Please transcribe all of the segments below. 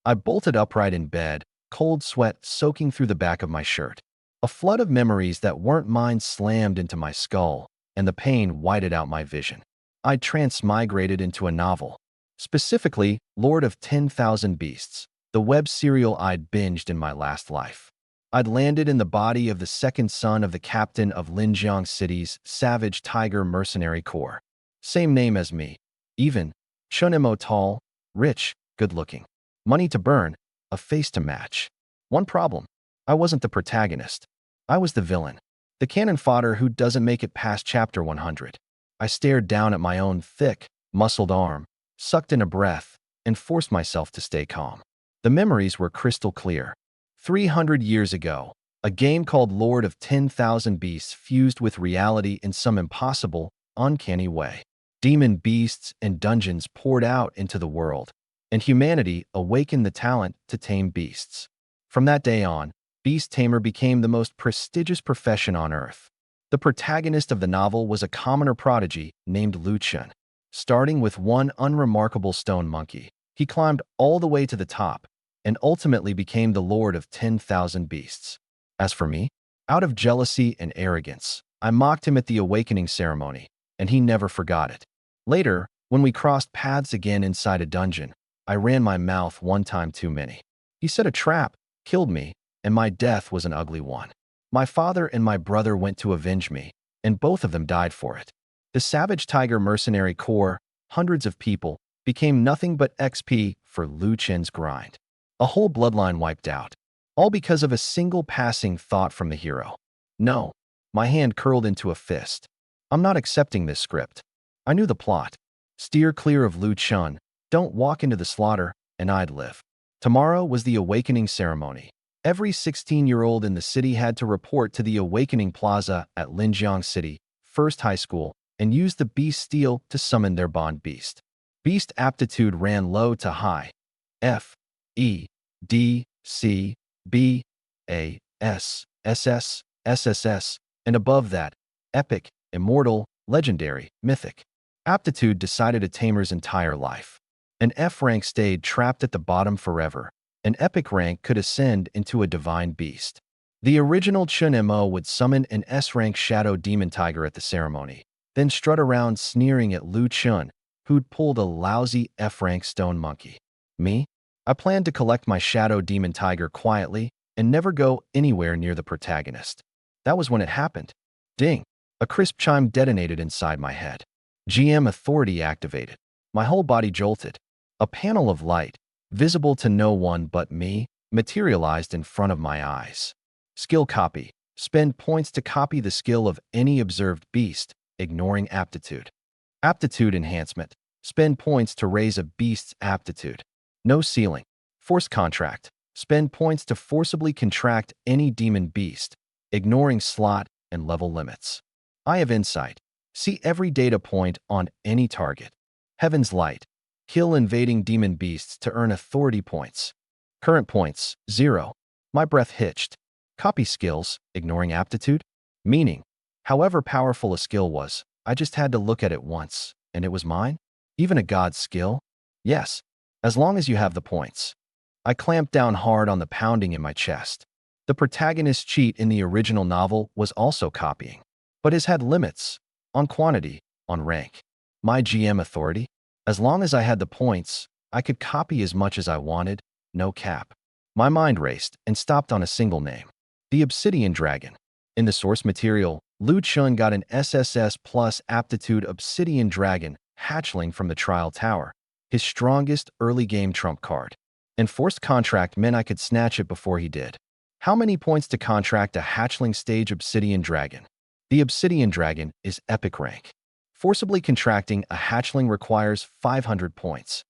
I bolted upright in bed, cold sweat soaking through the back of my shirt. A flood of memories that weren't mine slammed into my skull, and the pain whited out my vision. I'd transmigrated into a novel, specifically Lord of 10,000 Beasts, the web serial I'd binged in my last life. I'd landed in the body of the second son of the captain of Linjiang City's Savage Tiger Mercenary Corps. Same name as me. Even. Chunimo tall, rich, good-looking. Money to burn, a face to match. One problem. I wasn't the protagonist. I was the villain. The cannon fodder who doesn't make it past chapter 100. I stared down at my own thick, muscled arm, sucked in a breath, and forced myself to stay calm. The memories were crystal clear. 300 years ago, a game called Lord of 10,000 Beasts fused with reality in some impossible, uncanny way. Demon beasts and dungeons poured out into the world, and humanity awakened the talent to tame beasts. From that day on, beast tamer became the most prestigious profession on Earth. The protagonist of the novel was a commoner prodigy named Lu Chun. Starting with one unremarkable stone monkey, he climbed all the way to the top and ultimately became the Lord of 10,000 Beasts. As for me, out of jealousy and arrogance, I mocked him at the awakening ceremony, and he never forgot it. Later, when we crossed paths again inside a dungeon, I ran my mouth one time too many. He set a trap, killed me, and my death was an ugly one. My father and my brother went to avenge me, and both of them died for it. The Savage Tiger Mercenary Corps, hundreds of people, became nothing but XP for Lu Chen's grind. A whole bloodline wiped out, all because of a single passing thought from the hero. No, my hand curled into a fist. I'm not accepting this script. I knew the plot. Steer clear of Lu Chun, don't walk into the slaughter, and I'd live. Tomorrow was the awakening ceremony. Every 16-year-old in the city had to report to the Awakening Plaza at Linjiang City, First High School, and use the beast steel to summon their bond beast. Beast aptitude ran low to high. F, E, D, C, B, A, S, SS, SSS, and above that, epic, immortal, legendary, mythic. Aptitude decided a tamer's entire life. An F rank stayed trapped at the bottom forever. An epic rank could ascend into a divine beast. The original Chun Mo would summon an S-rank shadow demon tiger at the ceremony, then strut around sneering at Lu Chun, who'd pulled a lousy F-rank stone monkey. Me? I planned to collect my shadow demon tiger quietly and never go anywhere near the protagonist. That was when it happened. Ding! A crisp chime detonated inside my head. GM authority activated. My whole body jolted. A panel of light, visible to no one but me, materialized in front of my eyes. Skill copy. Spend points to copy the skill of any observed beast, ignoring aptitude. Aptitude enhancement. Spend points to raise a beast's aptitude. No ceiling. Force contract. Spend points to forcibly contract any demon beast, ignoring slot and level limits. Eye of Insight. See every data point on any target. Heaven's Light. Kill invading demon beasts to earn authority points. Current points, 0. My breath hitched. Copy skills, ignoring aptitude. Meaning, however powerful a skill was, I just had to look at it once, and it was mine? Even a god's skill? Yes, as long as you have the points. I clamped down hard on the pounding in my chest. The protagonist's cheat in the original novel was also copying, but his had limits, on quantity, on rank. My GM authority? As long as I had the points, I could copy as much as I wanted, no cap. My mind raced and stopped on a single name. The Obsidian Dragon. In the source material, Lu Chun got an SSS plus aptitude Obsidian Dragon hatchling from the Trial Tower, his strongest early game trump card. Enforced contract meant I could snatch it before he did. How many points to contract a hatchling stage Obsidian Dragon? The Obsidian Dragon is epic rank. Forcibly contracting a hatchling requires 500 points.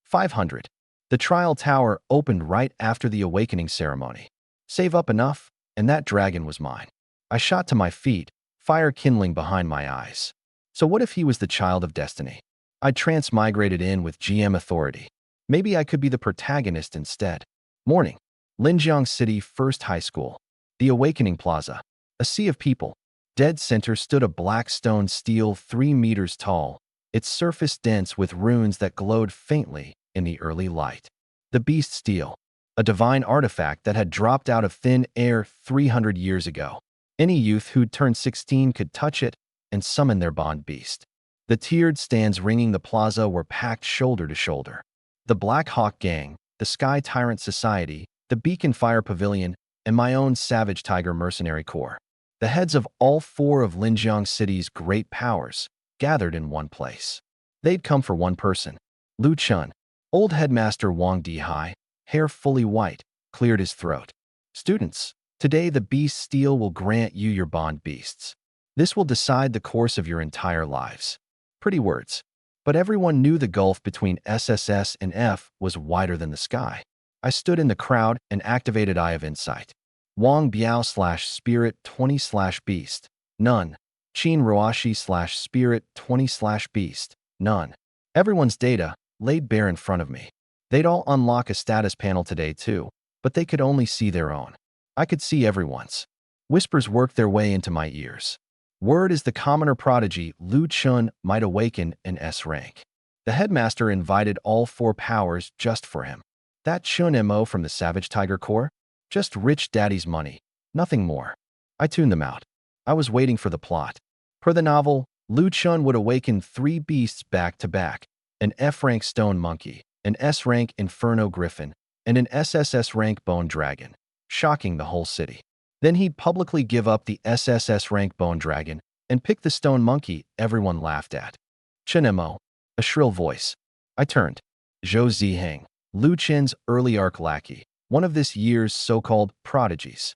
500. The Trial Tower opened right after the awakening ceremony. Save up enough, and that dragon was mine. I shot to my feet, fire kindling behind my eyes. So what if he was the child of destiny? I transmigrated in with GM authority. Maybe I could be the protagonist instead. Morning. Linjiang City First High School. The Awakening Plaza. A sea of people. Dead center stood a black stone stele 3 meters tall, its surface dense with runes that glowed faintly in the early light. The beast steel, a divine artifact that had dropped out of thin air 300 years ago. Any youth who'd turned 16 could touch it and summon their bond beast. The tiered stands ringing the plaza were packed shoulder to shoulder. The Black Hawk Gang, the Sky Tyrant Society, the Beacon Fire Pavilion, and my own Savage Tiger Mercenary Corps. The heads of all four of Linjiang City's great powers gathered in one place. They'd come for one person. Lu Chun, old headmaster Wang Dihai, hair fully white, cleared his throat. Students, today the Beast Steel will grant you your bond beasts. This will decide the course of your entire lives. Pretty words. But everyone knew the gulf between SSS and F was wider than the sky. I stood in the crowd and activated Eye of Insight. Wang Biao /Spirit 20/Beast. None. Qin Ruashi /Spirit 20/Beast. None. Everyone's data laid bare in front of me. They'd all unlock a status panel today too, but they could only see their own. I could see everyone's. Whispers worked their way into my ears. Word is the commoner prodigy Lu Chun might awaken in S rank. The headmaster invited all four powers just for him. That Chun MO from the Savage Tiger Corps? Just rich daddy's money, nothing more. I tuned them out. I was waiting for the plot. Per the novel, Lu Chun would awaken 3 beasts back to back, an F-rank stone monkey, an S-rank inferno griffin, and an SSS rank bone dragon, shocking the whole city. Then he'd publicly give up the SSS rank bone dragon and pick the stone monkey everyone laughed at. Chinemo, a shrill voice. I turned. Zhou Ziheng, Lu Chen's early arc lackey, one of this year's so-called prodigies.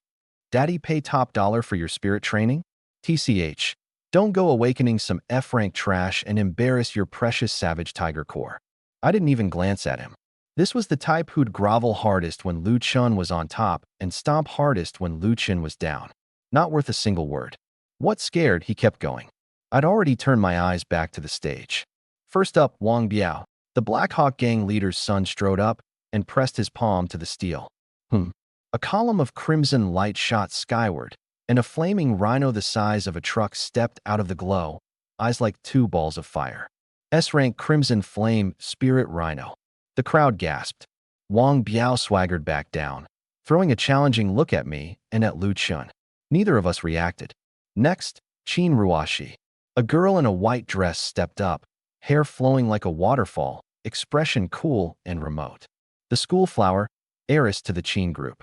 Daddy pay top dollar for your spirit training? TCH, don't go awakening some F-rank trash and embarrass your precious Savage Tiger Corps. I didn't even glance at him. This was the type who'd grovel hardest when Lu Chun was on top and stomp hardest when Lu Chun was down. Not worth a single word. What scared, he kept going. I'd already turned my eyes back to the stage. First up, Wang Biao, the Black Hawk Gang leader's son, strode up and pressed his palm to the steel. A column of crimson light shot skyward, and a flaming rhino the size of a truck stepped out of the glow, eyes like 2 balls of fire. S-rank crimson flame spirit rhino. The crowd gasped. Wang Biao swaggered back down, throwing a challenging look at me and at Lu Chun. Neither of us reacted. Next, Qin Ruashi. A girl in a white dress stepped up, hair flowing like a waterfall, expression cool and remote. The school flower, heiress to the Qin group.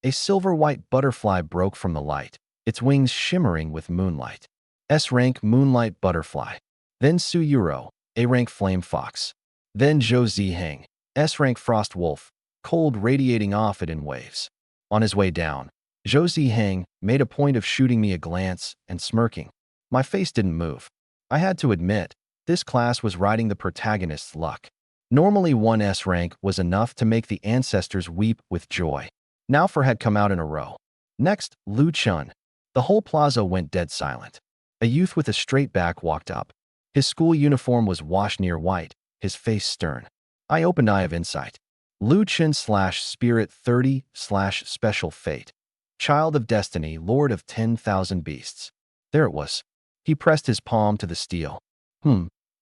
A silver-white butterfly broke from the light, its wings shimmering with moonlight. S-rank moonlight butterfly. Then Su Yuro, A-rank flame fox. Then Zhou Ziheng, S-rank frost wolf, cold radiating off it in waves. On his way down, Zhou Ziheng made a point of shooting me a glance and smirking. My face didn't move. I had to admit, this class was riding the protagonist's luck. Normally 1 S-rank was enough to make the ancestors weep with joy. Now 4 had come out in a row. Next, Lu Chun. The whole plaza went dead silent. A youth with a straight back walked up. His school uniform was washed near white, his face stern. I opened Eye of Insight. Lu Chun /Spirit 30/Special Fate. Child of Destiny, Lord of 10,000 Beasts. There it was. He pressed his palm to the steel.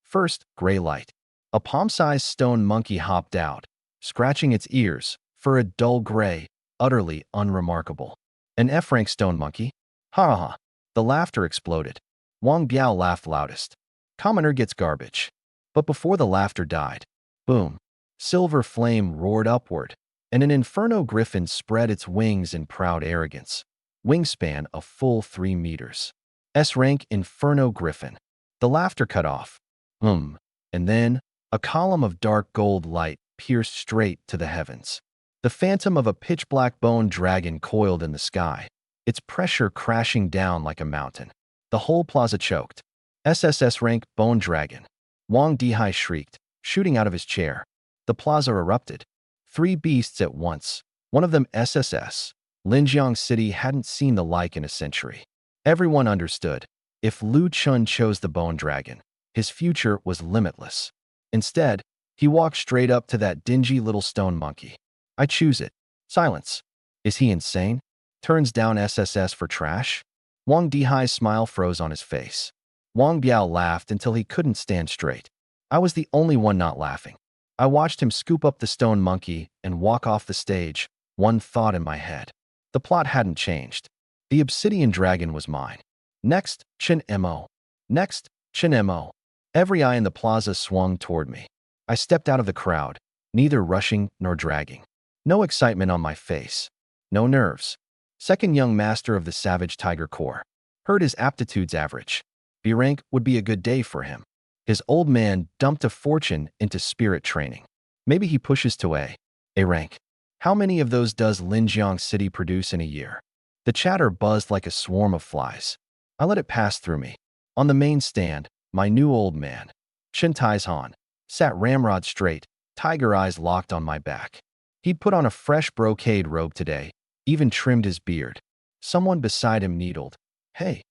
First, gray light. A palm-sized stone monkey hopped out, scratching its ears, for a dull gray, utterly unremarkable. An F-rank stone monkey? Ha ha. The laughter exploded. Wang Biao laughed loudest. Commoner gets garbage. But before the laughter died, boom, silver flame roared upward, and an inferno griffin spread its wings in proud arrogance. Wingspan of full 3 meters. S-rank inferno griffin. The laughter cut off. And then, a column of dark gold light pierced straight to the heavens. The phantom of a pitch-black bone dragon coiled in the sky, its pressure crashing down like a mountain. The whole plaza choked. SSS rank bone dragon. Wang Dihai shrieked, shooting out of his chair. The plaza erupted. 3 beasts at once, one of them SSS. Linjiang City hadn't seen the like in a century. Everyone understood. If Lu Chun chose the bone dragon, his future was limitless. Instead, he walked straight up to that dingy little stone monkey. I choose it. Silence. Is he insane? Turns down SSS for trash? Wang Dihai's smile froze on his face. Wang Biao laughed until he couldn't stand straight. I was the only one not laughing. I watched him scoop up the stone monkey and walk off the stage, one thought in my head. The plot hadn't changed. The obsidian dragon was mine. Next, Chin Mo. Next, Chin Mo. Every eye in the plaza swung toward me. I stepped out of the crowd, neither rushing nor dragging. No excitement on my face. No nerves. Second young master of the Savage Tiger Corps. Heard his aptitudes average. B rank would be a good day for him. His old man dumped a fortune into spirit training. Maybe he pushes to A rank. How many of those does Linjiang City produce in a year? The chatter buzzed like a swarm of flies. I let it pass through me. On the main stand, my new old man, Shin Taizhan, sat ramrod straight, tiger eyes locked on my back. He'd put on a fresh brocade robe today, even trimmed his beard. Someone beside him needled. Hey,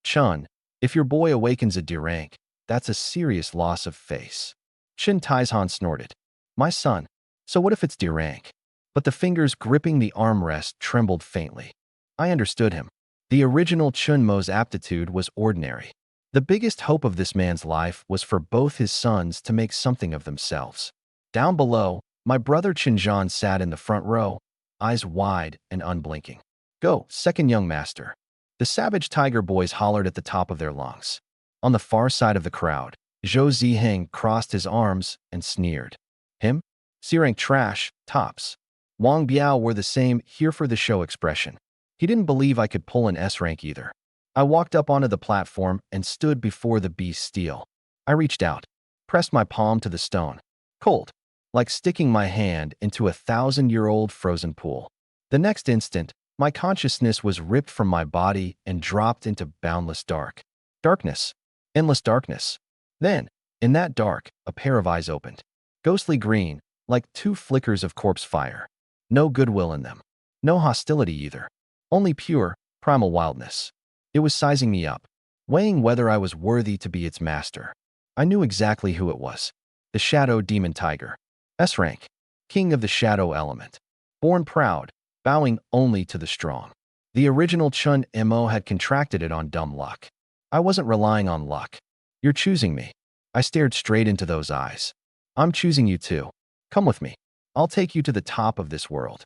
Chun, if your boy awakens a D rank, that's a serious loss of face. Shin Taizhan snorted. My son, so what if it's D rank? But the fingers gripping the armrest trembled faintly. I understood him. The original Chun Mo's aptitude was ordinary. The biggest hope of this man's life was for both his sons to make something of themselves. Down below, my brother Chinjan sat in the front row, eyes wide and unblinking. Go, second young master. The Savage Tiger boys hollered at the top of their lungs. On the far side of the crowd, Zhou Ziheng crossed his arms and sneered. Him? C-rank trash, tops. Wang Biao wore the same here for the show expression. He didn't believe I could pull an S-rank either. I walked up onto the platform and stood before the beast steel. I reached out, pressed my palm to the stone. Cold, like sticking my hand into a 1,000-year-old frozen pool. The next instant, my consciousness was ripped from my body and dropped into boundless darkness, endless darkness. Then, in that dark, a pair of eyes opened. Ghostly green, like two flickers of corpse fire. No goodwill in them. No hostility either. Only pure, primal wildness. It was sizing me up, weighing whether I was worthy to be its master. I knew exactly who it was. The Shadow Demon Tiger. S-rank. King of the Shadow Element. Born proud, bowing only to the strong. The original Chun Mo had contracted it on dumb luck. I wasn't relying on luck. You're choosing me. I stared straight into those eyes. I'm choosing you too. Come with me. I'll take you to the top of this world.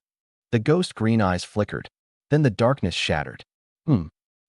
The ghost green eyes flickered. Then the darkness shattered.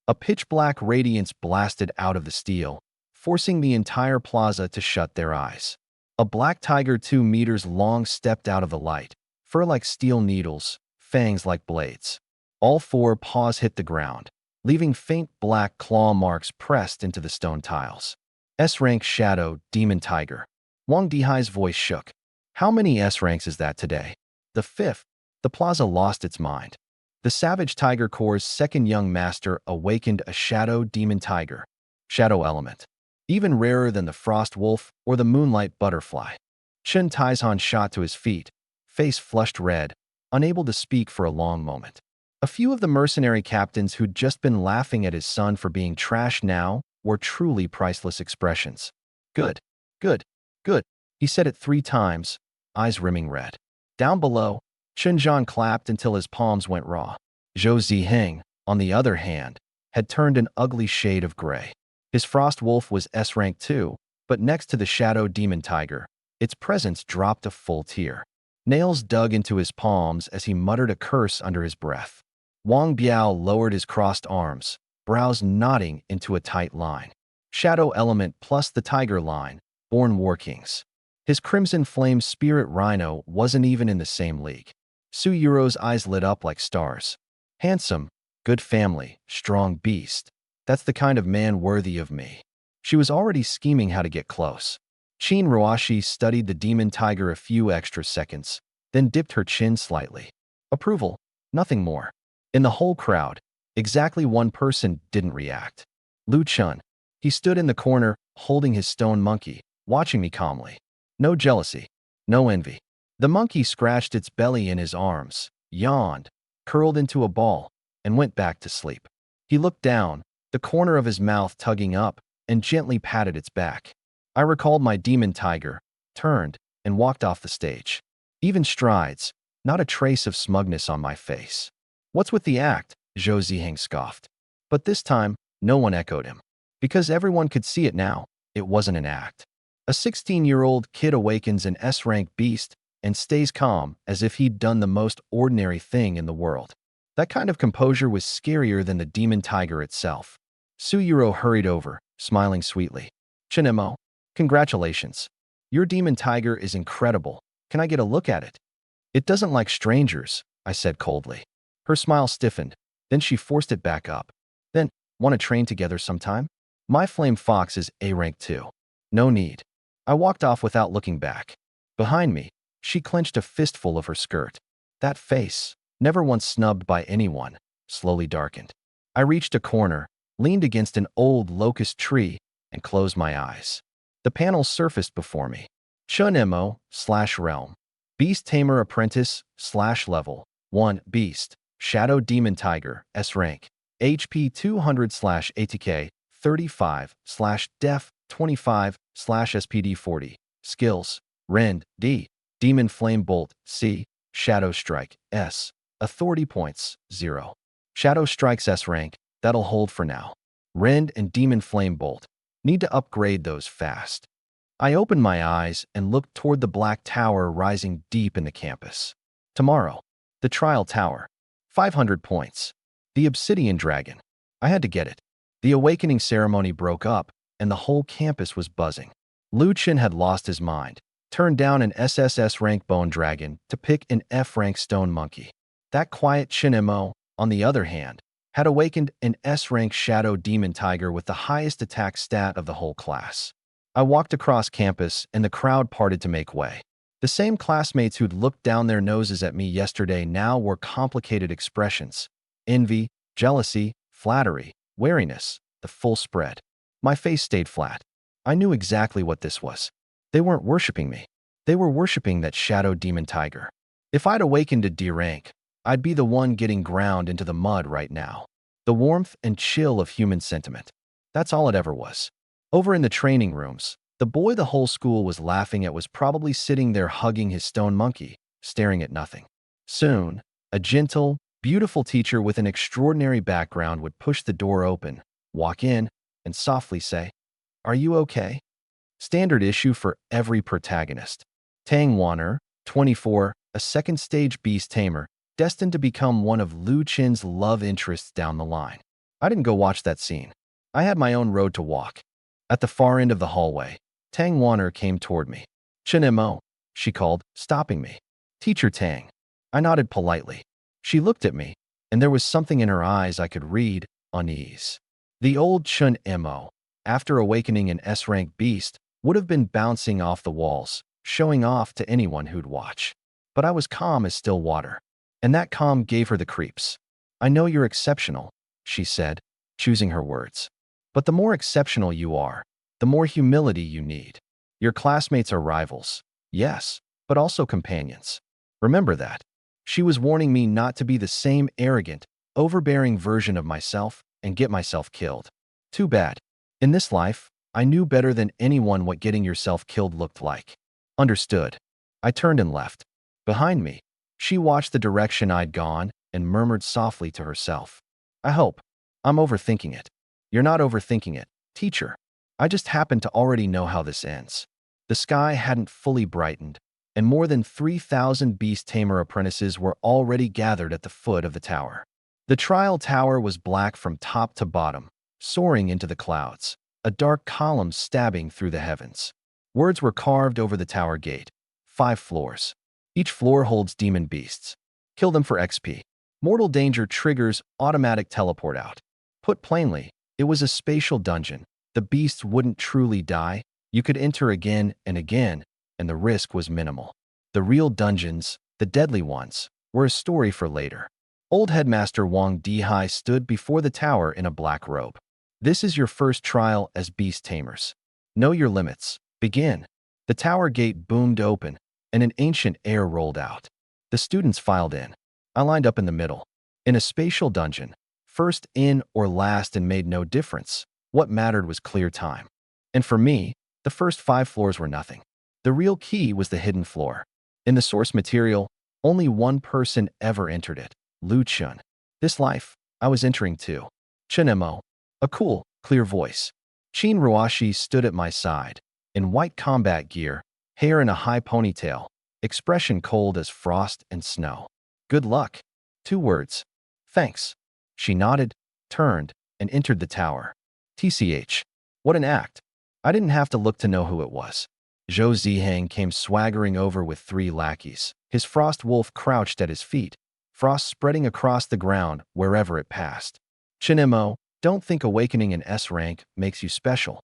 A pitch-black radiance blasted out of the steel, forcing the entire plaza to shut their eyes. A black tiger 2 meters long stepped out of the light, fur like steel needles, fangs like blades. All 4 paws hit the ground, leaving faint black claw marks pressed into the stone tiles. S-rank Shadow Demon Tiger. Wang Dihai's voice shook. How many S-ranks is that today? The 5th. The plaza lost its mind. The Savage Tiger Corps' second young master awakened a Shadow Demon Tiger, Shadow Element, even rarer than the Frost Wolf or the Moonlight Butterfly. Shin Taizhan shot to his feet, face flushed red, unable to speak for a long moment. A few of the mercenary captains who'd just been laughing at his son for being trash now wore truly priceless expressions. Good, good, good. He said it 3 times, eyes rimming red. Down below, Chinjan clapped until his palms went raw. Zhou Ziheng, on the other hand, had turned an ugly shade of gray. His Frost Wolf was S-rank too, but next to the Shadow Demon Tiger, its presence dropped a full tier. Nails dug into his palms as he muttered a curse under his breath. Wang Biao lowered his crossed arms, brows knotting into a tight line. Shadow Element plus the Tiger line, born War Kings. His Crimson Flame Spirit Rhino wasn't even in the same league. Su Yuro's eyes lit up like stars. Handsome, good family, strong beast. That's the kind of man worthy of me. She was already scheming how to get close. Chin Ruashi studied the demon tiger a few extra seconds, then dipped her chin slightly. Approval, nothing more. In the whole crowd, exactly one person didn't react. Lu Chun. He stood in the corner, holding his stone monkey, watching me calmly. No jealousy, no envy. The monkey scratched its belly in his arms, yawned, curled into a ball, and went back to sleep. He looked down, the corner of his mouth tugging up, and gently patted its back. I recalled my demon tiger, turned, and walked off the stage. Even strides, not a trace of smugness on my face. What's with the act? Zhou Ziheng scoffed. But this time, no one echoed him. Because everyone could see it now, it wasn't an act. A 16-year-old kid awakens an S-rank beast and stays calm as if he'd done the most ordinary thing in the world. That kind of composure was scarier than the demon tiger itself. Suyuro hurried over, smiling sweetly. Chinemo, congratulations. Your demon tiger is incredible. Can I get a look at it? It doesn't like strangers, I said coldly. Her smile stiffened, then she forced it back up. Then, want to train together sometime? My flame fox is A-rank too. No need. I walked off without looking back. Behind me, she clenched a fistful of her skirt. That face, never once snubbed by anyone, slowly darkened. I reached a corner, leaned against an old locust tree, and closed my eyes. The panel surfaced before me. Chunemo/realm. Beast Tamer Apprentice / level 1 Beast. Shadow Demon Tiger S rank. HP 200/ATK 35/Def 25/SPD 40. Skills. Rend D. Demon Flame Bolt C. Shadow Strike S. Authority points 0. Shadow Strike's S rank. That'll hold for now. Rend and Demon Flame Bolt. Need to upgrade those fast. I opened my eyes and looked toward the black tower rising deep in the campus. Tomorrow, the trial tower. 500 points. The obsidian dragon. I had to get it. The awakening ceremony broke up, and the whole campus was buzzing. Lu Chen had lost his mind, turned down an SSS rank bone dragon to pick an F rank stone monkey. That quiet Chinemo, on the other hand, had awakened an S rank shadow demon tiger with the highest attack stat of the whole class. I walked across campus, and the crowd parted to make way. The same classmates who'd looked down their noses at me yesterday now wore complicated expressions. Envy, jealousy, flattery, wariness, the full spread. My face stayed flat. I knew exactly what this was. They weren't worshipping me. They were worshipping that shadow demon tiger. If I'd awakened a D rank, I'd be the one getting ground into the mud right now. The warmth and chill of human sentiment. That's all it ever was. Over in the training rooms, the boy the whole school was laughing at was probably sitting there hugging his stone monkey, staring at nothing. Soon, a gentle, beautiful teacher with an extraordinary background would push the door open, walk in, and softly say, "Are you okay?" Standard issue for every protagonist. Tang Wan'er, 24, a second-stage beast tamer, destined to become one of Lu Chen's love interests down the line. I didn't go watch that scene. I had my own road to walk. At the far end of the hallway, Tang Wan'er came toward me. "Chinemo," she called, stopping me. "Teacher Tang." I nodded politely. She looked at me, and there was something in her eyes I could read, unease. The old Chun Mo, after awakening an S-rank beast, would have been bouncing off the walls, showing off to anyone who'd watch. But I was calm as still water, and that calm gave her the creeps. "I know you're exceptional," she said, choosing her words. "But the more exceptional you are, the more humility you need. Your classmates are rivals, yes, but also companions. Remember that." She was warning me not to be the same arrogant, overbearing version of myself and get myself killed. Too bad. In this life, I knew better than anyone what getting yourself killed looked like. Understood. I turned and left. Behind me, she watched the direction I'd gone and murmured softly to herself. "I hope. I'm overthinking it." "You're not overthinking it, teacher. I just happen to already know how this ends." The sky hadn't fully brightened, and more than 3,000 beast tamer apprentices were already gathered at the foot of the tower. The trial tower was black from top to bottom, soaring into the clouds, a dark column stabbing through the heavens. Words were carved over the tower gate. 5 floors. Each floor holds demon beasts. Kill them for XP. Mortal danger triggers automatic teleport out. Put plainly, it was a spatial dungeon. The beasts wouldn't truly die. You could enter again and again, and the risk was minimal. The real dungeons, the deadly ones, were a story for later. Old Headmaster Wang Dihai stood before the tower in a black robe. "This is your first trial as beast tamers. Know your limits. Begin." The tower gate boomed open, and an ancient air rolled out. The students filed in. I lined up in the middle. In a spatial dungeon, first in or last and made no difference. What mattered was clear time. And for me, the first 5 floors were nothing. The real key was the hidden floor. In the source material, only one person ever entered it, Lu Chun. This life, I was entering too. Chinemo. A cool, clear voice. Chin Ruashi stood at my side, in white combat gear, hair in a high ponytail, expression cold as frost and snow. Good luck. 2 words. Thanks. She nodded, turned, and entered the tower. TCH. What an act. I didn't have to look to know who it was. Zhou Zihang came swaggering over with 3 lackeys. His frost wolf crouched at his feet, frost spreading across the ground wherever it passed. Chinemo, don't think awakening an S rank makes you special.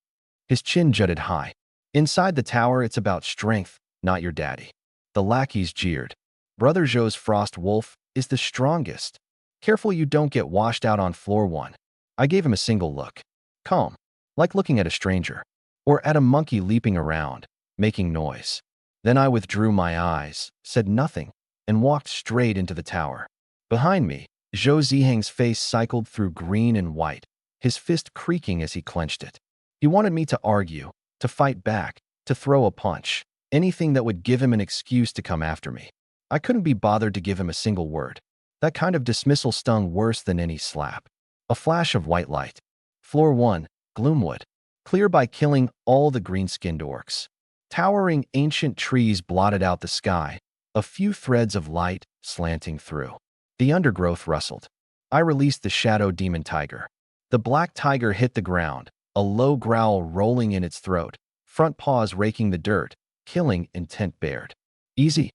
His chin jutted high. Inside the tower, it's about strength, not your daddy. The lackeys jeered. Brother Zhou's frost wolf is the strongest. Careful you don't get washed out on floor 1. I gave him a single look. Calm, like looking at a stranger, or at a monkey leaping around, making noise. Then I withdrew my eyes, said nothing, and walked straight into the tower. Behind me, Zhou Zihang's face cycled through green and white, his fist creaking as he clenched it. He wanted me to argue, to fight back, to throw a punch, anything that would give him an excuse to come after me. I couldn't be bothered to give him a single word. That kind of dismissal stung worse than any slap. A flash of white light. Floor 1, Gloomwood. Clear by killing all the green-skinned orcs. Towering ancient trees blotted out the sky, a few threads of light slanting through. The undergrowth rustled. I released the shadow demon tiger. The black tiger hit the ground, a low growl rolling in its throat, front paws raking the dirt, killing intent bared. Easy,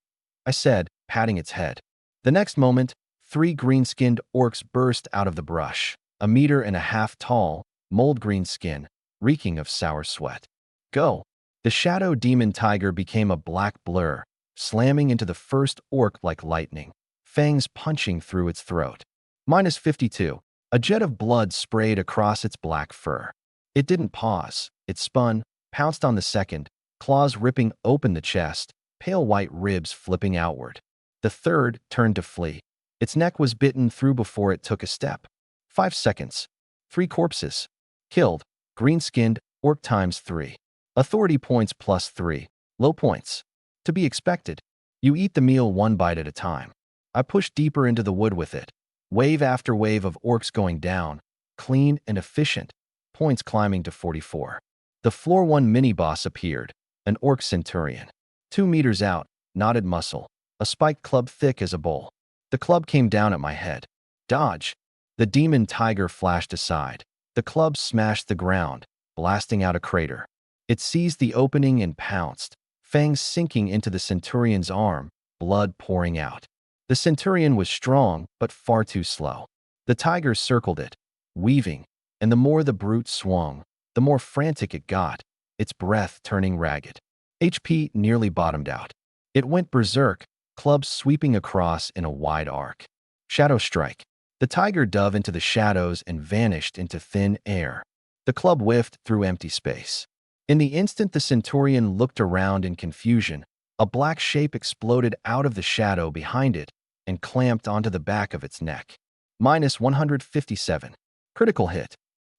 I said, patting its head. The next moment, 3 green-skinned orcs burst out of the brush, 1.5 meters tall, mold green skin, reeking of sour sweat. Go! The shadow demon tiger became a black blur, slamming into the first orc like lightning, fangs punching through its throat. -52. A jet of blood sprayed across its black fur. It didn't pause. It spun, pounced on the second, claws ripping open the chest, pale white ribs flipping outward. The third turned to flee. Its neck was bitten through before it took a step. 5 seconds. 3 corpses. Killed. Green-skinned, orc times 3. Authority points +3. Low points. To be expected. You eat the meal 1 bite at a time. I pushed deeper into the wood with it. Wave after wave of orcs going down. Clean and efficient. Points climbing to 44. The floor 1 mini-boss appeared. An orc centurion. 2 meters out, knotted muscle. A spiked club thick as a bowl. The club came down at my head. Dodge. The demon tiger flashed aside. The club smashed the ground, blasting out a crater. It seized the opening and pounced, fangs sinking into the centurion's arm, blood pouring out. The centurion was strong, but far too slow. The tiger circled it, weaving, and the more the brute swung, the more frantic it got, its breath turning ragged. HP nearly bottomed out. It went berserk, clubs sweeping across in a wide arc. Shadow strike. The tiger dove into the shadows and vanished into thin air. The club whiffed through empty space. In the instant the centurion looked around in confusion, a black shape exploded out of the shadow behind it and clamped onto the back of its neck. -157. Critical hit.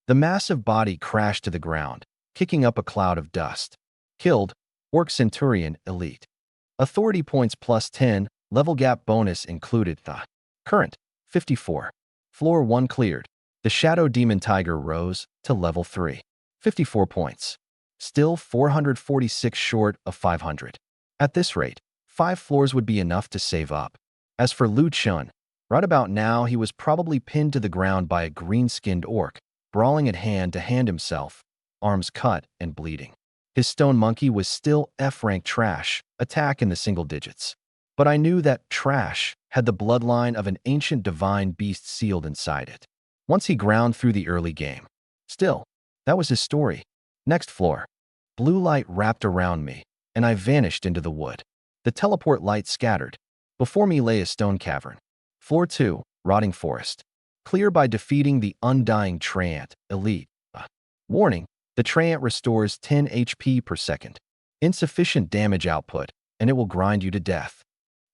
The massive body crashed to the ground, kicking up a cloud of dust. Killed. Orc Centurion Elite. Authority points +10, level gap bonus included. The current, 54. Floor 1 cleared. The Shadow Demon Tiger rose to level 3. 54 points. Still 446 short of 500. At this rate, 5 floors would be enough to save up. As for Lu Chun, right about now he was probably pinned to the ground by a green-skinned orc, brawling at hand to hand himself, arms cut and bleeding. His stone monkey was still F-rank trash, attack in the single digits. But I knew that trash had the bloodline of an ancient divine beast sealed inside it. Once he ground through the early game. Still, that was his story. Next floor. Blue light wrapped around me, and I vanished into the wood. The teleport light scattered. Before me lay a stone cavern. Floor 2, rotting forest. Clear by defeating the undying Treant Elite. Warning, the Treant restores 10 HP per second. Insufficient damage output, and it will grind you to death.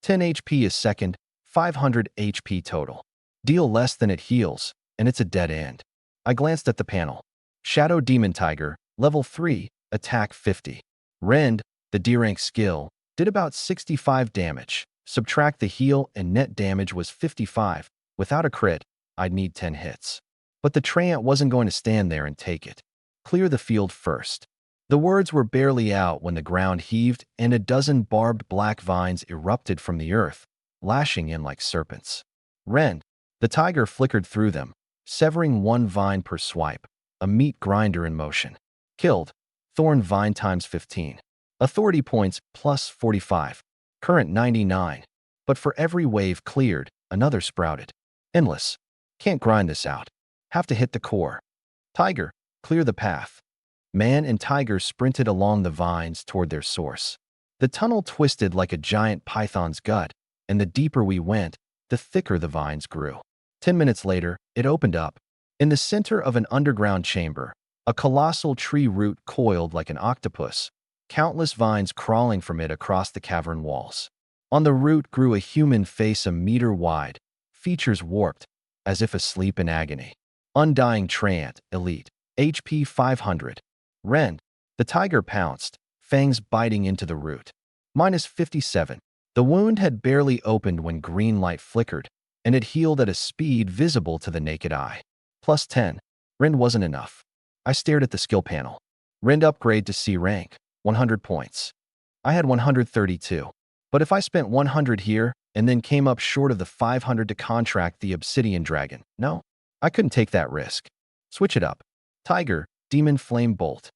10 HP a second, 500 HP total. Deal less than it heals, and it's a dead end. I glanced at the panel. Shadow Demon Tiger, level 3, attack 50. Rend, the D-rank skill, did about 65 damage. Subtract the heal and net damage was 55. Without a crit, I'd need 10 hits. But the Treant wasn't going to stand there and take it. Clear the field first. The words were barely out when the ground heaved and a dozen barbed black vines erupted from the earth, lashing in like serpents. Rend. The tiger flickered through them, severing one vine per swipe, a meat grinder in motion. Killed. Thorn vine times 15. Authority points plus 45. Current 99. But for every wave cleared, another sprouted. Endless. Can't grind this out. Have to hit the core. Tiger, clear the path. Man and tiger sprinted along the vines toward their source. The tunnel twisted like a giant python's gut, and the deeper we went, the thicker the vines grew. 10 minutes later, it opened up. In the center of an underground chamber, a colossal tree root coiled like an octopus, countless vines crawling from it across the cavern walls. On the root grew a human face a meter wide, features warped, as if asleep in agony. Undying Treant, Elite. HP 500. Rend. The tiger pounced, fangs biting into the root. Minus 57. The wound had barely opened when green light flickered, and it healed at a speed visible to the naked eye. Plus 10. Rend wasn't enough. I stared at the skill panel. Rend upgrade to C rank, 100 points. I had 132. But if I spent 100 here and then came up short of the 500 to contract the obsidian dragon, no, I couldn't take that risk. Switch it up. Tiger, Demon Flame Bolt.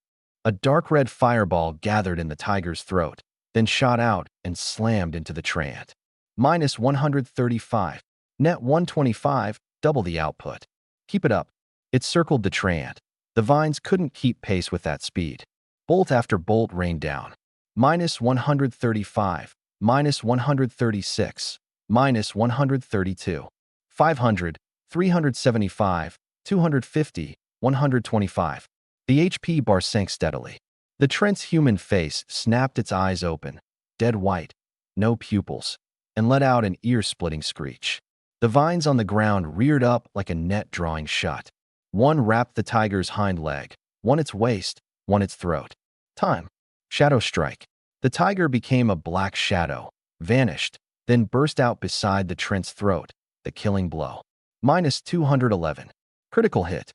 A dark red fireball gathered in the tiger's throat, then shot out and slammed into the Treant. Minus 135. Net 125, double the output. Keep it up. It circled the Treant. The vines couldn't keep pace with that speed. Bolt after bolt rained down. Minus 135. Minus 136. Minus 132. 500. 375. 250. 125. The HP bar sank steadily. The Trent's human face snapped its eyes open, dead white, no pupils, and let out an ear-splitting screech. The vines on the ground reared up like a net drawing shut. One wrapped the tiger's hind leg, one its waist, one its throat. Time. Shadow strike. The tiger became a black shadow, vanished, then burst out beside the Trent's throat, the killing blow. Minus 211. Critical hit.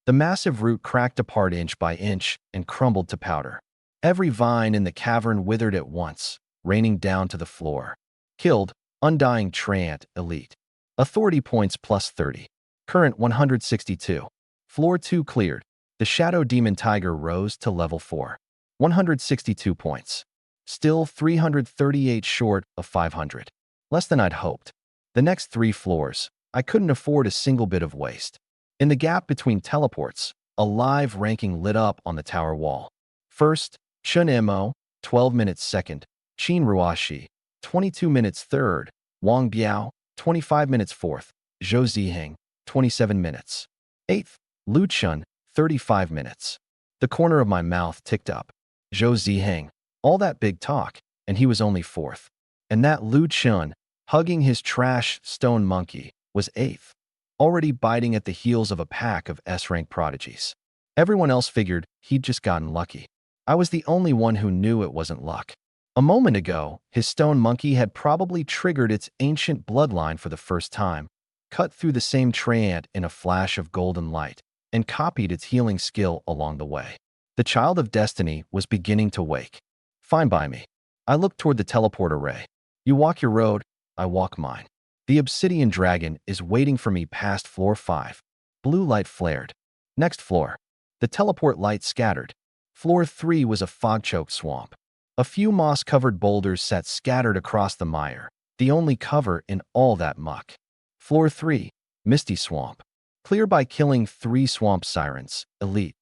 The massive root cracked apart inch by inch and crumbled to powder. Every vine in the cavern withered at once, raining down to the floor. Killed. Undying Treant, Elite. Authority points plus 30. Current 162. Floor 2 cleared. The Shadow Demon Tiger rose to level 4. 162 points. Still 338 short of 500. Less than I'd hoped. The next 3 floors, I couldn't afford a single bit of waste. In the gap between teleports, a live ranking lit up on the tower wall. First, Chun Mo, 12 minutes second. Qin Ruashi, 22 minutes third. Wang Biao, 25 minutes fourth. Zhou Ziheng, 27 minutes. Eighth, Lu Chun, 35 minutes. The corner of my mouth ticked up. Zhou Ziheng, all that big talk, and he was only fourth. And that Lu Chun, hugging his trash stone monkey, was eighth, already biting at the heels of a pack of S-rank prodigies. Everyone else figured he'd just gotten lucky. I was the only one who knew it wasn't luck. A moment ago, his stone monkey had probably triggered its ancient bloodline for the first time, cut through the same Treant in a flash of golden light, and copied its healing skill along the way. The child of destiny was beginning to wake. Fine by me. I looked toward the teleport array. You walk your road, I walk mine. The obsidian dragon is waiting for me past floor 5. Blue light flared. Next floor. The teleport light scattered. Floor 3 was a fog-choked swamp. A few moss-covered boulders sat scattered across the mire, the only cover in all that muck. Floor 3, misty swamp. Clear by killing 3 swamp sirens, elite.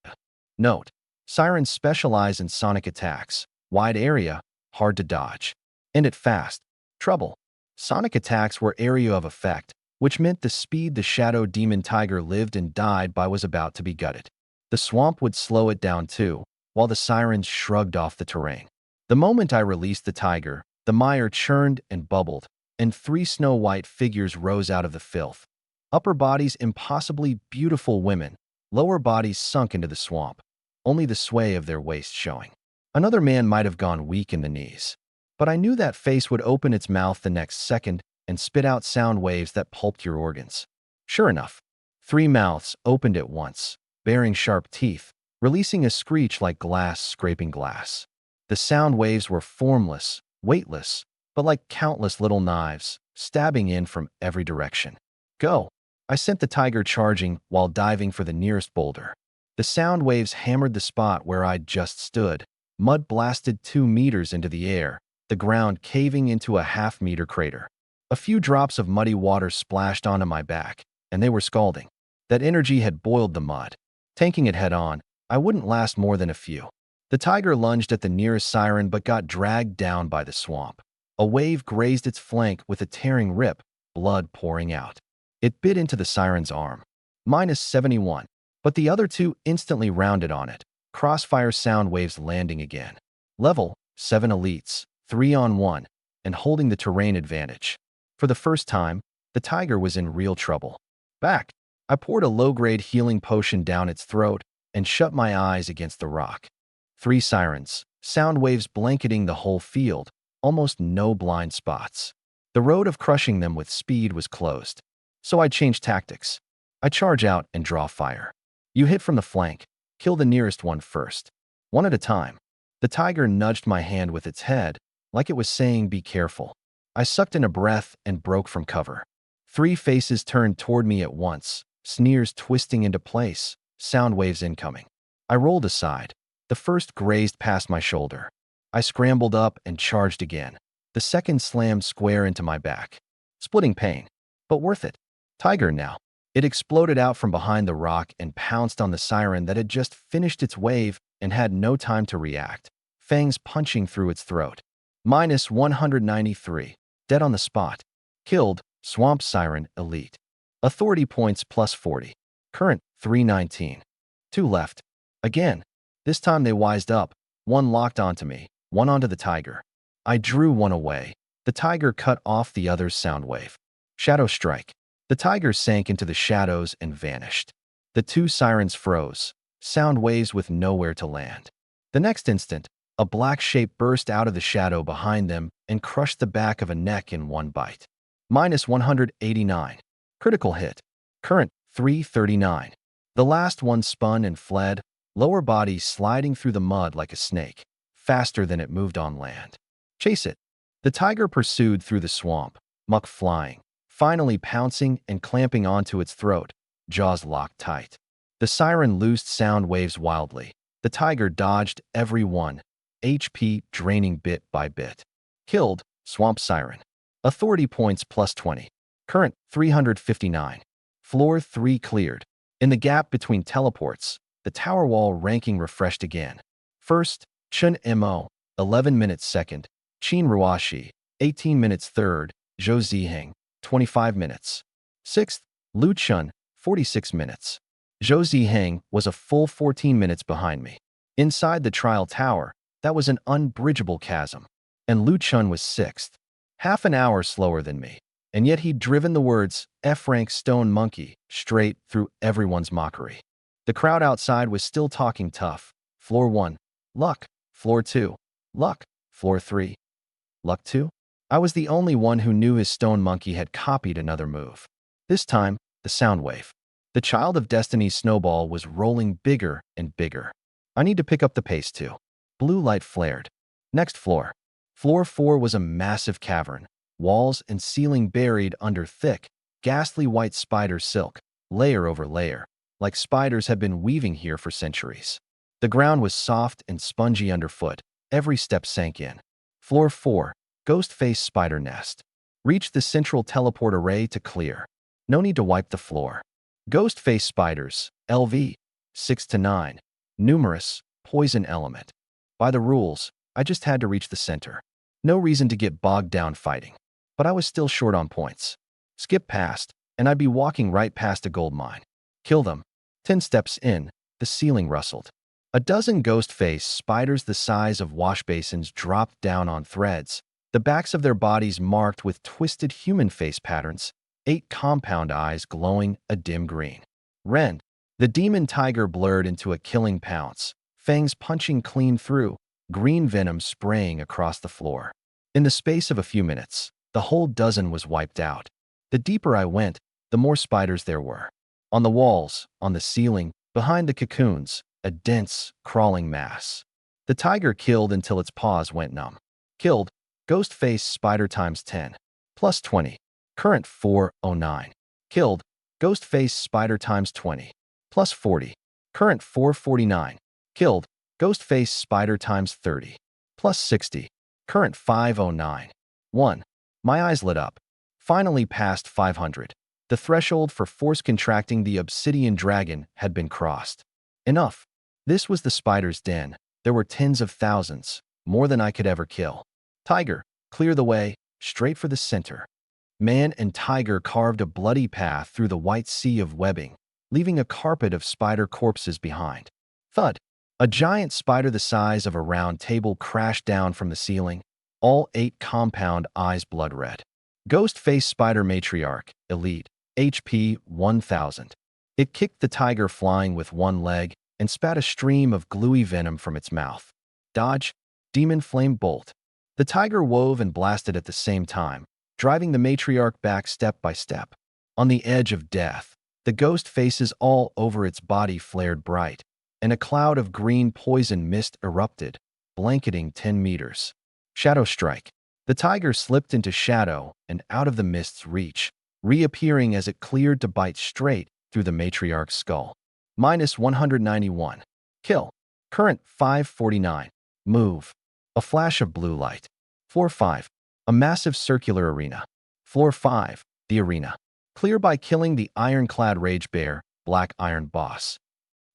Note, sirens specialize in sonic attacks. Wide area, hard to dodge. End it fast. Trouble. Sonic attacks were area of effect, which meant the speed the Shadow Demon Tiger lived and died by was about to be gutted. The swamp would slow it down too, while the sirens shrugged off the terrain. The moment I released the tiger, the mire churned and bubbled, and 3 snow-white figures rose out of the filth. Upper bodies impossibly beautiful women, lower bodies sunk into the swamp, only the sway of their waist showing. Another man might have gone weak in the knees. But I knew that face would open its mouth the next second and spit out sound waves that pulped your organs. Sure enough, 3 mouths opened at once, bearing sharp teeth, releasing a screech like glass scraping glass. The sound waves were formless, weightless, but like countless little knives, stabbing in from every direction. Go! I sent the tiger charging while diving for the nearest boulder. The sound waves hammered the spot where I'd just stood. Mud blasted 2 meters into the air, the ground caving into a half-meter crater. A few drops of muddy water splashed onto my back, and they were scalding. That energy had boiled the mud. Tanking it head-on, I wouldn't last more than a few. The tiger lunged at the nearest siren but got dragged down by the swamp. A wave grazed its flank with a tearing rip, blood pouring out. It bit into the siren's arm. -71. But the other two instantly rounded on it. Crossfire sound waves landing again. Level 7 elites, 3-on-1, and holding the terrain advantage. For the first time, the tiger was in real trouble. Back! I poured a low-grade healing potion down its throat and shut my eyes against the rock. 3 sirens, sound waves blanketing the whole field, almost no blind spots. The road of crushing them with speed was closed. So I changed tactics. I charge out and draw fire. You hit from the flank, kill the nearest one first. One at a time. The tiger nudged my hand with its head, like it was saying, be careful. I sucked in a breath and broke from cover. 3 faces turned toward me at once, sneers twisting into place, sound waves incoming. I rolled aside. The first grazed past my shoulder. I scrambled up and charged again. The second slammed square into my back. Splitting pain, but worth it. Tiger now. It exploded out from behind the rock and pounced on the siren that had just finished its wave and had no time to react, fangs punching through its throat. -193. Dead on the spot. Killed, Swamp Siren Elite. Authority points +40. Current 319. 2 left. Again. This time they wised up. 1 locked onto me, 1 onto the tiger. I drew 1 away. The tiger cut off the other's sound wave. Shadow Strike. The tiger sank into the shadows and vanished. The 2 sirens froze, sound waves with nowhere to land. The next instant, a black shape burst out of the shadow behind them and crushed the back of a neck in 1 bite. -189. Critical hit. Current 339. The last one spun and fled, lower body sliding through the mud like a snake, faster than it moved on land. Chase it. The tiger pursued through the swamp, muck flying, finally pouncing and clamping onto its throat, jaws locked tight. The siren loosed sound waves wildly. The tiger dodged every one, HP draining bit by bit. Killed, Swamp Siren. Authority points +20. Current 359. Floor 3 cleared. In the gap between teleports, the tower wall ranking refreshed again. First, Chun Mo, 11 minutes second. Qin Ruashi, 18 minutes third. Zhou Ziheng, 25 minutes. 6th, Lu Chun, 46 minutes. Zhou Ziheng was a full 14 minutes behind me. Inside the trial tower, that was an unbridgeable chasm. And Lu Chun was 6th, half an hour slower than me. And yet he'd driven the words F-rank stone monkey straight through everyone's mockery. The crowd outside was still talking tough. Floor 1, luck. Floor 2, luck. Floor 3, luck 2. I was the only one who knew his stone monkey had copied another move. This time, the sound wave. The Child of Destiny's snowball was rolling bigger and bigger. I need to pick up the pace too. Blue light flared. Next floor. Floor 4 was a massive cavern, walls and ceiling buried under thick, ghastly white spider silk, layer over layer, like spiders had been weaving here for centuries. The ground was soft and spongy underfoot. Every step sank in. Floor 4. Ghost-face spider nest. Reach the central teleport array to clear. No need to wipe the floor. Ghost-face spiders, LV, 6 to 9. Numerous, poison element. By the rules, I just had to reach the center. No reason to get bogged down fighting. But I was still short on points. Skip past, and I'd be walking right past a gold mine. Kill them. 10 steps in, the ceiling rustled. A dozen ghost-face spiders the size of wash basins dropped down on threads, the backs of their bodies marked with twisted human face patterns, 8 compound eyes glowing a dim green. Rend. The demon tiger blurred into a killing pounce, fangs punching clean through, green venom spraying across the floor. In the space of a few minutes, the whole dozen was wiped out. The deeper I went, the more spiders there were. On the walls, on the ceiling, behind the cocoons, a dense, crawling mass. The tiger killed until its paws went numb. Killed, ghost face spider times 10. Plus 20. Current 409. Killed, ghost face spider times 20. Plus 40. Current 449. Killed, ghost face spider times 30. Plus 60. Current 509. 1. My eyes lit up. Finally past 500. The threshold for force contracting the obsidian dragon had been crossed. Enough. This was the spider's den. There were tens of thousands, more than I could ever kill. Tiger, clear the way, straight for the center. Man and tiger carved a bloody path through the white sea of webbing, leaving a carpet of spider corpses behind. Thud. A giant spider the size of a round table crashed down from the ceiling, all 8 compound eyes blood red. Ghost face spider matriarch, elite, HP 1000. It kicked the tiger flying with one leg and spat a stream of gluey venom from its mouth. Dodge, demon flame bolt. The tiger wove and blasted at the same time, driving the matriarch back step by step. On the edge of death, the ghost faces all over its body flared bright, and a cloud of green poison mist erupted, blanketing 10 meters. Shadow strike. The tiger slipped into shadow and out of the mist's reach, reappearing as it cleared to bite straight through the matriarch's skull. Minus 191. Kill. Current 549. Move. A flash of blue light. Floor 5. A massive circular arena. Floor 5. The arena. Clear by killing the ironclad rage bear, black iron boss.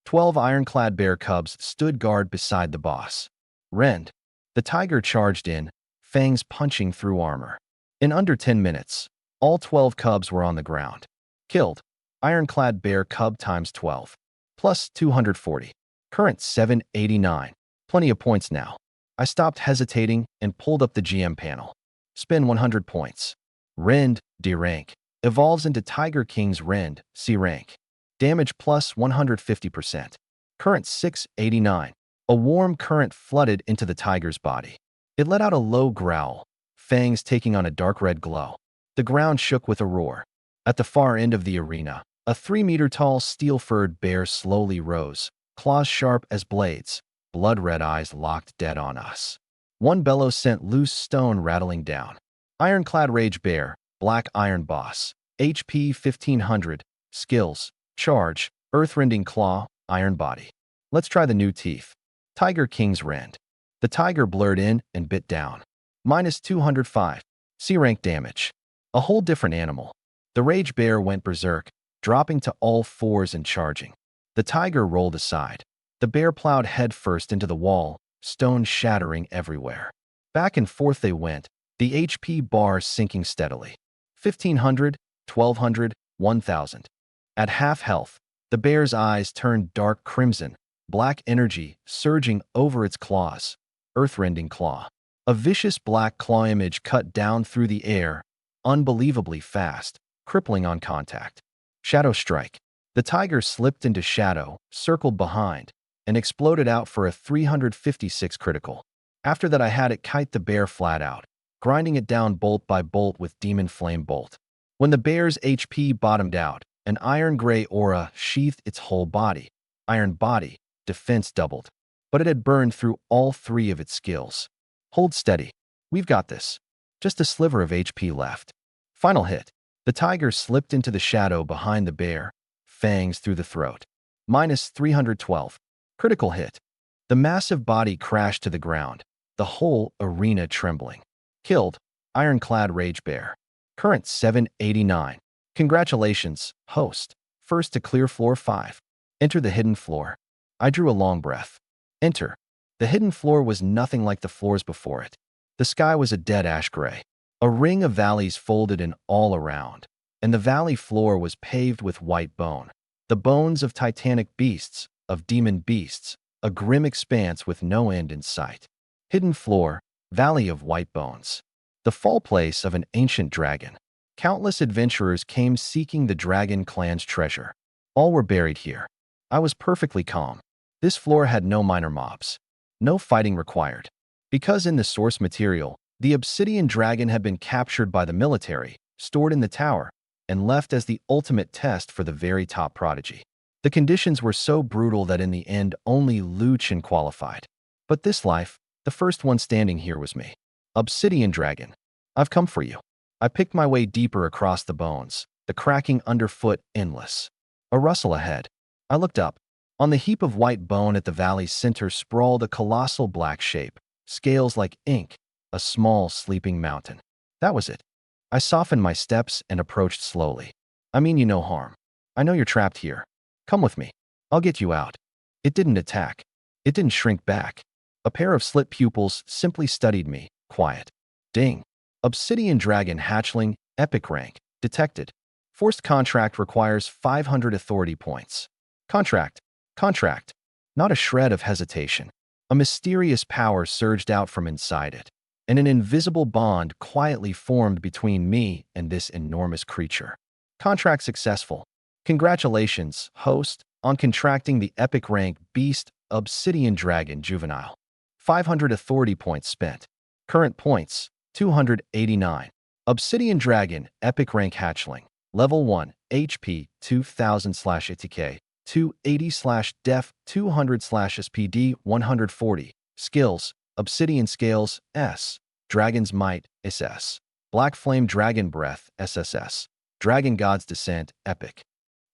12 ironclad bear cubs stood guard beside the boss. Rend. The tiger charged in, fangs punching through armor. In under 10 minutes, all 12 cubs were on the ground. Killed. Ironclad bear cub times 12. Plus 240. Current 789. Plenty of points now. I stopped hesitating and pulled up the GM panel. Spin 100 points. Rend, D rank. Evolves into Tiger King's Rend, C rank. Damage plus 150%. Current 689. A warm current flooded into the tiger's body. It let out a low growl, fangs taking on a dark red glow. The ground shook with a roar. At the far end of the arena, a 3-meter-tall steel-furred bear slowly rose, claws sharp as blades, blood-red eyes locked dead on us. One bellow sent loose stone rattling down. Ironclad rage bear, black iron boss, HP 1500, skills, charge, earth-rending claw, iron body. Let's try the new teeth. Tiger King's Rend. The tiger blurred in and bit down. Minus 205. C-rank damage. A whole different animal. The rage bear went berserk, dropping to all fours and charging. The tiger rolled aside. The bear plowed headfirst into the wall, stone shattering everywhere. Back and forth they went, the HP bar sinking steadily. 1500, 1200, 1000. At half health, the bear's eyes turned dark crimson, black energy surging over its claws. Earth-rending claw. A vicious black claw image cut down through the air, unbelievably fast, crippling on contact. Shadow strike. The tiger slipped into shadow, circled behind, and exploded out for a 356 critical. After that I had it kite the bear flat out, grinding it down bolt by bolt with demon flame bolt. When the bear's HP bottomed out, an iron-gray aura sheathed its whole body. Iron body, defense doubled. But it had burned through all 3 of its skills. Hold steady. We've got this. Just a sliver of HP left. Final hit. The tiger slipped into the shadow behind the bear, fangs through the throat. Minus 312. Critical hit. The massive body crashed to the ground, the whole arena trembling. Killed. Ironclad rage bear. Current 789. Congratulations, host. First to clear floor 5. Enter the hidden floor. I drew a long breath. Enter. The hidden floor was nothing like the floors before it. The sky was a dead ash gray. A ring of valleys folded in all around, and the valley floor was paved with white bone. The bones of titanic beasts, of demon beasts, a grim expanse with no end in sight. Hidden floor, valley of white bones. The fall place of an ancient dragon. Countless adventurers came seeking the dragon clan's treasure. All were buried here. I was perfectly calm. This floor had no minor mobs. No fighting required. Because in the source material, the obsidian dragon had been captured by the military, stored in the tower, and left as the ultimate test for the very top prodigy. The conditions were so brutal that in the end only Lu Chen qualified. But this life, the first one standing here was me. Obsidian Dragon, I've come for you. I picked my way deeper across the bones, the cracking underfoot endless. A rustle ahead. I looked up. On the heap of white bone at the valley's center sprawled a colossal black shape, scales like ink, a small sleeping mountain. That was it. I softened my steps and approached slowly. I mean you no harm. I know you're trapped here. Come with me. I'll get you out. It didn't attack. It didn't shrink back. A pair of slit pupils simply studied me, quiet. Ding. Obsidian Dragon hatchling, epic rank, detected. Forced contract requires 500 authority points. Contract. Contract. Not a shred of hesitation. A mysterious power surged out from inside it, and an invisible bond quietly formed between me and this enormous creature. Contract successful. Congratulations, host, on contracting the epic rank Beast Obsidian Dragon Juvenile. 500 authority points spent. Current points, 289. Obsidian Dragon Epic Rank Hatchling. Level 1, HP 2000/ATK, 280/Def, 200/SPD, 140. Skills, Obsidian Scales, S. Dragon's Might, SS. Black Flame Dragon Breath, SSS. Dragon God's Descent, Epic.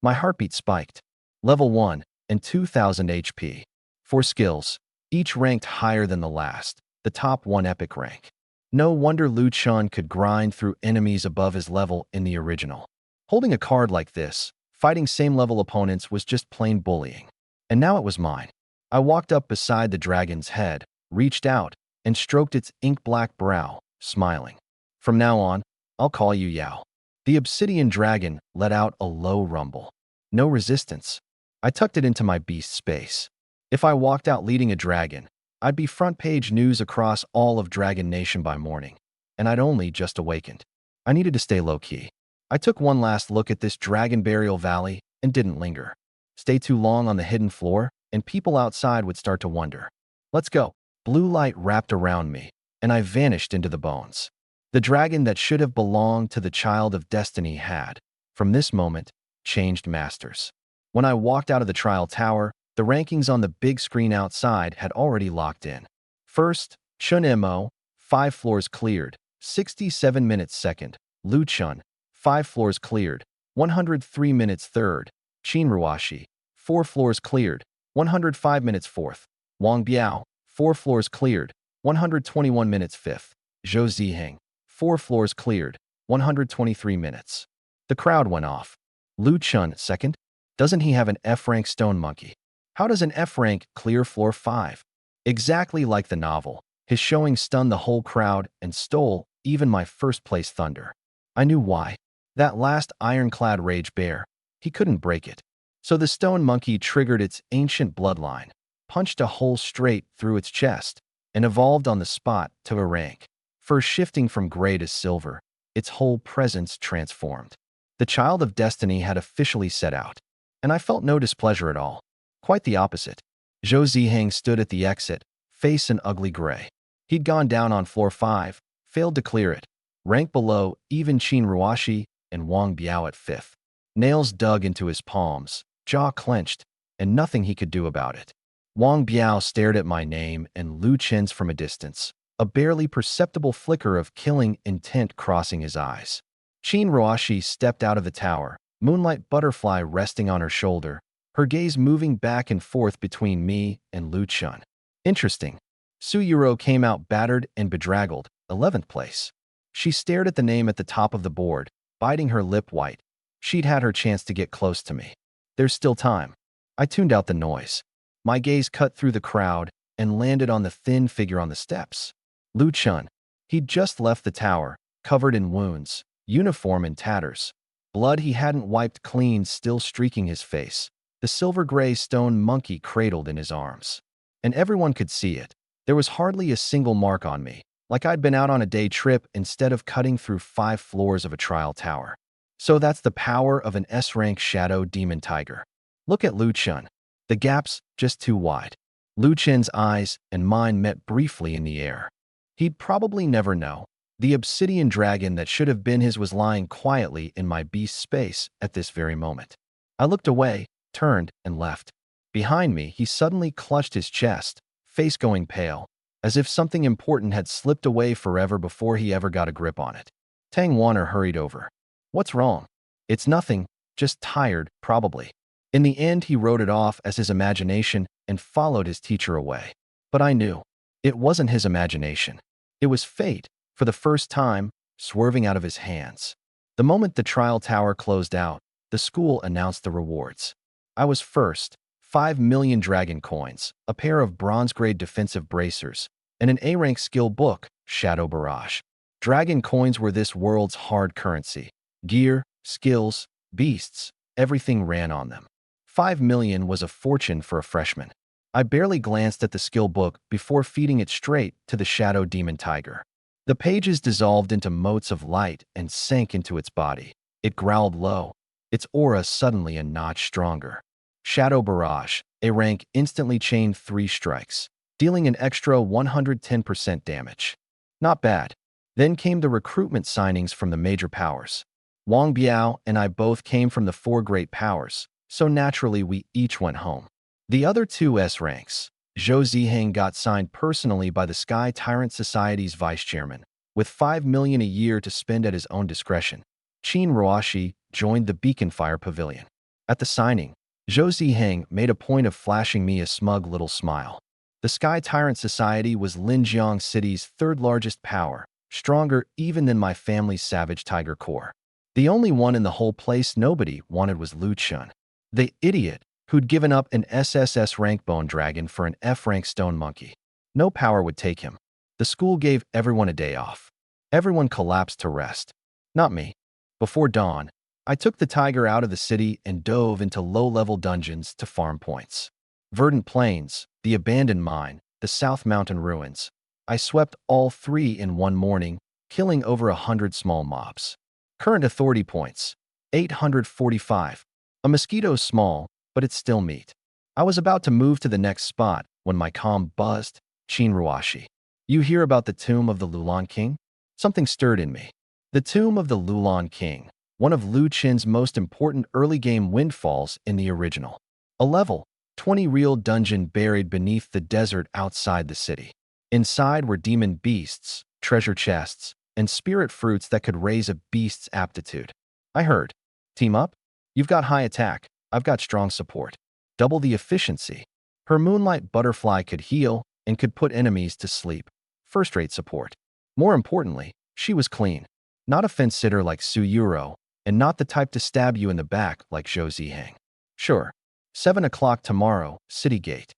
My heartbeat spiked. Level 1 and 2000 HP. 4 skills, each ranked higher than the last, the top 1 epic rank. No wonder Lu Chen could grind through enemies above his level in the original. Holding a card like this, fighting same-level opponents was just plain bullying. And now it was mine. I walked up beside the dragon's head, reached out, and stroked its ink-black brow, smiling. From now on, I'll call you Yao. The obsidian dragon let out a low rumble. No resistance. I tucked it into my beast space. If I walked out leading a dragon, I'd be front-page news across all of Dragon Nation by morning. And I'd only just awakened. I needed to stay low-key. I took one last look at this dragon burial valley and didn't linger. Stay too long on the hidden floor, and people outside would start to wonder. Let's go. Blue light wrapped around me, and I vanished into the bones. The dragon that should have belonged to the child of destiny had, from this moment, changed masters. When I walked out of the trial tower, the rankings on the big screen outside had already locked in. First, Chun Mo, 5 floors cleared, 67 minutes second. Lu Chun, 5 floors cleared, 103 minutes third. Qin Ruashi, 4 floors cleared, 105 minutes fourth. Wang Biao, 4 floors cleared, 121 minutes fifth. Zhou Ziheng, 4 floors cleared, 123 minutes. The crowd went off. Lu Chun, second? Doesn't he have an F-rank stone monkey? How does an F-rank clear floor 5? Exactly like the novel, his showing stunned the whole crowd and stole even my first-place thunder. I knew why. That last ironclad rage bear, he couldn't break it. So the stone monkey triggered its ancient bloodline, punched a hole straight through its chest, and evolved on the spot to a rank. First shifting from gray to silver, its whole presence transformed. The child of destiny had officially set out, and I felt no displeasure at all. Quite the opposite. Zhou Ziheng stood at the exit, face an ugly gray. He'd gone down on floor 5, failed to clear it. Rank below, even Qin Ruashi and Wang Biao at 5th. Nails dug into his palms, jaw clenched, and nothing he could do about it. Wang Biao stared at my name and Lu Chen's from a distance, a barely perceptible flicker of killing intent crossing his eyes. Qin Ruashi stepped out of the tower, moonlight butterfly resting on her shoulder, her gaze moving back and forth between me and Lu Chen. Interesting. Su Yuro came out battered and bedraggled, 11th place. She stared at the name at the top of the board, biting her lip white. She'd had her chance to get close to me. There's still time. I tuned out the noise. My gaze cut through the crowd and landed on the thin figure on the steps. Lu Chen. He'd just left the tower, covered in wounds, uniform in tatters. Blood he hadn't wiped clean still streaking his face. The silver-gray stone monkey cradled in his arms. And everyone could see it. There was hardly a single mark on me, like I'd been out on a day trip instead of cutting through 5 floors of a trial tower. So that's the power of an S-rank shadow demon tiger. Look at Lu Chen. The gap's just too wide. Lu Chen's eyes and mine met briefly in the air. He'd probably never know. The obsidian dragon that should have been his was lying quietly in my beast space at this very moment. I looked away, turned, and left. Behind me, he suddenly clutched his chest, face going pale, as if something important had slipped away forever before he ever got a grip on it. Tang Wanner hurried over. "What's wrong?" "It's nothing, just tired, probably." In the end, he wrote it off as his imagination and followed his teacher away. But I knew. It wasn't his imagination. It was fate, for the first time, swerving out of his hands. The moment the trial tower closed out, the school announced the rewards. I was first, 5 million dragon coins, a pair of bronze-grade defensive bracers, and an A-rank skill book, Shadow Barrage. Dragon coins were this world's hard currency. Gear, skills, beasts, everything ran on them. 5 million was a fortune for a freshman. I barely glanced at the skill book before feeding it straight to the Shadow Demon Tiger. The pages dissolved into motes of light and sank into its body. It growled low, its aura suddenly a notch stronger. Shadow Barrage, a rank instantly chained 3 strikes, dealing an extra 110% damage. Not bad. Then came the recruitment signings from the major powers. Wang Biao and I both came from the 4 great powers, so naturally we each went home. The other 2 S ranks, Zhou Ziheng got signed personally by the Sky Tyrant Society's vice-chairman, with 5 million a year to spend at his own discretion. Qin Ruoshi joined the Beacon Fire Pavilion. At the signing, Zhou Ziheng made a point of flashing me a smug little smile. The Sky Tyrant Society was Linjiang City's 3rd largest power, stronger even than my family's Savage Tiger Corps. The only one in the whole place nobody wanted was Lu Chun, the idiot who'd given up an SSS rank bone dragon for an F rank stone monkey. No power would take him. The school gave everyone a day off. Everyone collapsed to rest. Not me. Before dawn, I took the tiger out of the city and dove into low-level dungeons to farm points. Verdant Plains, the abandoned mine, the South Mountain ruins. I swept all 3 in one morning, killing over 100 small mobs. Current authority points, 845. A mosquito's small, but it's still meat. I was about to move to the next spot when my comm buzzed. Qin Ruoshi. "You hear about the tomb of the Lulan King?" Something stirred in me. The tomb of the Lulan King, one of Lu Qin's most important early-game windfalls in the original. A level 20 real dungeon buried beneath the desert outside the city. Inside were demon beasts, treasure chests, and spirit fruits that could raise a beast's aptitude. I heard. Team up? You've got high attack. I've got strong support. Double the efficiency. Her moonlight butterfly could heal and could put enemies to sleep. First-rate support. More importantly, she was clean. Not a fence-sitter like Su Yuro, and not the type to stab you in the back like Zhou Ziheng. Sure. 7 o'clock tomorrow, City Gate.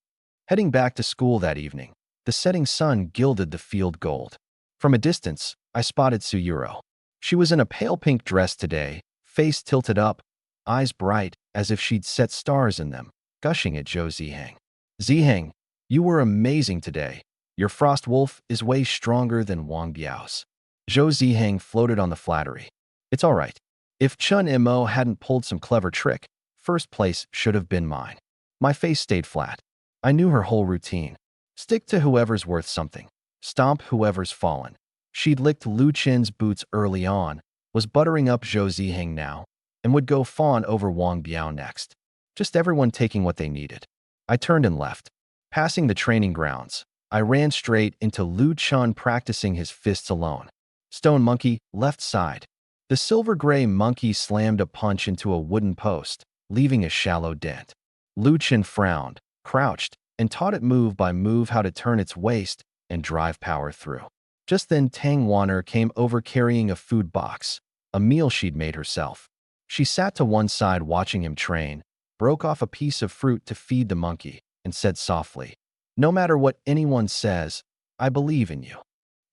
Heading back to school that evening, the setting sun gilded the field gold. From a distance, I spotted Su Yuro. She was in a pale pink dress today, face tilted up, eyes bright as if she'd set stars in them, gushing at Zhou Ziheng. "Ziheng, you were amazing today. Your Frost Wolf is way stronger than Wang Biao's." Zhou Ziheng floated on the flattery. "It's all right. If Chun Mo hadn't pulled some clever trick, first place should have been mine." My face stayed flat. I knew her whole routine. Stick to whoever's worth something. Stomp whoever's fallen. She'd licked Lu Qin's boots early on, was buttering up Zhou Ziheng now, and would go fawn over Wang Biao next. Just everyone taking what they needed. I turned and left. Passing the training grounds, I ran straight into Lu Chun practicing his fists alone. Stone monkey, left side. The silver-gray monkey slammed a punch into a wooden post, leaving a shallow dent. Lu Chun frowned, crouched, and taught it move by move how to turn its waist and drive power through. Just then Tang Wanner came over carrying a food box, a meal she'd made herself. She sat to one side watching him train, broke off a piece of fruit to feed the monkey, and said softly, "No matter what anyone says, I believe in you."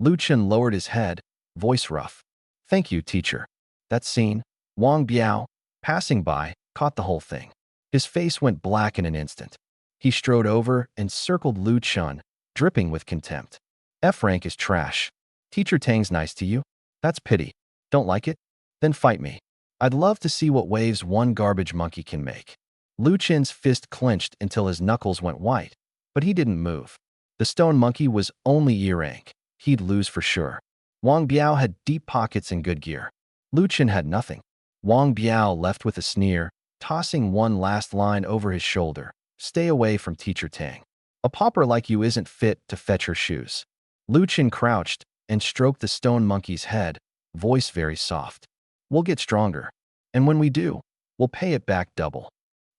Lu Chun lowered his head, voice rough. "Thank you, teacher." That scene, Wang Biao, passing by, caught the whole thing. His face went black in an instant. He strode over and circled Lu Chun, dripping with contempt. "F rank is trash. Teacher Tang's nice to you? That's pity. Don't like it? Then fight me. I'd love to see what waves one garbage monkey can make." Lu Chin's fist clenched until his knuckles went white, but he didn't move. The stone monkey was only E rank. He'd lose for sure. Wang Biao had deep pockets and good gear. Lu Chin had nothing. Wang Biao left with a sneer, tossing one last line over his shoulder. Stay away from Teacher Tang. A pauper like you isn't fit to fetch her shoes. Lu Chen crouched and stroked the stone monkey's head, voice very soft. We'll get stronger. And when we do, we'll pay it back double.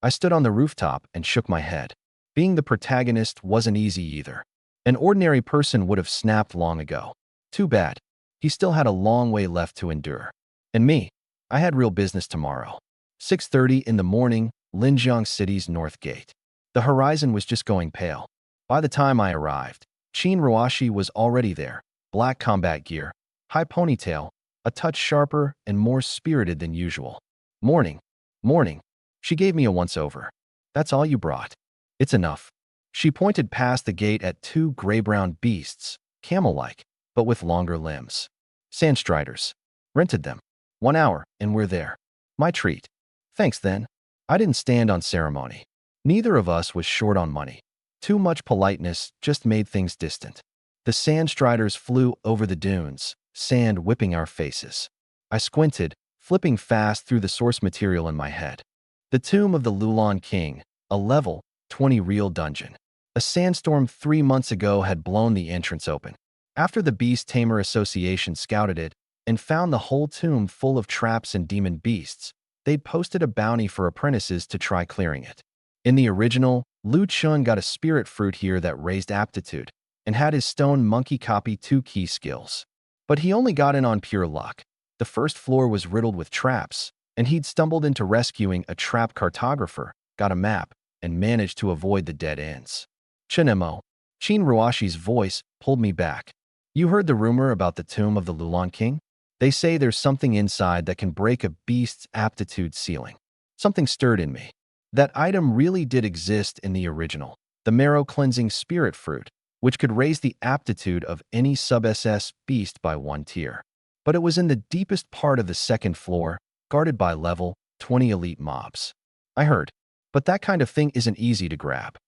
I stood on the rooftop and shook my head. Being the protagonist wasn't easy either. An ordinary person would have snapped long ago. Too bad. He still had a long way left to endure. And me, I had real business tomorrow. 6:30 in the morning, Linjiang City's North Gate. The horizon was just going pale. By the time I arrived, Qin Ruashi was already there. Black combat gear, high ponytail, a touch sharper and more spirited than usual. Morning. Morning. She gave me a once-over. That's all you brought. It's enough. She pointed past the gate at two gray-brown beasts, camel-like, but with longer limbs. Sandstriders. Rented them. 1 hour, and we're there. My treat. Thanks, then. I didn't stand on ceremony. Neither of us was short on money. Too much politeness just made things distant. The Sandstriders flew over the dunes, sand whipping our faces. I squinted, flipping fast through the source material in my head. The Tomb of the Lulan King, a level 20 real dungeon. A sandstorm 3 months ago had blown the entrance open. After the Beast Tamer Association scouted it and found the whole tomb full of traps and demon beasts, they'd posted a bounty for apprentices to try clearing it. In the original, Lu Chun got a spirit fruit here that raised aptitude and had his stone monkey copy 2 key skills. But he only got in on pure luck. The first floor was riddled with traps, and he'd stumbled into rescuing a trap cartographer, got a map, and managed to avoid the dead ends. Chinemo, Qin Ruashi's voice pulled me back. You heard the rumor about the Tomb of the Lulan King? They say there's something inside that can break a beast's aptitude ceiling. Something stirred in me. That item really did exist in the original, the marrow-cleansing spirit fruit, which could raise the aptitude of any sub-SS beast by 1 tier. But it was in the deepest part of the second floor, guarded by level 20 elite mobs. I heard, but that kind of thing isn't easy to grab.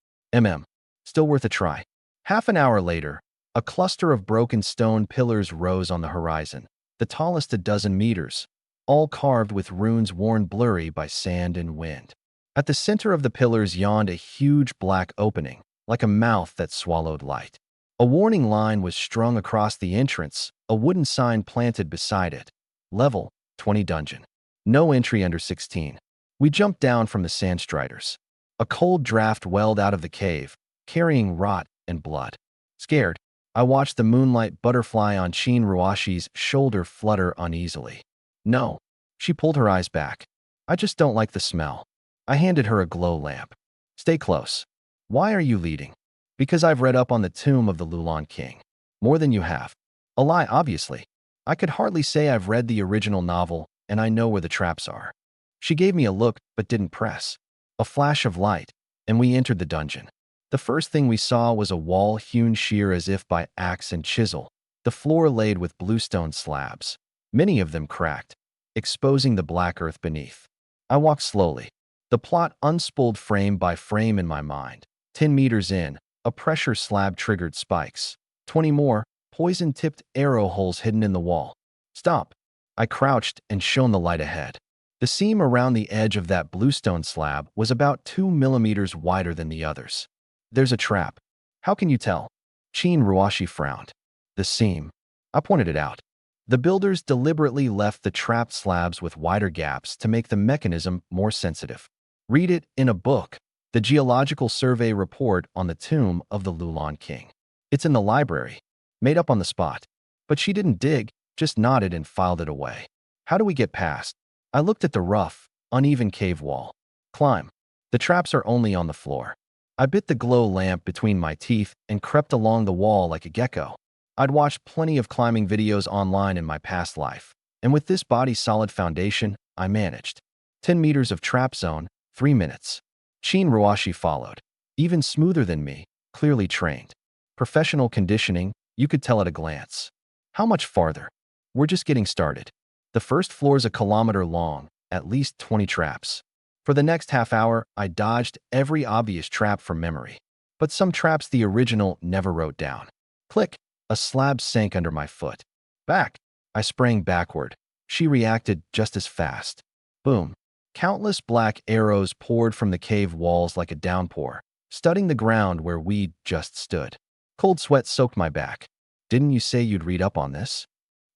Still worth a try. Half an hour later, a cluster of broken stone pillars rose on the horizon, the tallest a dozen meters, all carved with runes worn blurry by sand and wind. At the center of the pillars yawned a huge black opening, like a mouth that swallowed light. A warning line was strung across the entrance, a wooden sign planted beside it. Level 20 dungeon. No entry under 16. We jumped down from the Sandstriders. A cold draft welled out of the cave, carrying rot and blood. Scared, I watched the moonlight butterfly on Qin Ruashi's shoulder flutter uneasily. No. She pulled her eyes back. I just don't like the smell. I handed her a glow lamp. Stay close. Why are you leading? Because I've read up on the Tomb of the Lulan King. More than you have. A lie, obviously. I could hardly say I've read the original novel, and I know where the traps are. She gave me a look, but didn't press. A flash of light, and we entered the dungeon. The first thing we saw was a wall hewn sheer as if by axe and chisel, the floor laid with bluestone slabs, many of them cracked, exposing the black earth beneath. I walked slowly, the plot unspooled frame by frame in my mind. 10 meters in, a pressure slab triggered spikes. 20 more, poison-tipped arrow holes hidden in the wall. Stop. I crouched and shone the light ahead. The seam around the edge of that bluestone slab was about 2 millimeters wider than the others. There's a trap. How can you tell? Qin Ruashi frowned. The seam. I pointed it out. The builders deliberately left the trapped slabs with wider gaps to make the mechanism more sensitive. Read it in a book, the Geological Survey report on the Tomb of the Lulan King. It's in the library, made up on the spot. But she didn't dig, just nodded and filed it away. How do we get past? I looked at the rough, uneven cave wall. Climb. The traps are only on the floor. I bit the glow lamp between my teeth and crept along the wall like a gecko. I'd watched plenty of climbing videos online in my past life, and with this body-solid foundation, I managed. 10 meters of trap zone, 3 minutes. Qin Ruashi followed. Even smoother than me, clearly trained. Professional conditioning, you could tell at a glance. How much farther? We're just getting started. The first floor's a kilometer long, at least 20 traps. For the next half hour, I dodged every obvious trap from memory. But some traps the original never wrote down. Click, a slab sank under my foot. Back, I sprang backward. She reacted just as fast. Boom. Countless black arrows poured from the cave walls like a downpour, studding the ground where we just stood. Cold sweat soaked my back. Didn't you say you'd read up on this?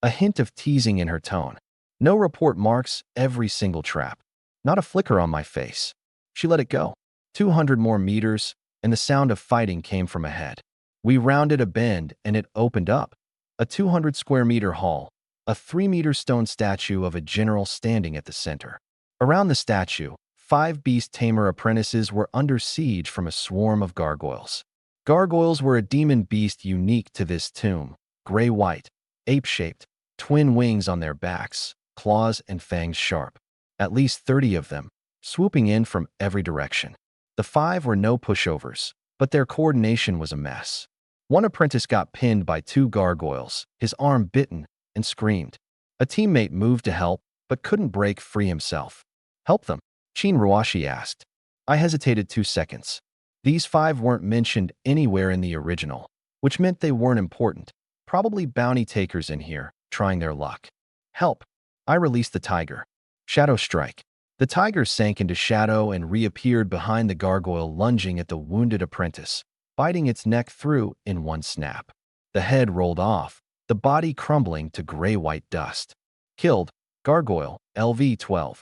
A hint of teasing in her tone. No report marks every single trap. Not a flicker on my face. She let it go. 200 more meters, and the sound of fighting came from ahead. We rounded a bend, and it opened up. A 200 square meter hall, a 3-meter stone statue of a general standing at the center. Around the statue, 5 beast tamer apprentices were under siege from a swarm of gargoyles. Gargoyles were a demon beast unique to this tomb, gray-white, ape-shaped, twin wings on their backs, claws and fangs sharp. At least 30 of them, swooping in from every direction. The 5 were no pushovers, but their coordination was a mess. One apprentice got pinned by 2 gargoyles, his arm bitten, and screamed. A teammate moved to help, but couldn't break free himself. Help them? Shin Ruashi asked. I hesitated 2 seconds. These 5 weren't mentioned anywhere in the original, which meant they weren't important. Probably bounty takers in here, trying their luck. Help. I released the tiger. Shadow strike. The tiger sank into shadow and reappeared behind the gargoyle, lunging at the wounded apprentice, biting its neck through in one snap. The head rolled off, the body crumbling to gray-white dust. Killed. Gargoyle, LV 12.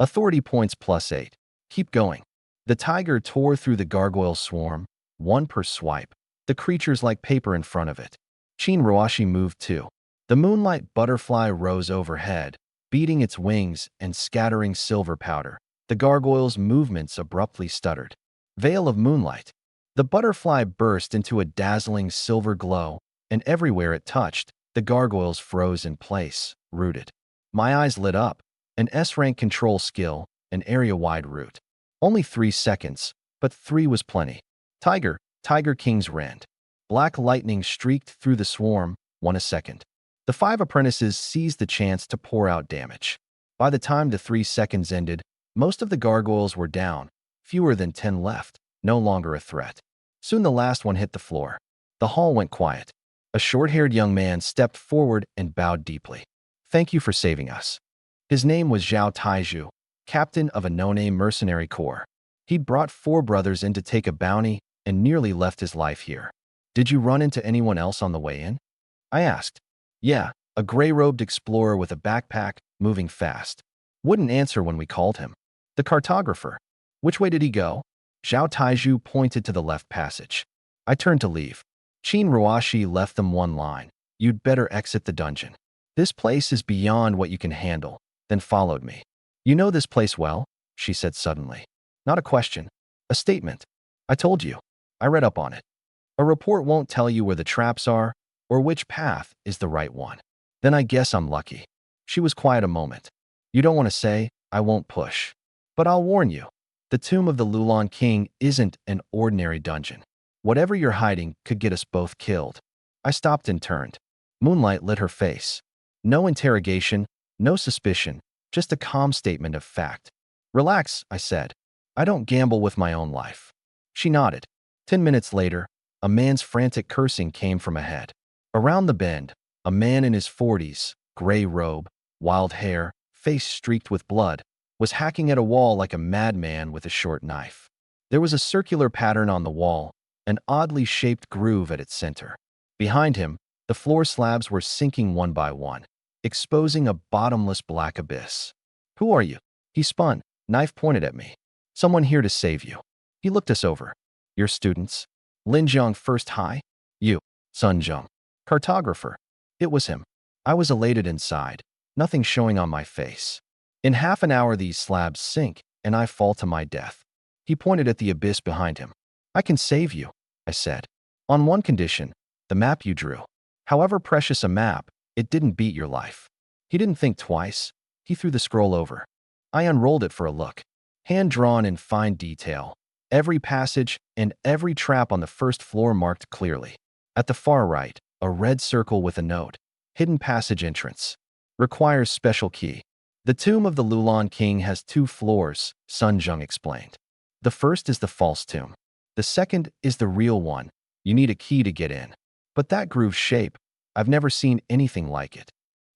Authority points +8. Keep going. The tiger tore through the gargoyle swarm, 1 per swipe. The creatures like paper in front of it. Shin Ruashi moved too. The moonlight butterfly rose overhead, beating its wings and scattering silver powder. The gargoyle's movements abruptly stuttered. Veil of moonlight. The butterfly burst into a dazzling silver glow, and everywhere it touched, the gargoyles froze in place, rooted. My eyes lit up. An S-rank control skill, an area-wide route. Only 3 seconds, but 3 was plenty. Tiger, Tiger King's rend. Black lightning streaked through the swarm, 1 a second. The 5 apprentices seized the chance to pour out damage. By the time the 3 seconds ended, most of the gargoyles were down, fewer than 10 left, no longer a threat. Soon the last one hit the floor. The hall went quiet. A short-haired young man stepped forward and bowed deeply. Thank you for saving us. His name was Zhao Taiju, captain of a no-name mercenary corps. He'd brought 4 brothers in to take a bounty and nearly left his life here. Did you run into anyone else on the way in? I asked. Yeah, a gray-robed explorer with a backpack, moving fast. Wouldn't answer when we called him. The cartographer. Which way did he go? Zhao Taiju pointed to the left passage. I turned to leave. Shin Ruashi left them one line. You'd better exit the dungeon. This place is beyond what you can handle. Then followed me. You know this place well? She said suddenly. Not a question. A statement. I told you. I read up on it. A report won't tell you where the traps are, or which path is the right one. Then I guess I'm lucky. She was quiet a moment. You don't want to say, I won't push. But I'll warn you. The tomb of the Lulan King isn't an ordinary dungeon. Whatever you're hiding could get us both killed. I stopped and turned. Moonlight lit her face. No interrogation, no suspicion, just a calm statement of fact. Relax, I said. I don't gamble with my own life. She nodded. 10 minutes later, a man's frantic cursing came from ahead. Around the bend, a man in his 40s, gray robe, wild hair, face streaked with blood, was hacking at a wall like a madman with a short knife. There was a circular pattern on the wall, an oddly shaped groove at its center. Behind him, the floor slabs were sinking one by one, exposing a bottomless black abyss. Who are you? He spun, knife pointed at me. Someone here to save you. He looked us over. Your students? Linjiang First High? You, Sun Zheng. Cartographer. It was him. I was elated inside, nothing showing on my face. In half an hour these slabs sink, and I fall to my death. He pointed at the abyss behind him. I can save you, I said. On one condition, the map you drew. However precious a map, it didn't beat your life. He didn't think twice. He threw the scroll over. I unrolled it for a look. Hand-drawn in fine detail. Every passage and every trap on the first floor marked clearly. At the far right, a red circle with a note. Hidden passage entrance. Requires special key. The tomb of the Lulan King has 2 floors, Sun Zheng explained. The first is the false tomb. The second is the real one. You need a key to get in. But that groove shape, I've never seen anything like it.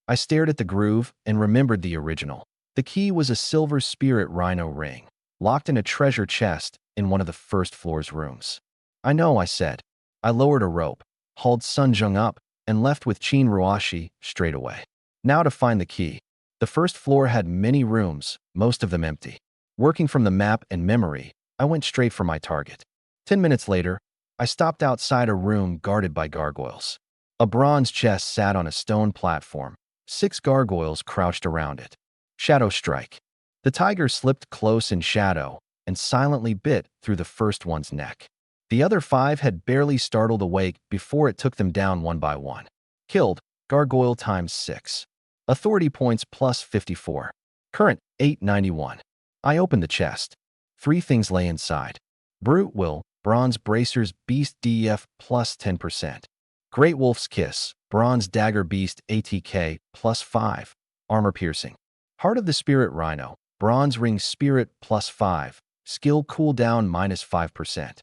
I stared at the groove and remembered the original. The key was a silver spirit rhino ring, locked in a treasure chest in one of the first floor's rooms. I know, I said. I lowered a rope, hauled Sunjung up, and left with Chin Ruashi straight away. Now to find the key. The first floor had many rooms, most of them empty. Working from the map and memory, I went straight for my target. 10 minutes later, I stopped outside a room guarded by gargoyles. A bronze chest sat on a stone platform. 6 gargoyles crouched around it. Shadow strike. The tiger slipped close in shadow and silently bit through the first one's neck. The other 5 had barely startled awake before it took them down one by one. Killed, gargoyle times 6. Authority points plus 54. Current, 891. I opened the chest. 3 things lay inside. Brute Will, Bronze Bracers Beast DEF plus 10%. Great Wolf's Kiss, Bronze Dagger Beast ATK plus 5. Armor Piercing. Heart of the Spirit Rhino, Bronze Ring Spirit plus 5. Skill cooldown minus 5%.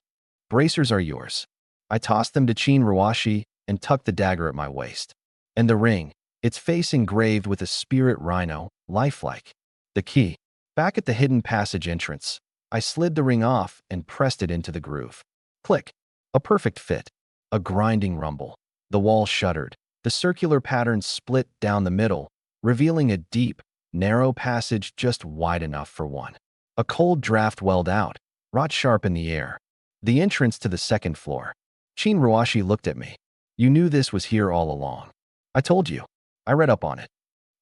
Bracers are yours. I tossed them to Chin Ruashi and tucked the dagger at my waist. And the ring, its face engraved with a spirit rhino, lifelike. The key. Back at the hidden passage entrance, I slid the ring off and pressed it into the groove. Click. A perfect fit. A grinding rumble. The wall shuddered. The circular pattern split down the middle, revealing a deep, narrow passage just wide enough for one. A cold draft welled out, wrought sharp in the air. The entrance to the second floor. Chin Ruashi looked at me. You knew this was here all along. I told you. I read up on it.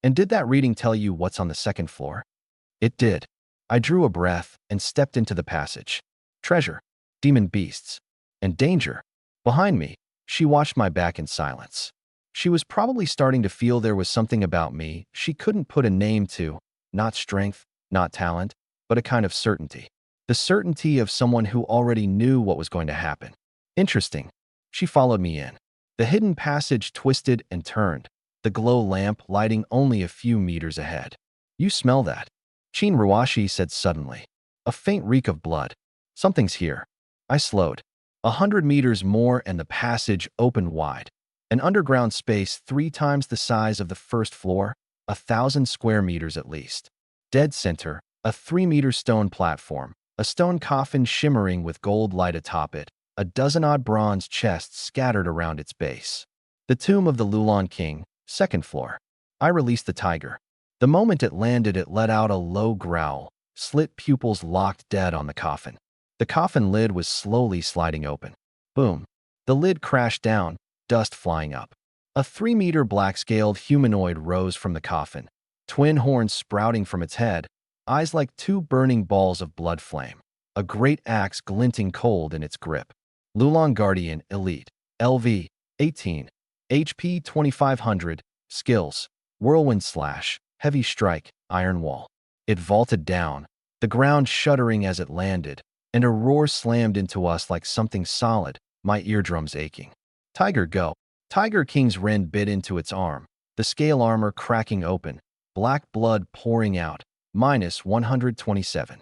And did that reading tell you what's on the second floor? It did. I drew a breath and stepped into the passage. Treasure, demon beasts, and danger. Behind me, she watched my back in silence. She was probably starting to feel there was something about me she couldn't put a name to, not strength, not talent, but a kind of certainty. The certainty of someone who already knew what was going to happen. Interesting. She followed me in. The hidden passage twisted and turned, the glow lamp lighting only a few meters ahead. You smell that? Chin Ruashi said suddenly. A faint reek of blood. Something's here. I slowed. 100 meters more and the passage opened wide. An underground space 3 times the size of the first floor, 1,000 square meters at least. Dead center, a 3-meter stone platform, a stone coffin shimmering with gold light atop it, a dozen-odd bronze chests scattered around its base. The tomb of the Lulan King, second floor. I released the tiger. The moment it landed, it let out a low growl, slit pupils locked dead on the coffin. The coffin lid was slowly sliding open. Boom. The lid crashed down, dust flying up. A 3-meter black-scaled humanoid rose from the coffin, twin horns sprouting from its head, eyes like 2 burning balls of blood flame, a great axe glinting cold in its grip. Lulan Guardian Elite, LV, 18, HP 2500, Skills, Whirlwind Slash, Heavy Strike, Iron Wall. It vaulted down, the ground shuddering as it landed, and a roar slammed into us like something solid, my eardrums aching. Tiger Go. Tiger King's rend bit into its arm, the scale armor cracking open, black blood pouring out, minus 127.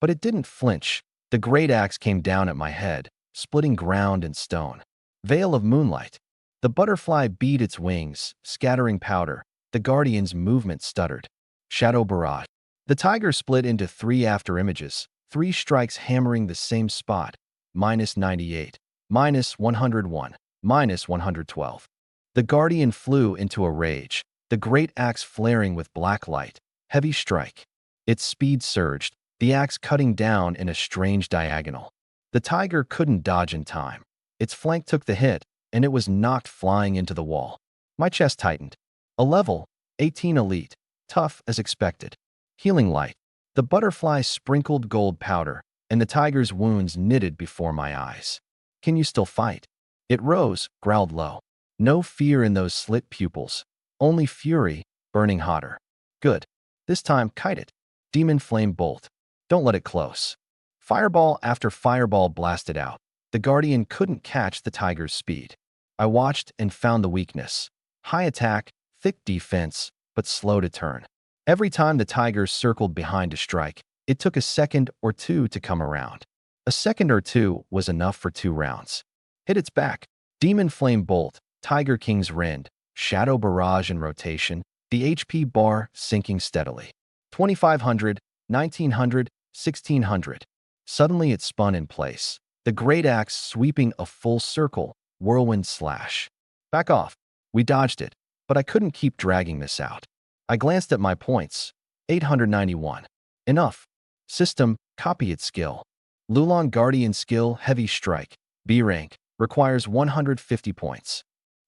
But it didn't flinch. The great axe came down at my head, splitting ground and stone. Veil of Moonlight. The butterfly beat its wings, scattering powder. The Guardian's movement stuttered. Shadow Barrage. The tiger split into 3 after images, 3 strikes hammering the same spot, minus 98, minus 101, minus 112. The Guardian flew into a rage, the great axe flaring with black light. Heavy strike. Its speed surged, the axe cutting down in a strange diagonal. The tiger couldn't dodge in time. Its flank took the hit, and it was knocked flying into the wall. My chest tightened. A level, 18 elite, tough as expected. Healing light. The butterfly sprinkled gold powder, and the tiger's wounds knitted before my eyes. Can you still fight? It rose, growled low. No fear in those slit pupils, only fury, burning hotter. Good. This time, kite it. Demon flame bolt. Don't let it close. Fireball after fireball blasted out. The Guardian couldn't catch the tiger's speed. I watched and found the weakness. High attack, thick defense, but slow to turn. Every time the tiger circled behind to strike, it took a second or 2 to come around. A second or 2 was enough for 2 rounds. Hit its back. Demon flame bolt, Tiger King's rend, shadow barrage in rotation, the HP bar sinking steadily. 2500, 1900, 1600. Suddenly it spun in place, the great axe sweeping a full circle, whirlwind slash. Back off. We dodged it, but I couldn't keep dragging this out. I glanced at my points. 891. Enough. System, copy its skill. Lulon Guardian skill, heavy strike, B rank, requires 150 points.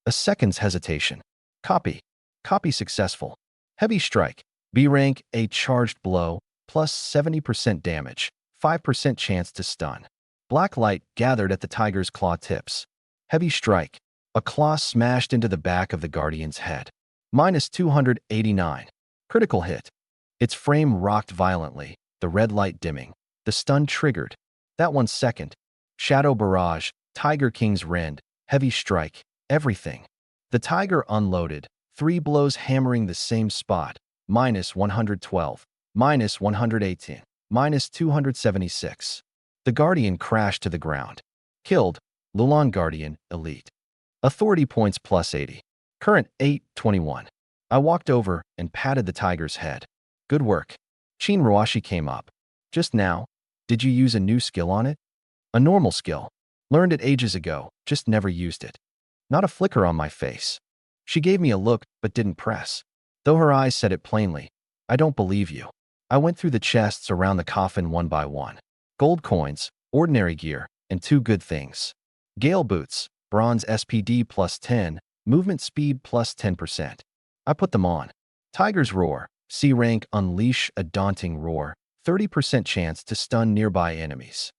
A second's hesitation. Copy. Copy successful. Heavy strike, B rank, a charged blow, plus 70% damage, 5% chance to stun. Black light gathered at the tiger's claw tips. Heavy strike, a claw smashed into the back of the guardian's head. Minus 289. Critical hit. Its frame rocked violently, the red light dimming. The stun triggered. That 1 second. Shadow barrage, Tiger King's rend, heavy strike, everything. The tiger unloaded, 3 blows hammering the same spot. Minus 112. Minus 118. Minus 276. The guardian crashed to the ground. Killed. Lulon Guardian, elite. Authority points plus 80. Current 821. I walked over and patted the tiger's head. Good work. Chin Ruashi came up. Just now. Did you use a new skill on it? A normal skill. Learned it ages ago, just never used it. Not a flicker on my face. She gave me a look but didn't press. Though her eyes said it plainly. I don't believe you. I went through the chests around the coffin one by one. Gold coins, ordinary gear, and 2 good things. Gale boots, bronze SPD plus 10, movement speed plus 10%. I put them on. Tiger's roar, C rank, unleash a daunting roar, 30% chance to stun nearby enemies.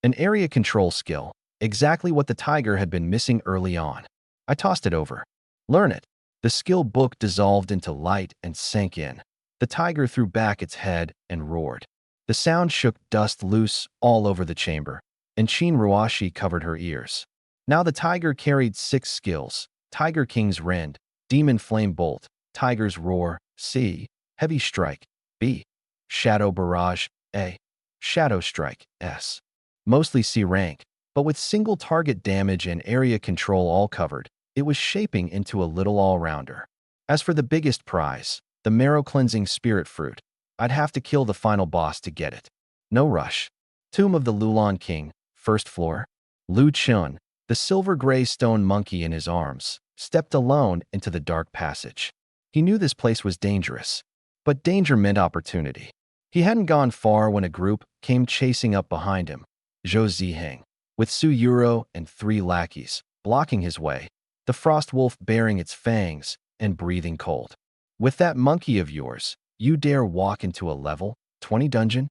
An area control skill, exactly what the tiger had been missing early on. I tossed it over. Learn it. The skill book dissolved into light and sank in. The tiger threw back its head and roared. The sound shook dust loose all over the chamber, and Chin Ruashi covered her ears. Now the tiger carried 6 skills: Tiger King's rend, Demon Flame Bolt, Tiger's Roar, C, Heavy Strike, B, Shadow Barrage, A, Shadow Strike, S. Mostly C rank, but with single target damage and area control all covered, it was shaping into a little all-rounder. As for the biggest prize, the marrow-cleansing spirit fruit, I'd have to kill the final boss to get it. No rush. Tomb of the Lulon King, first floor. Lu Chun, the silver-gray stone monkey in his arms, stepped alone into the dark passage. He knew this place was dangerous, but danger meant opportunity. He hadn't gone far when a group came chasing up behind him. Zhou Ziheng, with Su Yuro and 3 lackeys, blocking his way, the frost wolf baring its fangs and breathing cold. With that monkey of yours, you dare walk into a level 20 dungeon?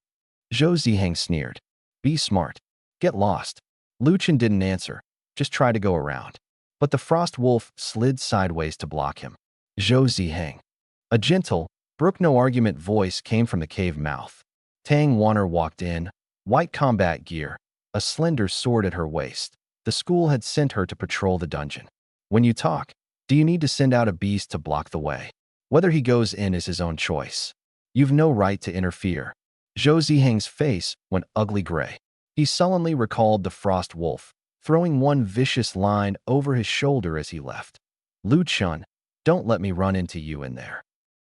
Zhou Ziheng sneered. Be smart. Get lost. Lu Chen didn't answer, just try to go around. But the frost wolf slid sideways to block him. Zhou Ziheng. A gentle, brook-no-argument voice came from the cave mouth. Tang Wanner walked in, white combat gear, a slender sword at her waist. The school had sent her to patrol the dungeon. When you talk, do you need to send out a beast to block the way? Whether he goes in is his own choice. You've no right to interfere. Zhou Ziheng's face went ugly gray. He sullenly recalled the frost wolf, throwing one vicious line over his shoulder as he left. Lu Chun, don't let me run into you in there.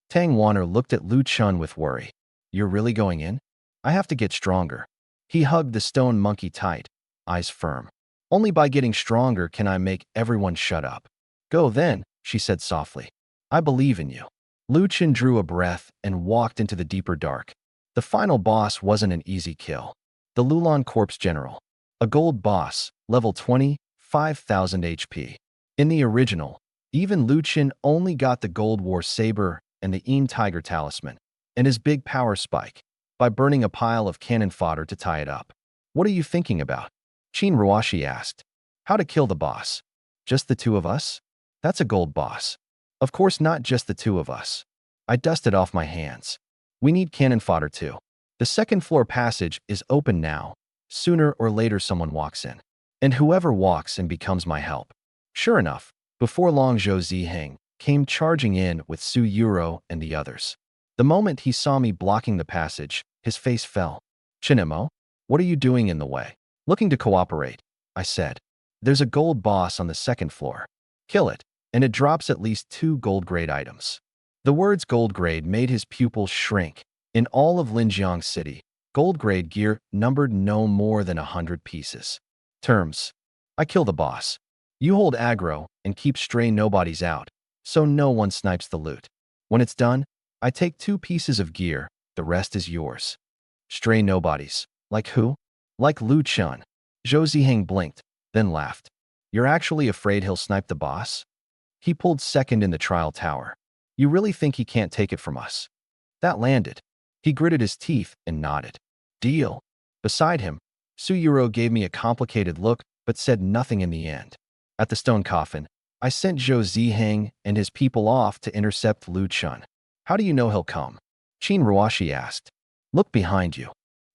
Tang Wanner looked at Lu Chun with worry. You're really going in? I have to get stronger. He hugged the stone monkey tight, eyes firm. Only by getting stronger can I make everyone shut up. Go then, she said softly. I believe in you. Lu Chen drew a breath and walked into the deeper dark. The final boss wasn't an easy kill. The Lulon Corpse General. A gold boss, level 20, 5,000 HP. In the original, even Lu Chen only got the Gold War Saber and the Een Tiger Talisman, and his big power spike, by burning a pile of cannon fodder to tie it up. What are you thinking about? Chin Ruashi asked. How to kill the boss? Just the 2 of us? That's a gold boss. Of course not just the 2 of us. I dusted off my hands. We need cannon fodder too. The 2nd floor passage is open now. Sooner or later someone walks in. And whoever walks in becomes my help. Sure enough, before long Zhou Ziheng came charging in with Su Yuro and the others. The moment he saw me blocking the passage, his face fell. Chinemo, what are you doing in the way? Looking to cooperate, I said. There's a gold boss on the 2nd floor. Kill it, and it drops at least 2 gold grade items. The words gold grade made his pupils shrink. In all of Linjiang City, gold-grade gear numbered no more than 100 pieces. Terms: I kill the boss. You hold aggro and keep stray nobodies out, so no one snipes the loot. When it's done, I take 2 pieces of gear, the rest is yours. Stray nobodies. Like who? Like Lu Chun. Zhou Ziheng blinked, then laughed. You're actually afraid he'll snipe the boss? He pulled second in the trial tower. You really think he can't take it from us? That landed. He gritted his teeth and nodded. Deal. Beside him, Suyuro gave me a complicated look but said nothing in the end. At the stone coffin, I sent Zhou Ziheng and his people off to intercept Lu Chun. How do you know he'll come? Qin Ruashi asked. Look behind you.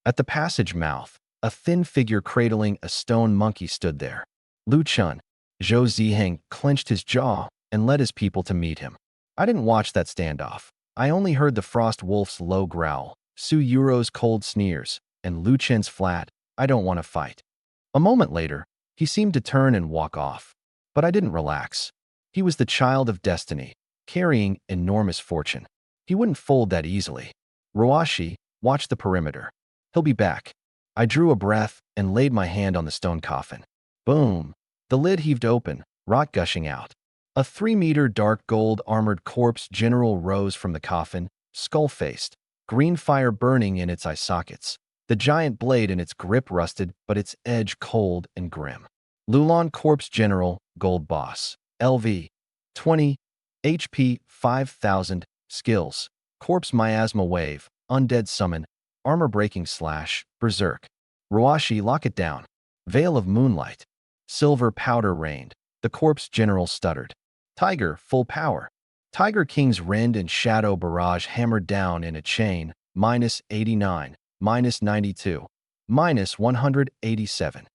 At the passage mouth, a thin figure cradling a stone monkey stood there. Lu Chun. Zhou Ziheng clenched his jaw and led his people to meet him. I didn't watch that standoff. I only heard the Frost Wolf's low growl, Suyuro's cold sneers, and Lu Chun's flat, I don't want to fight. A moment later, he seemed to turn and walk off. But I didn't relax. He was the child of destiny, carrying enormous fortune. He wouldn't fold that easily. Ruashi, watch the perimeter. He'll be back. I drew a breath and laid my hand on the stone coffin. Boom! The lid heaved open, rot gushing out. A 3-meter dark gold armored corpse general rose from the coffin, skull-faced, green fire burning in its eye sockets. The giant blade in its grip rusted, but its edge cold and grim. Lulan Corpse General, Gold Boss. LV. 20. HP 5000. Skills. Corpse Miasma Wave. Undead Summon. Armor Breaking Slash. Berserk. Ruashi, lock it down. Veil of Moonlight. Silver Powder rained. The Corpse General stuttered. Tiger, full power. Tiger King's Rend and Shadow Barrage hammered down in a chain. -89. -92. -187.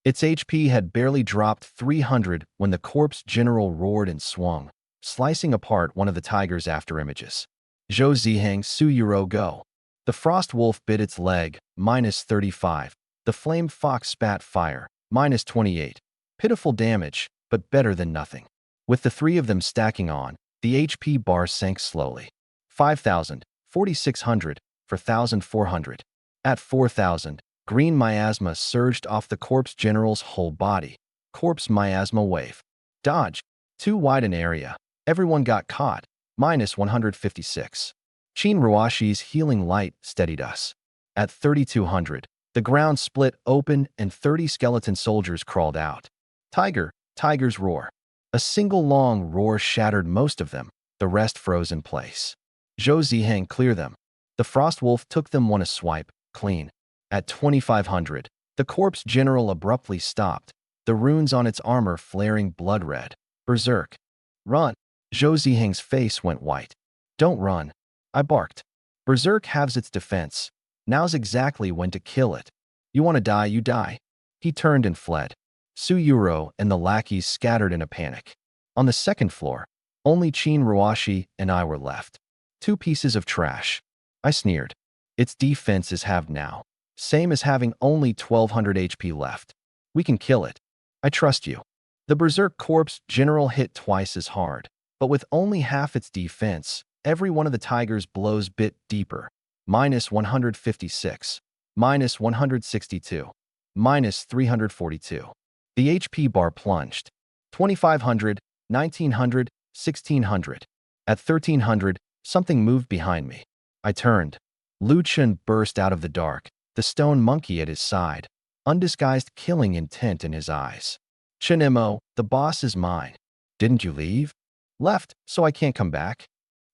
Its HP had barely dropped 300 when the Corpse General roared and swung, slicing apart one of the tiger's afterimages. Zhou Ziheng, Suyuro, go. The Frost Wolf bit its leg, -35. The Flame Fox spat fire, -28. Pitiful damage, but better than nothing. With the 3 of them stacking on, the HP bar sank slowly. 5,000, 4,600, 4,400. At 4,000, green miasma surged off the Corpse General's whole body. Corpse Miasma Wave. Dodge. Too wide an area. Everyone got caught. -156. Qin Ruashi's healing light steadied us. At 3,200, the ground split open and 30 skeleton soldiers crawled out. Tiger's roar. A single long roar shattered most of them. The rest froze in place. Zhou Ziheng, clear them. The Frost Wolf took them one a swipe, clean. At 2,500, the Corpse General abruptly stopped, the runes on its armor flaring blood red. Berserk. Run. Zhou Ziheng's face went white. Don't run. I barked. Berserk halves its defense. Now's exactly when to kill it. You want to die, you die. He turned and fled. Suyuro and the lackeys scattered in a panic. On the second floor, only Qin Ruashi and I were left. 2 pieces of trash. I sneered. Its defense is halved now. Same as having only 1,200 HP left. We can kill it. I trust you. The Berserk Corpse General hit twice as hard, but with only half its defense, every one of the tiger's blows bit deeper. -156. -162. -342. The HP bar plunged. 2,500, 1,900, 1,600. At 1,300, something moved behind me. I turned. Lu Chun burst out of the dark, the stone monkey at his side, undisguised killing intent in his eyes. Chunemo, the boss is mine. Didn't you leave? Left, so I can't come back?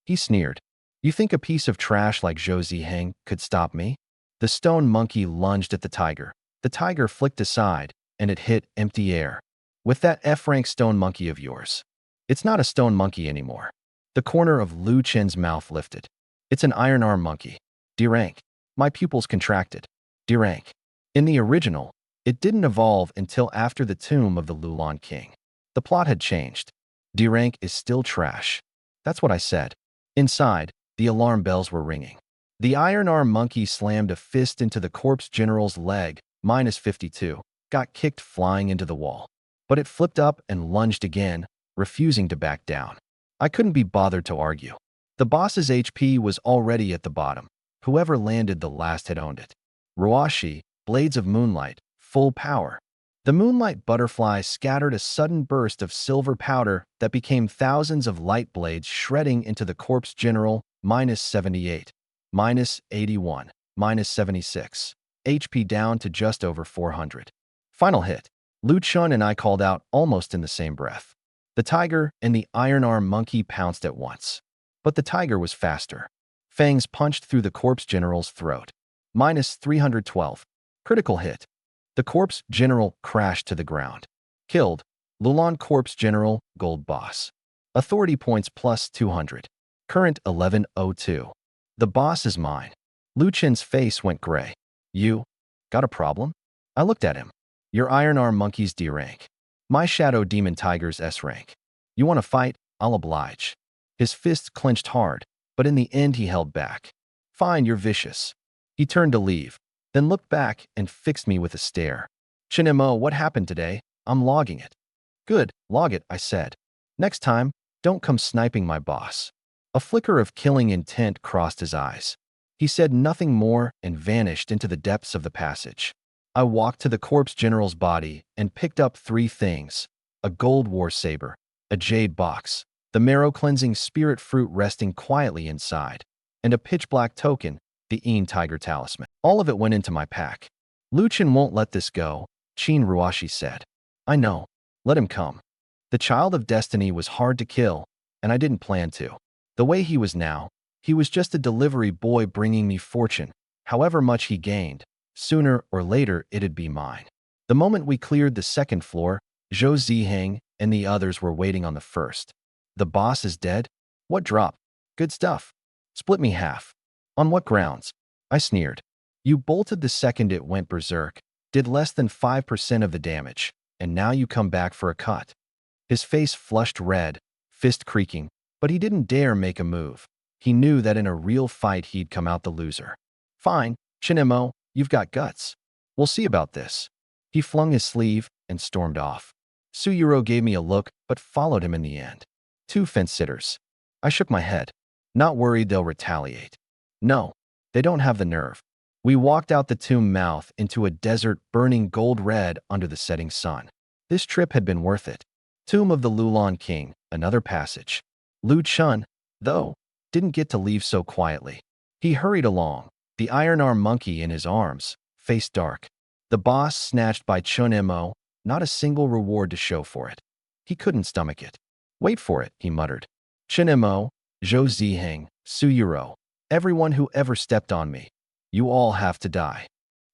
He sneered. You think a piece of trash like Zhou Ziheng could stop me? The stone monkey lunged at the tiger. The tiger flicked aside, and it hit empty air. With that F-rank stone monkey of yours. It's not a stone monkey anymore. The corner of Lu Chen's mouth lifted. It's an iron arm monkey. D-rank. My pupils contracted. D-rank. In the original, it didn't evolve until after the tomb of the Lulan king. The plot had changed. D-rank is still trash. That's what I said. Inside, the alarm bells were ringing. The iron arm monkey slammed a fist into the Corpse General's leg, -52, got kicked flying into the wall. But it flipped up and lunged again, refusing to back down. I couldn't be bothered to argue. The boss's HP was already at the bottom. Whoever landed the last had owned it. Ruashi, blades of moonlight, full power. The moonlight butterfly scattered a sudden burst of silver powder that became thousands of light blades shredding into the corpse general, -78, -81, -76. HP down to just over 400. Final hit. Lu Chun and I called out almost in the same breath. The tiger and the iron arm monkey pounced at once. But the tiger was faster. Fangs punched through the corpse general's throat. -312. Critical hit. The corpse general crashed to the ground. Killed. Lulan corpse general, gold boss. Authority points +200. Current 1102. The boss is mine. Lu Chen's face went gray. You? Got a problem? I looked at him. Your iron arm monkey's D rank. My shadow demon tiger's S rank. You want to fight? I'll oblige. His fists clenched hard, but in the end he held back. Fine, you're vicious. He turned to leave, then looked back and fixed me with a stare. Chinemo, what happened today? I'm logging it. Good, log it, I said. Next time, don't come sniping my boss. A flicker of killing intent crossed his eyes. He said nothing more and vanished into the depths of the passage. I walked to the corpse general's body and picked up 3 things: a gold war saber, a jade box, the marrow-cleansing spirit fruit resting quietly inside, and a pitch-black token, the Een Tiger Talisman. All of it went into my pack. Lu Chen won't let this go, Qin Ruashi said. I know. Let him come. The child of destiny was hard to kill, and I didn't plan to. The way he was now, he was just a delivery boy bringing me fortune. However much he gained, sooner or later it'd be mine. The moment we cleared the second floor, Zhou Ziheng and the others were waiting on the first. The boss is dead? What drop? Good stuff. Split me half. On what grounds? I sneered. You bolted the second it went berserk, did less than 5% of the damage, and now you come back for a cut. His face flushed red, fist creaking, but he didn't dare make a move. He knew that in a real fight he'd come out the loser. Fine, Chinemo, you've got guts. We'll see about this. He flung his sleeve and stormed off. Suyuro gave me a look but followed him in the end. 2 fence-sitters. I shook my head. Not worried they'll retaliate. No, they don't have the nerve. We walked out the tomb mouth into a desert burning gold red under the setting sun. This trip had been worth it. Tomb of the Lulan King, another passage. Lu Chun, though, didn't get to leave so quietly. He hurried along, the iron arm monkey in his arms, face dark. The boss snatched by Chun Mo, not a single reward to show for it. He couldn't stomach it. Wait for it, he muttered. Chun Mo, Zhou Ziheng, Suyuro, everyone who ever stepped on me. You all have to die.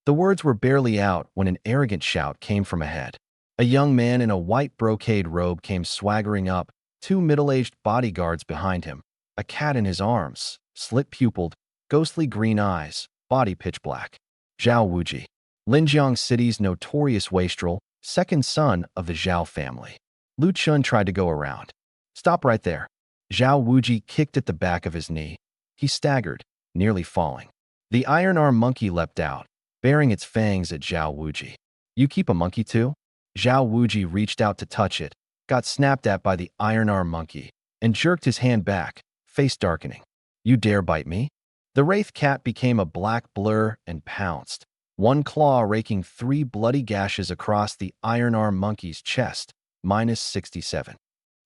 The words were barely out when an arrogant shout came from ahead. A young man in a white brocade robe came swaggering up, 2 middle-aged bodyguards behind him, a cat in his arms, slit-pupiled, ghostly green eyes, body pitch black. Zhao Wuji, Linjiang City's notorious wastrel, second son of the Zhao family. Lu Chun tried to go around. Stop right there. Zhao Wuji kicked at the back of his knee. He staggered, nearly falling. The iron arm monkey leapt out, baring its fangs at Zhao Wuji. You keep a monkey too? Zhao Wuji reached out to touch it, got snapped at by the iron arm monkey, and jerked his hand back, face darkening. You dare bite me? The wraith cat became a black blur and pounced, one claw raking 3 bloody gashes across the iron arm monkey's chest, -67.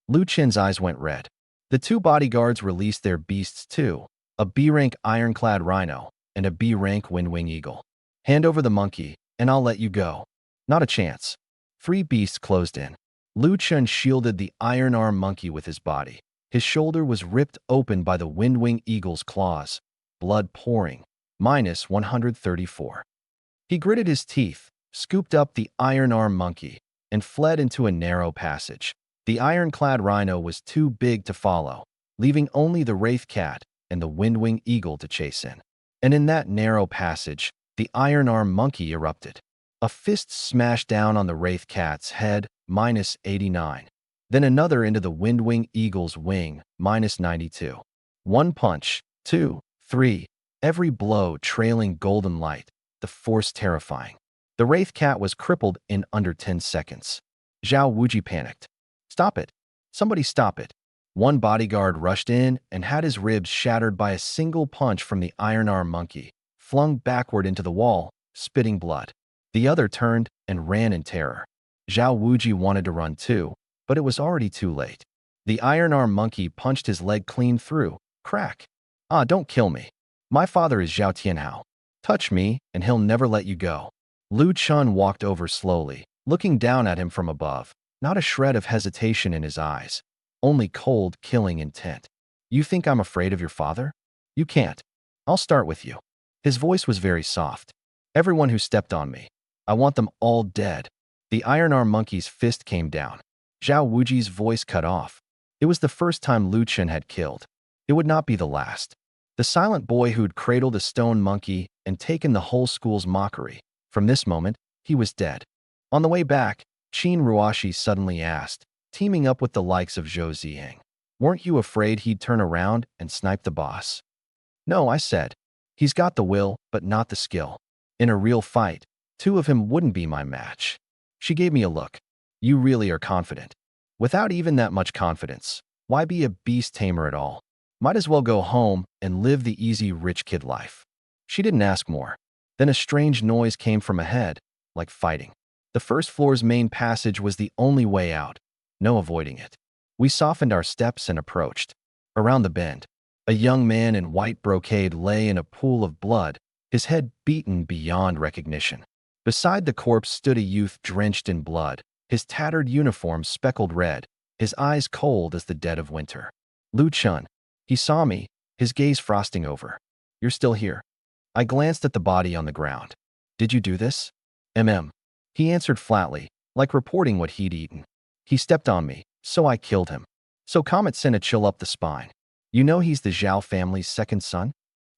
Lu Chen's eyes went red. The 2 bodyguards released their beasts too, a B-rank ironclad rhino and a B-rank windwing eagle. Hand over the monkey, and I'll let you go. Not a chance. 3 beasts closed in. Lu Chun shielded the iron arm monkey with his body. His shoulder was ripped open by the windwing eagle's claws, blood pouring, -134. He gritted his teeth, scooped up the iron arm monkey, and fled into a narrow passage. The ironclad rhino was too big to follow, leaving only the wraith cat and the windwing eagle to chase in. And in that narrow passage, the iron arm monkey erupted. A fist smashed down on the wraith cat's head, -89. Then another into the windwing eagle's wing, -92. 1 punch, 2, 3, every blow trailing golden light, the force terrifying. The wraith cat was crippled in under 10 seconds. Zhao Wuji panicked. Stop it. Somebody stop it. One bodyguard rushed in and had his ribs shattered by a single punch from the iron-arm monkey, flung backward into the wall, spitting blood. The other turned and ran in terror. Zhao Wuji wanted to run too, but it was already too late. The iron-arm monkey punched his leg clean through. Crack. Ah, don't kill me. My father is Zhao Tianhao. Touch me, and he'll never let you go. Lu Chun walked over slowly, looking down at him from above, not a shred of hesitation in his eyes, only cold, killing intent. You think I'm afraid of your father? You can't. I'll start with you. His voice was very soft. Everyone who stepped on me. I want them all dead. The iron-arm monkey's fist came down. Zhao Wuji's voice cut off. It was the first time Lu Chun had killed. It would not be the last. The silent boy who'd cradled a stone monkey and taken the whole school's mockery. From this moment, he was dead. On the way back, Qin Ruashi suddenly asked, teaming up with the likes of Zhou Ziyang, "Weren't you afraid he'd turn around and snipe the boss?" "No," I said. "He's got the will, but not the skill. In a real fight, two of him wouldn't be my match." She gave me a look. "You really are confident." "Without even that much confidence, why be a beast tamer at all? Might as well go home and live the easy rich kid life." She didn't ask more. Then a strange noise came from ahead, like fighting. The first floor's main passage was the only way out. No avoiding it. We softened our steps and approached. Around the bend, a young man in white brocade lay in a pool of blood, his head beaten beyond recognition. Beside the corpse stood a youth drenched in blood, his tattered uniform speckled red, his eyes cold as the dead of winter. Lu Chun. He saw me, his gaze frosting over. "You're still here." I glanced at the body on the ground. "Did you do this?" He answered flatly, like reporting what he'd eaten. "He stepped on me, so I killed him." So Comet sent a chill up the spine. "You know he's the Zhao family's second son?"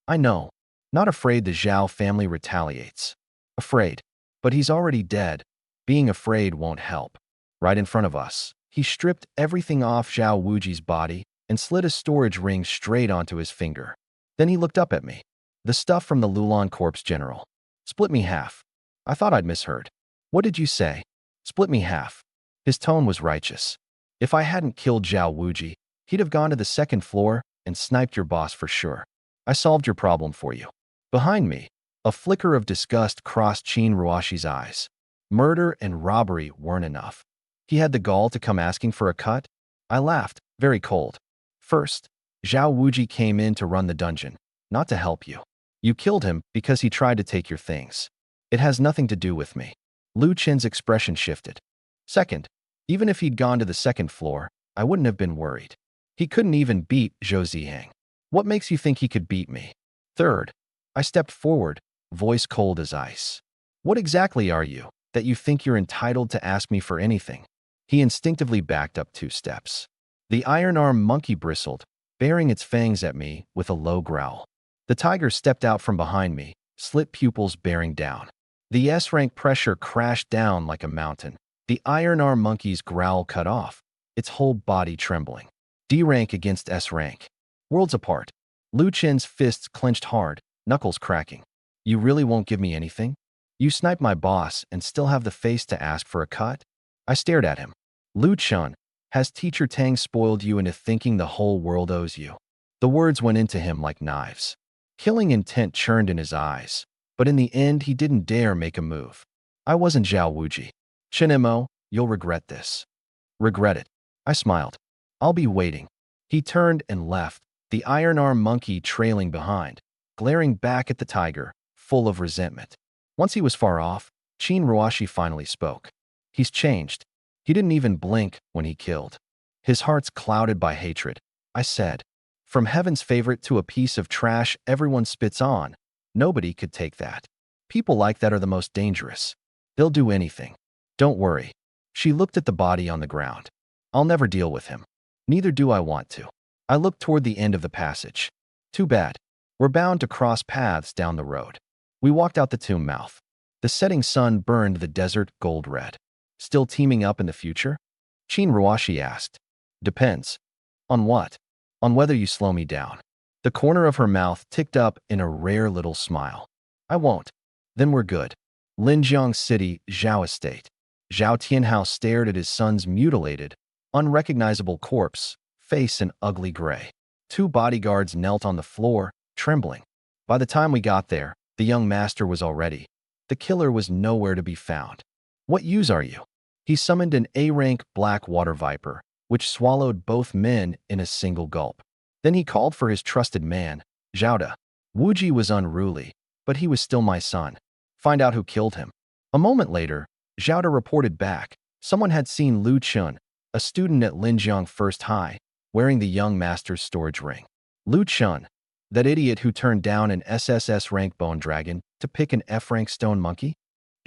"I know. Not afraid the Zhao family retaliates." "Afraid. But he's already dead. Being afraid won't help." Right in front of us, he stripped everything off Zhao Wuji's body and slid a storage ring straight onto his finger. Then he looked up at me. "The stuff from the Lulan Corpse General. Split me half." I thought I'd misheard. "What did you say?" "Split me half." His tone was righteous. If I hadn't killed Zhao Wuji, he'd have gone to the second floor and sniped your boss for sure. "I solved your problem for you." Behind me, a flicker of disgust crossed Qin Ruashi's eyes. Murder and robbery weren't enough. He had the gall to come asking for a cut? I laughed, very cold. "First, Zhao Wuji came in to run the dungeon, not to help you. You killed him because he tried to take your things. It has nothing to do with me." Lu Chen's expression shifted. "Second, even if he'd gone to the second floor, I wouldn't have been worried. He couldn't even beat Zhou Ziyang. What makes you think he could beat me?" Third, I stepped forward, voice cold as ice. "What exactly are you, that you think you're entitled to ask me for anything?" He instinctively backed up 2 steps. The iron-armed monkey bristled, baring its fangs at me with a low growl. The tiger stepped out from behind me, slit pupils bearing down. The S-rank pressure crashed down like a mountain. The iron-armed monkey's growl cut off, its whole body trembling. D-rank against S-rank. Worlds apart. Lu Chen's fists clenched hard, knuckles cracking. "You really won't give me anything? You sniped my boss and still have the face to ask for a cut?" I stared at him. "Lu Chun, has Teacher Tang spoiled you into thinking the whole world owes you?" The words went into him like knives. Killing intent churned in his eyes, but in the end he didn't dare make a move. I wasn't Zhao Wuji. "Chinemo, you'll regret this." "Regret it." I smiled. "I'll be waiting." He turned and left, the iron-armed monkey trailing behind, glaring back at the tiger, full of resentment. Once he was far off, Qin Ruashi finally spoke. "He's changed. He didn't even blink when he killed. His heart's clouded by hatred," I said. "From heaven's favorite to a piece of trash everyone spits on, nobody could take that. People like that are the most dangerous. They'll do anything. Don't worry." She looked at the body on the ground. "I'll never deal with him. Neither do I want to." I looked toward the end of the passage. Too bad. We're bound to cross paths down the road. We walked out the tomb mouth. The setting sun burned the desert gold red. "Still teaming up in the future?" Qin Ruashi asked. "Depends." "On what?" "On whether you slow me down." The corner of her mouth ticked up in a rare little smile. "I won't." "Then we're good." Linjiang City, Zhao Estate. Zhao Tianhao stared at his son's mutilated, unrecognizable corpse, face an ugly gray. Two bodyguards knelt on the floor, trembling. By the time we got there, the young master was already. The killer was nowhere to be found. What use are you? He summoned an A-rank black water viper, which swallowed both men in a single gulp. Then he called for his trusted man, Zhaoda. Wuji was unruly, but he was still my son. Find out who killed him. A moment later, Zhaoda reported back. Someone had seen Lu Chun, a student at Linjiang First High, wearing the young master's storage ring. Lu Chun, that idiot who turned down an SSS rank bone dragon to pick an F-rank stone monkey?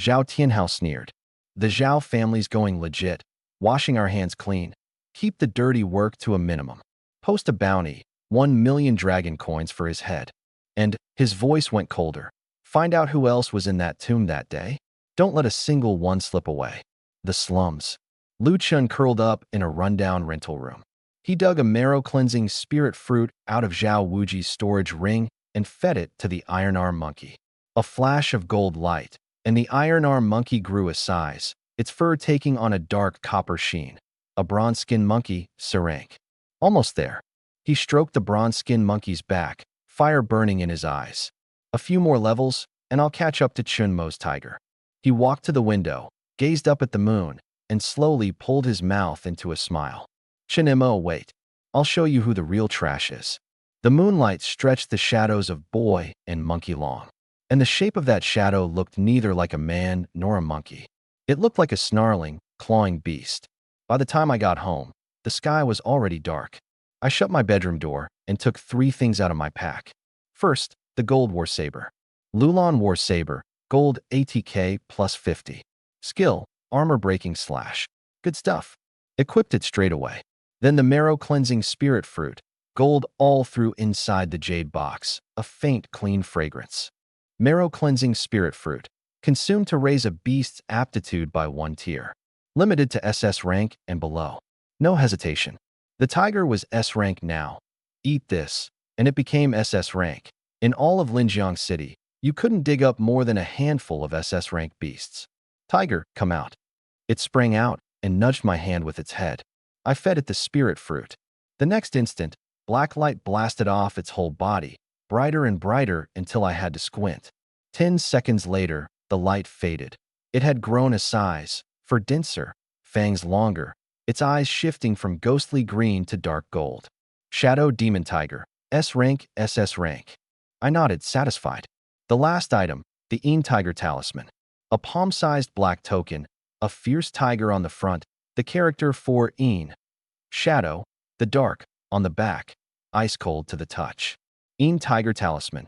Zhao Tianhao sneered. The Zhao family's going legit, washing our hands clean. Keep the dirty work to a minimum. Post a bounty, 1 million dragon coins for his head. And his voice went colder. Find out who else was in that tomb that day. Don't let a single one slip away. The slums. Lu Chun curled up in a rundown rental room. He dug a marrow-cleansing spirit fruit out of Zhao Wuji's storage ring and fed it to the iron arm monkey. A flash of gold light, and the iron arm monkey grew a size, its fur taking on a dark copper sheen. A bronze-skinned monkey, Sarank. Almost there. He stroked the bronze-skinned monkey's back, fire burning in his eyes. A few more levels, and I'll catch up to Chunmo's tiger. He walked to the window, gazed up at the moon, and slowly pulled his mouth into a smile. Chunmo, wait. I'll show you who the real trash is. The moonlight stretched the shadows of boy and monkey long, and the shape of that shadow looked neither like a man nor a monkey. It looked like a snarling, clawing beast. By the time I got home, the sky was already dark. I shut my bedroom door and took 3 things out of my pack. First, the gold war saber. Lulan war saber, gold ATK plus 50. Skill, armor breaking slash. Good stuff. Equipped it straight away. Then the marrow cleansing spirit fruit, gold all through inside the jade box, a faint clean fragrance. Marrow cleansing spirit fruit, consumed to raise a beast's aptitude by 1 tier. Limited to SS rank and below. No hesitation. The tiger was S rank now. Eat this, and it became SS rank. In all of Linjiang City, you couldn't dig up more than a handful of SS rank beasts. Tiger, come out. It sprang out and nudged my hand with its head. I fed it the spirit fruit. The next instant, black light blasted off its whole body, brighter and brighter until I had to squint. 10 seconds later, the light faded. It had grown a size, for denser, fangs longer, its eyes shifting from ghostly green to dark gold. Shadow Demon Tiger, S rank, SS rank. I nodded, satisfied. The last item, the Een Tiger Talisman. A palm-sized black token, a fierce tiger on the front, the character for Een. Shadow, the dark, on the back, ice cold to the touch. Een Tiger Talisman.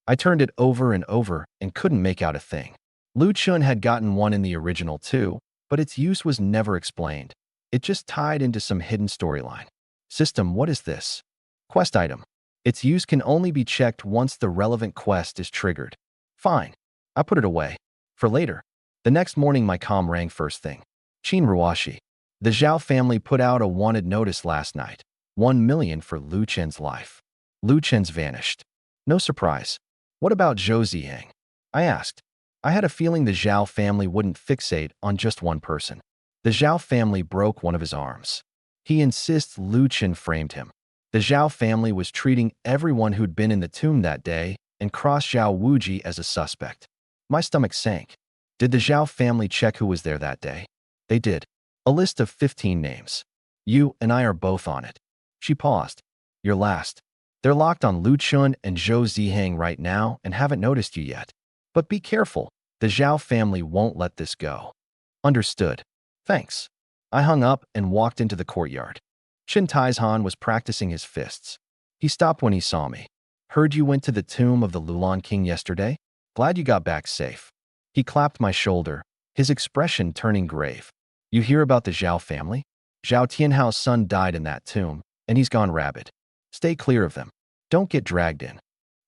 I turned it over and over and couldn't make out a thing. Lu Chun had gotten one in the original too, but its use was never explained. It just tied into some hidden storyline. System, what is this? Quest item. Its use can only be checked once the relevant quest is triggered. Fine. I put it away. For later. The next morning my comm rang first thing. Qin Ruashi. The Zhao family put out a wanted notice last night. 1 million for Lu Chen's life. Lu Chen's vanished. No surprise. What about Zhou Ziyang? I asked. I had a feeling the Zhao family wouldn't fixate on just one person. The Zhao family broke one of his arms. He insists Lu Chen framed him. The Zhao family was treating everyone who'd been in the tomb that day and crossed Zhao Wuji as a suspect. My stomach sank. Did the Zhao family check who was there that day? They did. A list of 15 names. You and I are both on it. She paused. You're last. They're locked on Lu Chun and Zhou Ziyang right now and haven't noticed you yet. But be careful. The Zhao family won't let this go. Understood. Thanks. I hung up and walked into the courtyard. Qin Taizhan was practicing his fists. He stopped when he saw me. Heard you went to the tomb of the Lulan King yesterday? Glad you got back safe. He clapped my shoulder, his expression turning grave. You hear about the Zhao family? Zhao Tianhao's son died in that tomb, and he's gone rabid. Stay clear of them. Don't get dragged in.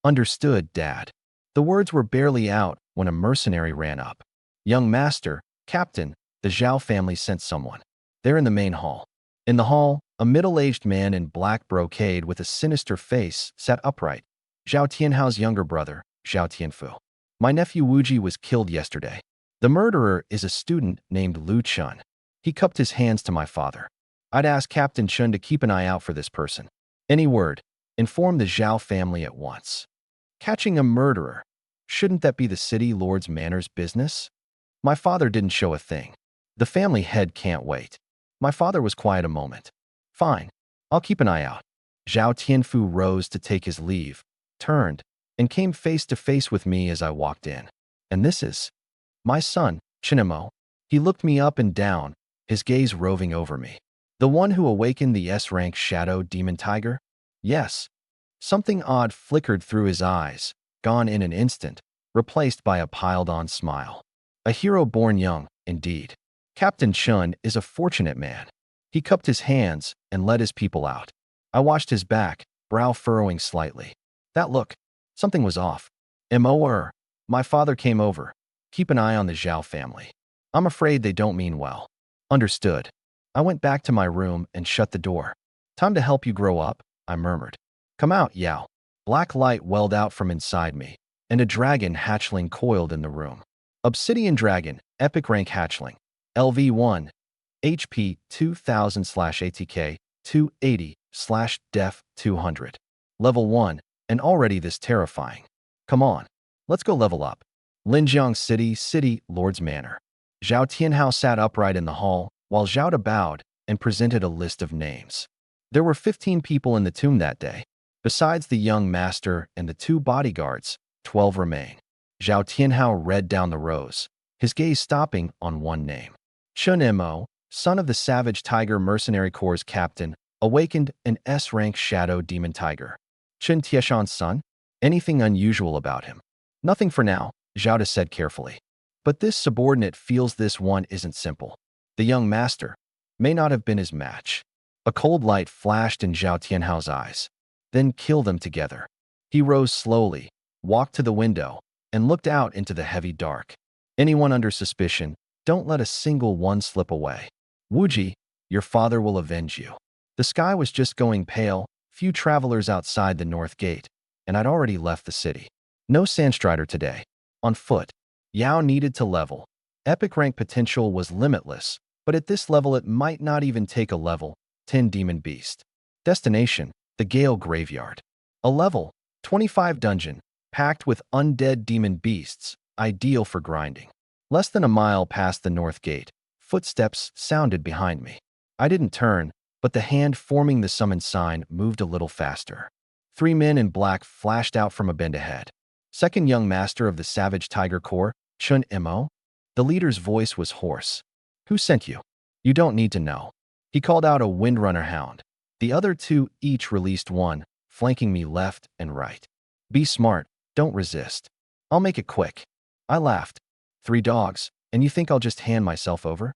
Understood, Dad. The words were barely out when a mercenary ran up. Young master, captain, the Zhao family sent someone. They're in the main hall. In the hall, a middle-aged man in black brocade with a sinister face sat upright. Zhao Tianhao's younger brother, Zhao Tianfu. My nephew Wuji was killed yesterday. The murderer is a student named Lu Chun. He cupped his hands to my father. I'd ask Captain Chun to keep an eye out for this person. Any word, inform the Zhao family at once. Catching a murderer. Shouldn't that be the city lord's manor's business? My father didn't show a thing. The family head can't wait. My father was quiet a moment. Fine, I'll keep an eye out. Zhao Tianfu rose to take his leave, turned, and came face to face with me as I walked in. And this is my son, Chinemo. He looked me up and down, his gaze roving over me. The one who awakened the S-rank shadow demon tiger? Yes. Something odd flickered through his eyes, gone in an instant, replaced by a piled-on smile. A hero born young, indeed. Captain Chun is a fortunate man. He cupped his hands and led his people out. I watched his back, brow furrowing slightly. That look, something was off. My father came over. Keep an eye on the Zhao family. I'm afraid they don't mean well. Understood. I went back to my room and shut the door. Time to help you grow up, I murmured. Come out, Yao. Black light welled out from inside me, and a dragon hatchling coiled in the room. Obsidian Dragon, Epic Rank Hatchling. LV1. HP 2000/ATK 280/Def 200. Level 1, and already this terrifying. Come on, let's go level up. Linjiang City Lord's Manor. Zhao Tianhao sat upright in the hall, while Zhao De bowed and presented a list of names. There were 15 people in the tomb that day. Besides the young master and the 2 bodyguards, 12 remain. Zhao Tianhao read down the rows, his gaze stopping on one name. Chun Mo, son of the Savage Tiger Mercenary Corps' captain, awakened an S-rank shadow demon tiger. Chun Tieshan's son? Anything unusual about him? Nothing for now, Zhao De said carefully. But this subordinate feels this one isn't simple. The young master may not have been his match. A cold light flashed in Zhao Tianhao's eyes. Then kill them together. He rose slowly, walked to the window, and looked out into the heavy dark. Anyone under suspicion, don't let a single one slip away. Wuji, your father will avenge you. The sky was just going pale, few travelers outside the north gate, and I'd already left the city. No Sandstrider today. On foot. Yao needed to level. Epic rank potential was limitless, but at this level it might not even take a level 10 demon beast. Destination, the Gale Graveyard. A level 25 dungeon, packed with undead demon beasts, ideal for grinding. Less than a mile past the north gate, footsteps sounded behind me. I didn't turn, but the hand forming the summon sign moved a little faster. 3 men in black flashed out from a bend ahead. Second young master of the Savage Tiger Corps, Chun Mo? The leader's voice was hoarse. Who sent you? You don't need to know. He called out a Windrunner hound. The other 2 each released one, flanking me left and right. Be smart, don't resist. I'll make it quick. I laughed. 3 dogs, and you think I'll just hand myself over?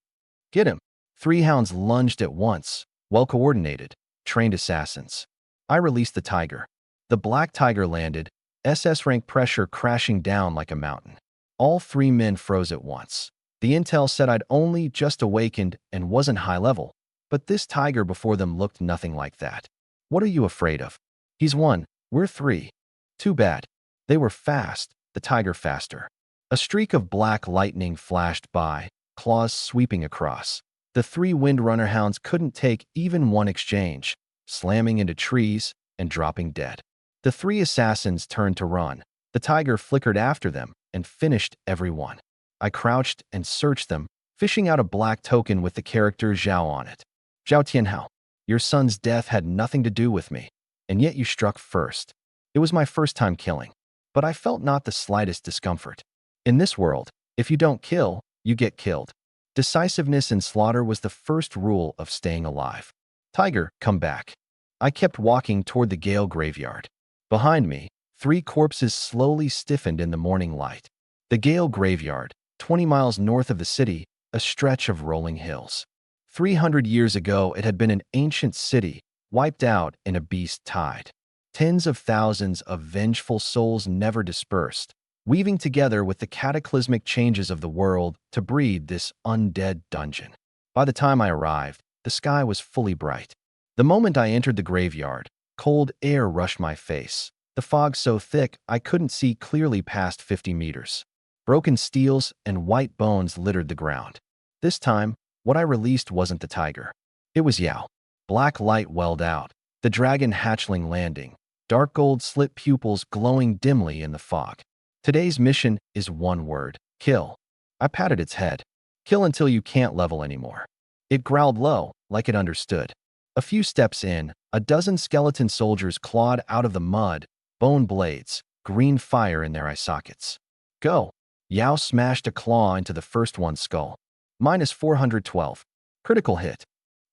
Get him. 3 hounds lunged at once, well-coordinated, trained assassins. I released the tiger. The black tiger landed, SS rank pressure crashing down like a mountain. All 3 men froze at once. The intel said I'd only just awakened and wasn't high level, but this tiger before them looked nothing like that. What are you afraid of? He's 1, we're 3. Too bad. They were fast, the tiger faster. A streak of black lightning flashed by, claws sweeping across. The 3 Windrunner hounds couldn't take even one exchange, slamming into trees and dropping dead. The 3 assassins turned to run. The tiger flickered after them and finished every one. I crouched and searched them, fishing out a black token with the character Zhao on it. Zhao Tianhao, your son's death had nothing to do with me, and yet you struck first. It was my first time killing, but I felt not the slightest discomfort. In this world, if you don't kill, you get killed. Decisiveness in slaughter was the first rule of staying alive. Tiger, come back. I kept walking toward the Gale Graveyard. Behind me, 3 corpses slowly stiffened in the morning light. The Gale Graveyard, 20 miles north of the city, a stretch of rolling hills. 300 years ago, it had been an ancient city, wiped out in a beast tide. Tens of thousands of vengeful souls never dispersed, weaving together with the cataclysmic changes of the world to breed this undead dungeon. By the time I arrived, the sky was fully bright. The moment I entered the graveyard, cold air rushed my face, the fog so thick I couldn't see clearly past 50 meters. Broken steels and white bones littered the ground. This time, what I released wasn't the tiger. It was Yao. Black light welled out, the dragon hatchling landing, dark gold slit pupils glowing dimly in the fog. Today's mission is one word: kill. I patted its head. Kill until you can't level anymore. It growled low, like it understood. A few steps in, a dozen skeleton soldiers clawed out of the mud, bone blades, green fire in their eye sockets. Go! Yao smashed a claw into the first one's skull. Minus 412. Critical hit.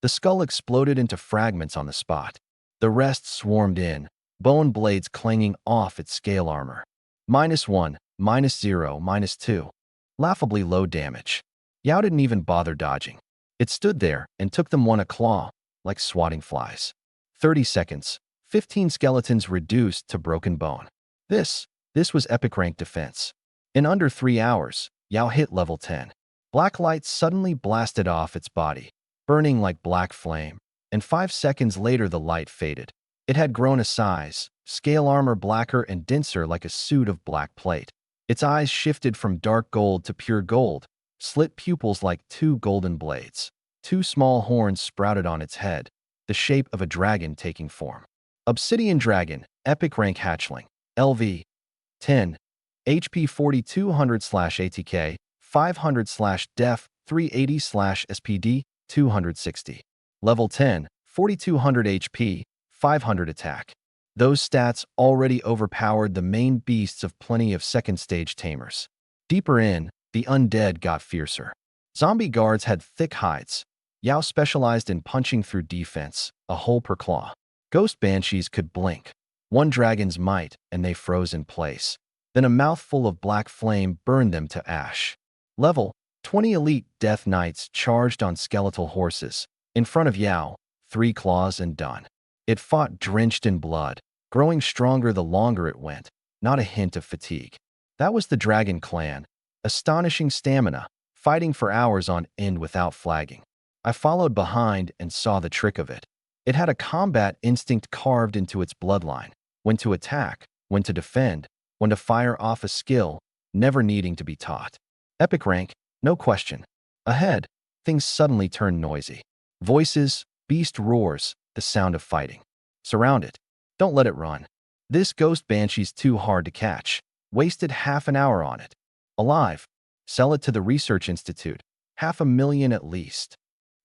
The skull exploded into fragments on the spot. The rest swarmed in, bone blades clanging off its scale armor. Minus 1, minus 0, minus 2. Laughably low damage. Yao didn't even bother dodging. It stood there and took them one a claw, like swatting flies. 30 seconds. 15 skeletons reduced to broken bone. This was epic rank defense. In under 3 hours, Yao hit level 10. Black light suddenly blasted off its body, burning like black flame, and 5 seconds later the light faded. It had grown a size, scale armor blacker and denser like a suit of black plate. Its eyes shifted from dark gold to pure gold, slit pupils like 2 golden blades. 2 small horns sprouted on its head, the shape of a dragon taking form. Obsidian Dragon, Epic Rank Hatchling, LV, 10, HP 4200/ATK, 500/Def, 380/SPD, 260. Level 10, 4200 HP, 500 attack. Those stats already overpowered the main beasts of plenty of second-stage tamers. Deeper in, the undead got fiercer. Zombie guards had thick hides. Yao specialized in punching through defense, a hole per claw. Ghost banshees could blink. One dragon's might, and they froze in place. Then a mouthful of black flame burned them to ash. Level 20 elite death knights charged on skeletal horses. In front of Yao, 3 claws and done. It fought drenched in blood, growing stronger the longer it went, not a hint of fatigue. That was the Dragon Clan. Astonishing stamina, fighting for hours on end without flagging. I followed behind and saw the trick of it. It had a combat instinct carved into its bloodline. When to attack, when to defend, when to fire off a skill, never needing to be taught. Epic rank, no question. Ahead, things suddenly turned noisy. Voices, beast roars, the sound of fighting. Surround it. Don't let it run. This ghost banshee's too hard to catch. Wasted half an hour on it. Alive. Sell it to the research institute. 500,000 at least.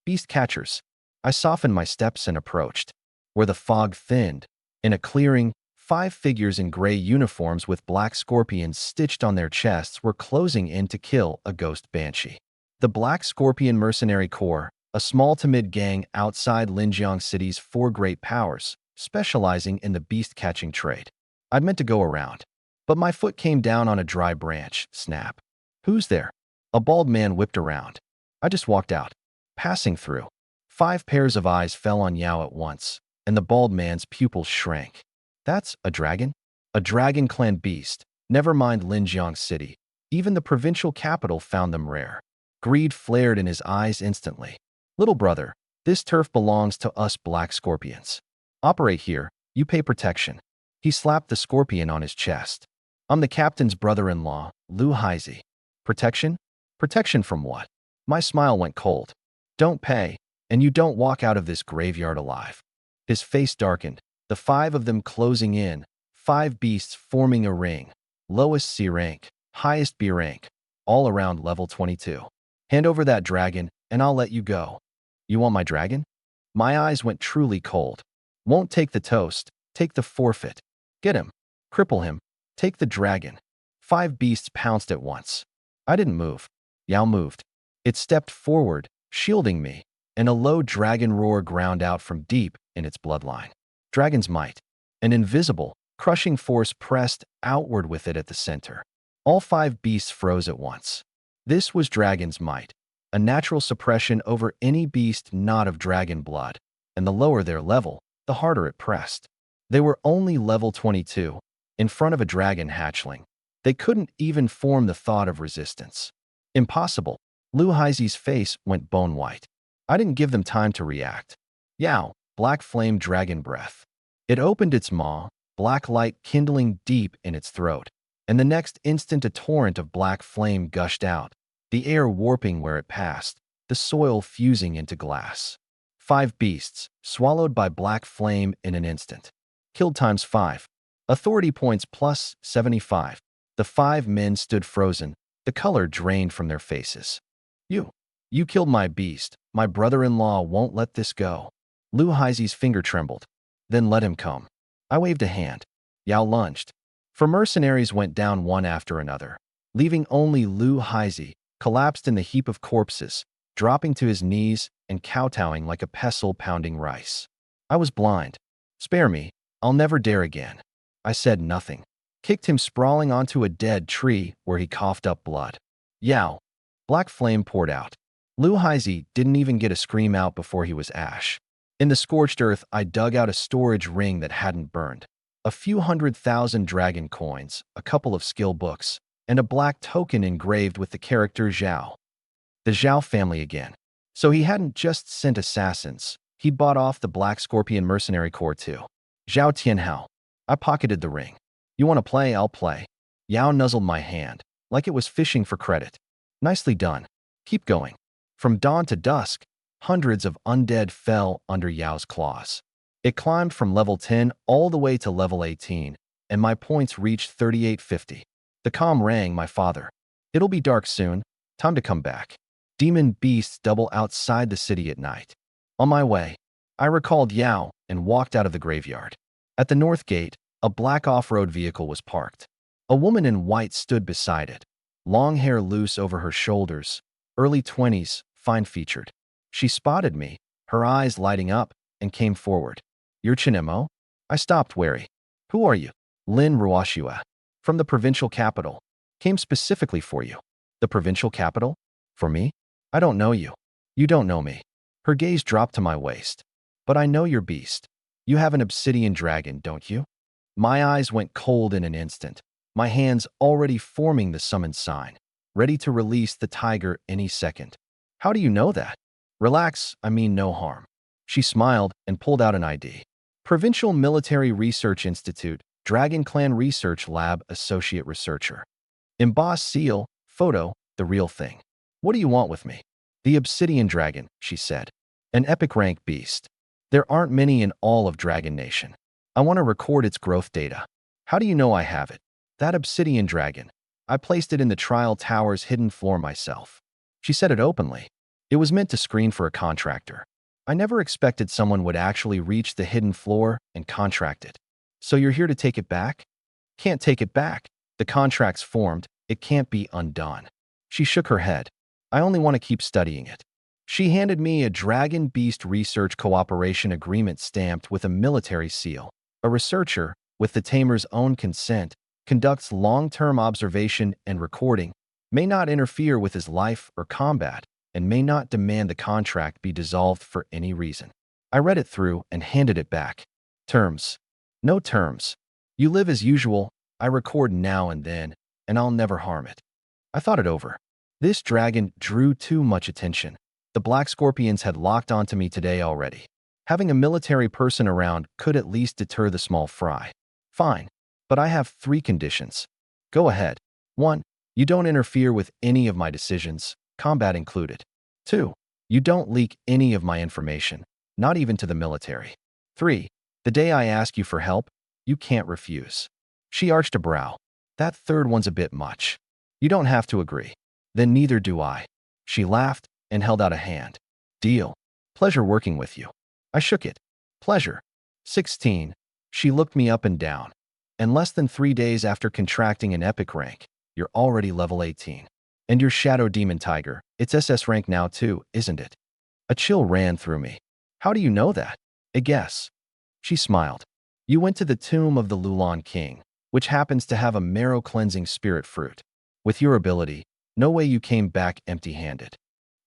Beast catchers. I softened my steps and approached. Where the fog thinned, in a clearing, 5 figures in gray uniforms with black scorpions stitched on their chests were closing in to kill a ghost banshee. The Black Scorpion Mercenary Corps, a small to mid gang outside Linjiang City's 4 great powers, specializing in the beast-catching trade. I'd meant to go around, but my foot came down on a dry branch. Snap. Who's there? A bald man whipped around. I just walked out, passing through. 5 pairs of eyes fell on Yao at once, and the bald man's pupils shrank. That's a dragon? A Dragon Clan beast. Never mind Linjiang City. Even the provincial capital found them rare. Greed flared in his eyes instantly. Little brother, this turf belongs to us Black Scorpions. Operate here, you pay protection. He slapped the scorpion on his chest. I'm the captain's brother-in-law, Lu Haizi. Protection? Protection from what? My smile went cold. Don't pay, and you don't walk out of this graveyard alive. His face darkened, the 5 of them closing in, 5 beasts forming a ring. Lowest C rank, highest B rank, all around level 22. Hand over that dragon, and I'll let you go. You want my dragon? My eyes went truly cold. Won't take the toast, take the forfeit. Get him. Cripple him. Take the dragon. 5 beasts pounced at once. I didn't move. Yao moved. It stepped forward, shielding me, and a low dragon roar ground out from deep in its bloodline. Dragon's might. An invisible, crushing force pressed outward with it at the center. All 5 beasts froze at once. This was dragon's might, a natural suppression over any beast not of dragon blood, and the lower their level, the harder it pressed. They were only level 22, in front of a dragon hatchling. They couldn't even form the thought of resistance. Impossible. Lu Haizi's face went bone white. I didn't give them time to react. Yao, black flame dragon breath. It opened its maw, black light kindling deep in its throat, and the next instant a torrent of black flame gushed out, the air warping where it passed, the soil fusing into glass. 5 beasts, swallowed by black flame in an instant. Killed times 5. Authority points plus 75. The 5 men stood frozen, the color drained from their faces. You killed my beast. My brother-in-law won't let this go. Lu Haizi's finger trembled. Then let him come. I waved a hand. Yao lunged. For mercenaries went down one after another, leaving only Lu Haizi, collapsed in the heap of corpses, dropping to his knees and kowtowing like a pestle pounding rice. I was blind. Spare me. I'll never dare again. I said nothing. Kicked him sprawling onto a dead tree where he coughed up blood. Yao. Black flame poured out. Lu Haizi didn't even get a scream out before he was ash. In the scorched earth, I dug out a storage ring that hadn't burned. A few 100,000 dragon coins, a couple of skill books, and a black token engraved with the character Zhao. The Zhao family again. So he hadn't just sent assassins. He'd bought off the Black Scorpion Mercenary Corps too. Zhao Tianhao. I pocketed the ring. You want to play? I'll play. Yao nuzzled my hand, like it was fishing for credit. Nicely done. Keep going. From dawn to dusk, hundreds of undead fell under Yao's claws. It climbed from level 10 all the way to level 18, and my points reached 3850. The comm rang my father. It'll be dark soon. Time to come back. Demon beasts double outside the city at night. On my way, I recalled Yao and walked out of the graveyard. At the north gate, a black off-road vehicle was parked. A woman in white stood beside it, long hair loose over her shoulders, early 20s, fine-featured. She spotted me, her eyes lighting up, and came forward. You're Chinemo? I stopped wary. Who are you? Lin Ruoshua. From the provincial capital. Came specifically for you. The provincial capital? For me? I don't know you. You don't know me. Her gaze dropped to my waist. But I know your beast. You have an obsidian dragon, don't you? My eyes went cold in an instant, my hands already forming the summon sign, ready to release the tiger any second. How do you know that? Relax, I mean no harm. She smiled and pulled out an ID. Provincial Military Research Institute, Dragon Clan Research Lab Associate Researcher. Embossed seal, photo, the real thing. What do you want with me? The obsidian dragon, she said. An epic rank beast. There aren't many in all of Dragon Nation. I want to record its growth data. How do you know I have it? That obsidian dragon. I placed it in the trial tower's hidden floor myself. She said it openly. It was meant to screen for a contractor. I never expected someone would actually reach the hidden floor and contract it. So you're here to take it back? Can't take it back. The contract's formed. It can't be undone. She shook her head. I only want to keep studying it. She handed me a Dragon Beast Research Cooperation Agreement stamped with a military seal. A researcher, with the tamer's own consent, conducts long-term observation and recording, may not interfere with his life or combat, and may not demand the contract be dissolved for any reason. I read it through and handed it back. Terms. No terms. You live as usual. I record now and then, and I'll never harm it. I thought it over. This dragon drew too much attention. The Black Scorpions had locked onto me today already. Having a military person around could at least deter the small fry. Fine, but I have 3 conditions. Go ahead. 1. You don't interfere with any of my decisions, combat included. 2. You don't leak any of my information, not even to the military. 3. The day I ask you for help, you can't refuse. She arched a brow. That third one's a bit much. You don't have to agree. Then neither do I. She laughed and held out a hand. Deal. Pleasure working with you. I shook it. Pleasure. 16. She looked me up and down. And less than 3 days after contracting an epic rank, you're already level 18. And your Shadow Demon Tiger, it's SS rank now too, isn't it? A chill ran through me. How do you know that? A guess. She smiled. You went to the tomb of the Lulan King, which happens to have a marrow-cleansing spirit fruit. With your ability, no way you came back empty-handed.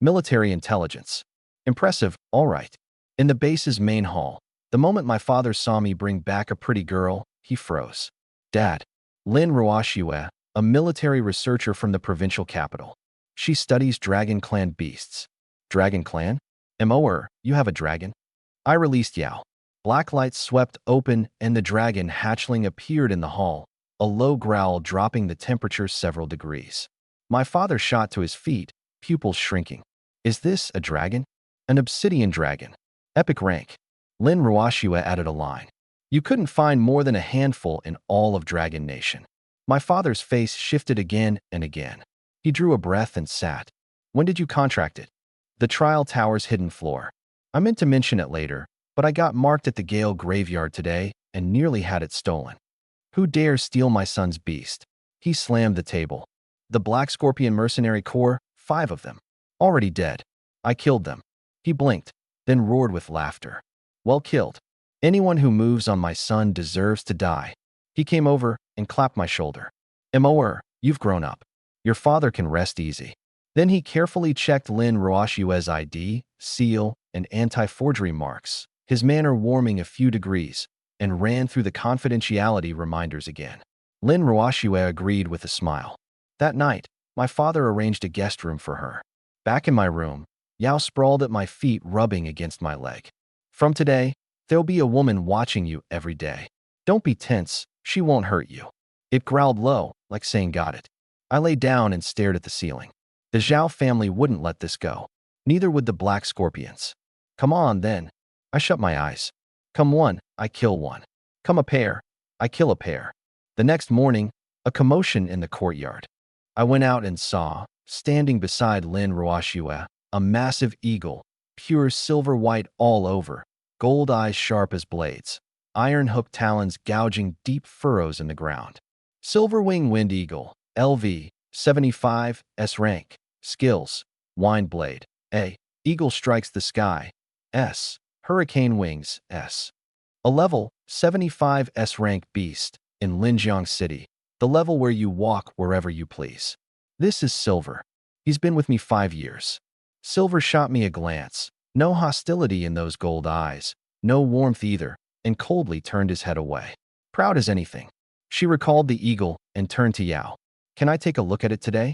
Military intelligence. Impressive, all right. In the base's main hall, the moment my father saw me bring back a pretty girl, he froze. Dad. Lin Ruoshua, a military researcher from the provincial capital. She studies Dragon Clan beasts. Dragon Clan? Moer, you have a dragon? I released Yao. Black lights swept open and the dragon hatchling appeared in the hall, a low growl dropping the temperature several degrees. My father shot to his feet, pupils shrinking. Is this a dragon? An obsidian dragon. Epic rank. Lin Ruoxue added a line. You couldn't find more than a handful in all of Dragon Nation. My father's face shifted again and again. He drew a breath and sat. When did you contract it? The trial tower's hidden floor. I meant to mention it later, but I got marked at the Gale graveyard today and nearly had it stolen. Who dares steal my son's beast? He slammed the table. The Black Scorpion Mercenary Corps, 5 of them. Already dead. I killed them. He blinked, then roared with laughter. Well killed. Anyone who moves on my son deserves to die. He came over and clapped my shoulder. Moer, you've grown up. Your father can rest easy. Then he carefully checked Lin Ruoxue's ID, seal, and anti-forgery marks, his manner warming a few degrees, and ran through the confidentiality reminders again. Lin Ruoxue agreed with a smile. That night, my father arranged a guest room for her. Back in my room, Yao sprawled at my feet, rubbing against my leg. From today, there'll be a woman watching you every day. Don't be tense, she won't hurt you. It growled low, like saying got it. I lay down and stared at the ceiling. The Zhao family wouldn't let this go. Neither would the Black Scorpions. Come on, then. I shut my eyes. Come one, I kill one. Come a pair, I kill a pair. The next morning, a commotion in the courtyard. I went out and saw, standing beside Lin Ruoxue, a massive eagle, pure silver white all over, gold eyes sharp as blades, iron-hooked talons gouging deep furrows in the ground. Silverwing Wind Eagle, LV, 75, S rank, skills, Wind Blade, A. Eagle strikes the sky, S. Hurricane Wings, S. A level, 75 S rank beast, in Linjiang City, the level where you walk wherever you please. This is Silver. He's been with me 5 years. Silver shot me a glance, no hostility in those gold eyes, no warmth either, and coldly turned his head away. Proud as anything. She recalled the eagle and turned to Yao. Can I take a look at it today?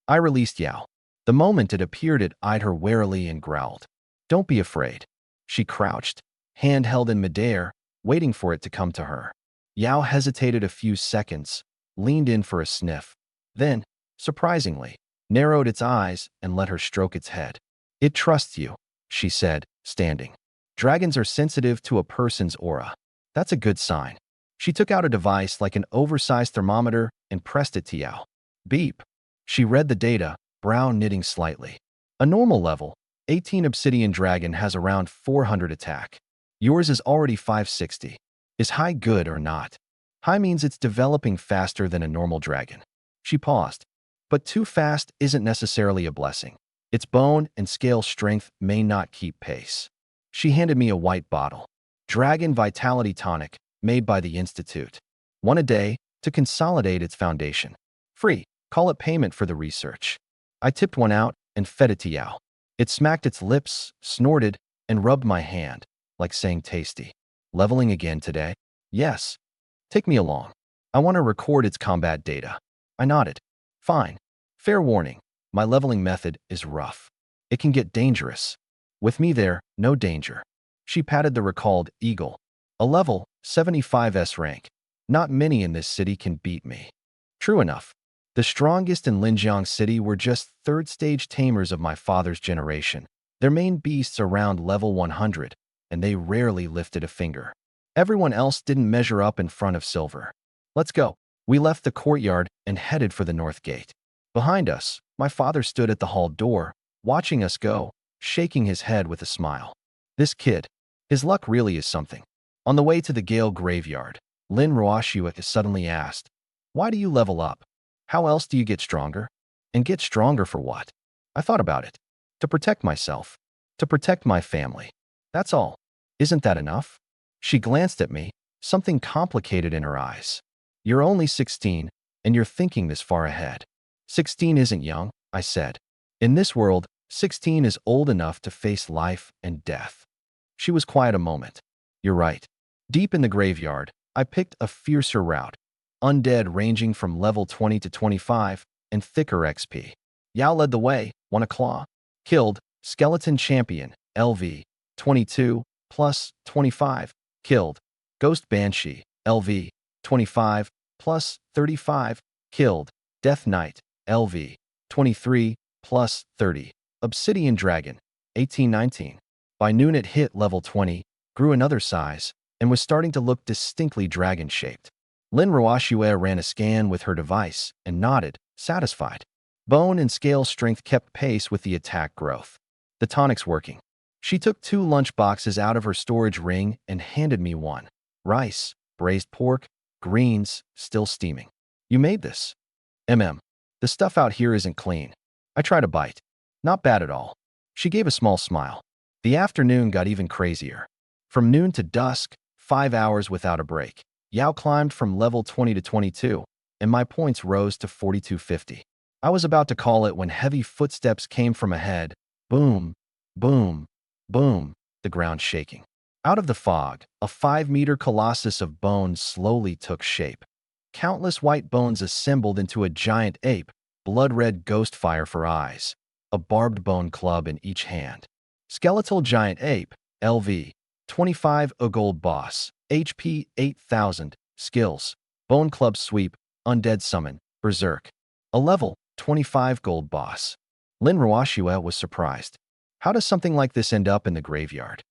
I released Yao. The moment it appeared, it eyed her warily and growled. Don't be afraid. She crouched, hand held in midair, waiting for it to come to her. Yao hesitated a few seconds, leaned in for a sniff, then, surprisingly, narrowed its eyes and let her stroke its head. It trusts you, she said, standing. Dragons are sensitive to a person's aura. That's a good sign. She took out a device like an oversized thermometer and pressed it to Yao. Beep. She read the data, brow knitting slightly. A normal level, 18 Obsidian Dragon has around 400 attack. Yours is already 560. Is high good or not? High means it's developing faster than a normal dragon. She paused. But too fast isn't necessarily a blessing. Its bone and scale strength may not keep pace. She handed me a white bottle. Dragon Vitality Tonic, made by the Institute. One a day, to consolidate its foundation. Free, call it payment for the research. I tipped one out and fed it to Yao. It smacked its lips, snorted, and rubbed my hand, like saying tasty. Leveling again today? Yes. Take me along. I want to record its combat data. I nodded. Fine. Fair warning, my leveling method is rough. It can get dangerous. With me there, no danger. She patted the recalled eagle. A level, 75S rank. Not many in this city can beat me. True enough. The strongest in Linjiang City were just third-stage tamers of my father's generation. Their main beasts around level 100, and they rarely lifted a finger. Everyone else didn't measure up in front of Silver. Let's go. We left the courtyard and headed for the north gate. Behind us, my father stood at the hall door, watching us go, shaking his head with a smile. This kid, his luck really is something. On the way to the Gale graveyard, Lin Ruoxue suddenly asked, why do you level up? How else do you get stronger? And get stronger for what? I thought about it. To protect myself. To protect my family. That's all. Isn't that enough? She glanced at me, something complicated in her eyes. You're only 16, and you're thinking this far ahead. 16 isn't young, I said. In this world, 16 is old enough to face life and death. She was quiet a moment. You're right. Deep in the graveyard, I picked a fiercer route. Undead ranging from level 20 to 25, and thicker XP. Yao led the way, won a claw. Killed, Skeleton Champion, LV, 22, plus 25. Killed, Ghost Banshee, LV, 25, plus 35. Killed, Death Knight, LV, 23, plus 30. Obsidian Dragon, 1819. By noon it hit level 20, grew another size, and was starting to look distinctly dragon-shaped. Lin Ruoxue ran a scan with her device and nodded, satisfied. Bone and scale strength kept pace with the attack growth. The tonic's working. She took 2 lunch boxes out of her storage ring and handed me one. Rice, braised pork, greens, still steaming. You made this? The stuff out here isn't clean. I tried a bite. Not bad at all. She gave a small smile. The afternoon got even crazier. From noon to dusk, 5 hours without a break. Yao climbed from level 20 to 22, and my points rose to 4250. I was about to call it when heavy footsteps came from ahead. Boom, boom, boom, the ground shaking. Out of the fog, a 5-meter colossus of bones slowly took shape. Countless white bones assembled into a giant ape, blood-red ghost fire for eyes, a barbed bone club in each hand. Skeletal giant ape, LV, 25, a gold boss, HP 8000, skills, bone club sweep, undead summon, berserk. A level 25 gold boss. Lin Ruoxue was surprised. How does something like this end up in the graveyard?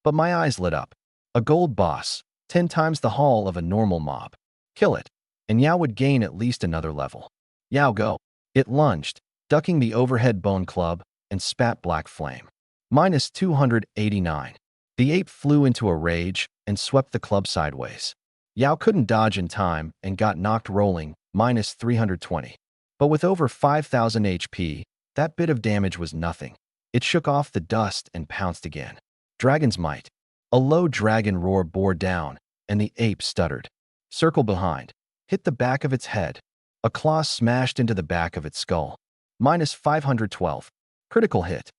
But my eyes lit up. A gold boss, 10 times the haul of a normal mob. Kill it, and Yao would gain at least another level. Yao go. It lunged, ducking the overhead bone club, and spat black flame. Minus 289. The ape flew into a rage and swept the club sideways. Yao couldn't dodge in time and got knocked rolling, minus 320. But with over 5,000 HP, that bit of damage was nothing. It shook off the dust and pounced again. Dragon's might. A low dragon roar bore down, and the ape stuttered. Circle behind. Hit the back of its head. A claw smashed into the back of its skull. Minus 512. Critical hit.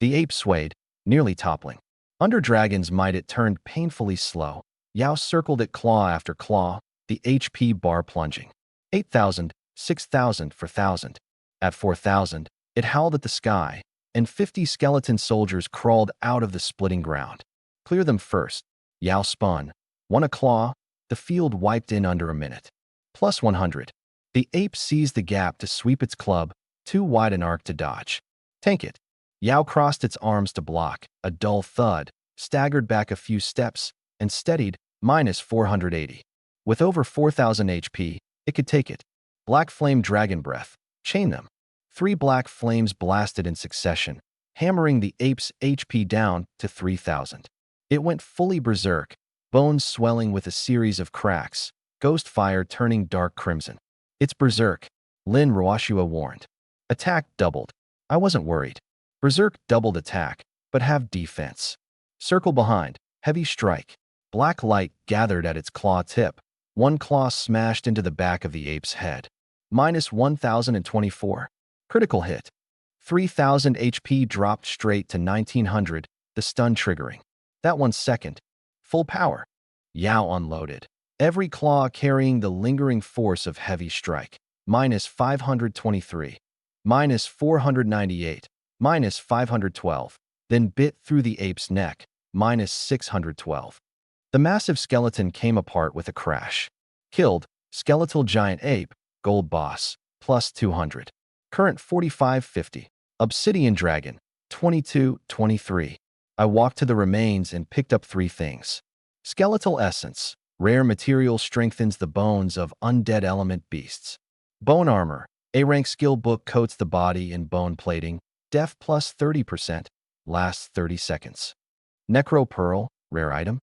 The ape swayed, nearly toppling. Under Dragon's might it turned painfully slow. Yao circled it claw after claw, the HP bar plunging. 8,000, 6,000 for 1,000. At 4,000, it howled at the sky, and 50 skeleton soldiers crawled out of the splitting ground. Clear them first. Yao spun. One a claw. The field wiped in under a minute. Plus 100. The ape seized the gap to sweep its club, too wide an arc to dodge. Tank it. Yao crossed its arms to block, a dull thud, staggered back a few steps, and steadied, minus 480. With over 4,000 HP, it could take it. Black flame dragon breath. Chain them. 3 black flames blasted in succession, hammering the ape's HP down to 3,000. It went fully berserk, bones swelling with a series of cracks, ghost fire turning dark crimson. It's berserk, Lin Ruoxue warned. Attack doubled. I wasn't worried. Berserk doubled attack, but have defense. Circle behind, heavy strike. Black light gathered at its claw tip. One claw smashed into the back of the ape's head. Minus 1,024. Critical hit. 3,000 HP dropped straight to 1,900, the stun triggering. That 1 second. Full power. Yao unloaded. Every claw carrying the lingering force of heavy strike. Minus 523. Minus 498. Minus 512. Then bit through the ape's neck. Minus 612. The massive skeleton came apart with a crash. Killed. Skeletal giant ape. Gold boss. Plus 200. Current 4550. Obsidian dragon. 2223. I walked to the remains and picked up 3 things. Skeletal essence. Rare material strengthens the bones of undead element beasts. Bone armor. A-rank skill book coats the body in bone plating. Def plus 30%. Lasts 30 seconds. Necro pearl. Rare item.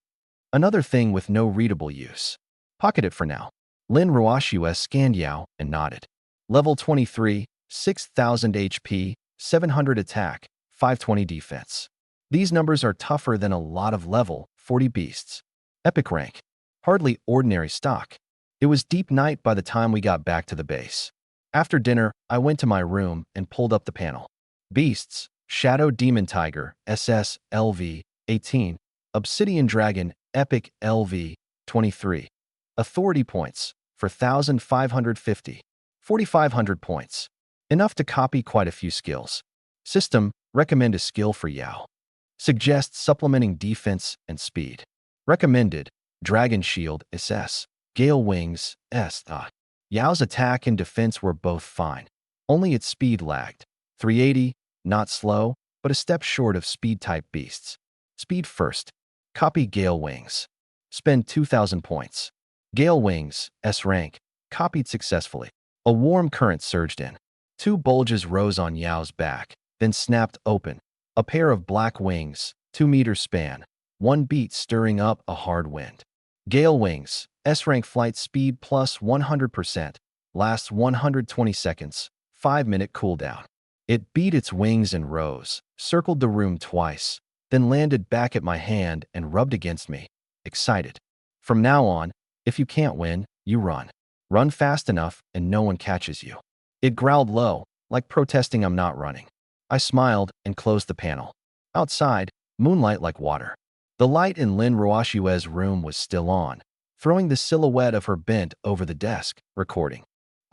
Another thing with no readable use. Pocket it for now. Lin Ruoxue scanned Yao and nodded. Level 23, 6,000 HP, 700 attack, 520 defense. These numbers are tougher than a lot of level 40 beasts. Epic rank. Hardly ordinary stock. It was deep night by the time we got back to the base. After dinner, I went to my room and pulled up the panel. Beasts, Shadow Demon Tiger, SS, LV, 18, Obsidian Dragon, Epic, LV, 23. Authority points, for 1,550. 4,500 points. Enough to copy quite a few skills. System, recommend a skill for Yao. Suggests supplementing defense and speed. Recommended, Dragon Shield, SS. Gale Wings, S. Yao's attack and defense were both fine. Only its speed lagged. 380, not slow, but a step short of speed-type beasts. Speed first. Copy Gale Wings. Spend 2,000 points. Gale Wings, S rank, copied successfully. A warm current surged in. Two bulges rose on Yao's back, then snapped open. A pair of black wings, 2-meter span. One beat stirring up a hard wind. Gale Wings, S rank flight speed plus 100%. Lasts 120 seconds. 5-minute cooldown. It beat its wings and rose, circled the room twice, then landed back at my hand and rubbed against me, excited. From now on, if you can't win, you run. Run fast enough and no one catches you. It growled low, like protesting I'm not running. I smiled and closed the panel. Outside, moonlight like water. The light in Lin Ruoshue's room was still on, throwing the silhouette of her bent over the desk, recording.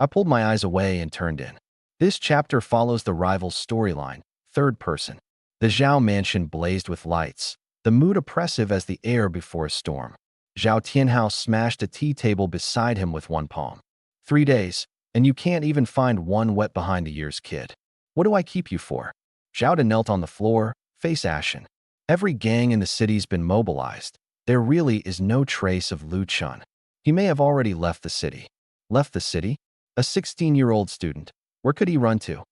I pulled my eyes away and turned in. This chapter follows the rival's storyline, third person. The Zhao mansion blazed with lights, the mood oppressive as the air before a storm. Zhao Tianhao smashed a tea table beside him with one palm. 3 days, and you can't even find one wet behind the ears kid. What do I keep you for? Zhao knelt on the floor, face ashen. Every gang in the city's been mobilized. There really is no trace of Lu Chun. He may have already left the city. Left the city? A 16-year-old student. Where could he run to?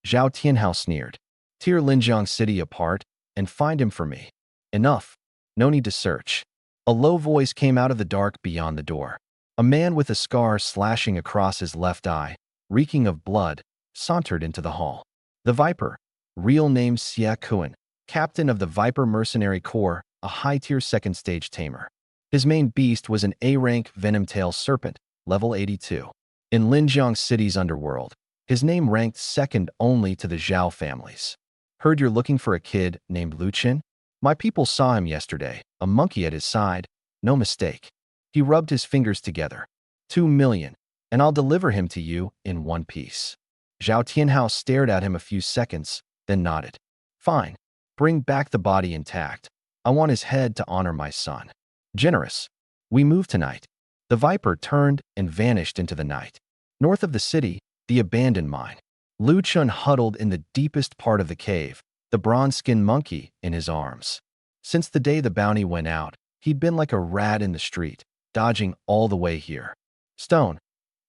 Zhao Tianhao sneered. Tear Linjiang City apart and find him for me. Enough. No need to search. A low voice came out of the dark beyond the door. A man with a scar slashing across his left eye, reeking of blood, sauntered into the hall. The Viper, real name Xia Kuan, captain of the Viper Mercenary Corps, a high-tier second-stage tamer. His main beast was an A-rank venom-tail serpent, level 82. In Linjiang City's underworld, his name ranked second only to the Zhao families. Heard you're looking for a kid named Lu Chen? My people saw him yesterday, a monkey at his side. No mistake. He rubbed his fingers together. 2 million, and I'll deliver him to you in one piece. Zhao Tianhao stared at him a few seconds, then nodded. Fine. Bring back the body intact. I want his head to honor my son. Generous. We move tonight. The Viper turned and vanished into the night. North of the city, the abandoned mine. Lu Chun huddled in the deepest part of the cave, the bronze-skinned monkey in his arms. Since the day the bounty went out, he'd been like a rat in the street, dodging all the way here. Stone,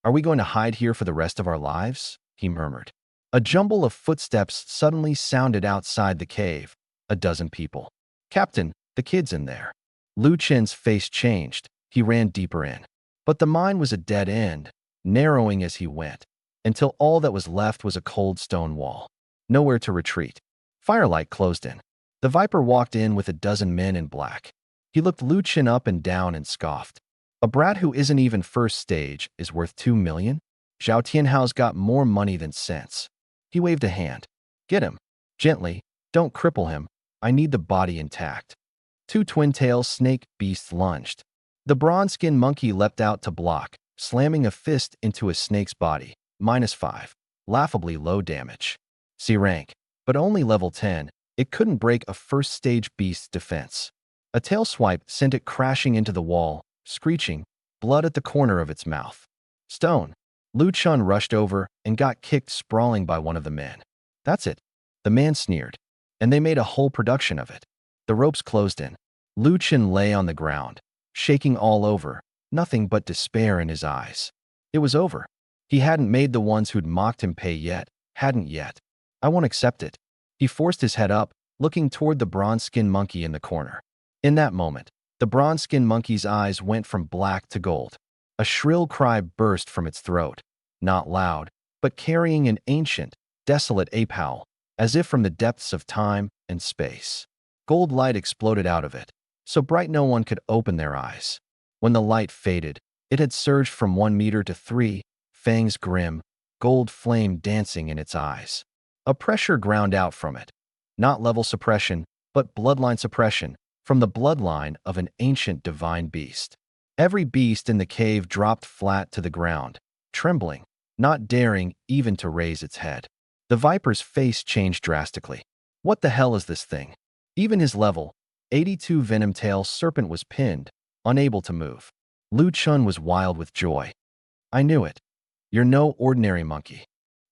are we going to hide here for the rest of our lives? He murmured. A jumble of footsteps suddenly sounded outside the cave. A dozen people. Captain, the kid's in there. Lu Chen's face changed. He ran deeper in. But the mine was a dead end, narrowing as he went, until all that was left was a cold stone wall. Nowhere to retreat. Firelight closed in. The Viper walked in with a dozen men in black. He looked Lu Chen up and down and scoffed. A brat who isn't even first stage is worth 2 million? Zhao Tianhao's got more money than sense. He waved a hand. Get him. Gently. Don't cripple him. I need the body intact. 2 twin-tail snake beasts lunged. The bronze-skinned monkey leapt out to block, slamming a fist into a snake's body. -5. Laughably low damage. C rank. But only level 10. It couldn't break a first-stage beast's defense. A tail swipe sent it crashing into the wall, screeching, blood at the corner of its mouth. Stone. Lu Chun rushed over and got kicked sprawling by one of the men. That's it. The man sneered. And they made a whole production of it. The ropes closed in. Lu Chen lay on the ground, shaking all over, nothing but despair in his eyes. It was over. He hadn't made the ones who'd mocked him pay yet, hadn't yet. I won't accept it. He forced his head up, looking toward the bronze-skinned monkey in the corner. In that moment, the bronze-skinned monkey's eyes went from black to gold. A shrill cry burst from its throat, not loud, but carrying an ancient, desolate ape howl, as if from the depths of time and space. Gold light exploded out of it, so bright no one could open their eyes. When the light faded, it had surged from 1 meter to 3, fangs grim, gold flame dancing in its eyes. A pressure ground out from it. Not level suppression, but bloodline suppression, from the bloodline of an ancient divine beast. Every beast in the cave dropped flat to the ground, trembling, not daring even to raise its head. The Viper's face changed drastically. What the hell is this thing? Even his level, 82 venom tail serpent was pinned, unable to move. Lu Chun was wild with joy. I knew it. You're no ordinary monkey.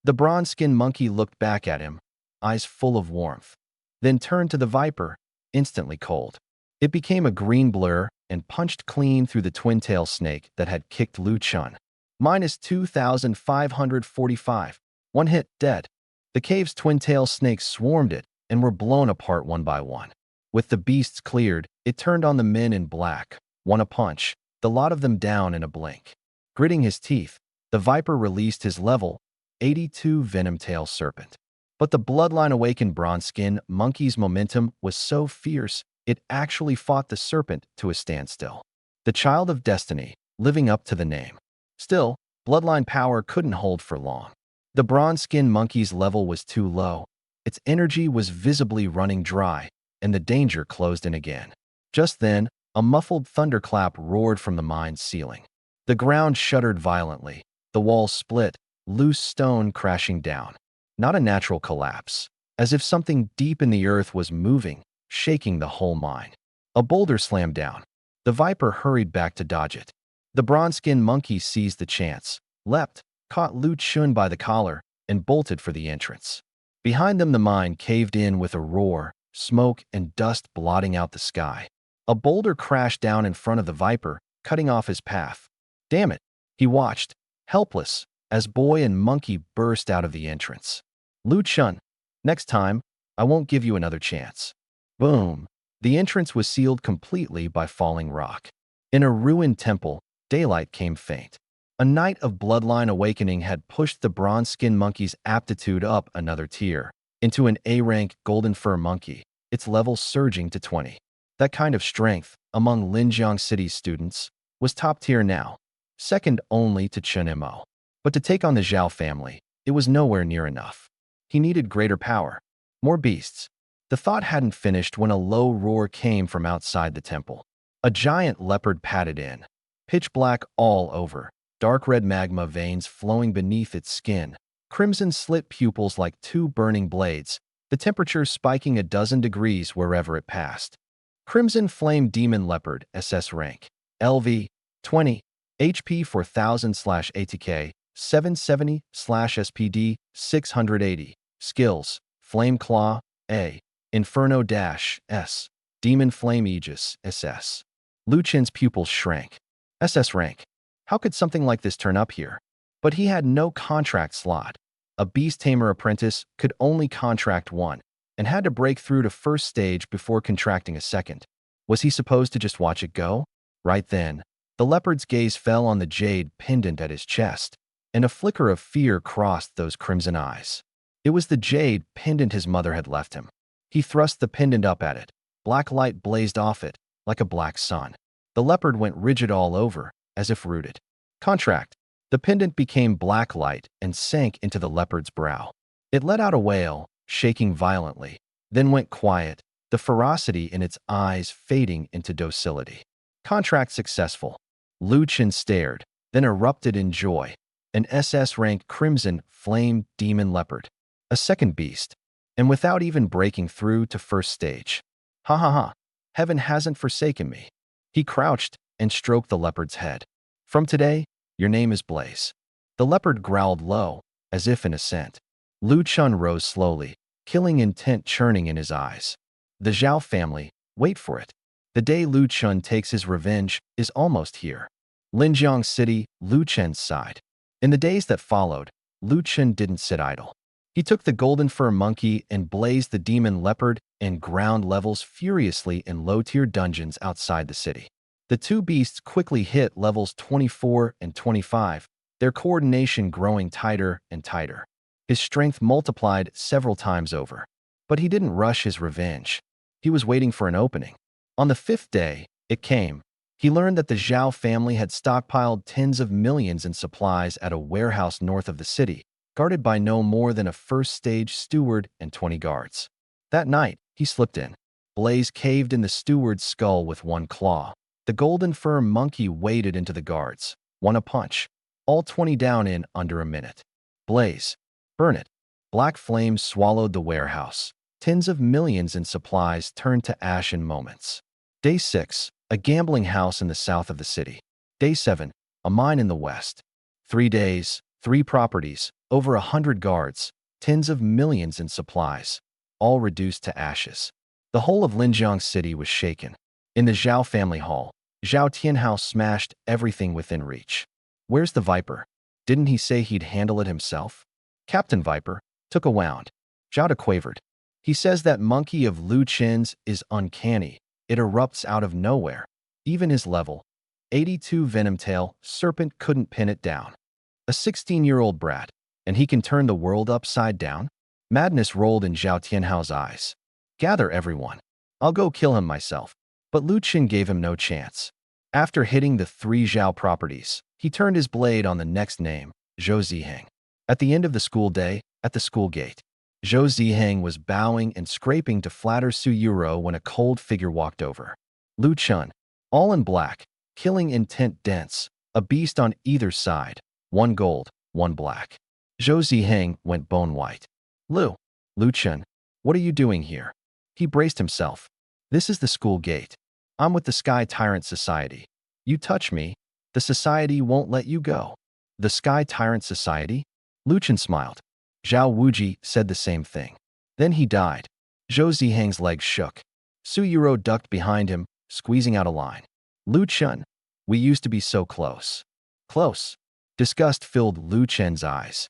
The bronze-skinned monkey looked back at him, eyes full of warmth, then turned to the Viper, instantly cold. It became a green blur and punched clean through the twin-tail snake that had kicked Lu Chun. Minus 2,545. One hit, dead. The cave's twin-tail snakes swarmed it and were blown apart one by one. With the beasts cleared, it turned on the men in black, one a punch, the lot of them down in a blink. Gritting his teeth, the viper released his level 82 venom tail serpent. But the bloodline awakened bronze-skin monkey's momentum was so fierce, it actually fought the serpent to a standstill. The child of destiny, living up to the name. Still, bloodline power couldn't hold for long. The bronze-skin monkey's level was too low. Its energy was visibly running dry, and the danger closed in again. Just then, a muffled thunderclap roared from the mine's ceiling. The ground shuddered violently. The walls split, loose stone crashing down. Not a natural collapse, as if something deep in the earth was moving, shaking the whole mine. A boulder slammed down. The viper hurried back to dodge it. The bronze-skin monkey seized the chance, leapt, caught Lu Chun by the collar, and bolted for the entrance. Behind them the mine caved in with a roar, smoke and dust blotting out the sky. A boulder crashed down in front of the viper, cutting off his path. Damn it, he watched, helpless, as boy and monkey burst out of the entrance. Lu Chun, next time, I won't give you another chance. Boom. The entrance was sealed completely by falling rock. In a ruined temple, daylight came faint. A night of bloodline awakening had pushed the bronze-skin monkey's aptitude up another tier, into an A-rank golden fur monkey, its level surging to 20. That kind of strength, among Linjiang City's students, was top tier now, second only to Chen Mo. But to take on the Zhao family, it was nowhere near enough. He needed greater power, more beasts. The thought hadn't finished when a low roar came from outside the temple. A giant leopard padded in, pitch black all over, dark red magma veins flowing beneath its skin, crimson slit pupils like two burning blades, the temperature spiking a dozen degrees wherever it passed. Crimson Flame Demon Leopard SS rank, LV, 20, HP 4000/ATK, 770/SPD, 680. Skills, Flame Claw, A. Inferno-S. Demon Flame Aegis, SS. Lu Chun's pupils shrank. SS rank. How could something like this turn up here? But he had no contract slot. A beast tamer apprentice could only contract one, and had to break through to first stage before contracting a second. Was he supposed to just watch it go? Right then, the leopard's gaze fell on the jade pendant at his chest, and a flicker of fear crossed those crimson eyes. It was the jade pendant his mother had left him. He thrust the pendant up at it. Black light blazed off it, like a black sun. The leopard went rigid all over, as if rooted. Contract. The pendant became black light and sank into the leopard's brow. It let out a wail, shaking violently, then went quiet, the ferocity in its eyes fading into docility. Contract successful. Lu Chun stared, then erupted in joy. An SS-rank Crimson Flame Demon Leopard. A second beast, and without even breaking through to first stage. Ha ha ha, heaven hasn't forsaken me. He crouched and stroked the leopard's head. From today, your name is Blaze. The leopard growled low, as if in assent. Lu Chun rose slowly, killing intent churning in his eyes. The Zhao family, wait for it. The day Lu Chun takes his revenge is almost here. Linjiang City, Lu Chun's side. In the days that followed, Lu Chun didn't sit idle. He took the golden fur monkey and blazed the demon leopard and ground levels furiously in low-tier dungeons outside the city. The two beasts quickly hit levels 24 and 25, their coordination growing tighter and tighter. His strength multiplied several times over. But he didn't rush his revenge. He was waiting for an opening. On the fifth day, it came. He learned that the Zhao family had stockpiled tens of millions in supplies at a warehouse north of the city, guarded by no more than a first-stage steward and 20 guards. That night, he slipped in. Blaze caved in the steward's skull with one claw. The golden fur monkey waded into the guards, one a punch, all 20 down in under a minute. Blaze, burn it. Black flames swallowed the warehouse. Tens of millions in supplies turned to ash in moments. Day 6, a gambling house in the south of the city. Day 7, a mine in the west. 3 days, 3 properties, over 100 guards, tens of millions in supplies, all reduced to ashes. The whole of Linjiang City was shaken. In the Zhao family hall, Zhao Tianhao smashed everything within reach. Where's the Viper? Didn't he say he'd handle it himself? Captain Viper took a wound. Zhao quavered. He says that monkey of Lu Qin's is uncanny. It erupts out of nowhere. Even his level 82 Venom Tail Serpent couldn't pin it down. A 16-year-old brat, and he can turn the world upside down? Madness rolled in Zhao Tianhao's eyes. Gather everyone. I'll go kill him myself. But Lu Qin gave him no chance. After hitting the 3 Zhao properties, he turned his blade on the next name, Zhou Ziheng. At the end of the school day, at the school gate, Zhou Ziheng was bowing and scraping to flatter Su Yuro when a cold figure walked over. Lu Chun, all in black, killing intent dense, a beast on either side, 1 gold, 1 black. Zhou Ziheng went bone white. Lu Chun, what are you doing here? He braced himself. This is the school gate. I'm with the Sky Tyrant Society. You touch me, the society won't let you go. The Sky Tyrant Society? Lu Chun smiled. Zhao Wuji said the same thing. Then he died. Zhou Ziheng's legs shook. Su Yuro ducked behind him, squeezing out a line. Lu Chun, we used to be so close. Close. Disgust filled Lu Chen's eyes.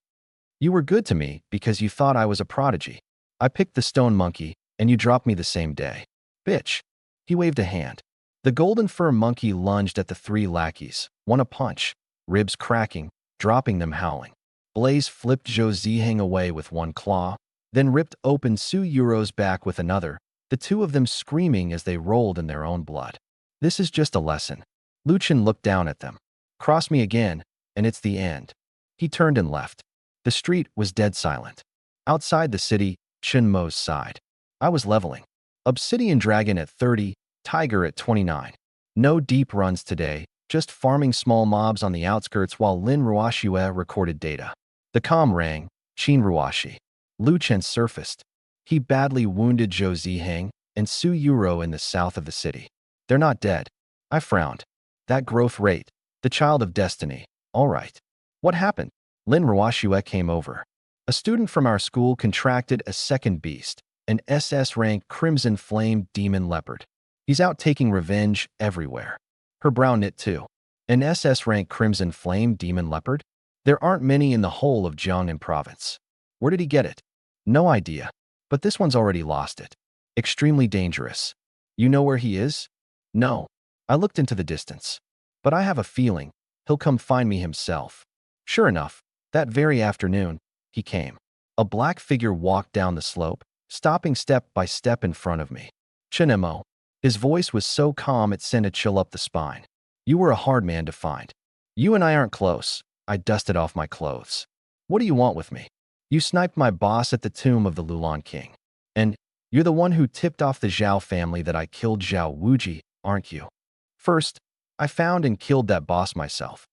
You were good to me because you thought I was a prodigy. I picked the stone monkey, and you dropped me the same day. Bitch. He waved a hand. The golden fur monkey lunged at the 3 lackeys, one a punch, ribs cracking, dropping them howling. Blaze flipped Zhou Ziheng away with 1 claw, then ripped open Su Yuro's back with another, the 2 of them screaming as they rolled in their own blood. This is just a lesson. Lu Qin looked down at them. Cross me again, and it's the end. He turned and left. The street was dead silent. Outside the city, Chen Mo's sighed. I was leveling. Obsidian Dragon at 30, Tiger at 29. No deep runs today, just farming small mobs on the outskirts while Lin Ruoxue recorded data. The comm rang, Qin Ruoxi. Lu Chen surfaced. He badly wounded Zhou Ziheng and Su Yuro in the south of the city. They're not dead. I frowned. That growth rate, the child of destiny. All right. What happened? Lin Ruoxue came over. A student from our school contracted a second beast, an SS rank Crimson Flame Demon Leopard. He's out taking revenge everywhere. Her brow knit too. An SS rank Crimson Flame Demon Leopard? There aren't many in the whole of Jiangnan province. Where did he get it? No idea. But this one's already lost it. Extremely dangerous. You know where he is? No. I looked into the distance. But I have a feeling he'll come find me himself. Sure enough, that very afternoon, he came. A black figure walked down the slope, stopping step by step in front of me. Chinemo. His voice was so calm it sent a chill up the spine. You were a hard man to find. You and I aren't close. I dusted off my clothes. What do you want with me? You sniped my boss at the tomb of the Lulan King. And you're the one who tipped off the Zhao family that I killed Zhao Wuji, aren't you? First, I found and killed that boss myself.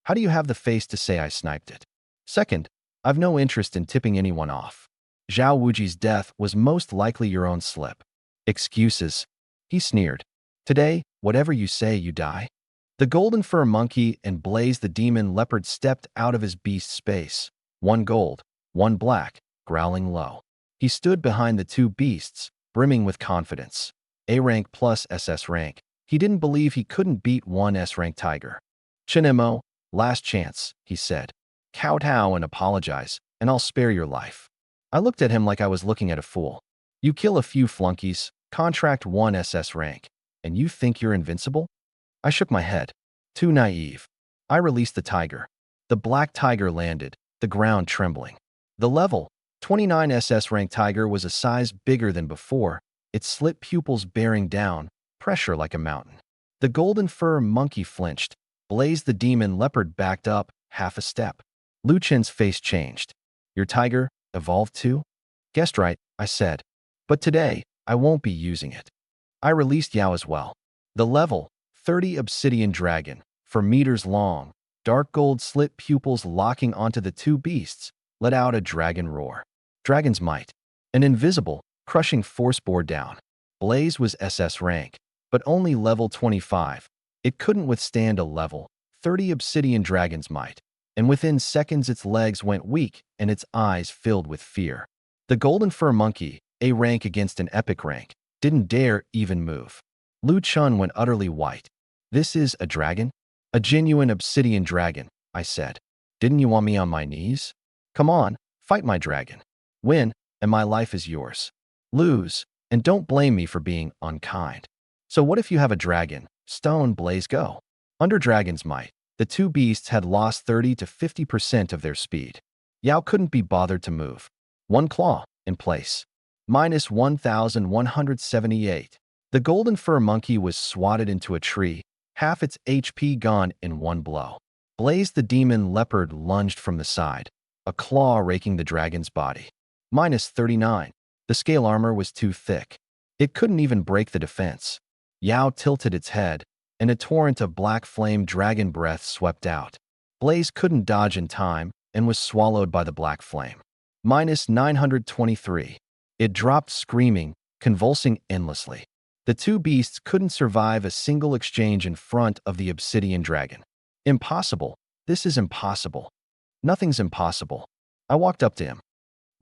How do you have the face to say I sniped it? Second, I've no interest in tipping anyone off. Zhao Wuji's death was most likely your own slip. Excuses. He sneered. Today, whatever you say, you die. The golden fur monkey and Blaze the demon leopard stepped out of his beast space. 1 gold, 1 black, growling low. He stood behind the 2 beasts, brimming with confidence. A rank plus SS rank. He didn't believe he couldn't beat 1 S rank tiger. Chinemo, last chance, he said. Kowtow and apologize, and I'll spare your life. I looked at him like I was looking at a fool. You kill a few flunkies, contract 1 SS rank, and you think you're invincible? I shook my head. Too naive. I released the tiger. The black tiger landed, the ground trembling. The level, 29 SS rank tiger was a size bigger than before, its slit pupils bearing down, pressure like a mountain. The golden fur monkey flinched. Blaze the demon leopard backed up, half a step. Lu Chen's face changed. Your tiger evolved too? Guessed right, I said. But today, I won't be using it. I released Yao as well. The level, 30 obsidian dragon, for meters long, dark gold slit pupils locking onto the 2 beasts, let out a dragon roar. Dragon's might. An invisible, crushing force bore down. Blaze was SS rank, but only level 25. It couldn't withstand a level 30 obsidian dragon's might, and within seconds its legs went weak and its eyes filled with fear. The golden fur monkey, A rank against an epic rank, didn't dare even move. Lu Chun went utterly white. This is a dragon? A genuine obsidian dragon, I said. Didn't you want me on my knees? Come on, fight my dragon. Win, and my life is yours. Lose, and don't blame me for being unkind. So what if you have a dragon? Stone, blaze, go. Under dragon's might, the two beasts had lost 30 to 50% of their speed. Yao couldn't be bothered to move. One claw, in place. Minus 1,178. The golden fur monkey was swatted into a tree, half its HP gone in one blow. Blaze the demon leopard lunged from the side, a claw raking the dragon's body. Minus 39. The scale armor was too thick. It couldn't even break the defense. Yao tilted its head, and a torrent of black flame dragon breath swept out. Blaze couldn't dodge in time and was swallowed by the black flame. Minus 923. It dropped screaming, convulsing endlessly. The two beasts couldn't survive a single exchange in front of the obsidian dragon. Impossible. This is impossible. Nothing's impossible. I walked up to him.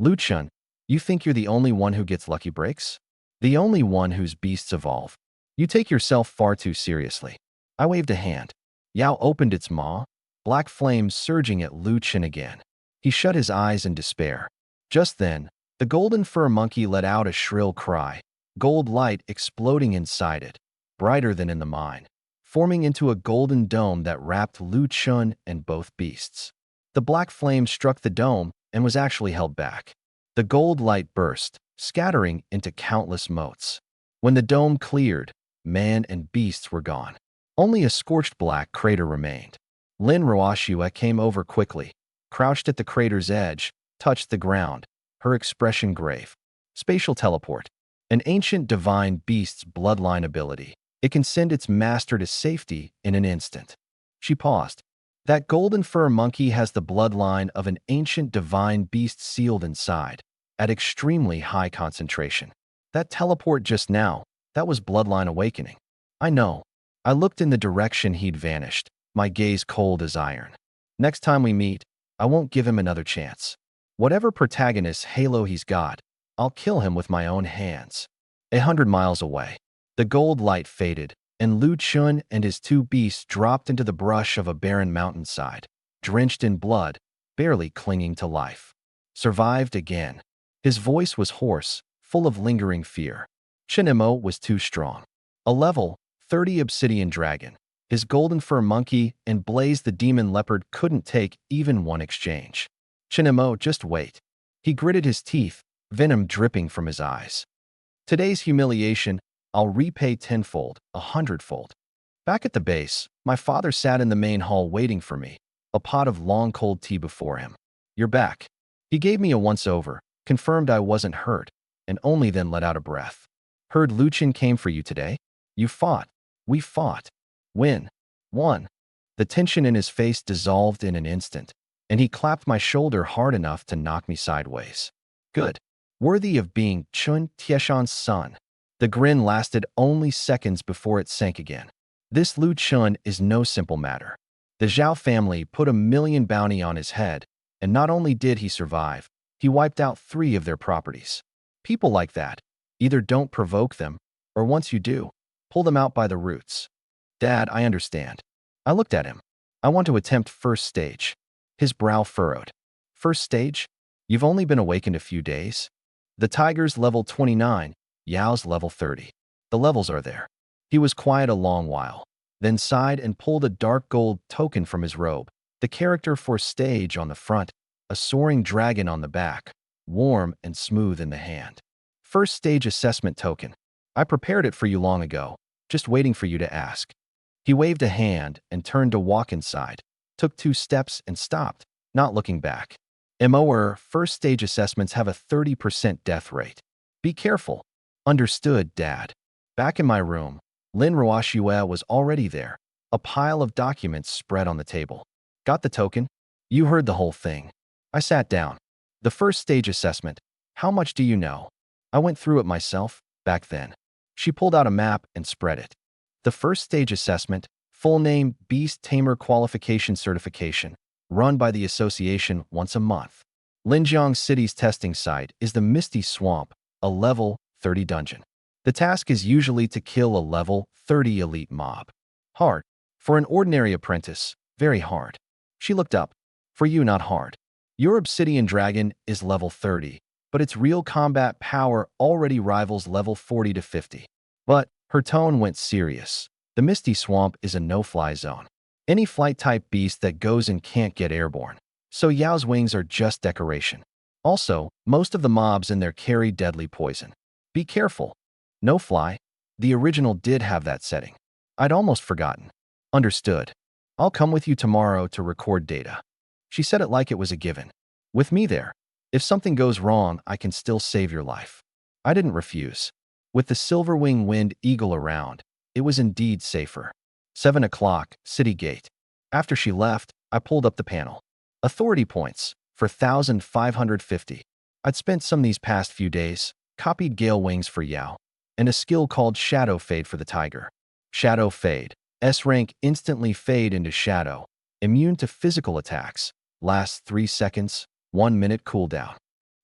Lu Chun, you think you're the only one who gets lucky breaks? The only one whose beasts evolve? You take yourself far too seriously. I waved a hand. Yao opened its maw, black flames surging at Lu Chun again. He shut his eyes in despair. Just then, the golden fur monkey let out a shrill cry, gold light exploding inside it, brighter than in the mine, forming into a golden dome that wrapped Lu Chun and both beasts. The black flame struck the dome and was actually held back. The gold light burst, scattering into countless motes. When the dome cleared, man and beasts were gone. Only a scorched black crater remained. Lin Roashua came over quickly, crouched at the crater's edge, touched the ground, her expression grave. Spatial teleport. An ancient divine beast's bloodline ability. It can send its master to safety in an instant. She paused. That golden fur monkey has the bloodline of an ancient divine beast sealed inside, at extremely high concentration. That teleport just now, that was bloodline awakening. I know. I looked in the direction he'd vanished, my gaze cold as iron. Next time we meet, I won't give him another chance. Whatever protagonist halo he's got, I'll kill him with my own hands. 100 miles away, the gold light faded, and Lu Chun and his two beasts dropped into the brush of a barren mountainside, drenched in blood, barely clinging to life. Survived again. His voice was hoarse, full of lingering fear. Chinemo was too strong. A level 30 obsidian dragon, his golden fur monkey and Blaze the demon leopard couldn't take even one exchange. Chinemo, just wait. He gritted his teeth, venom dripping from his eyes. Today's humiliation, I'll repay tenfold, 100-fold. Back at the base, my father sat in the main hall waiting for me, a pot of long cold tea before him. You're back. He gave me a once-over, confirmed I wasn't hurt, and only then let out a breath. Heard Lu Chun came for you today? You fought. We fought. Win. Won. The tension in his face dissolved in an instant, and he clapped my shoulder hard enough to knock me sideways. Good. Worthy of being Chun Tieshan's son. The grin lasted only seconds before it sank again. This Lu Chun is no simple matter. The Zhao family put $1 million bounty on his head, and not only did he survive, he wiped out 3 of their properties. People like that, either don't provoke them, or once you do, pull them out by the roots. Dad, I understand. I looked at him. I want to attempt first stage. His brow furrowed. First stage? You've only been awakened a few days? The tiger's level 29, Yao's level 30. The levels are there. He was quiet a long while, then sighed and pulled a dark gold token from his robe, the character for stage on the front, a soaring dragon on the back, warm and smooth in the hand. First stage assessment token. I prepared it for you long ago, just waiting for you to ask. He waved a hand and turned to walk inside, took 2 steps and stopped, not looking back. MOR first stage assessments have a 30% death rate. Be careful. Understood, Dad. Back in my room, Lin Roashua was already there, a pile of documents spread on the table. Got the token? You heard the whole thing. I sat down. The first stage assessment. How much do you know? I went through it myself, back then. She pulled out a map and spread it. The first stage assessment, full name Beast Tamer Qualification Certification, run by the association once a month. Linjiang City's testing site is the Misty Swamp, a level 30 dungeon. The task is usually to kill a level 30 elite mob. Hard. For an ordinary apprentice, very hard. She looked up. For you, not hard. Your obsidian dragon is level 30, but its real combat power already rivals level 40 to 50. But her tone went serious. The Misty Swamp is a no-fly zone. Any flight-type beast that goes and can't get airborne. So Yao's wings are just decoration. Also, most of the mobs in there carry deadly poison. Be careful. No fly. The original did have that setting. I'd almost forgotten. Understood. I'll come with you tomorrow to record data. She said it like it was a given. With me there. If something goes wrong, I can still save your life. I didn't refuse. With the Silverwing Wind Eagle around, it was indeed safer. 7 o'clock, City Gate. After she left, I pulled up the panel. Authority points for 1,550. I'd spent some these past few days, copied Gale Wings for Yao, and a skill called Shadow Fade for the Tiger. Shadow Fade. S rank instantly fade into shadow. Immune to physical attacks. Lasts 3 seconds, 1 minute cooldown.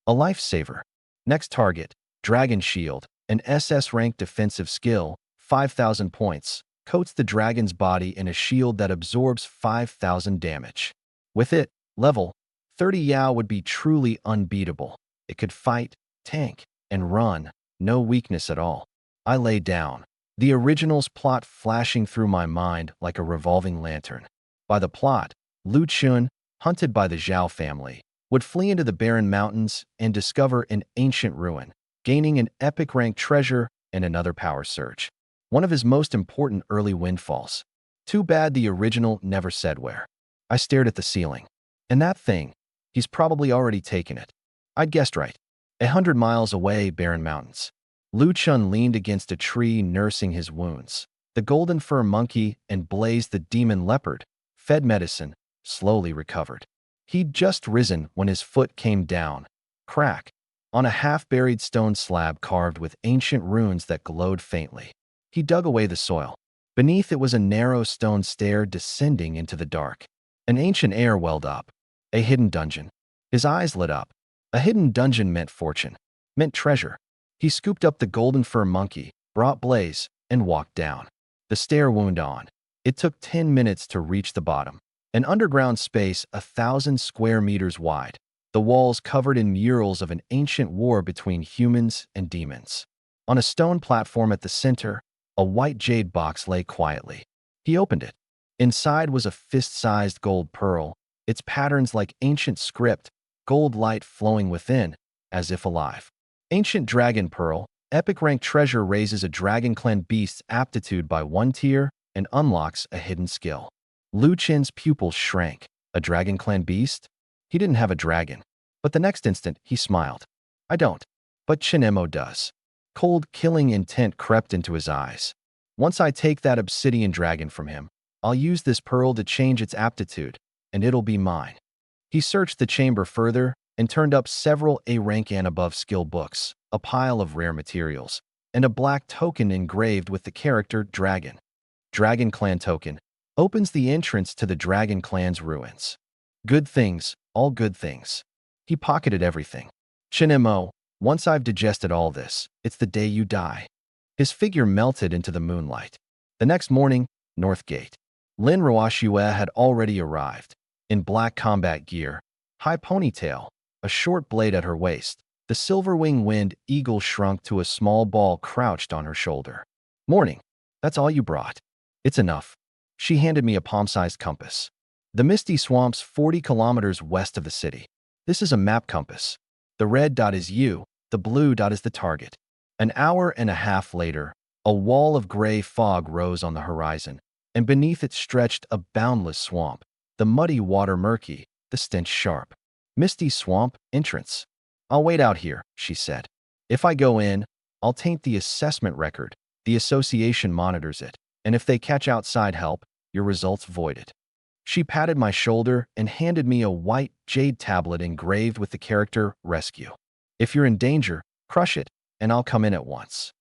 A lifesaver. Next target, Dragon Shield, an SS rank defensive skill, 5,000 points, coats the dragon's body in a shield that absorbs 5,000 damage. With it, level 30 Yao would be truly unbeatable. It could fight, tank, and run, no weakness at all. I lay down, the original's plot flashing through my mind like a revolving lantern. By the plot, Lu Chun, hunted by the Zhao family, would flee into the barren mountains and discover an ancient ruin, gaining an epic rank treasure and another power surge. One of his most important early windfalls. Too bad the original never said where. I stared at the ceiling. And that thing, he's probably already taken it. I'd guessed right. 100 miles away, barren mountains. Lu Chun leaned against a tree nursing his wounds. The golden fur monkey and Blaze the demon leopard, fed medicine, slowly recovered. He'd just risen when his foot came down, crack, on a half-buried stone slab carved with ancient runes that glowed faintly. He dug away the soil. Beneath it was a narrow stone stair descending into the dark. An ancient air welled up. A hidden dungeon. His eyes lit up. A hidden dungeon meant fortune, meant treasure. He scooped up the golden fur monkey, brought Blaze, and walked down. The stair wound on. It took 10 minutes to reach the bottom. An underground space 1,000 square meters wide. The walls covered in murals of an ancient war between humans and demons. On a stone platform at the center, a white jade box lay quietly. He opened it. Inside was a fist-sized gold pearl, its patterns like ancient script, gold light flowing within, as if alive. Ancient Dragon Pearl, epic rank treasure raises a Dragon Clan beast's aptitude by 1 tier and unlocks a hidden skill. Lu Chin's pupils shrank. A Dragon Clan beast? He didn't have a dragon. But the next instant, he smiled. I don't. But Chinemo does. Cold, killing intent crept into his eyes. Once I take that obsidian dragon from him, I'll use this pearl to change its aptitude, and it'll be mine. He searched the chamber further and turned up several A rank and above skill books, a pile of rare materials, and a black token engraved with the character Dragon. Dragon Clan token opens the entrance to the Dragon Clan's ruins. Good things, all good things. He pocketed everything. Chinemo, once I've digested all this, it's the day you die. His figure melted into the moonlight. The next morning, North Gate. Lin Roashue had already arrived. In black combat gear, high ponytail, a short blade at her waist, the Silverwing Wind Eagle shrunk to a small ball crouched on her shoulder. Morning. That's all you brought. It's enough. She handed me a palm-sized compass. The Misty Swamp's 40 kilometers west of the city. This is a map compass. The red dot is you, the blue dot is the target. An hour and a half later, a wall of gray fog rose on the horizon, and beneath it stretched a boundless swamp, the muddy water murky, the stench sharp. Misty Swamp, entrance. I'll wait out here, she said. If I go in, I'll taint the assessment record. The association monitors it, and if they catch outside help, your results voided. She patted my shoulder and handed me a white jade tablet engraved with the character Rescue. If you're in danger, crush it, and I'll come in at once.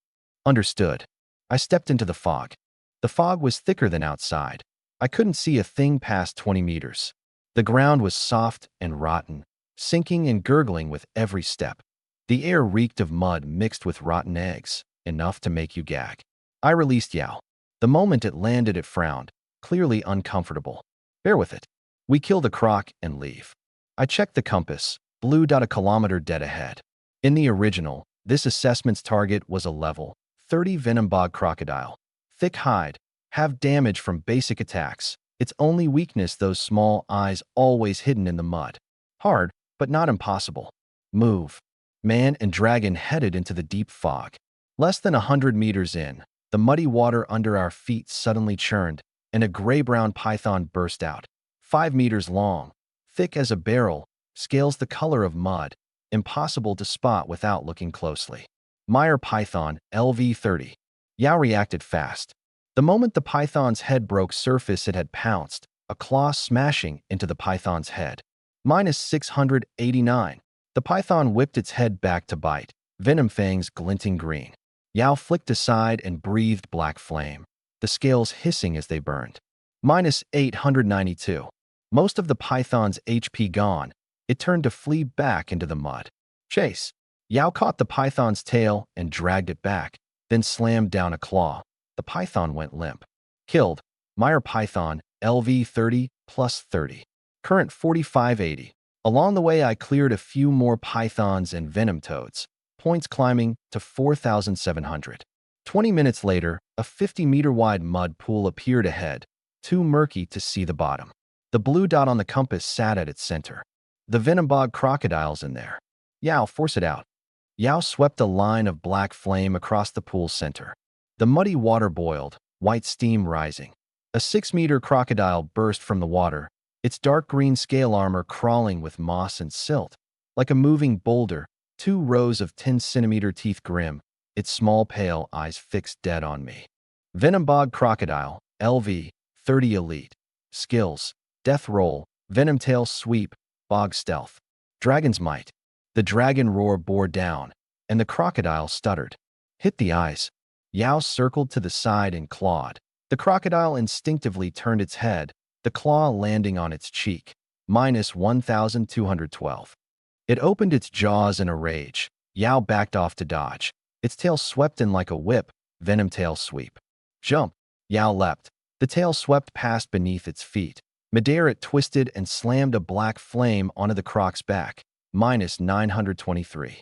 Understood. I stepped into the fog. The fog was thicker than outside. I couldn't see a thing past 20 meters. The ground was soft and rotten, sinking and gurgling with every step. The air reeked of mud mixed with rotten eggs, enough to make you gag. I released Yao. The moment it landed, it frowned, clearly uncomfortable. Bear with it. We kill the croc and leave. I checked the compass, blue dot a kilometer dead ahead. In the original, this assessment's target was a level 30 venom bog crocodile. Thick hide, have damage from basic attacks. Its only weakness, those small eyes always hidden in the mud. Hard, but not impossible. Move. Man and dragon headed into the deep fog. Less than 100 meters in, the muddy water under our feet suddenly churned, and a gray-brown python burst out. 5 meters long, thick as a barrel, scales the color of mud, impossible to spot without looking closely. Meyer python, LV30. Yao reacted fast. The moment the python's head broke surface, it had pounced, a claw smashing into the python's head. Minus 689. The python whipped its head back to bite, venom fangs glinting green. Yao flicked aside and breathed black flame, the scales hissing as they burned. Minus 892. Most of the python's HP gone, it turned to flee back into the mud. Chase. Yao caught the python's tail and dragged it back, then slammed down a claw. The python went limp. Killed. Meyer python, LV30 plus 30. Current 4580. Along the way, I cleared a few more pythons and venom toads, points climbing to 4,700. 20 minutes later, a 50-meter-wide mud pool appeared ahead, too murky to see the bottom. The blue dot on the compass sat at its center. The venom bog crocodile's in there. Yao, force it out. Yao swept a line of black flame across the pool's center. The muddy water boiled, white steam rising. A 6-meter crocodile burst from the water, its dark green scale armor crawling with moss and silt. Like a moving boulder, 2 rows of 10-centimeter teeth grim, its small pale eyes fixed dead on me. Venom bog crocodile, LV, 30 elite. Skills, death roll, venom tail sweep, bog stealth. Dragon's might. The dragon roar bore down, and the crocodile stuttered. Hit the eyes. Yao circled to the side and clawed. The crocodile instinctively turned its head, the claw landing on its cheek. Minus 1,212. It opened its jaws in a rage. Yao backed off to dodge. Its tail swept in like a whip, venom tail sweep. Jump. Yao leapt. The tail swept past beneath its feet. Midair it twisted and slammed a black flame onto the croc's back. Minus 923.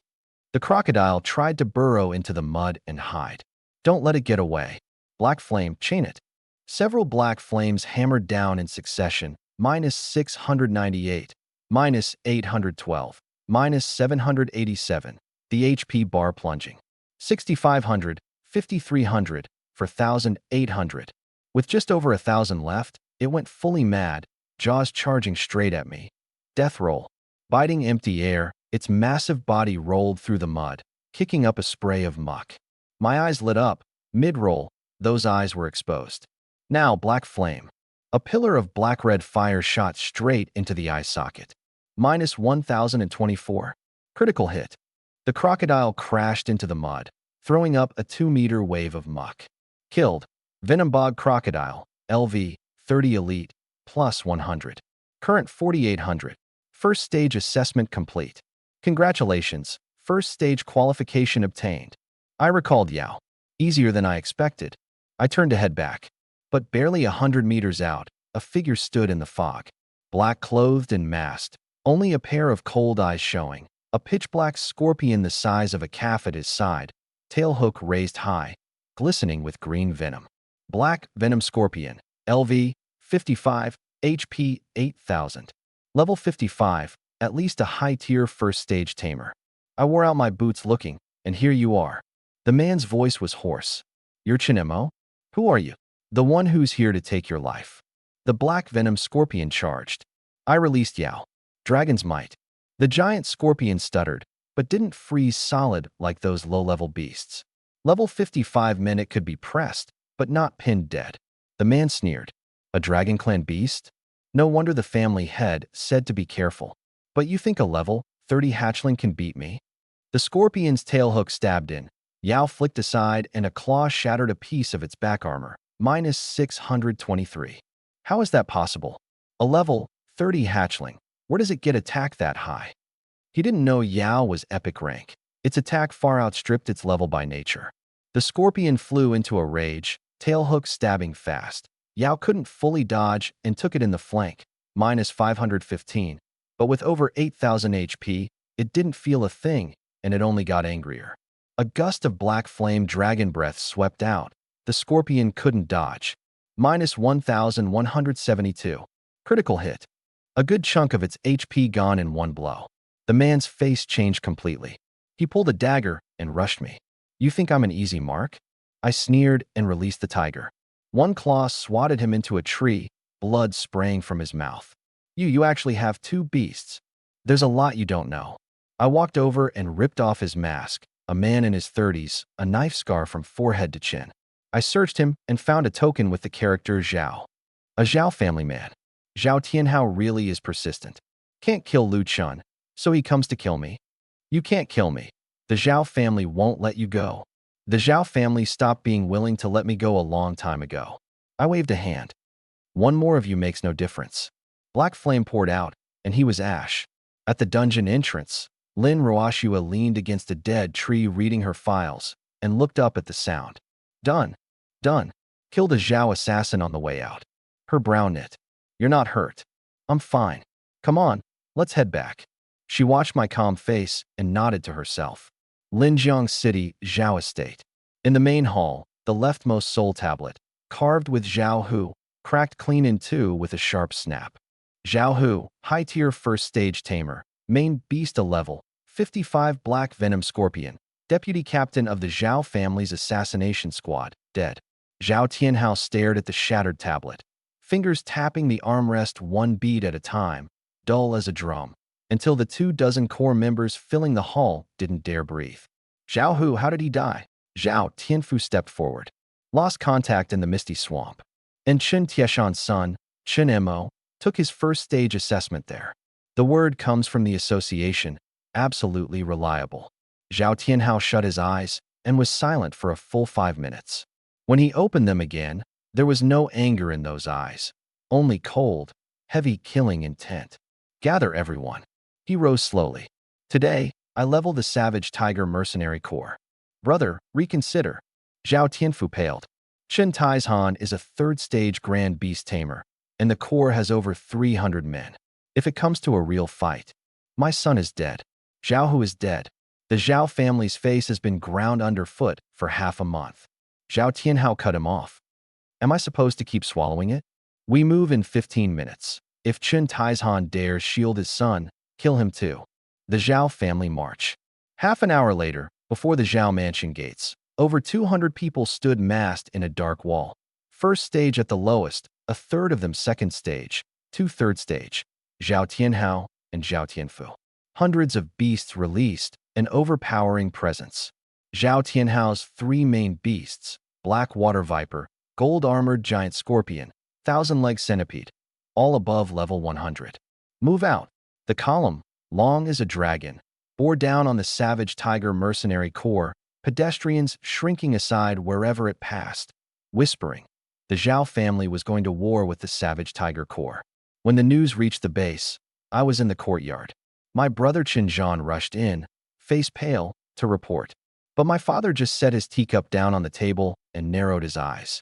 The crocodile tried to burrow into the mud and hide. Don't let it get away. Black flame, chain it. Several black flames hammered down in succession. Minus 698. Minus 812. Minus 787. The HP bar plunging. 6,500, 5,300, for 1,800. With just over 1,000 left, it went fully mad, jaws charging straight at me. Death roll. Biting empty air, its massive body rolled through the mud, kicking up a spray of muck. My eyes lit up. Mid-roll, those eyes were exposed. Now black flame. A pillar of black-red fire shot straight into the eye socket. Minus 1,024. Critical hit. The crocodile crashed into the mud, throwing up a 2-meter wave of muck. Killed. Venom bog crocodile, LV, 30 elite, plus 100. Current 4,800. First stage assessment complete. Congratulations, first stage qualification obtained. I recalled Yao. Easier than I expected. I turned to head back. But barely 100 meters out, a figure stood in the fog. Black-clothed and masked, only a pair of cold eyes showing. A pitch-black scorpion the size of a calf at his side, tail hook raised high, glistening with green venom. Black venom scorpion, LV, 55, HP 8,000. Level 55, at least a high-tier first-stage tamer. I wore out my boots looking, and here you are. The man's voice was hoarse. You're Chinemo? Who are you? The one who's here to take your life. The black venom scorpion charged. I released Yao. Dragon's might. The giant scorpion stuttered, but didn't freeze solid like those low-level beasts. Level 55 meant it could be pressed, but not pinned dead. The man sneered. A Dragon Clan beast? No wonder the family head said to be careful. But you think a level 30 hatchling can beat me? The scorpion's tailhook stabbed in. Yao flicked aside and a claw shattered a piece of its back armor. Minus 623. How is that possible? A level 30 hatchling. Where does it get attack that high? He didn't know Yao was epic rank. Its attack far outstripped its level by nature. The scorpion flew into a rage, tailhook stabbing fast. Yao couldn't fully dodge and took it in the flank, minus 515. But with over 8,000 HP, it didn't feel a thing, and it only got angrier. A gust of black flame dragon breath swept out. The scorpion couldn't dodge. Minus 1,172. Critical hit. A good chunk of its HP gone in one blow. The man's face changed completely. He pulled a dagger and rushed me. You think I'm an easy mark? I sneered and released the tiger. One claw swatted him into a tree, blood spraying from his mouth. You actually have two beasts. There's a lot you don't know. I walked over and ripped off his mask, a man in his 30s, a knife scar from forehead to chin. I searched him and found a token with the character Zhao. A Zhao family man. Zhao Tianhao really is persistent. Can't kill Lu Chun, so he comes to kill me. You can't kill me. The Zhao family won't let you go. The Zhao family stopped being willing to let me go a long time ago. I waved a hand. One more of you makes no difference. Black flame poured out, and he was ash. At the dungeon entrance, Lin Roashua leaned against a dead tree reading her files, and looked up at the sound. Done. Done. Killed a Zhao assassin on the way out. Her brow knit. You're not hurt. I'm fine. Come on, let's head back. She watched my calm face and nodded to herself. Linjiang City, Zhao Estate. In the main hall, the leftmost soul tablet, carved with Zhao Hu, cracked clean in two with a sharp snap. Zhao Hu, high-tier first-stage tamer, main beast level, 55 black venom scorpion, deputy captain of the Zhao family's assassination squad, dead. Zhao Tianhao stared at the shattered tablet, fingers tapping the armrest one beat at a time, dull as a drum, until the 24 core members filling the hall didn't dare breathe. Zhao Hu, how did he die? Zhao Tianfu stepped forward. Lost contact in the misty swamp. And Chen Tieshan's son, Chen Mo, took his first-stage assessment there. The word comes from the association, absolutely reliable. Zhao Tianhao shut his eyes and was silent for a full 5 minutes. When he opened them again, there was no anger in those eyes, only cold, heavy killing intent. Gather everyone. He rose slowly. Today, I level the Savage Tiger Mercenary Corps. Brother, reconsider. Zhao Tianfu paled. Chen Taizhan is a third-stage Grand Beast Tamer, and the Corps has over 300 men. If it comes to a real fight, my son is dead. Zhao Hu is dead. The Zhao family's face has been ground underfoot for half a month. Zhao Tianhao cut him off. Am I supposed to keep swallowing it? We move in 15 minutes. If Chen Taizhan dares shield his son, kill him too. The Zhao family march. Half an hour later, before the Zhao mansion gates, over 200 people stood massed in a dark wall. First stage at the lowest, a third of them second stage, two third stage, Zhao Tianhao and Zhao Tianfu. Hundreds of beasts released, an overpowering presence. Zhao Tianhao's three main beasts, black water viper, gold-armored giant scorpion, thousand-leg centipede, all above level 100. Move out. The column, long as a dragon, bore down on the Savage Tiger Mercenary Corps, pedestrians shrinking aside wherever it passed, whispering. The Zhao family was going to war with the Savage Tiger Corps. When the news reached the base, I was in the courtyard. My brother Qinzhan rushed in, face pale, to report. But my father just set his teacup down on the table and narrowed his eyes.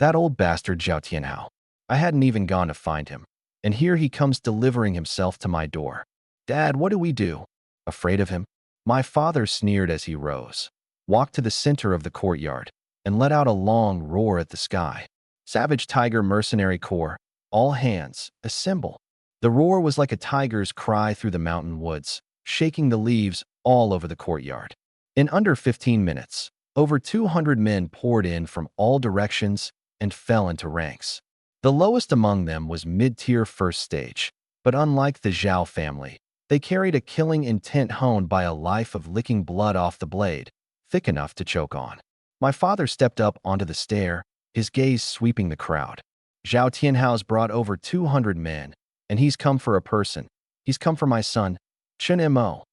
That old bastard Zhao Tianhao. I hadn't even gone to find him. And here he comes delivering himself to my door. Dad, what do we do? Afraid of him? My father sneered as he rose, walked to the center of the courtyard, and let out a long roar at the sky. Savage Tiger Mercenary Corps, all hands, assemble. The roar was like a tiger's cry through the mountain woods, shaking the leaves all over the courtyard. In under 15 minutes, over 200 men poured in from all directions and fell into ranks. The lowest among them was mid-tier first stage, but unlike the Zhao family, they carried a killing intent honed by a life of licking blood off the blade, thick enough to choke on. My father stepped up onto the stair, his gaze sweeping the crowd. Zhao Tianhao's brought over 200 men, and he's come for a person. He's come for my son, Chen Mo.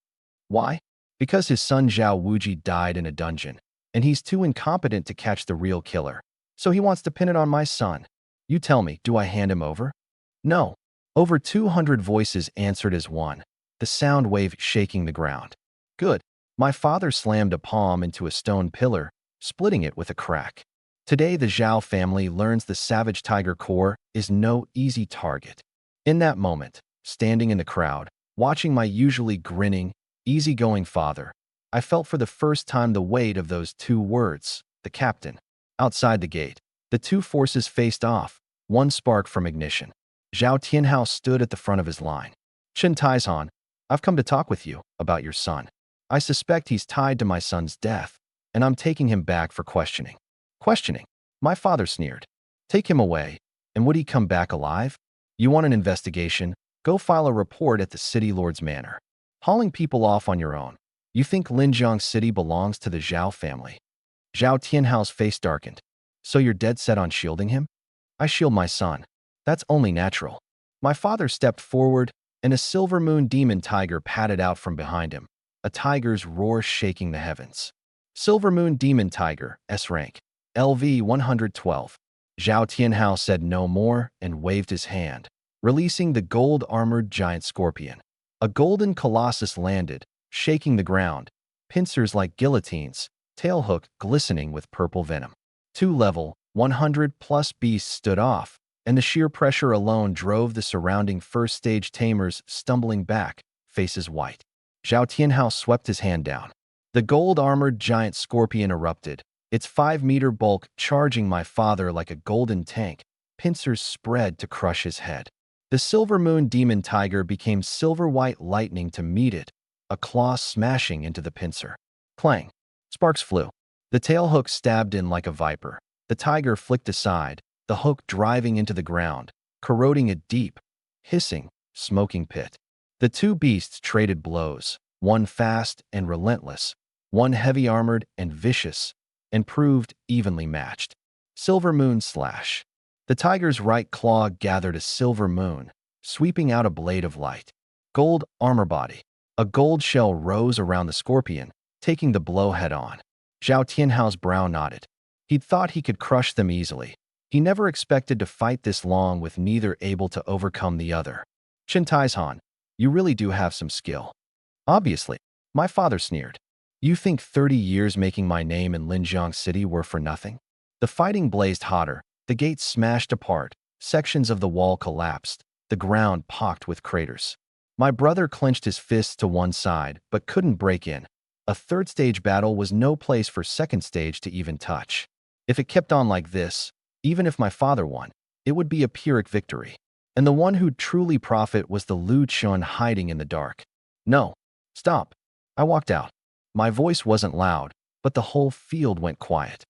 Why? Because his son Zhao Wuji died in a dungeon, and he's too incompetent to catch the real killer. So he wants to pin it on my son. You tell me, do I hand him over? No. Over 200 voices answered as one, the sound wave shaking the ground. Good. My father slammed a palm into a stone pillar, splitting it with a crack. Today, the Zhao family learns the savage tiger core is no easy target. In that moment, standing in the crowd, watching my usually grinning, easygoing father, I felt for the first time the weight of those two words, the captain. Outside the gate, the two forces faced off, one spark from ignition. Zhao Tianhao stood at the front of his line. Chen Taizhan, I've come to talk with you about your son. I suspect he's tied to my son's death, and I'm taking him back for questioning. Questioning? My father sneered. Take him away, and would he come back alive? You want an investigation? Go file a report at the city lord's manor. Hauling people off on your own. You think Linjiang City belongs to the Zhao family? Zhao Tianhao's face darkened. So you're dead set on shielding him? I shield my son. That's only natural. My father stepped forward, and a silver moon demon tiger padded out from behind him, a tiger's roar shaking the heavens. Silver moon demon tiger, S rank, LV 112. Zhao Tianhao said no more and waved his hand, releasing the gold-armored giant scorpion. A golden colossus landed, shaking the ground, pincers like guillotines, tailhook glistening with purple venom. Two level, 100-plus beasts stood off, and the sheer pressure alone drove the surrounding first-stage tamers stumbling back, faces white. Zhao Tianhao swept his hand down. The gold-armored giant scorpion erupted, its 5-meter bulk charging my father like a golden tank, pincers spread to crush his head. The silver moon demon tiger became silver-white lightning to meet it, a claw smashing into the pincer. Clang. Sparks flew. The tail hook stabbed in like a viper. The tiger flicked aside, the hook driving into the ground, corroding a deep, hissing, smoking pit. The two beasts traded blows, one fast and relentless, one heavy-armored and vicious, and proved evenly matched. Silver moon slash. The tiger's right claw gathered a silver moon, sweeping out a blade of light. Gold armor body. A gold shell rose around the scorpion, taking the blow head-on. Zhao Tianhao's brow nodded. He'd thought he could crush them easily. He never expected to fight this long with neither able to overcome the other. Chen Taizhan, you really do have some skill. Obviously, my father sneered. You think 30 years making my name in Linjiang City were for nothing? The fighting blazed hotter, the gates smashed apart, sections of the wall collapsed, the ground pocked with craters. My brother clenched his fists to one side, but couldn't break in. A third-stage battle was no place for second stage to even touch. If it kept on like this, even if my father won, it would be a Pyrrhic victory. And the one who'd truly profit was the Lu Chun hiding in the dark. No. Stop. I walked out. My voice wasn't loud, but the whole field went quiet.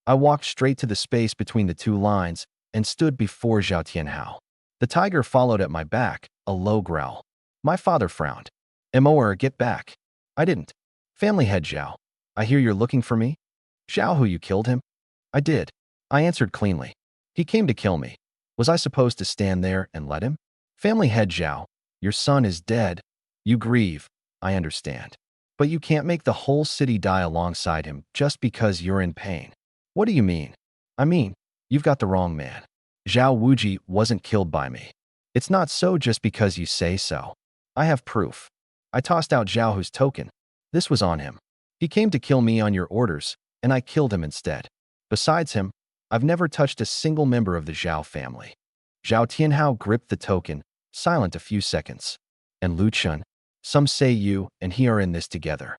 I walked straight to the space between the two lines and stood before Zhao Tianhao. The tiger followed at my back, a low growl. My father frowned. Moer, get back. I didn't. Family head Zhao. I hear you're looking for me? Zhao, who you killed him? I did. I answered cleanly. He came to kill me. Was I supposed to stand there and let him? Family head Zhao. Your son is dead. You grieve. I understand. But you can't make the whole city die alongside him just because you're in pain. What do you mean? I mean, you've got the wrong man. Zhao Wuji wasn't killed by me. It's not so just because you say so. I have proof. I tossed out Zhao Hu's token. This was on him. He came to kill me on your orders, and I killed him instead. Besides him, I've never touched a single member of the Zhao family. Zhao Tianhao gripped the token, silent a few seconds. And Lu Chun, some say you and he are in this together.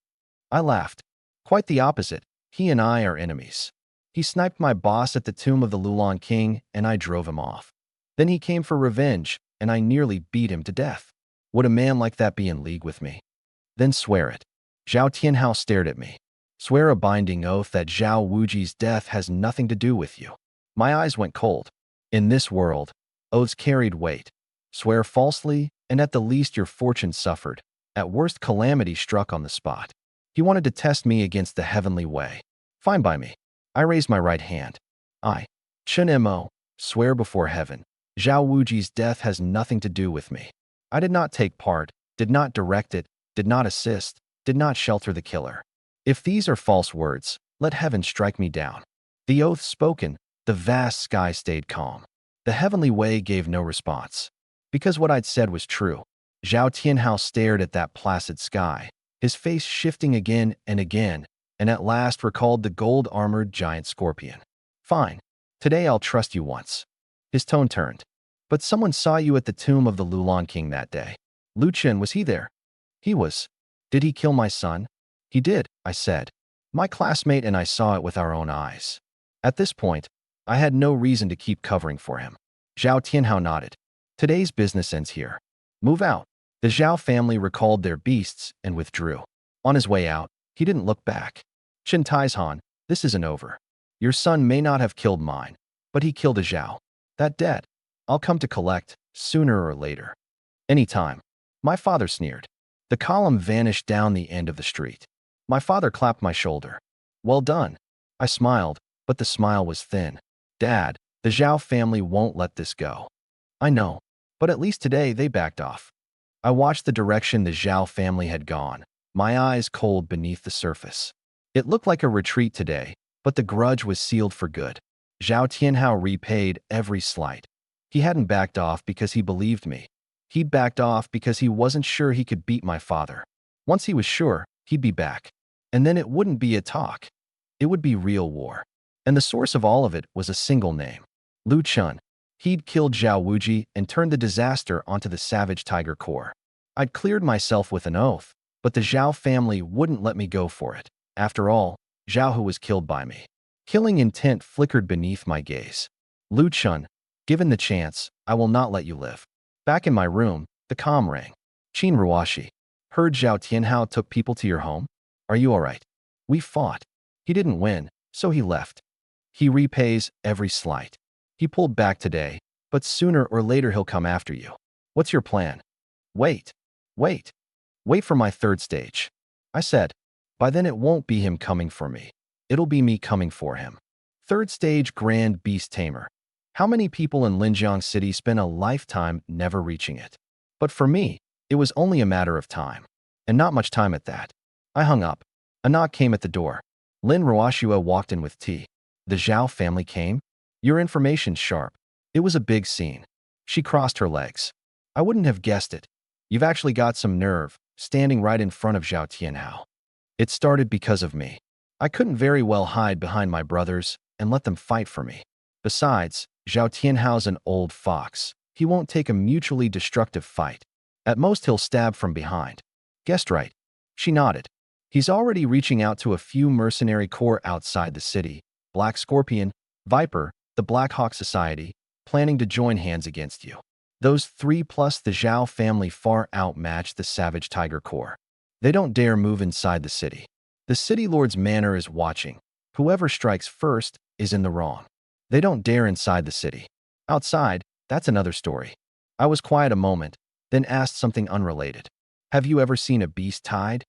I laughed. Quite the opposite. He and I are enemies. He sniped my boss at the tomb of the Lulan King, and I drove him off. Then he came for revenge, and I nearly beat him to death. Would a man like that be in league with me? Then swear it. Zhao Tianhao stared at me. Swear a binding oath that Zhao Wuji's death has nothing to do with you. My eyes went cold. In this world, oaths carried weight. Swear falsely, and at the least your fortune suffered. At worst, calamity struck on the spot. He wanted to test me against the heavenly way. Fine by me. I raised my right hand. I, Chen Mo, swear before heaven, Zhao Wuji's death has nothing to do with me. I did not take part, did not direct it, did not assist, did not shelter the killer. If these are false words, let heaven strike me down. The oath spoken, the vast sky stayed calm. The heavenly way gave no response. Because what I'd said was true. Zhao Tianhao stared at that placid sky, his face shifting again and again, and at last recalled the gold-armored giant scorpion. Fine. Today I'll trust you once. His tone turned. But someone saw you at the tomb of the Lulan king that day. Lu Chen, was he there? He was. Did he kill my son? He did, I said. My classmate and I saw it with our own eyes. At this point, I had no reason to keep covering for him. Zhao Tianhao nodded. Today's business ends here. Move out. The Zhao family recalled their beasts and withdrew. On his way out, he didn't look back. Chen Taizhan, this isn't over. Your son may not have killed mine, but he killed a Zhao. That debt, I'll come to collect, sooner or later. Anytime. My father sneered. The column vanished down the end of the street. My father clapped my shoulder. Well done. I smiled, but the smile was thin. Dad, the Zhao family won't let this go. I know, but at least today they backed off. I watched the direction the Zhao family had gone, my eyes cold beneath the surface. It looked like a retreat today, but the grudge was sealed for good. Zhao Tianhao repaid every slight. He hadn't backed off because he believed me. He'd backed off because he wasn't sure he could beat my father. Once he was sure, he'd be back. And then it wouldn't be a talk. It would be real war. And the source of all of it was a single name. Lu Chun. He'd killed Zhao Wuji and turned the disaster onto the savage tiger core. I'd cleared myself with an oath, but the Zhao family wouldn't let me go for it. After all, Zhao Hu was killed by me. Killing intent flickered beneath my gaze. Lu Chun, given the chance, I will not let you live. Back in my room, the comm rang. Qin Ruashi. Heard Zhao Tianhao took people to your home? Are you all right? We fought. He didn't win, so he left. He repays every slight. He pulled back today, but sooner or later he'll come after you. What's your plan? Wait. Wait. Wait for my third stage. I said. By then it won't be him coming for me. It'll be me coming for him. Third stage Grand Beast Tamer. How many people in Linjiang City spend a lifetime never reaching it? But for me, it was only a matter of time. And not much time at that. I hung up. A knock came at the door. Lin Ruoshua walked in with tea. The Zhao family came? Your information's sharp. It was a big scene. She crossed her legs. I wouldn't have guessed it. You've actually got some nerve, standing right in front of Zhao Tianhao. It started because of me. I couldn't very well hide behind my brothers and let them fight for me. Besides, Zhao Tianhao's an old fox. He won't take a mutually destructive fight. At most he'll stab from behind. Guessed right. She nodded. He's already reaching out to a few mercenary corps outside the city. Black Scorpion, Viper, the Black Hawk Society, planning to join hands against you. Those three plus the Zhao family far outmatch the Savage Tiger Corps. They don't dare move inside the city. The City Lord's manor is watching. Whoever strikes first is in the wrong. They don't dare inside the city. Outside, that's another story. I was quiet a moment, then asked something unrelated. Have you ever seen a beast tied?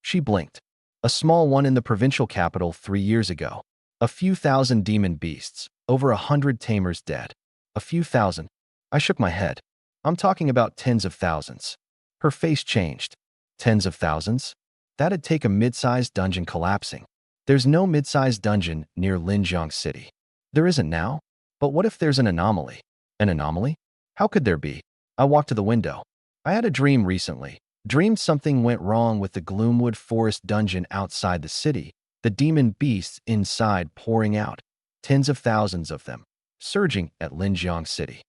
She blinked. A small one in the provincial capital 3 years ago. A few thousand demon beasts, over 100 tamers dead. A few thousand. I shook my head. I'm talking about tens of thousands. Her face changed. Tens of thousands? That'd take a mid-sized dungeon collapsing. There's no mid-sized dungeon near Linjiang City. There isn't now? But what if there's an anomaly? An anomaly? How could there be? I walked to the window. I had a dream recently. Dreamed something went wrong with the Gloomwood Forest dungeon outside the city. The demon beasts inside pouring out. Tens of thousands of them. Surging at Linjiang City.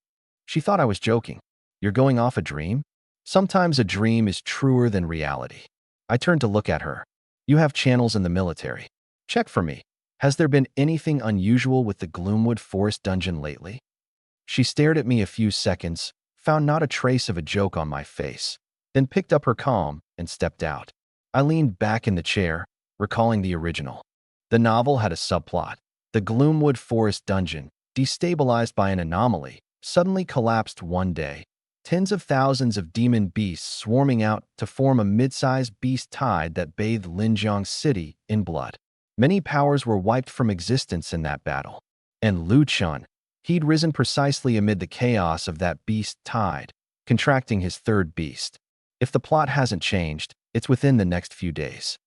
She thought I was joking. You're going off a dream? Sometimes a dream is truer than reality. I turned to look at her. You have channels in the military. Check for me. Has there been anything unusual with the Gloomwood Forest dungeon lately? She stared at me a few seconds, found not a trace of a joke on my face, then picked up her comm and stepped out. I leaned back in the chair, recalling the original. The novel had a subplot. The Gloomwood Forest dungeon, destabilized by an anomaly, suddenly collapsed one day. Tens of thousands of demon beasts swarming out to form a mid-sized beast tide that bathed Linjiang City in blood. Many powers were wiped from existence in that battle. And Lu Chun, he'd risen precisely amid the chaos of that beast tide, contracting his third beast. If the plot hasn't changed, it's within the next few days.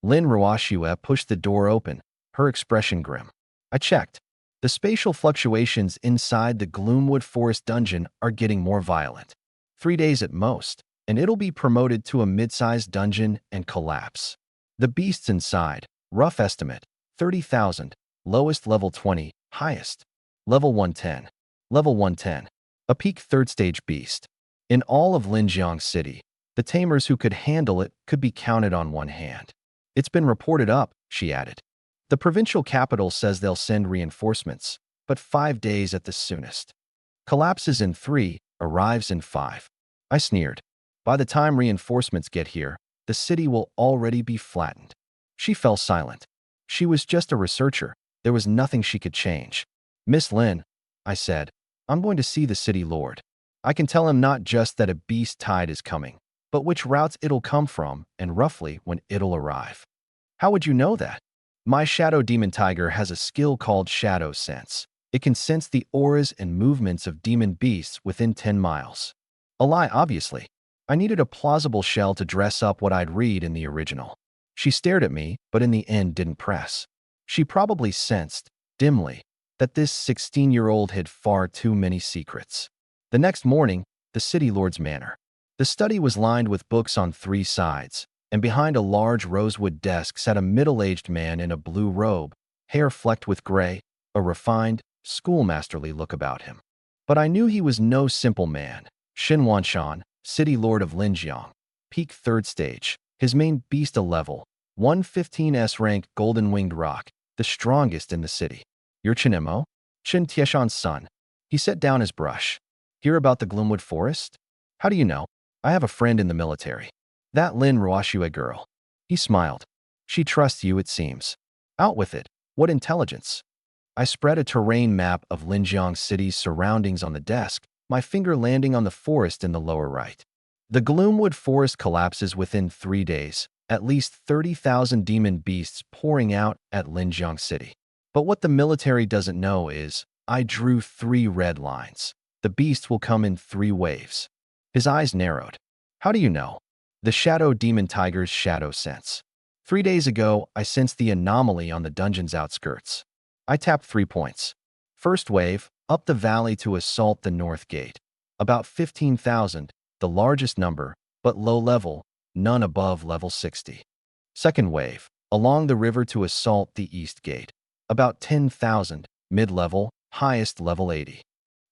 Lin Ruoshua pushed the door open, her expression grim. I checked. The spatial fluctuations inside the Gloomwood Forest dungeon are getting more violent. 3 days at most, and it'll be promoted to a mid-sized dungeon and collapse. The beasts inside, Rough estimate, 30,000. Lowest level 20, highest. Level 110. Level 110. A peak third stage beast. In all of Linjiang City, the tamers who could handle it could be counted on one hand. It's been reported up, she added. The provincial capital says they'll send reinforcements, but 5 days at the soonest. Collapses in 3, arrives in 5. I sneered. By the time reinforcements get here, the city will already be flattened. She fell silent. She was just a researcher. There was nothing she could change. Miss Lin, I said, I'm going to see the city lord. I can tell him not just that a beast tide is coming, but which routes it'll come from and roughly when it'll arrive. How would you know that? My shadow demon tiger has a skill called shadow sense. It can sense the auras and movements of demon beasts within 10 miles. A lie, obviously. I needed a plausible shell to dress up what I'd read in the original. She stared at me, but in the end didn't press. She probably sensed, dimly, that this 16-year-old hid far too many secrets. The next morning, the city lord's manor. The study was lined with books on 3 sides, and behind a large rosewood desk sat a middle-aged man in a blue robe, hair flecked with gray, a refined, schoolmasterly look about him. But I knew he was no simple man. Xin Wanshan, city lord of Linjiang, peak third stage, his main beast a level 115S rank golden-winged rock, the strongest in the city. You're Chinemo? Chen Tieshan's son. He set down his brush. Hear about the Gloomwood Forest? How do you know? I have a friend in the military. That Lin Ruoxue girl. He smiled. She trusts you, it seems. Out with it. What intelligence? I spread a terrain map of Linjiang City's surroundings on the desk, my finger landing on the forest in the lower right. The Gloomwood Forest collapses within 3 days, at least 30,000 demon beasts pouring out at Linjiang City. But what the military doesn't know is, I drew 3 red lines. The beasts will come in 3 waves. His eyes narrowed. How do you know? The shadow demon tiger's shadow sense. 3 days ago, I sensed the anomaly on the dungeon's outskirts. I tapped 3 points. First wave, up the valley to assault the north gate. About 15,000, the largest number, but low level, none above level 60. Second wave, along the river to assault the east gate. About 10,000, mid-level, highest level 80.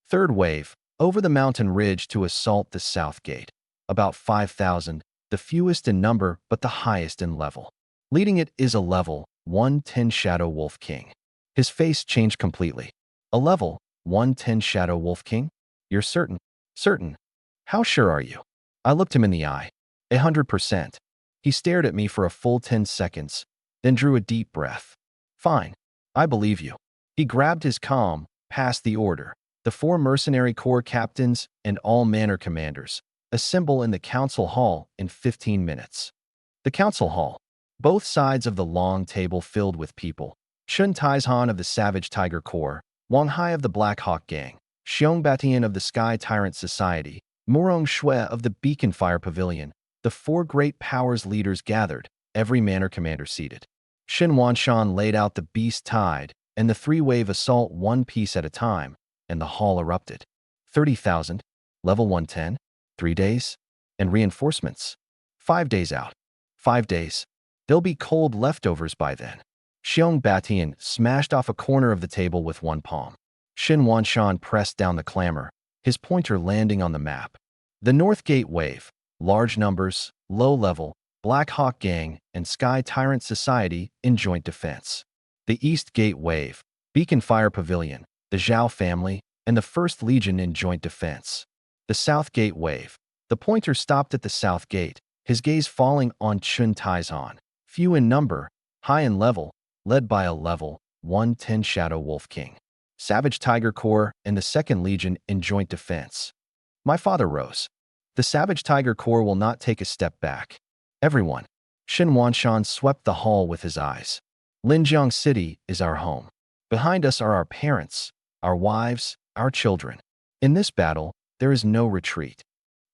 Third wave, over the mountain ridge to assault the south gate. About 5,000, the fewest in number but the highest in level. Leading it is a level 110 Shadow Wolf King. His face changed completely. A level 110 Shadow Wolf King? You're certain? Certain. How sure are you? I looked him in the eye. 100%. He stared at me for a full 10 seconds, then drew a deep breath. Fine. I believe you. He grabbed his comm, passed the order. The 4 mercenary corps captains and all manor commanders assemble in the council hall in 15 minutes. The council hall. Both sides of the long table filled with people. Chun Taizhan of the Savage Tiger Corps, Wang Hai of the Black Hawk Gang, Xiong Batian of the Sky Tyrant Society, Murong Shui of the Beacon Fire Pavilion. The 4 great powers leaders gathered, every manor commander seated. Xin Wanshan laid out the beast tide, and the 3-wave assault one piece at a time, and the hall erupted. 30,000, level 110, 3 days, and reinforcements. 5 days out. 5 days. There'll be cold leftovers by then. Xiong Batian smashed off a corner of the table with one palm. Xin Wanshan pressed down the clamor, his pointer landing on the map. The North Gate Wave, large numbers, low level, Black Hawk Gang, and Sky Tyrant Society in joint defense. The East Gate Wave, Beacon Fire Pavilion, the Zhao family, and the 1st Legion in joint defense. The South Gate Wave. The pointer stopped at the South Gate, his gaze falling on Chun Taizhan. Few in number, high in level, led by a level 110 Shadow Wolf King. Savage Tiger Corps and the 2nd Legion in joint defense. My father rose. The Savage Tiger Corps will not take a step back. Everyone. Xin Wanshan swept the hall with his eyes. Linjiang City is our home. Behind us are our parents, our wives, our children. In this battle, there is no retreat.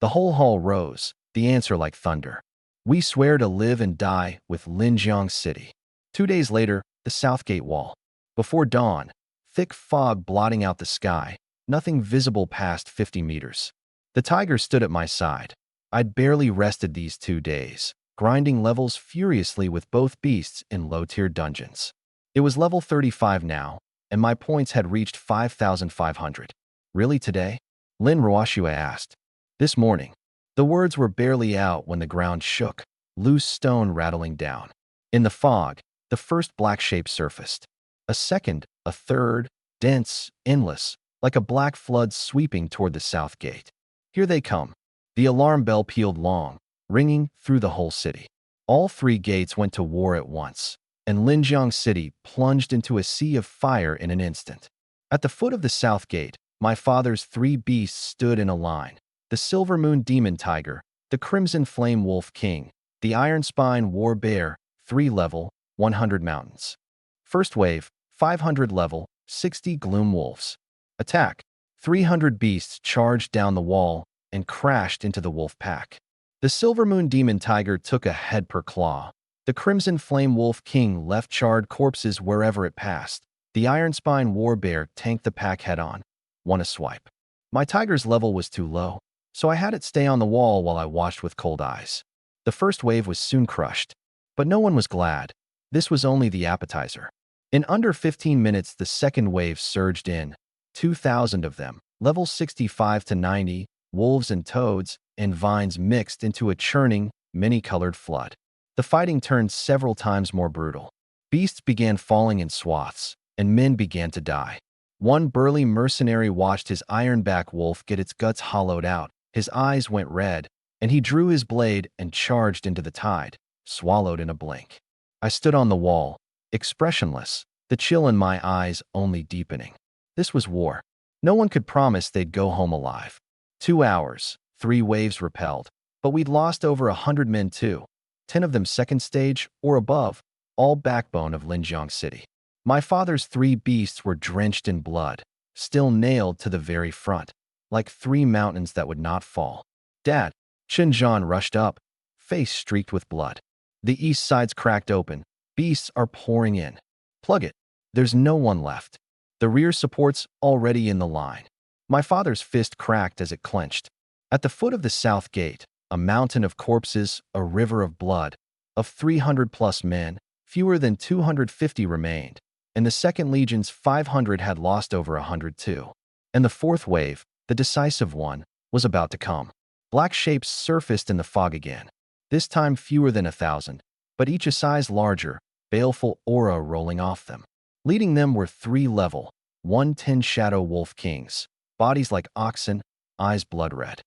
The whole hall rose, the answer like thunder. We swear to live and die with Linjiang City. 2 days later, the Southgate Wall. Before dawn, thick fog blotting out the sky, nothing visible past 50 meters. The tiger stood at my side. I'd barely rested these 2 days. grinding levels furiously with both beasts in low-tier dungeons. It was level 35 now, and my points had reached 5,500. Really today? Lin Ruoshua asked. This morning. The words were barely out when the ground shook, loose stone rattling down. In the fog, the first black shape surfaced. A second, a third, dense, endless, like a black flood sweeping toward the south gate. Here they come. The alarm bell pealed long, ringing through the whole city. All three gates went to war at once, and Linjiang City plunged into a sea of fire in an instant. At the foot of the south gate, my father's three beasts stood in a line: the Silver Moon Demon Tiger, the Crimson Flame Wolf King, the Iron Spine War Bear, 3 level, 100 mountains. First wave, 500 level, 60 Gloom Wolves. Attack. 300 beasts charged down the wall and crashed into the wolf pack. The Silver Moon Demon Tiger took a head per claw. The Crimson Flame Wolf King left charred corpses wherever it passed. The Iron Spine War Bear tanked the pack head-on. Won a swipe. My tiger's level was too low, so I had it stay on the wall while I watched with cold eyes. The first wave was soon crushed, but no one was glad. This was only the appetizer. In under 15 minutes, the second wave surged in. 2,000 of them, level 65 to 90, wolves and toads and vines mixed into a churning, many-colored flood. The fighting turned several times more brutal. Beasts began falling in swaths, and men began to die. One burly mercenary watched his ironback wolf get its guts hollowed out. His eyes went red, and he drew his blade and charged into the tide, swallowed in a blink. I stood on the wall, expressionless, the chill in my eyes only deepening. This was war. No one could promise they'd go home alive. 2 hours, 3 waves repelled, but we'd lost over 100 men too. 10 of them second stage or above, all backbone of Linjiang City. My father's 3 beasts were drenched in blood, still nailed to the very front, like 3 mountains that would not fall. Dad, Chen Zhan rushed up, face streaked with blood. The east side's cracked open. Beasts are pouring in. Plug it. There's no one left. The rear support's already in the line. My father's fist cracked as it clenched. At the foot of the south gate, a mountain of corpses, a river of blood. Of 300+ men, fewer than 250 remained, and the second legion's 500 had lost over 100 too. And the fourth wave, the decisive one, was about to come. Black shapes surfaced in the fog again. This time fewer than 1,000, but each a size larger, baleful aura rolling off them. Leading them were 3 level, 110 Shadow Wolf Kings, bodies like oxen, eyes blood red.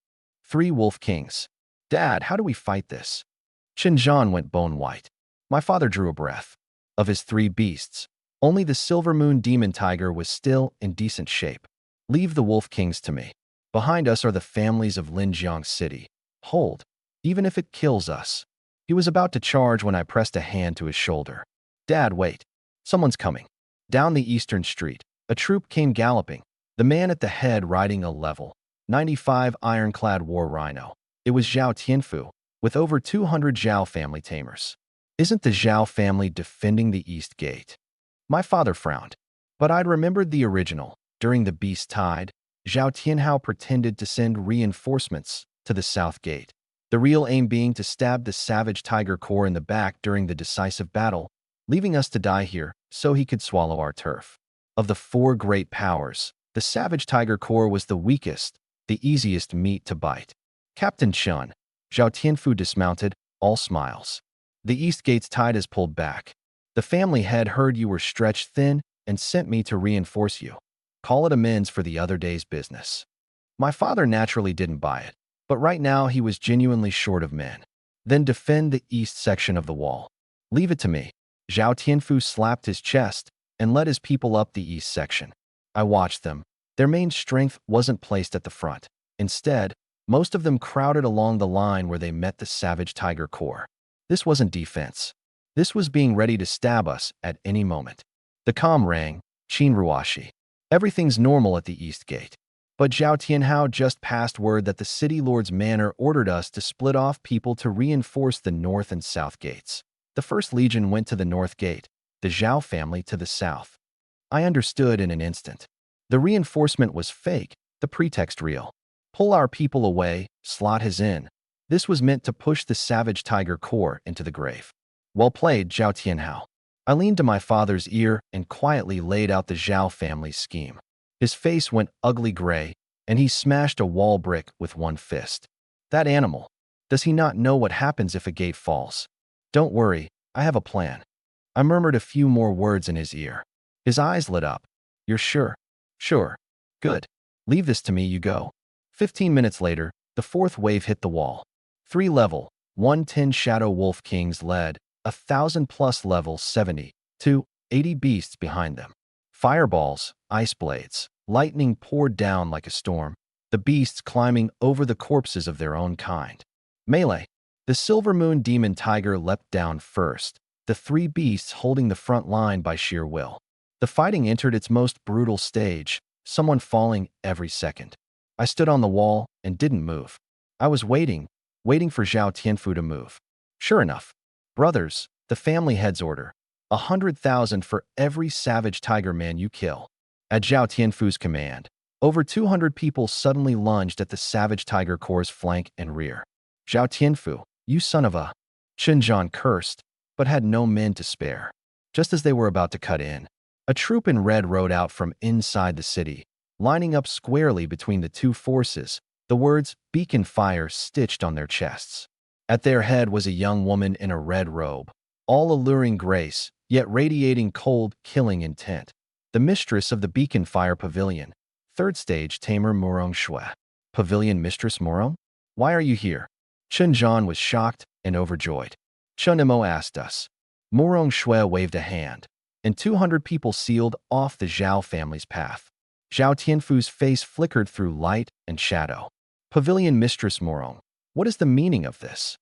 3 Wolf Kings. Dad, how do we fight this? Chen Zhan went bone white. My father drew a breath. Of his 3 beasts, only the Silver Moon Demon Tiger was still in decent shape. Leave the Wolf Kings to me. Behind us are the families of Linjiang City. Hold, even if it kills us. He was about to charge when I pressed a hand to his shoulder. Dad, wait. Someone's coming. Down the eastern street, a troop came galloping, the man at the head riding a level 95 ironclad war rhino. It was Zhao Tianfu, with over 200 Zhao family tamers. Isn't the Zhao family defending the east gate? My father frowned. But I'd remembered the original. During the beast tide, Zhao Tianhao pretended to send reinforcements to the south gate, the real aim being to stab the savage tiger corps in the back during the decisive battle, leaving us to die here so he could swallow our turf. Of the 4 great powers, the savage tiger corps was the weakest, the easiest meat to bite. Captain Chun, Zhao Tianfu dismounted, all smiles. The east gate's tide is pulled back. The family head heard you were stretched thin and sent me to reinforce you. Call it amends for the other day's business. My father naturally didn't buy it, but right now he was genuinely short of men. Then defend the east section of the wall. Leave it to me. Zhao Tianfu slapped his chest and led his people up the east section. I watched them. Their main strength wasn't placed at the front. Instead, most of them crowded along the line where they met the savage tiger corps. This wasn't defense. This was being ready to stab us at any moment. The comm rang, Qin Ruashi. Everything's normal at the east gate. But Zhao Tianhao just passed word that the city lord's manor ordered us to split off people to reinforce the north and south gates. The first legion went to the north gate, the Zhao family to the south. I understood in an instant. The reinforcement was fake, the pretext real. Pull our people away, slot his in. This was meant to push the savage tiger core into the grave. Well played, Zhao Tianhao. I leaned to my father's ear and quietly laid out the Zhao family's scheme. His face went ugly gray, and he smashed a wall brick with one fist. That animal. Does he not know what happens if a gate falls? Don't worry, I have a plan. I murmured a few more words in his ear. His eyes lit up. You're sure? Sure. Good. Leave this to me, you go. 15 minutes later, the fourth wave hit the wall. 3-level, 110 Shadow Wolf Kings led, 1,000+ level 70 to 80 beasts behind them. Fireballs, ice blades, lightning poured down like a storm, the beasts climbing over the corpses of their own kind. Melee. The Silver Moon Demon Tiger leapt down first, the 3 beasts holding the front line by sheer will. The fighting entered its most brutal stage, someone falling every second. I stood on the wall and didn't move. I was waiting for Zhao Tianfu to move. Sure enough, brothers, the family head's order, 100,000 for every savage tiger man you kill. At Zhao Tianfu's command, over 200 people suddenly lunged at the savage tiger core's flank and rear. Zhao Tianfu, you son of a... Xinjiang cursed, but had no men to spare. Just as they were about to cut in, a troop in red rode out from inside the city, lining up squarely between the two forces, the words "beacon fire" stitched on their chests. At their head was a young woman in a red robe, all alluring grace, yet radiating cold, killing intent. The mistress of the beacon fire pavilion, 3rd stage tamer Murong Shui. Pavilion Mistress Murong? Why are you here? Chen Zhan was shocked and overjoyed. Chen Mo asked us. Murong Shui waved a hand, and 200 people sealed off the Zhao family's path. Zhao Tianfu's face flickered through light and shadow. Pavilion Mistress Murong, what is the meaning of this?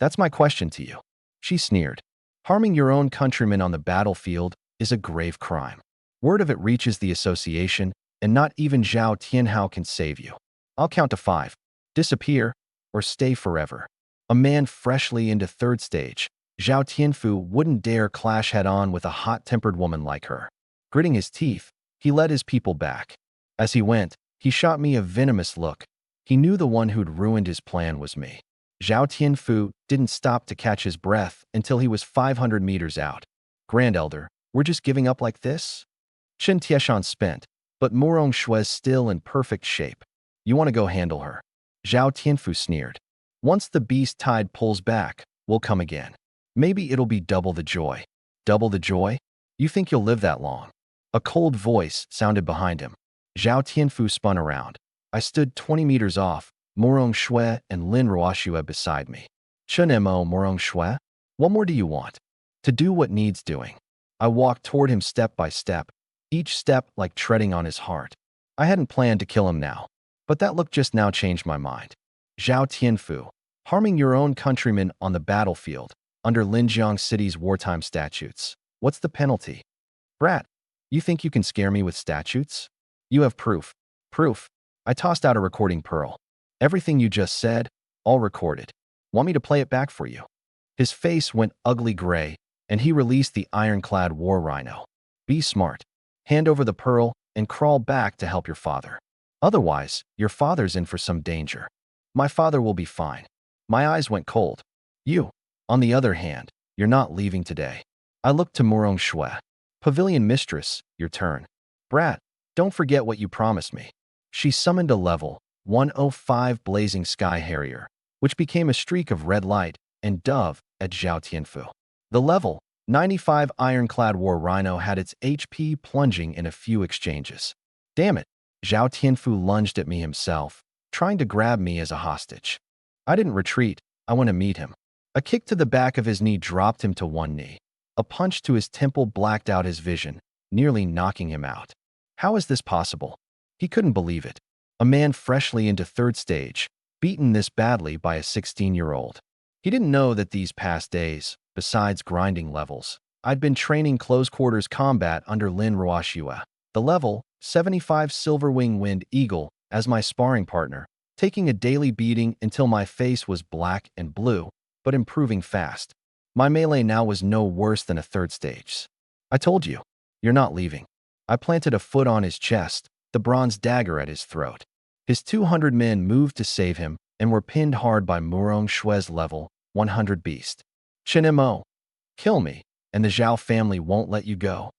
That's my question to you. She sneered. Harming your own countrymen on the battlefield is a grave crime. Word of it reaches the association, and not even Zhao Tianhao can save you. I'll count to 5. Disappear, or stay forever. A man freshly into 3rd stage, Zhao Tianfu wouldn't dare clash head-on with a hot-tempered woman like her. Gritting his teeth, he led his people back. As he went, he shot me a venomous look. He knew the one who'd ruined his plan was me. Zhao Tianfu didn't stop to catch his breath until he was 500 meters out. Grand Elder, we're just giving up like this? Chen Tieshan spent, but Murong Shui's still in perfect shape. You want to go handle her? Zhao Tianfu sneered. Once the beast tide pulls back, we'll come again. Maybe it'll be double the joy. Double the joy? You think you'll live that long? A cold voice sounded behind him. Zhao Tianfu spun around. I stood 20 meters off, Murong Shui and Lin Ruoxue beside me. Chen Mo Murong Shui? What more do you want? To do what needs doing. I walked toward him step by step, each step like treading on his heart. I hadn't planned to kill him now, but that look just now changed my mind. Zhao Tianfu, harming your own countrymen on the battlefield, under Linjiang City's wartime statutes. What's the penalty? Brat, you think you can scare me with statutes? You have proof. Proof. I tossed out a recording pearl. Everything you just said, all recorded. Want me to play it back for you? His face went ugly gray, and he released the ironclad war rhino. Be smart. Hand over the pearl and crawl back to help your father. Otherwise, your father's in for some danger. My father will be fine. My eyes went cold. You, on the other hand, you're not leaving today. I looked to Murong Shui. Pavilion Mistress, your turn. Brat, don't forget what you promised me. She summoned a level 105 Blazing Sky Harrier, which became a streak of red light and dove at Zhao Tianfu. The level 95 Ironclad War Rhino had its HP plunging in a few exchanges. Damn it, Zhao Tianfu lunged at me himself, trying to grab me as a hostage. I didn't retreat, I went to meet him. A kick to the back of his knee dropped him to one knee. A punch to his temple blacked out his vision, nearly knocking him out. How is this possible? He couldn't believe it. A man freshly into 3rd stage, beaten this badly by a 16-year-old. He didn't know that these past days, besides grinding levels, I'd been training close-quarters combat under Lin Ruoxue, the level 75 Silverwing Wind Eagle, as my sparring partner, taking a daily beating until my face was black and blue, but improving fast. My melee now was no worse than a 3rd stage. I told you, you're not leaving. I planted a foot on his chest, the bronze dagger at his throat. His 200 men moved to save him, and were pinned hard by Murong Shue's level 100 beast. Chinmo, kill me, and the Zhao family won't let you go.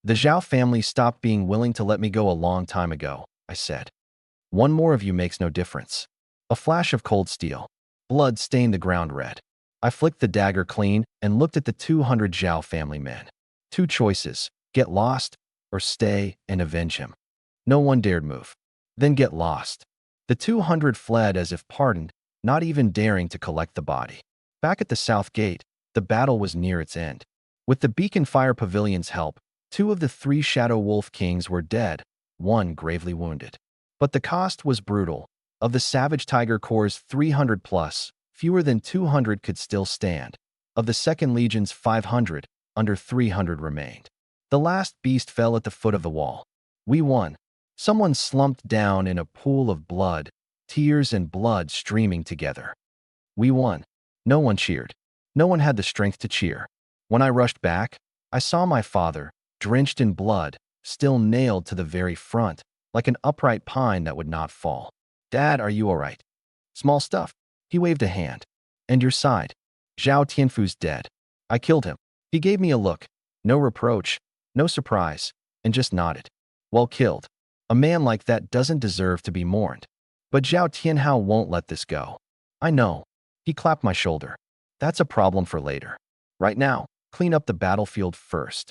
The Zhao family stopped being willing to let me go a long time ago, I said. One more of you makes no difference. A flash of cold steel. Blood stained the ground red. I flicked the dagger clean and looked at the 200 Zhao family men. Two choices, get lost or stay and avenge him. No one dared move. Then get lost. The 200 fled as if pardoned, not even daring to collect the body. Back at the south gate, the battle was near its end. With the beacon fire pavilion's help, 2 of the 3 Shadow Wolf Kings were dead, 1 gravely wounded. But the cost was brutal. Of the Savage Tiger Corps' 300 plus, fewer than 200 could still stand. Of the Second Legion's 500, under 300 remained. The last beast fell at the foot of the wall. We won. Someone slumped down in a pool of blood, tears and blood streaming together. We won. No one cheered. No one had the strength to cheer. When I rushed back, I saw my father, drenched in blood, still nailed to the very front, like an upright pine that would not fall. Dad, are you all right? Small stuff. He waved a hand. And your side? Zhao Tianfu's dead. I killed him. He gave me a look. No reproach, no surprise, and just nodded. Well killed. A man like that doesn't deserve to be mourned. But Zhao Tianhao won't let this go. I know. He clapped my shoulder. That's a problem for later. Right now, clean up the battlefield first.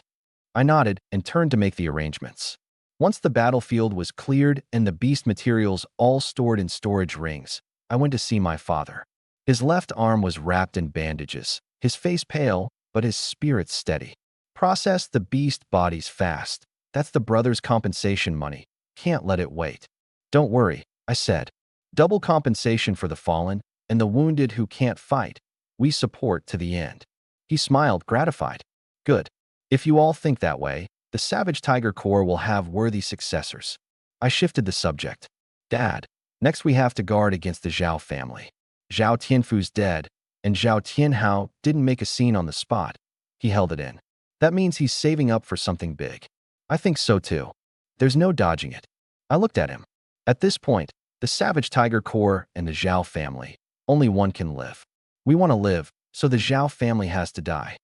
I nodded and turned to make the arrangements. Once the battlefield was cleared and the beast materials all stored in storage rings, I went to see my father. His left arm was wrapped in bandages, his face pale, but his spirit steady. Process the beast bodies fast. That's the brother's compensation money. Can't let it wait. Don't worry, I said. Double compensation for the fallen and the wounded who can't fight. We support to the end. He smiled, gratified. Good. If you all think that way, the Savage Tiger Corps will have worthy successors. I shifted the subject. Dad, next we have to guard against the Zhao family. Zhao Tianfu's dead, and Zhao Tianhao didn't make a scene on the spot. He held it in. That means he's saving up for something big. I think so too. There's no dodging it. I looked at him. At this point, the Savage Tiger Corps and the Zhao family, only one can live. We want to live, so the Zhao family has to die.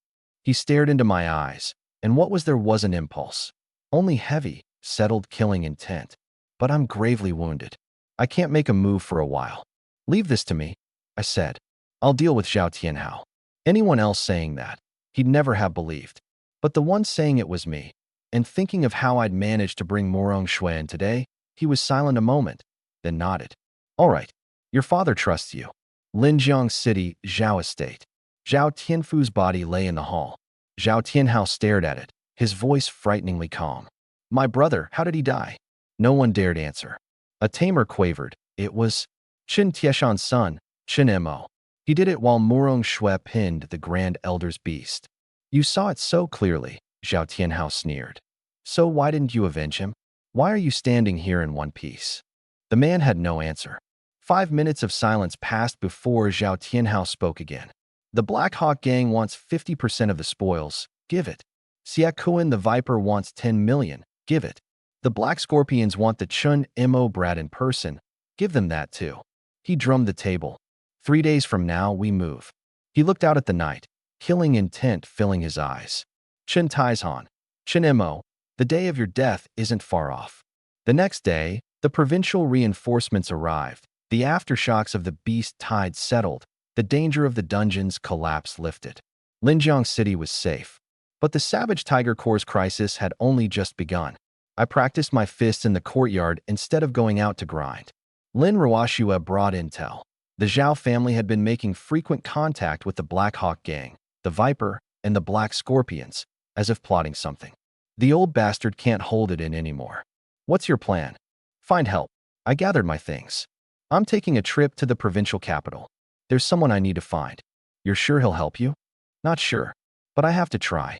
He stared into my eyes, and what was there was an impulse. Only heavy, settled killing intent. But I'm gravely wounded. I can't make a move for a while. Leave this to me, I said. I'll deal with Zhao Tianhao. Anyone else saying that, he'd never have believed. But the one saying it was me. And thinking of how I'd managed to bring Murong Shui in today, he was silent a moment, then nodded. All right, your father trusts you. Linjiang City, Zhao Estate. Zhao Tianfu's body lay in the hall. Zhao Tianhao stared at it, his voice frighteningly calm. My brother, how did he die? No one dared answer. A tamer quavered. It was Qin Tieshan's son, Qin Mo. He did it while Murong Shui pinned the Grand Elder's beast. You saw it so clearly, Zhao Tianhao sneered. So why didn't you avenge him? Why are you standing here in one piece? The man had no answer. 5 minutes of silence passed before Zhao Tianhao spoke again. The Black Hawk Gang wants 50% of the spoils. Give it. Xiakuan the Viper wants 10 million. Give it. The Black Scorpions want the Chun Mo brat in person. Give them that too. He drummed the table. 3 days from now, we move. He looked out at the night, killing intent filling his eyes. Chen Taizhan, Chen Mo, the day of your death isn't far off. The next day, the provincial reinforcements arrived. The aftershocks of the beast tide settled. The danger of the dungeon's collapse lifted. Linjiang City was safe. But the Savage Tiger Corps' crisis had only just begun. I practiced my fists in the courtyard instead of going out to grind. Lin Ruoxue brought intel. The Zhao family had been making frequent contact with the Black Hawk Gang, the Viper, and the Black Scorpions, as if plotting something. The old bastard can't hold it in anymore. What's your plan? Find help. I gathered my things. I'm taking a trip to the provincial capital. There's someone I need to find. You're sure he'll help you? Not sure, but I have to try.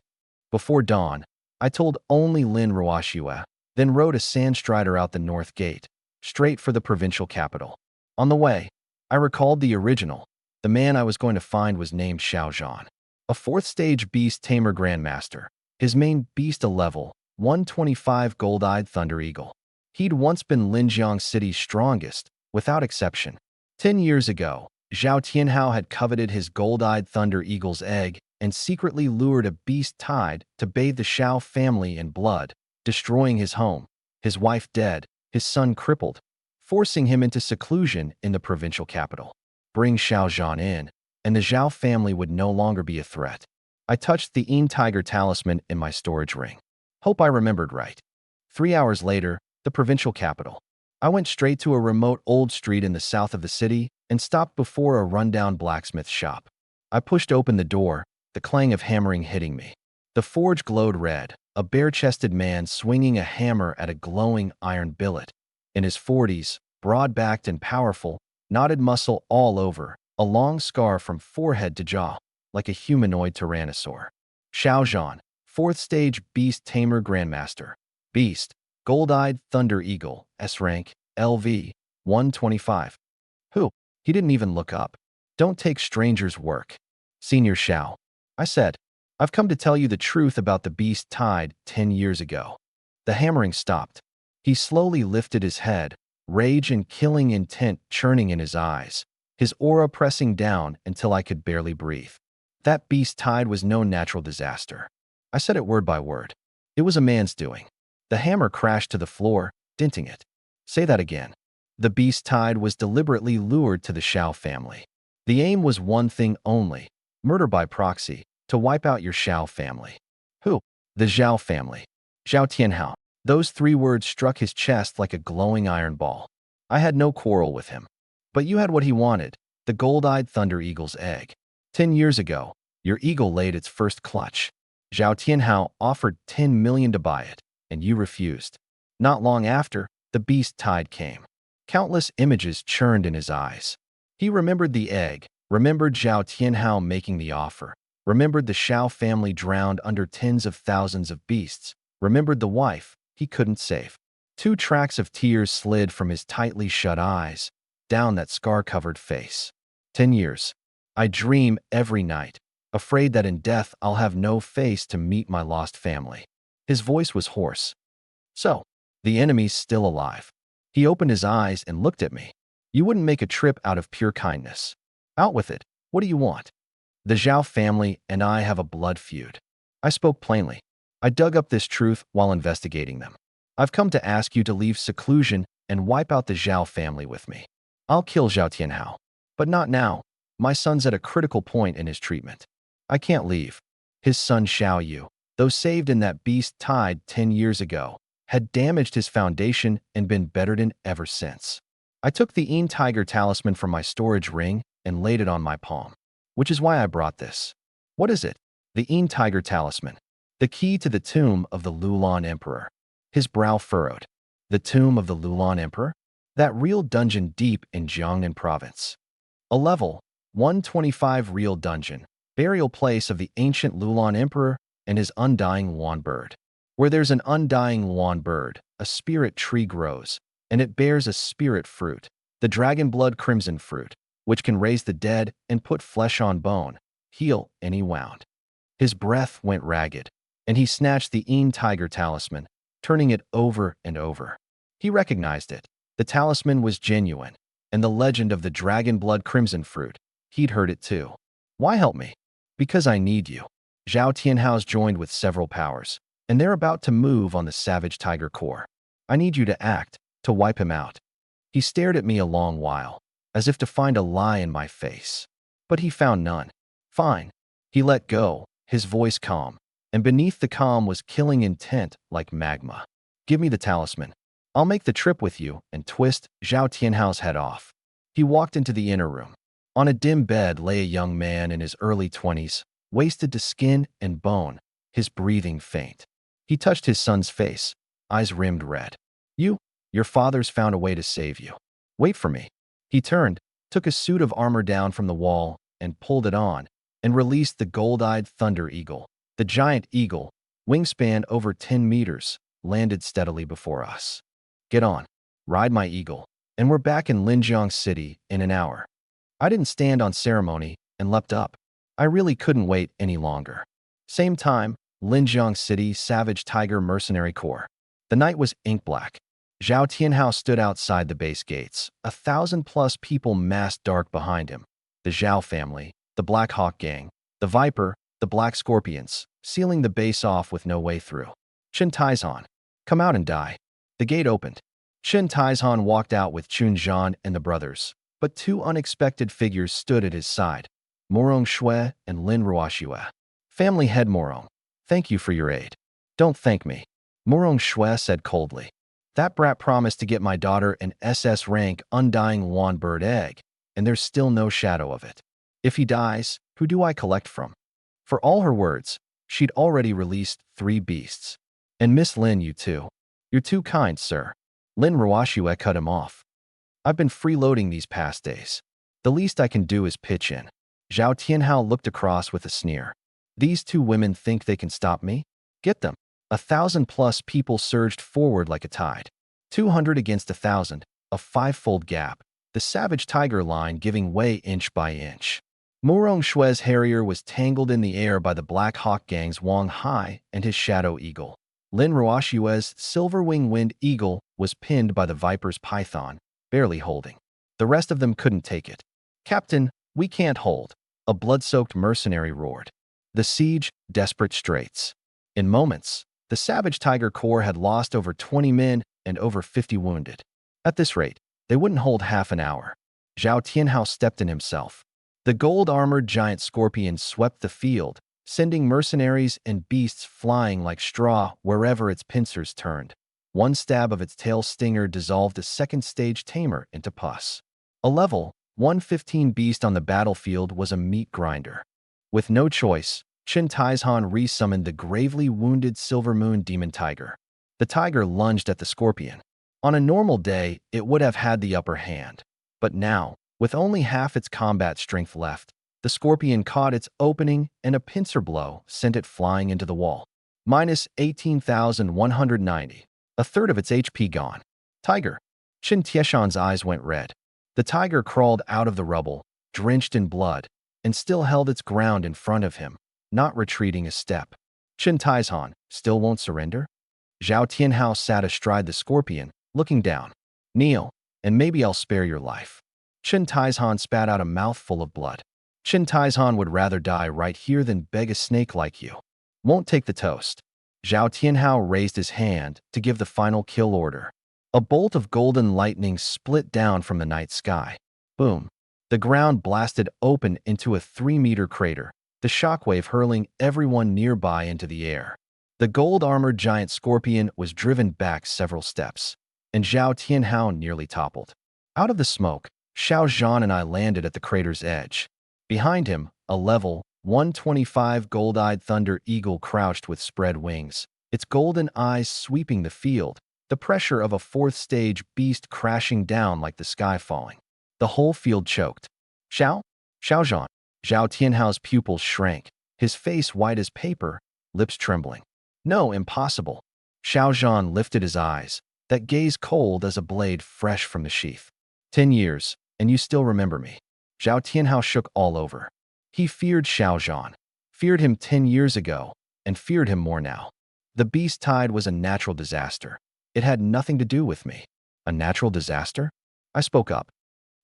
Before dawn, I told only Lin Ruoxue, then rode a sandstrider out the north gate, straight for the provincial capital. On the way, I recalled the original. The man I was going to find was named Xiaozhan, a 4th-stage beast tamer grandmaster. His main beast a level 125 gold-eyed thunder eagle. He'd once been Linjiang City's strongest, without exception. 10 years ago, Zhao Tianhao had coveted his gold-eyed thunder eagle's egg and secretly lured a beast tide to bathe the Xiao family in blood, destroying his home, his wife dead, his son crippled, forcing him into seclusion in the provincial capital. Bring Xiao Zhan in, and the Zhao family would no longer be a threat. I touched the Yin Tiger talisman in my storage ring. Hope I remembered right. 3 hours later, the provincial capital. I went straight to a remote old street in the south of the city and stopped before a rundown blacksmith shop. I pushed open the door, the clang of hammering hitting me. The forge glowed red, a bare-chested man swinging a hammer at a glowing iron billet. In his 40s, broad-backed and powerful, knotted muscle all over, a long scar from forehead to jaw, like a humanoid tyrannosaur. Xiao Zhan, 4th stage Beast Tamer Grandmaster. Beast, Gold-Eyed Thunder Eagle, S-Rank, LV, 125. Who? He didn't even look up. Don't take strangers' work. Senior Xiao. I said, I've come to tell you the truth about the beast tide 10 years ago. The hammering stopped. He slowly lifted his head, rage and killing intent churning in his eyes, his aura pressing down until I could barely breathe. That beast tide was no natural disaster. I said it word by word. It was a man's doing. The hammer crashed to the floor, denting it. Say that again. The beast tide was deliberately lured to the Xiao family. The aim was one thing only, murder by proxy, to wipe out your Xiao family. Who? The Zhao family. Zhao Tianhao. Those 3 words struck his chest like a glowing iron ball. I had no quarrel with him. But you had what he wanted, the gold-eyed thunder eagle's egg. 10 years ago, your eagle laid its first clutch. Zhao Tianhao offered 10 million to buy it, and you refused. Not long after, the beast tide came. Countless images churned in his eyes. He remembered the egg, remembered Zhao Tianhao making the offer, remembered the Xiao family drowned under tens of thousands of beasts, remembered the wife he couldn't save. 2 tracks of tears slid from his tightly shut eyes, down that scar-covered face. 10 years. I dream every night, afraid that in death I'll have no face to meet my lost family. His voice was hoarse. So, the enemy's still alive. He opened his eyes and looked at me. You wouldn't make a trip out of pure kindness. Out with it. What do you want? The Zhao family and I have a blood feud. I spoke plainly. I dug up this truth while investigating them. I've come to ask you to leave seclusion and wipe out the Zhao family with me. I'll kill Zhao Tianhao. But not now. My son's at a critical point in his treatment. I can't leave. His son Xiao Yu, though saved in that beast tide 10 years ago, had damaged his foundation and been bettered in ever since. I took the Yin Tiger talisman from my storage ring and laid it on my palm. Which is why I brought this. What is it? The Yin Tiger talisman. The key to the tomb of the Lulan Emperor. His brow furrowed. The tomb of the Lulan Emperor? That real dungeon deep in Jiangnan province. A level 125 real dungeon, burial place of the ancient Lulan Emperor and his undying Luan bird. Where there's an undying Luan bird, a spirit tree grows, and it bears a spirit fruit, the dragon blood crimson fruit, which can raise the dead and put flesh on bone, heal any wound. His breath went ragged, and he snatched the Yin Tiger talisman, turning it over and over. He recognized it. The talisman was genuine, and the legend of the dragon blood crimson fruit, he'd heard it too. Why help me? Because I need you. Zhao Tianhao's joined with several powers, and they're about to move on the savage tiger core. I need you to act, to wipe him out. He stared at me a long while, as if to find a lie in my face. But he found none. Fine. He let go, his voice calm, and beneath the calm was killing intent like magma. Give me the talisman. I'll make the trip with you and twist Zhao Tianhao's head off. He walked into the inner room. On a dim bed lay a young man in his early 20s, wasted to skin and bone, his breathing faint. He touched his son's face, eyes rimmed red. Your father's found a way to save you. Wait for me. He turned, took a suit of armor down from the wall and pulled it on, and released the gold-eyed thunder eagle. The giant eagle, wingspan over 10 meters, landed steadily before us. Get on. Ride my eagle. And we're back in Linjiang City in an hour. I didn't stand on ceremony and leapt up. I really couldn't wait any longer. Same time, Linjiang City Savage Tiger Mercenary Corps. The night was ink black. Zhao Tianhao stood outside the base gates, 1,000+ people massed dark behind him. The Zhao family, the Black Hawk Gang, the Viper, the Black Scorpions, sealing the base off with no way through. Chen Taizhan, come out and die. The gate opened. Chen Taizhan walked out with Chun Zhan and the brothers, but two unexpected figures stood at his side, Morong Shui and Lin Ruoxue. Family head Morong, thank you for your aid. Don't thank me, Morong Shui said coldly. That brat promised to get my daughter an SS rank undying Wan bird egg, and there's still no shadow of it. If he dies, who do I collect from? For all her words, she'd already released 3 beasts. And Miss Lin, you too. You're too kind, sir. Lin Ruoxue cut him off. I've been freeloading these past days. The least I can do is pitch in. Zhao Tianhao looked across with a sneer. These 2 women think they can stop me? Get them. 1,000+ people surged forward like a tide. 200 against 1,000, a 5-fold gap, the savage tiger line giving way inch by inch. Morong Shui's harrier was tangled in the air by the Black Hawk Gang's Wang Hai and his shadow eagle. Lin Ruoxue's silver-wing wind eagle was pinned by the Viper's python, barely holding. The rest of them couldn't take it. Captain, we can't hold, a blood-soaked mercenary roared. The siege, desperate straits. In moments, the Savage Tiger Corps had lost over 20 men and over 50 wounded. At this rate, they wouldn't hold half an hour. Zhao Tianhao stepped in himself. The gold-armored giant scorpion swept the field, sending mercenaries and beasts flying like straw wherever its pincers turned. One stab of its tail stinger dissolved a second-stage tamer into pus. A level 115 beast on the battlefield was a meat grinder. With no choice, Chen Taizhan resummoned the gravely wounded Silver Moon Demon Tiger. The tiger lunged at the scorpion. On a normal day, it would have had the upper hand. But now, with only half its combat strength left, the scorpion caught its opening and a pincer blow sent it flying into the wall. Minus 18,190. A third of its HP gone. Tiger. Chen Tieshan's eyes went red. The tiger crawled out of the rubble, drenched in blood, and still held its ground in front of him, not retreating a step. Chen Taizhan still won't surrender? Zhao Tianhao sat astride the scorpion, looking down. Kneel, and maybe I'll spare your life. Chen Taizhan spat out a mouthful of blood. Chen Taizhan would rather die right here than beg a snake like you. Won't take the toast. Zhao Tianhao raised his hand to give the final kill order. A bolt of golden lightning split down from the night sky. Boom. The ground blasted open into a 3-meter crater, the shockwave hurling everyone nearby into the air. The gold-armored giant scorpion was driven back several steps, and Zhao Tianhao nearly toppled. Out of the smoke, Xiao Zhan and I landed at the crater's edge. Behind him, a level 125 gold-eyed thunder eagle crouched with spread wings, its golden eyes sweeping the field, the pressure of a 4th-stage beast crashing down like the sky falling. The whole field choked. Xiao Zhan. Zhao Tianhao's pupils shrank, his face white as paper, lips trembling. No, impossible. Xiao Zhan lifted his eyes, that gaze cold as a blade fresh from the sheath. 10 years, and you still remember me. Zhao Tianhao shook all over. He feared Xiao Zhan, feared him 10 years ago, and feared him more now. The beast tide was a natural disaster. It had nothing to do with me. A natural disaster? I spoke up.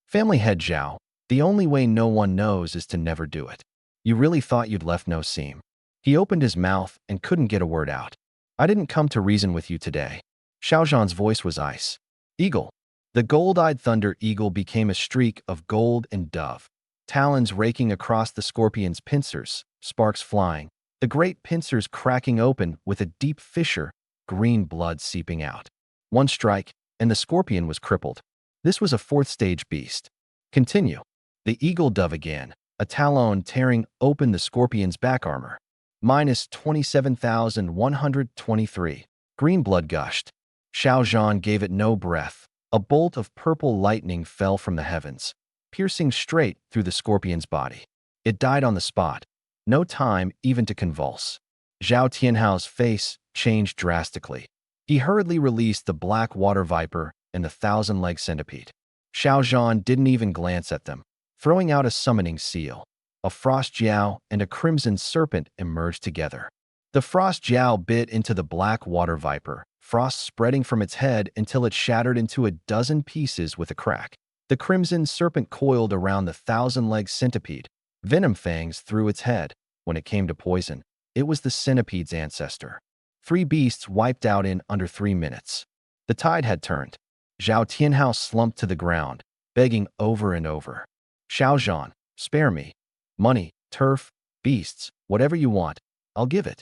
Family head Zhao, the only way no one knows is to never do it. You really thought you'd left no seam. He opened his mouth and couldn't get a word out. I didn't come to reason with you today. Xiao Zhan's voice was ice. Eagle. The gold-eyed thunder eagle became a streak of gold and dove. Talons raking across the scorpion's pincers, sparks flying, the great pincers cracking open with a deep fissure, green blood seeping out. One strike, and the scorpion was crippled. This was a 4th-stage beast. Continue. The eagle dove again, a talon tearing open the scorpion's back armor. Minus 27,123. Green blood gushed. Xiao Zhan gave it no breath. A bolt of purple lightning fell from the heavens, piercing straight through the scorpion's body. It died on the spot. No time even to convulse. Zhao Tianhao's face changed drastically. He hurriedly released the black water viper and the 1,000-leg centipede. Xiao Zhan didn't even glance at them, throwing out a summoning seal. A frost jiao and a crimson serpent emerged together. The frost jiao bit into the black water viper, frost spreading from its head until it shattered into a dozen pieces with a crack. The crimson serpent coiled around the thousand-legged centipede, venom fangs through its head. When it came to poison, it was the centipede's ancestor. 3 beasts wiped out in under 3 minutes. The tide had turned. Zhao Tianhao slumped to the ground, begging over and over. Xiao Zhan, spare me. Money, turf, beasts, whatever you want, I'll give it.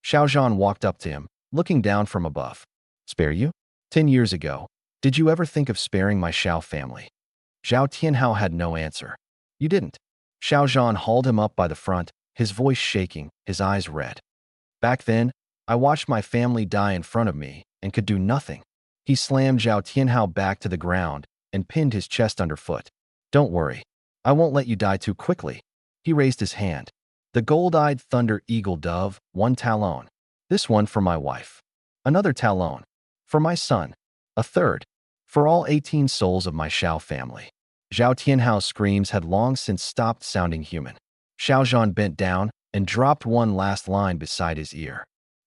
Xiao Zhan walked up to him, looking down from above. Spare you? 10 years ago, did you ever think of sparing my Xiao family? Zhao Tianhao had no answer. You didn't. Xiao Zhan hauled him up by the front, his voice shaking, his eyes red. Back then, I watched my family die in front of me and could do nothing. He slammed Zhao Tianhao back to the ground and pinned his chest underfoot. Don't worry. I won't let you die too quickly. He raised his hand. The gold-eyed thunder eagle dove, 1 talon. This one for my wife. Another talon. For my son. A third. For all 18 souls of my Xiao family. Zhao Tianhao's screams had long since stopped sounding human. Xiao Zhan bent down and dropped one last line beside his ear.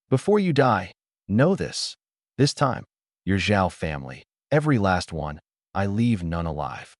Before you die, know this. This time, your Zhao family, every last one, I leave none alive.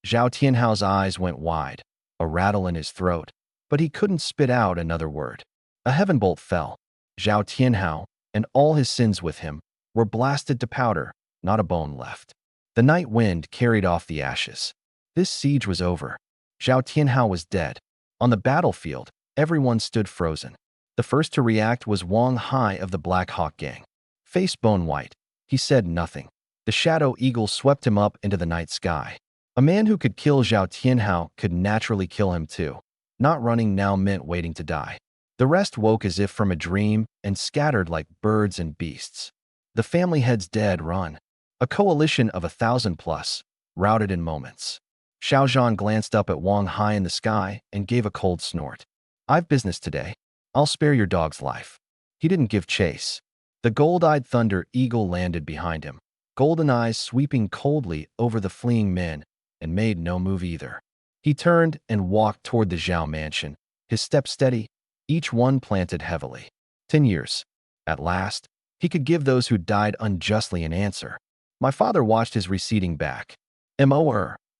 Zhao Tianhao's eyes went wide, a rattle in his throat, but he couldn't spit out another word. A heaven bolt fell. Zhao Tianhao, and all his sins with him, were blasted to powder, not a bone left. The night wind carried off the ashes. This siege was over. Zhao Tianhao was dead. On the battlefield, everyone stood frozen. The first to react was Wang Hai of the Black Hawk Gang. Face bone white, he said nothing. The shadow eagle swept him up into the night sky. A man who could kill Zhao Tianhao could naturally kill him too. Not running now meant waiting to die. The rest woke as if from a dream and scattered like birds and beasts. The family heads dead run. A coalition of 1,000 plus, routed in moments. Xiao Zhan glanced up at Wang Hai in the sky and gave a cold snort. I've business today. I'll spare your dog's life. He didn't give chase. The gold-eyed thunder eagle landed behind him, golden eyes sweeping coldly over the fleeing men, and made no move either. He turned and walked toward the Zhao mansion, his step steady, each one planted heavily. 10 years. At last, he could give those who died unjustly an answer. My father watched his receding back.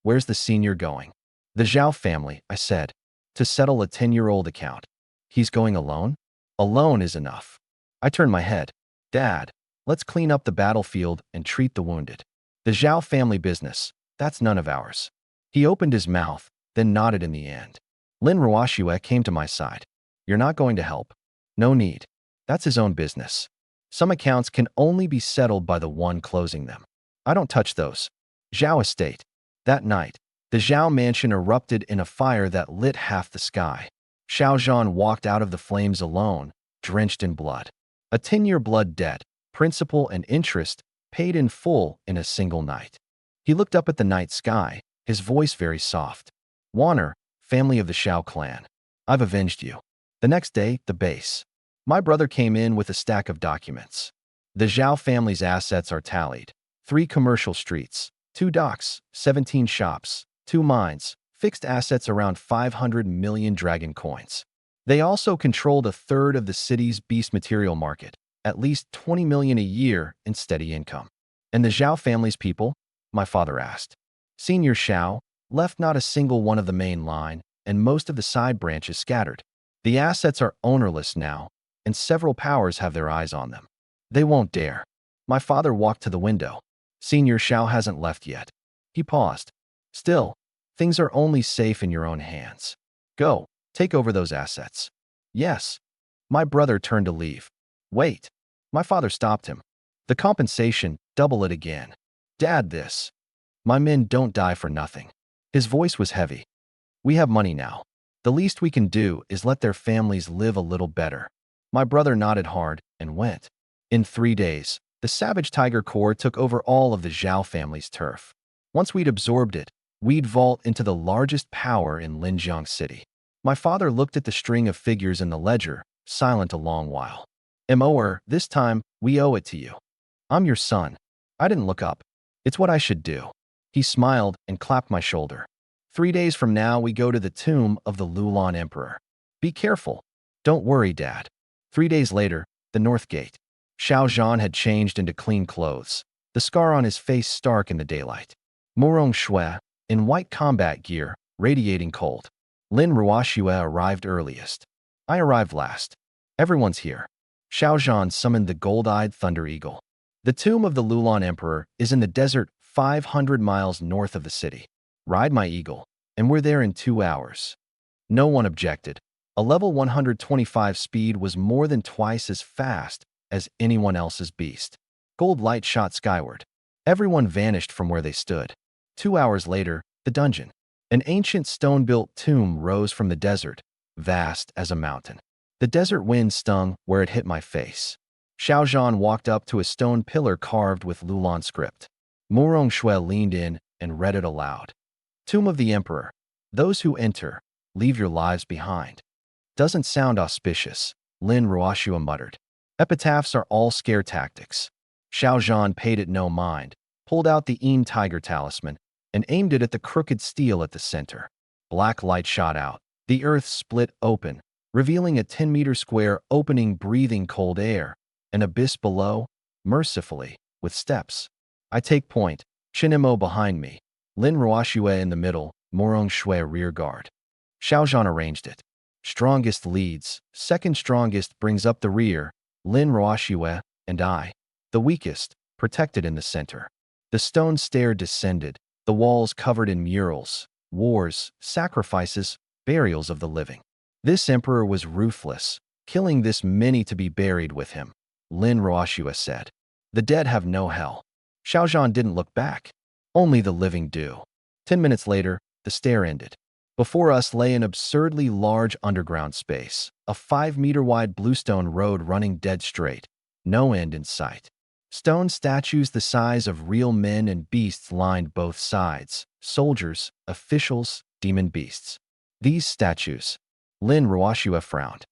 Where's the senior going? The Zhao family, I said, to settle a 10-year-old account. He's going alone? Alone is enough. I turned my head. Dad, let's clean up the battlefield and treat the wounded. The Zhao family business, that's none of ours. He opened his mouth, then nodded in the end. Lin Ruoxue came to my side. You're not going to help? No need. That's his own business. Some accounts can only be settled by the one closing them. I don't touch those. Zhao estate. That night, the Zhao mansion erupted in a fire that lit half the sky. Xiao Zhan walked out of the flames alone, drenched in blood. A 10-year blood debt, principal and interest, paid in full in a single night. He looked up at the night sky, his voice very soft. Warner, family of the Xiao clan. I've avenged you. The next day, the base. My brother came in with a stack of documents. The Zhao family's assets are tallied. 3 commercial streets, 2 docks, 17 shops, 2 mines, fixed assets around 500 million dragon coins. They also controlled a third of the city's beast material market, at least 20 million a year in steady income. And the Zhao family's people? My father asked. Senior Xiao left not a single one of the main line, and most of the side branches scattered. The assets are ownerless now, and several powers have their eyes on them. They won't dare. My father walked to the window. Senior Xiao hasn't left yet. He paused. Still, things are only safe in your own hands. Go, take over those assets. Yes. My brother turned to leave. Wait. My father stopped him. The compensation, double it again. Dad, this. My men don't die for nothing. His voice was heavy. We have money now. The least we can do is let their families live a little better. My brother nodded hard and went. In 3 days, the Savage Tiger Corps took over all of the Zhao family's turf. Once we'd absorbed it, we'd vault into the largest power in Linjiang City. My father looked at the string of figures in the ledger, silent a long while. This time, we owe it to you. I'm your son. I didn't look up. It's what I should do. He smiled and clapped my shoulder. 3 days from now, we go to the tomb of the Lulan Emperor. Be careful. Don't worry, Dad. 3 days later, the North Gate. Xiao Zhan had changed into clean clothes, the scar on his face stark in the daylight. Murong Shui, in white combat gear, radiating cold. Lin Ruoxue arrived earliest. I arrived last. Everyone's here. Xiao Zhan summoned the gold-eyed Thunder Eagle. The tomb of the Lulan Emperor is in the desert 500 miles north of the city. Ride my eagle, and we're there in 2 hours. No one objected. A level 125 speed was more than twice as fast as anyone else's beast. Gold light shot skyward. Everyone vanished from where they stood. 2 hours later, the dungeon. An ancient stone-built tomb rose from the desert, vast as a mountain. The desert wind stung where it hit my face. Xiao Zhan walked up to a stone pillar carved with Lulan script. Murong Shui leaned in and read it aloud. Tomb of the Emperor. Those who enter, leave your lives behind. Doesn't sound auspicious, Lin Ruoxue muttered. Epitaphs are all scare tactics. Xiao Zhan paid it no mind, pulled out the Yin Tiger talisman, and aimed it at the crooked steel at the center. Black light shot out. The earth split open, revealing a 10-meter square opening breathing cold air, an abyss below, mercifully, with steps. I take point, Chinimo behind me, Lin Ruoxue in the middle, Murong Shui rear guard. Xiao Zhan arranged it. Strongest leads, second strongest brings up the rear, Lin Ruoxue, and I. The weakest, protected in the center. The stone stair descended, the walls covered in murals, wars, sacrifices, burials of the living. This emperor was ruthless, killing this many to be buried with him, Lin Ruoxue said. The dead have no hell. Xiao Zhan didn't look back. Only the living do. 10 minutes later, the stair ended. Before us lay an absurdly large underground space, a 5-meter-wide bluestone road running dead straight, no end in sight. Stone statues the size of real men and beasts lined both sides, soldiers, officials, demon beasts. These statues. Lin Ruoxue frowned.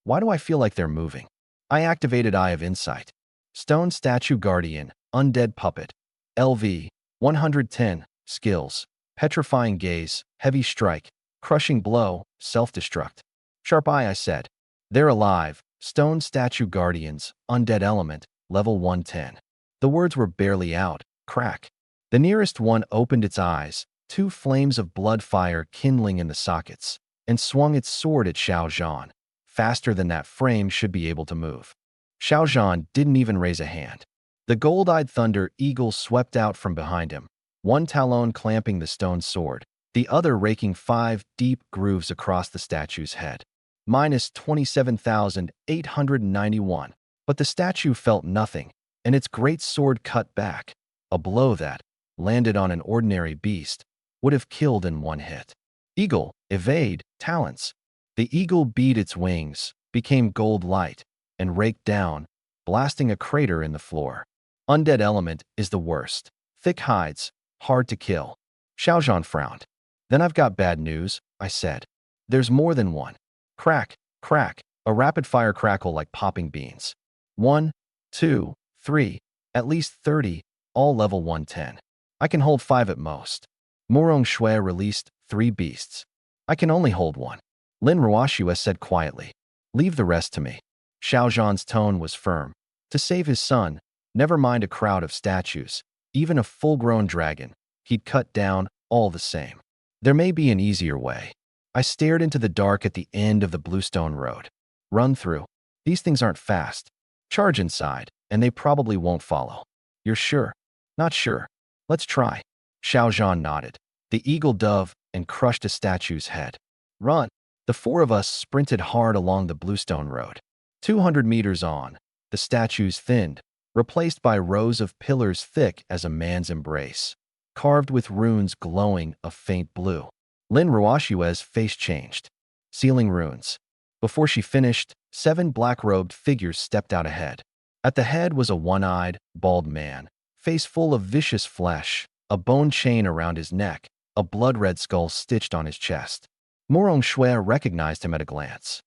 Why do I feel like they're moving? I activated Eye of Insight. Stone Statue Guardian, Undead Puppet. LV, 110, Skills. Petrifying Gaze, Heavy Strike, Crushing Blow, Self-Destruct. Sharp Eye, I said. They're alive. Stone Statue Guardians, Undead Element, Level 110. The words were barely out. Crack. The nearest one opened its eyes, 2 flames of blood fire kindling in the sockets, and swung its sword at Xiao Zhan. Faster than that frame should be able to move. Xiao Zhan didn't even raise a hand. The gold-eyed Thunder Eagle swept out from behind him, one talon clamping the stone sword, the other raking 5 deep grooves across the statue's head. Minus 27,891. But the statue felt nothing, and its great sword cut back. A blow that, landed on an ordinary beast, would have killed in one hit. Eagle, evade, talents. The eagle beat its wings, became gold light, and raked down, blasting a crater in the floor. Undead Element is the worst. Thick hides, hard to kill. Xiao Zhan frowned. Then I've got bad news, I said. There's more than one. Crack, crack, a rapid-fire crackle like popping beans. 1, 2, 3, at least 30, all level 110. I can hold 5 at most. Murong Shui released 3 beasts. I can only hold 1. Lin Ruoxue said quietly. Leave the rest to me. Xiao Zhan's tone was firm. To save his son, never mind a crowd of statues, even a full-grown dragon, he'd cut down all the same. There may be an easier way. I stared into the dark at the end of the bluestone road. Run through. These things aren't fast. Charge inside, and they probably won't follow. You're sure? Not sure. Let's try. Xiao Zhan nodded. The eagle dove and crushed a statue's head. Run. The 4 of us sprinted hard along the bluestone road. 200 meters on, the statues thinned, replaced by rows of pillars thick as a man's embrace, carved with runes glowing a faint blue. Lin Ruoxue's face changed. Sealing runes. Before she finished, 7 black-robed figures stepped out ahead. At the head was a one-eyed, bald man, face full of vicious flesh, a bone chain around his neck, a blood-red skull stitched on his chest. Murong Shui recognized him at a glance.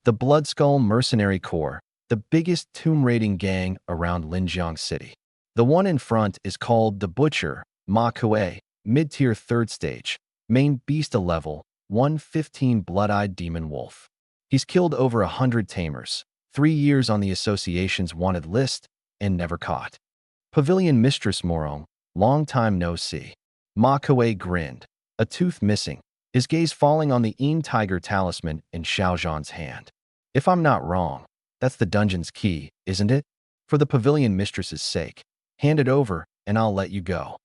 The Blood Skull Mercenary Corps, the biggest tomb-raiding gang around Linjiang City. The one in front is called the Butcher, Ma Kuei, mid-tier 3rd stage, main beast level, 115 blood-eyed demon wolf. He's killed over 100 tamers, 3 years on the association's wanted list and never caught. Pavilion Mistress Morong, long time no see. Ma Kuei grinned, a tooth missing, his gaze falling on the tiger talisman in Xiao Zhan's hand. If I'm not wrong, that's the dungeon's key, isn't it? For the pavilion mistress's sake, hand it over and I'll let you go.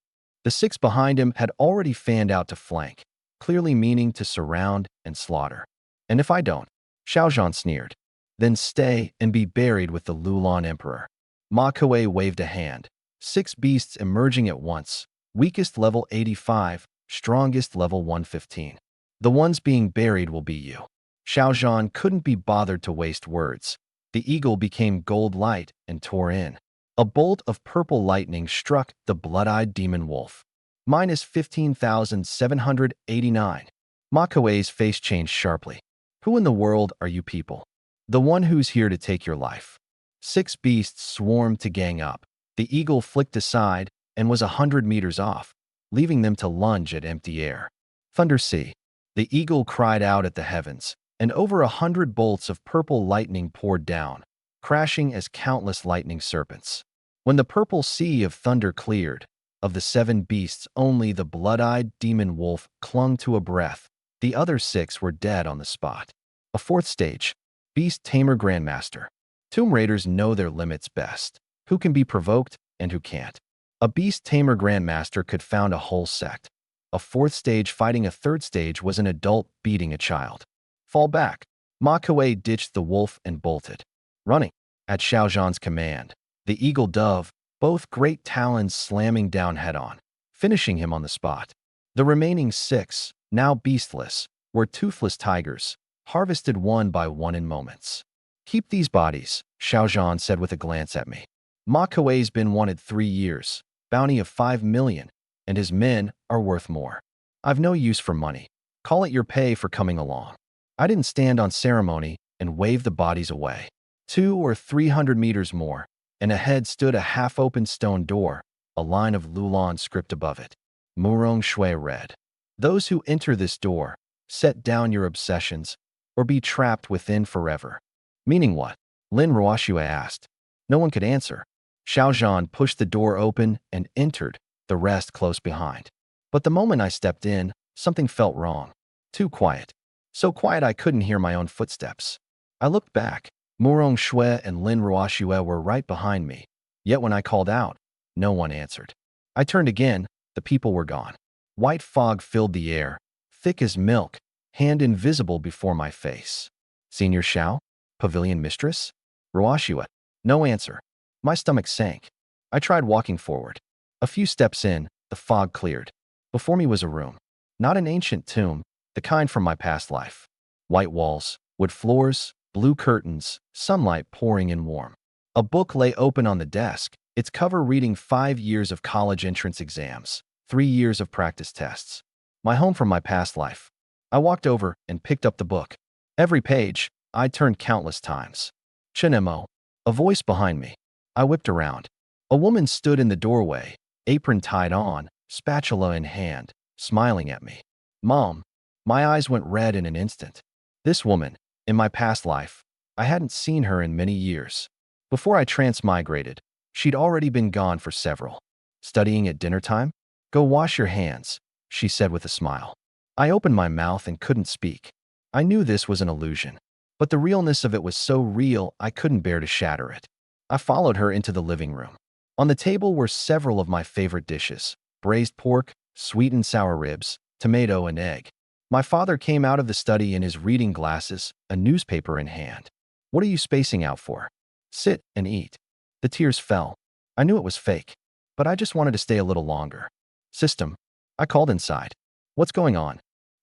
The 6 behind him had already fanned out to flank, clearly meaning to surround and slaughter. And if I don't, Xiao Zhan sneered, then stay and be buried with the Lulan Emperor. Ma Kuei waved a hand, 6 beasts emerging at once, weakest level 85, strongest level 115. The ones being buried will be you. Xiao Zhan couldn't be bothered to waste words. The eagle became gold light and tore in. A bolt of purple lightning struck the blood-eyed demon wolf. Minus 15,789. Ma Kuei's face changed sharply. Who in the world are you people? The one who's here to take your life. 6 beasts swarmed to gang up. The eagle flicked aside and was 100 meters off, leaving them to lunge at empty air. Thunder sea. The eagle cried out at the heavens, and over 100 bolts of purple lightning poured down, crashing as countless lightning serpents. When the purple sea of thunder cleared, of the 7 beasts only the blood-eyed demon wolf clung to a breath. The other 6 were dead on the spot. A 4th stage. Beast Tamer Grandmaster. Tomb Raiders know their limits best. Who can be provoked and who can't. A Beast Tamer Grandmaster could found a whole sect. A 4th stage fighting a 3rd stage was an adult beating a child. Fall back. Ma Kuei ditched the wolf and bolted, running at Xiao Zhan's command. The eagle dove, both great talons slamming down head-on, finishing him on the spot. The remaining 6, now beastless, were toothless tigers, harvested one by one in moments. Keep these bodies, Xiao Zhan said with a glance at me. Ma Kuei's been wanted 3 years, bounty of 5 million, and his men are worth more. I've no use for money. Call it your pay for coming along. I didn't stand on ceremony and wave the bodies away. 200 or 300 meters more, and ahead stood a half-open stone door, a line of Lulan script above it. Murong Shui read, "Those who enter this door, set down your obsessions, or be trapped within forever." Meaning what? Lin Ruoxue asked. No one could answer. Xiao Zhan pushed the door open and entered, the rest close behind. But the moment I stepped in, something felt wrong. Too quiet. So quiet I couldn't hear my own footsteps. I looked back. Murong Shui and Lin Ruoxue were right behind me. Yet when I called out, no one answered. I turned again. The people were gone. White fog filled the air, thick as milk, hand invisible before my face. Senior Xiao? Pavilion Mistress? Ruoxue? No answer. My stomach sank. I tried walking forward. A few steps in, the fog cleared. Before me was a room. Not an ancient tomb, the kind from my past life. White walls, wood floors, blue curtains, sunlight pouring in warm. A book lay open on the desk, its cover reading 5 years of college entrance exams, 3 years of practice tests. My home from my past life. I walked over and picked up the book. Every page, I turned countless times. Chinemo. A voice behind me. I whipped around. A woman stood in the doorway, apron tied on, spatula in hand, smiling at me. Mom. My eyes went red in an instant. This woman, in my past life, I hadn't seen her in many years. Before I transmigrated, she'd already been gone for several. Studying at dinner time? Go wash your hands, she said with a smile. I opened my mouth and couldn't speak. I knew this was an illusion, but the realness of it was so real I couldn't bear to shatter it. I followed her into the living room. On the table were several of my favorite dishes: braised pork, sweet and sour ribs, tomato and egg. My father came out of the study in his reading glasses, a newspaper in hand. What are you spacing out for? Sit and eat. The tears fell. I knew it was fake, but I just wanted to stay a little longer. System. I called inside. What's going on?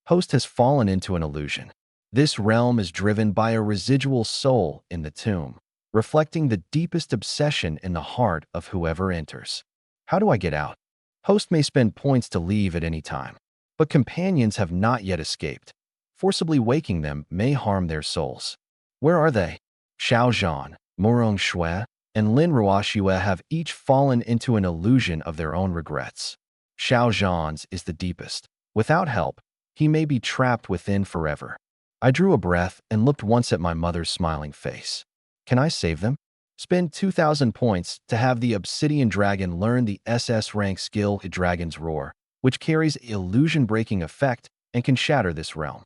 Host has fallen into an illusion. This realm is driven by a residual soul in the tomb, reflecting the deepest obsession in the heart of whoever enters. How do I get out? Host may spend points to leave at any time, but companions have not yet escaped. Forcibly waking them may harm their souls. Where are they? Xiao Zhan, Murong Shui, and Lin Ruoxue have each fallen into an illusion of their own regrets. Xiao Zhan's is the deepest. Without help, he may be trapped within forever. I drew a breath and looked once at my mother's smiling face. Can I save them? Spend 2,000 points to have the Obsidian Dragon learn the SS rank skill Dragon's Roar, which carries illusion-breaking effect and can shatter this realm.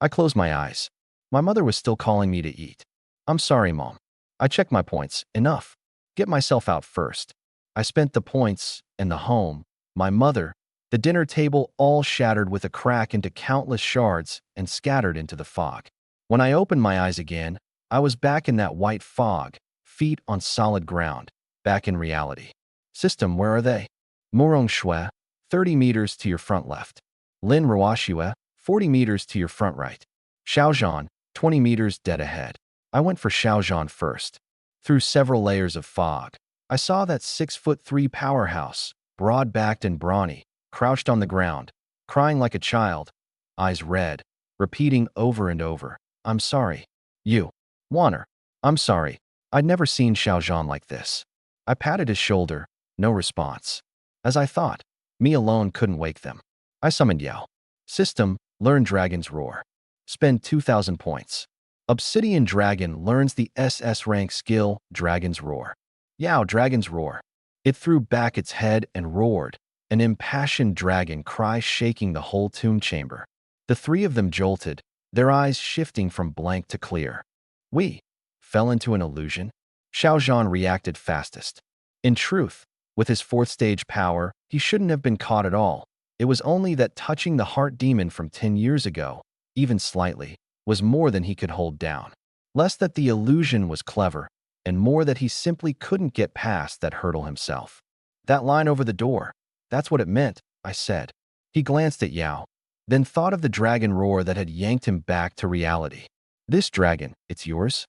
I closed my eyes. My mother was still calling me to eat. I'm sorry, Mom. I checked my points. Enough. Get myself out first. I spent the points and the home, my mother, the dinner table all shattered with a crack into countless shards and scattered into the fog. When I opened my eyes again, I was back in that white fog, feet on solid ground, back in reality. System, where are they? Murong Shui, 30 meters to your front left. Lin Ruoxue, 40 meters to your front right. Xiaozhan, 20 meters dead ahead. I went for Xiaozhan first. Through several layers of fog, I saw that 6'3" powerhouse, broad-backed and brawny, crouched on the ground, crying like a child, eyes red, repeating over and over, "I'm sorry. You. Wanner. I'm sorry." I'd never seen Xiaozhan like this. I patted his shoulder, no response. As I thought, me alone couldn't wake them. I summoned Yao. System, learn Dragon's Roar. Spend 2,000 points. Obsidian Dragon learns the SS rank skill, Dragon's Roar. Yao, Dragon's Roar. It threw back its head and roared, an impassioned dragon cry shaking the whole tomb chamber. The three of them jolted, their eyes shifting from blank to clear. We fell into an illusion? Xiaozhan reacted fastest. In truth, with his fourth stage power, he shouldn't have been caught at all. It was only that touching the heart demon from 10 years ago, even slightly, was more than he could hold down. Less that the illusion was clever, and more that he simply couldn't get past that hurdle himself. That line over the door, that's what it meant, I said. He glanced at Yao, then thought of the dragon roar that had yanked him back to reality. This dragon, it's yours?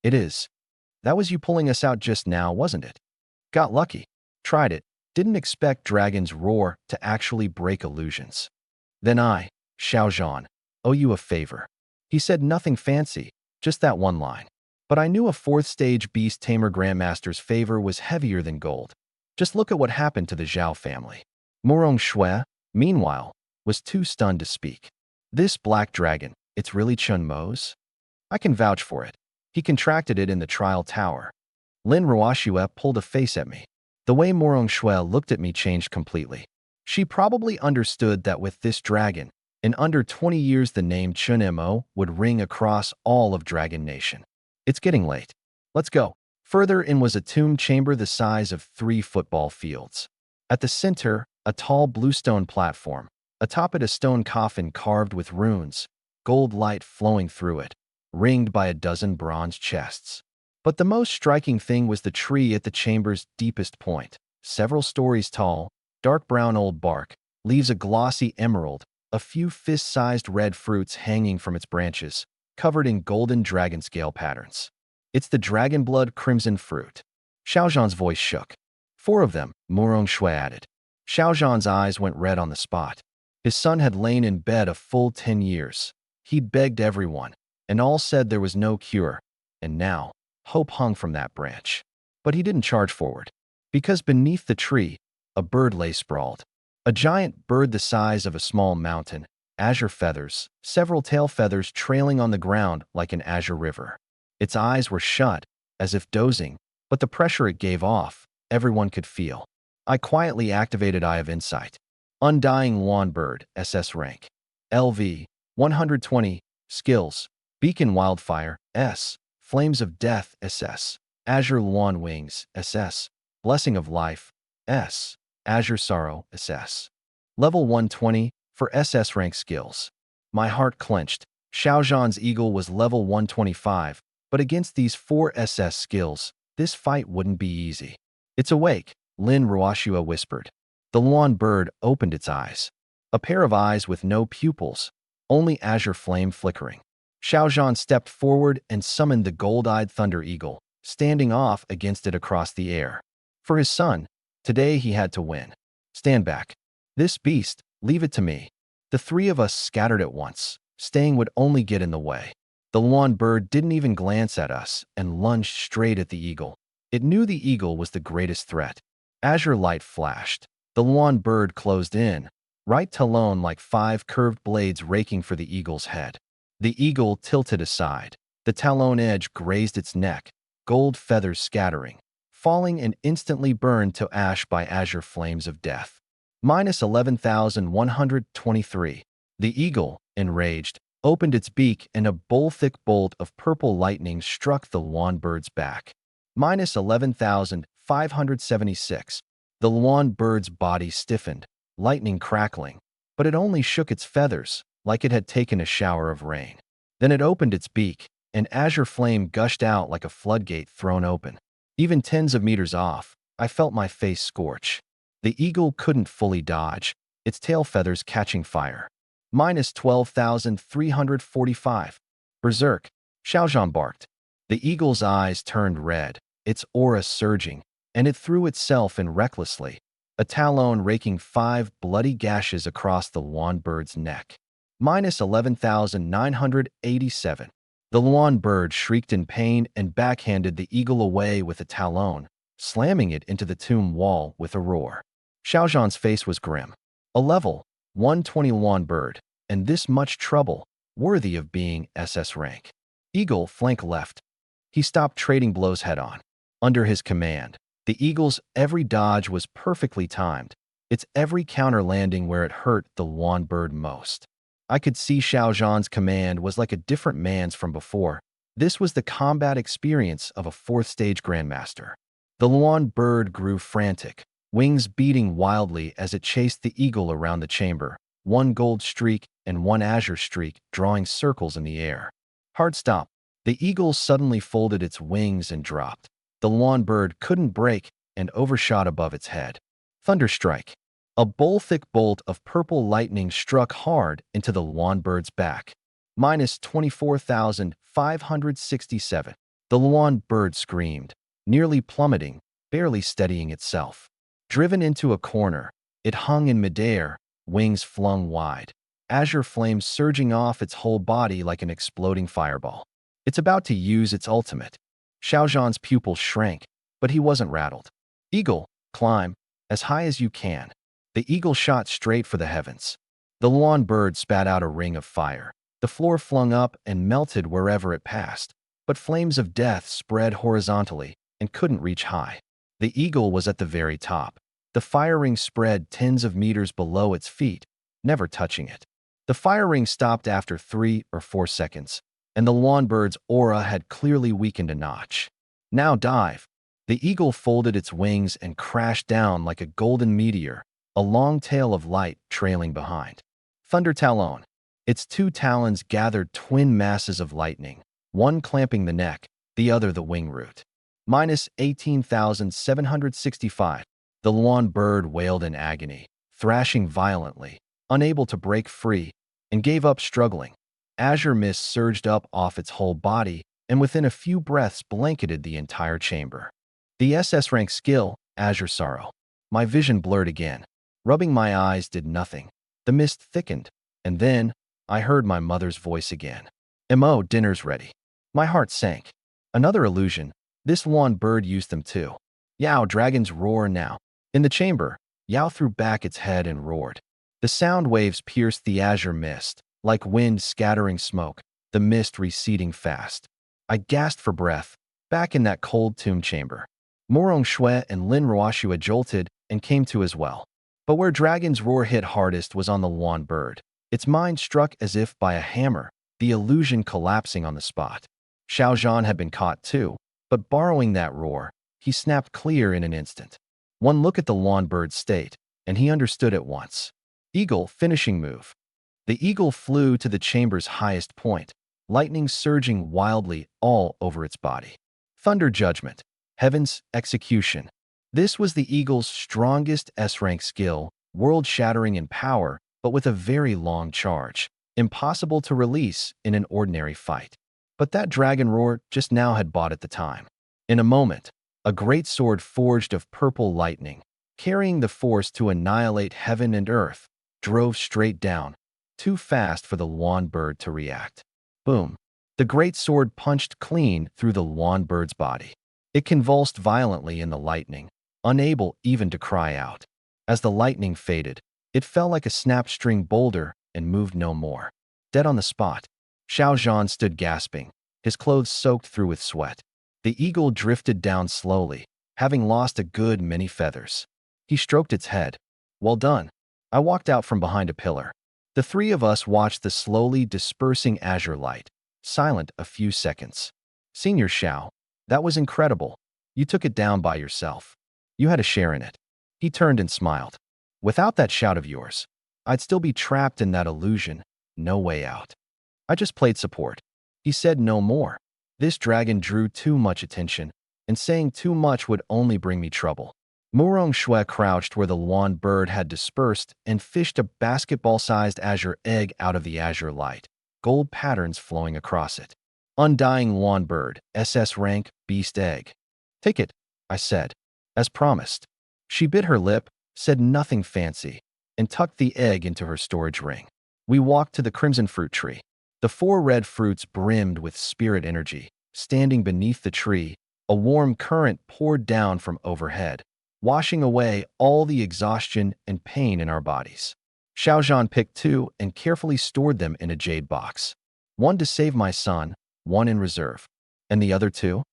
It is. That was you pulling us out just now, wasn't it? Got lucky. Tried it. Didn't expect Dragon's Roar to actually break illusions. Then I, Xiaozhan, owe you a favor. He said nothing fancy, just that one line. But I knew a fourth stage beast tamer grandmaster's favor was heavier than gold. Just look at what happened to the Zhao family. Murong Shui, meanwhile, was too stunned to speak. This black dragon, it's really Chun Mo's? I can vouch for it. He contracted it in the trial tower. Lin Ruoxue pulled a face at me. The way Murong Shui looked at me changed completely. She probably understood that with this dragon, in under 20 years the name Chun Mo would ring across all of Dragon Nation. It's getting late. Let's go. Further in was a tomb chamber the size of 3 football fields. At the center, a tall bluestone platform. Atop it a stone coffin carved with runes, gold light flowing through it, ringed by a dozen bronze chests. But the most striking thing was the tree at the chamber's deepest point. Several stories tall, dark brown old bark, leaves a glossy emerald, a few fist-sized red fruits hanging from its branches, covered in golden dragon scale patterns. It's the dragon blood crimson fruit. Xiaozhan's voice shook. 4 of them, Murong Shui added. Xiaozhan's eyes went red on the spot. His son had lain in bed a full 10 years. He'd begged everyone, and all said there was no cure. And now, hope hung from that branch. But he didn't charge forward. Because beneath the tree, a bird lay sprawled. A giant bird the size of a small mountain, azure feathers, several tail feathers trailing on the ground like an azure river. Its eyes were shut, as if dozing, but the pressure it gave off, everyone could feel. I quietly activated Eye of Insight. Undying Lawn Bird, SS rank. LV, 120, Skills, Beacon Wildfire, S, Flames of Death, SS, Azure Lawn Wings, SS, Blessing of Life, S, Azure Sorrow, SS. Level 120, for SS rank skills. My heart clenched. Xiaozhan's eagle was level 125, but against these 4 SS skills, this fight wouldn't be easy. It's awake, Lin Ruoxue whispered. The lawn bird opened its eyes. A pair of eyes with no pupils, only azure flame flickering. Xiaozhan stepped forward and summoned the gold-eyed thunder eagle, standing off against it across the air. For his son, today he had to win. Stand back. This beast, leave it to me. The 3 of us scattered at once. Staying would only get in the way. The lawn bird didn't even glance at us and lunged straight at the eagle. It knew the eagle was the greatest threat. Azure light flashed. The lawn bird closed in, right talon like 5 curved blades raking for the eagle's head. The eagle tilted aside. The talon edge grazed its neck, gold feathers scattering, falling and instantly burned to ash by azure flames of death. Minus 11,123. The eagle, enraged, opened its beak and a thick bolt of purple lightning struck the lawn bird's back. Minus 11,576. The lawn bird's body stiffened, lightning crackling, but it only shook its feathers, like it had taken a shower of rain. Then it opened its beak, and azure flame gushed out like a floodgate thrown open. Even tens of meters off, I felt my face scorch. The eagle couldn't fully dodge, its tail feathers catching fire. Minus 12,345. Berserk, Xiaozhan barked. The eagle's eyes turned red, its aura surging, and it threw itself in recklessly, a talon raking 5 bloody gashes across the lawn bird's neck. Minus 11,987. The lawn bird shrieked in pain and backhanded the eagle away with a talon, slamming it into the tomb wall with a roar. Xiaozhan's face was grim. A level 120 lawn bird, and this much trouble, worthy of being SS rank. Eagle flank left. He stopped trading blows head-on. Under his command, the eagle's every dodge was perfectly timed, its every counter landing where it hurt the lawn bird most. I could see Xiaozhan's command was like a different man's from before. This was the combat experience of a 4th-stage grandmaster. The lawn bird grew frantic, wings beating wildly as it chased the eagle around the chamber, one gold streak and one azure streak drawing circles in the air. Hard stop. The eagle suddenly folded its wings and dropped. The lawn bird couldn't break and overshot above its head. Thunderstrike. A thick bolt of purple lightning struck hard into the lawn bird's back. Minus 24,567. The lawn bird screamed, nearly plummeting, barely steadying itself. Driven into a corner, it hung in midair, wings flung wide, azure flames surging off its whole body like an exploding fireball. It's about to use its ultimate. Xiaozhan's pupils shrank, but he wasn't rattled. Eagle, climb, as high as you can. The eagle shot straight for the heavens. The lawn bird spat out a ring of fire. The floor flung up and melted wherever it passed, but flames of death spread horizontally and couldn't reach high. The eagle was at the very top. The fire ring spread tens of meters below its feet, never touching it. The fire ring stopped after 3 or 4 seconds, and the lawn bird's aura had clearly weakened a notch. Now dive. The eagle folded its wings and crashed down like a golden meteor, a long tail of light trailing behind. Thunder Talon. Its 2 talons gathered twin masses of lightning, one clamping the neck, the other the wing root. Minus 18,765. The lawn bird wailed in agony, thrashing violently, unable to break free, and gave up struggling. Azure mist surged up off its whole body, and within a few breaths blanketed the entire chamber. The SS rank skill, Azure Sorrow. My vision blurred again. Rubbing my eyes did nothing. The mist thickened, and then I heard my mother's voice again. "Mo, dinner's ready." My heart sank. Another illusion. This lawn bird used them too. Yao, dragons roar now. In the chamber, Yao threw back its head and roared. The sound waves pierced the azure mist, like wind scattering smoke, the mist receding fast. I gasped for breath, back in that cold tomb chamber. Morong Shui and Lin Ruoxua jolted and came to as well. But where dragon's roar hit hardest was on the lawn bird. Its mind struck as if by a hammer, the illusion collapsing on the spot. Xiaozhan had been caught too, but borrowing that roar, he snapped clear in an instant. One look at the lawn bird's state, and he understood at once. Eagle finishing move. The eagle flew to the chamber's highest point, lightning surging wildly all over its body. Thunder Judgment. Heaven's execution. This was the eagle's strongest S-rank skill, world-shattering in power, but with a very long charge, impossible to release in an ordinary fight. But that dragon roar just now had bought it the time. In a moment, a great sword forged of purple lightning, carrying the force to annihilate heaven and earth, drove straight down, too fast for the lawn bird to react. Boom. The great sword punched clean through the lawn bird's body. It convulsed violently in the lightning, unable even to cry out. As the lightning faded, it fell like a snap-string boulder and moved no more. Dead on the spot, Xiaozhan stood gasping, his clothes soaked through with sweat. The eagle drifted down slowly, having lost a good many feathers. He stroked its head. Well done. I walked out from behind a pillar. The three of us watched the slowly dispersing azure light, silent a few seconds. Senior Xiao, that was incredible. You took it down by yourself. You had a share in it. He turned and smiled. Without that shout of yours, I'd still be trapped in that illusion, no way out. I just played support. He said no more. This dragon drew too much attention, and saying too much would only bring me trouble. Murong Shui crouched where the Luan bird had dispersed and fished a basketball-sized azure egg out of the azure light, gold patterns flowing across it. Undying Luan bird, SS rank, beast egg. Take it, I said, as promised. She bit her lip, said nothing fancy, and tucked the egg into her storage ring. We walked to the crimson fruit tree. The 4 red fruits brimmed with spirit energy. Standing beneath the tree, a warm current poured down from overhead, washing away all the exhaustion and pain in our bodies. Xiaozhan picked 2 and carefully stored them in a jade box. 1 to save my son, 1 in reserve. And the other 2?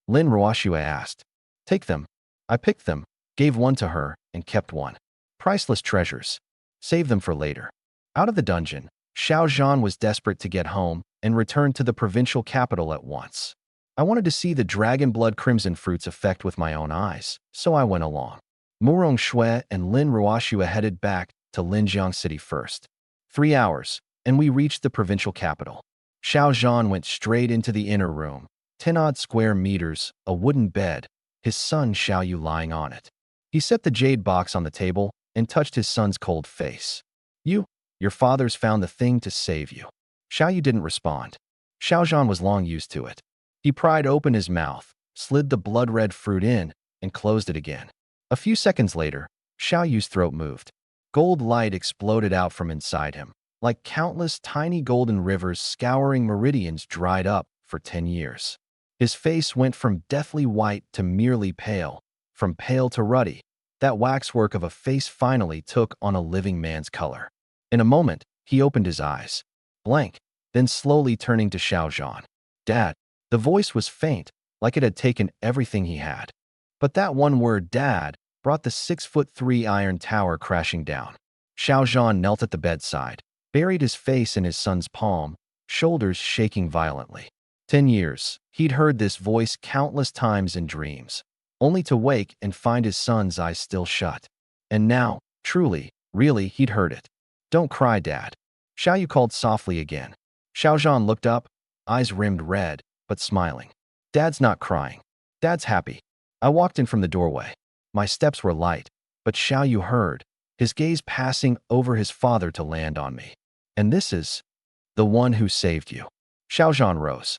Lin Ruoxue asked. Take them. I picked them, gave 1 to her, and kept 1. Priceless treasures. Save them for later. Out of the dungeon, Xiaozhan was desperate to get home and returned to the provincial capital at once. I wanted to see the dragon blood crimson fruit's effect with my own eyes, so I went along. Murong Shui and Lin Ruoxue headed back to Linjiang City first. 3 hours, and we reached the provincial capital. Xiaozhan went straight into the inner room, 10-odd square meters, a wooden bed, his son Xiaoyu lying on it. He set the jade box on the table and touched his son's cold face. Your father's found the thing to save you. Xiaoyu didn't respond. Xiaozhan was long used to it. He pried open his mouth, slid the blood-red fruit in, and closed it again. A few seconds later, Xiaoyu's throat moved. Gold light exploded out from inside him, like countless tiny golden rivers scouring meridians dried up for 10 years. His face went from deathly white to merely pale, from pale to ruddy. That waxwork of a face finally took on a living man's color. In a moment, he opened his eyes, blank, then slowly turning to Xiaozhan. Dad. The voice was faint, like it had taken everything he had. But that one word, Dad, brought the 6'3" iron tower crashing down. Xiaozhan knelt at the bedside, buried his face in his son's palm, shoulders shaking violently. 10 years, he'd heard this voice countless times in dreams, only to wake and find his son's eyes still shut. And now, truly, really, he'd heard it. Don't cry, Dad. Xiaoyu called softly again. Xiaozhan looked up, eyes rimmed red, but smiling. Dad's not crying. Dad's happy. I walked in from the doorway. My steps were light, but Xiaoyu heard, his gaze passing over his father to land on me. And this is the one who saved you. Xiaozhan rose.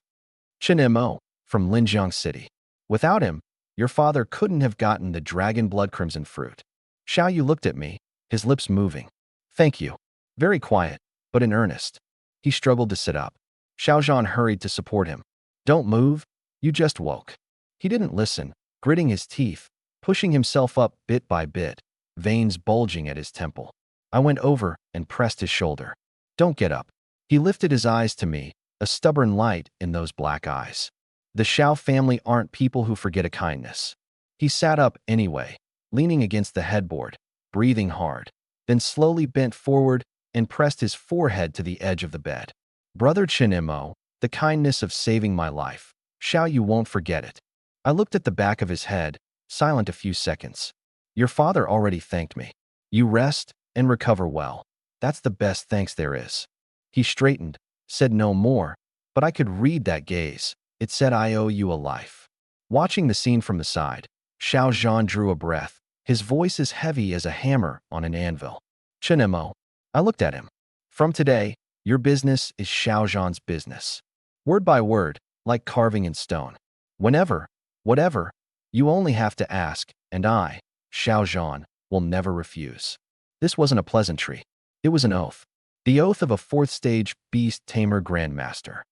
Chen Mo, from Linjiang City. Without him, your father couldn't have gotten the dragon blood crimson fruit. Xiaoyu looked at me, his lips moving. Thank you. Very quiet, but in earnest. He struggled to sit up. Xiaozhan hurried to support him. Don't move. You just woke. He didn't listen, gritting his teeth, pushing himself up bit by bit, veins bulging at his temple. I went over and pressed his shoulder. Don't get up. He lifted his eyes to me, a stubborn light in those black eyes. The Xiao family aren't people who forget a kindness. He sat up anyway, leaning against the headboard, breathing hard, then slowly bent forward and pressed his forehead to the edge of the bed. Brother Chen Mo, the kindness of saving my life. Xiaoyu won't forget it. I looked at the back of his head, silent a few seconds. Your father already thanked me. You rest and recover well. That's the best thanks there is. He straightened, said no more, but I could read that gaze. It said I owe you a life. Watching the scene from the side, Xiaozhan drew a breath, his voice as heavy as a hammer on an anvil. Chen Mo. I looked at him. From today, your business is Xiaozhan's business. Word by word, like carving in stone. Whenever, whatever, you only have to ask, and I, Xiaozhan, will never refuse. This wasn't a pleasantry. It was an oath. The oath of a 4th-stage beast tamer grandmaster.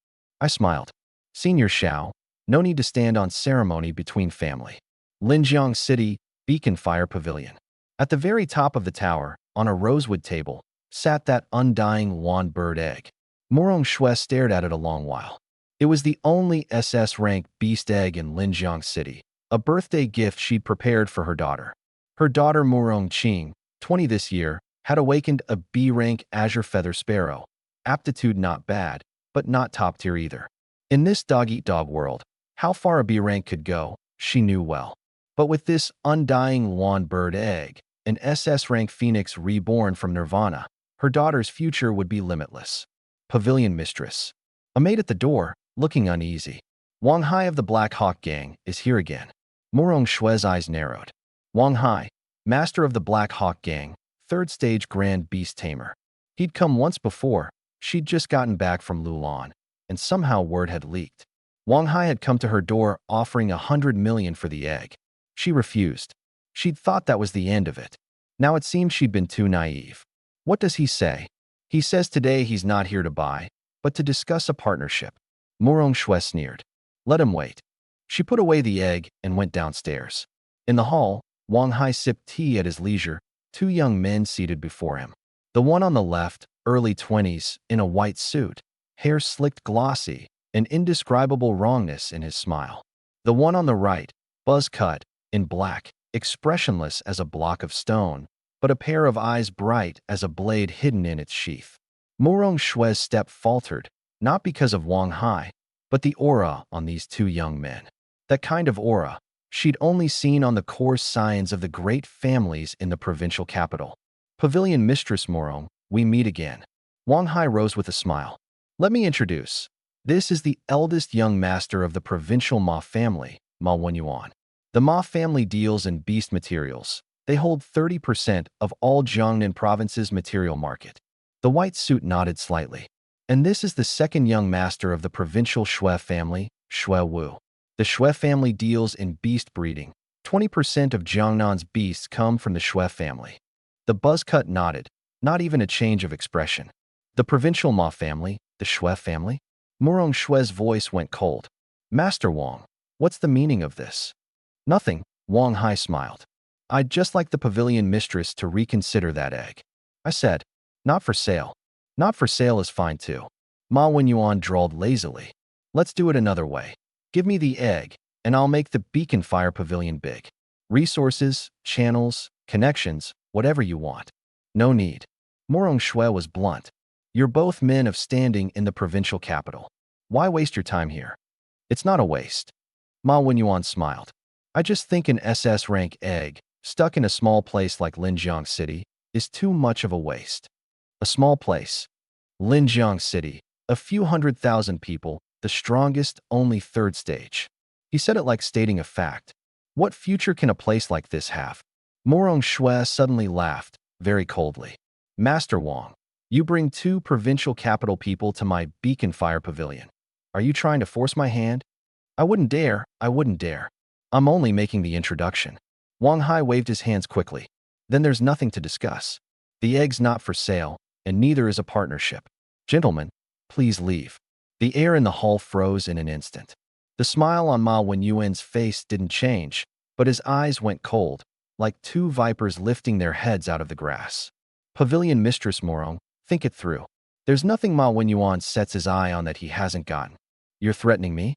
I smiled. Senior Xiao, no need to stand on ceremony between family. Linjiang City, Beacon Fire Pavilion. At the very top of the tower, on a rosewood table, sat that undying Luan bird egg. Murong Shui stared at it a long while. It was the only SS-rank beast egg in Linjiang City, a birthday gift she'd prepared for her daughter. Her daughter Murong Qing, 20 this year, had awakened a B-rank azure feather sparrow. Aptitude not bad, but not top tier either. In this dog-eat-dog world, how far a B-rank could go, she knew well. But with this undying lawn bird egg, an SS-rank phoenix reborn from Nirvana, her daughter's future would be limitless. Pavilion Mistress. A maid at the door, looking uneasy. Wang Hai of the Black Hawk Gang is here again. Murong Shue's eyes narrowed. Wang Hai, master of the Black Hawk Gang, third stage Grand Beast Tamer. He'd come once before. She'd just gotten back from Lulan, and somehow word had leaked. Wang Hai had come to her door offering 100 million for the egg. She refused. She'd thought that was the end of it. Now it seemed she'd been too naive. What does he say? He says today he's not here to buy, but to discuss a partnership. Murong Shue sneered. Let him wait. She put away the egg and went downstairs. In the hall, Wang Hai sipped tea at his leisure, two young men seated before him. The one on the left, early 20s, in a white suit, hair slicked glossy, an indescribable wrongness in his smile. The one on the right, buzz-cut, in black, expressionless as a block of stone, but a pair of eyes bright as a blade hidden in its sheath. Murong Shue's step faltered, not because of Wang Hai, but the aura on these two young men. That kind of aura she'd only seen on the coarse scions of the great families in the provincial capital. Pavilion Mistress Murong, we meet again. Wang Hai rose with a smile. Let me introduce. This is the eldest young master of the provincial Ma family, Ma Wenyuan. The Ma family deals in beast materials. They hold 30% of all Jiangnan province's material market. The white suit nodded slightly. And this is the second young master of the provincial Shui family, Shui Wu. The Shui family deals in beast breeding. 20% of Jiangnan's beasts come from the Shui family. The buzzcut nodded, not even a change of expression. The provincial Ma family, the Shui family? Murong Shue's voice went cold. Master Wang, what's the meaning of this? Nothing, Wang Hai smiled. I'd just like the pavilion mistress to reconsider that egg. I said, not for sale. Not for sale is fine too. Ma Wenyuan drawled lazily. Let's do it another way. Give me the egg, and I'll make the Beacon Fire Pavilion big. Resources, channels, connections, whatever you want. No need. Murong Shue was blunt. You're both men of standing in the provincial capital. Why waste your time here? It's not a waste. Ma Wenyuan smiled. I just think an SS rank egg, stuck in a small place like Linjiang City, is too much of a waste. A small place. Linjiang City, a few 100,000 people, the strongest, only third stage. He said it like stating a fact. What future can a place like this have? Murong Shue suddenly laughed, very coldly. Master Wang, you bring two provincial capital people to my Beacon Fire Pavilion. Are you trying to force my hand? I wouldn't dare, I wouldn't dare. I'm only making the introduction. Wang Hai waved his hands quickly. Then there's nothing to discuss. The egg's not for sale, and neither is a partnership. Gentlemen, please leave. The air in the hall froze in an instant. The smile on Ma Wenyuan's face didn't change, but his eyes went cold, like two vipers lifting their heads out of the grass. Pavilion Mistress Murong, think it through. There's nothing Ma Wenyuan sets his eye on that he hasn't gotten. You're threatening me?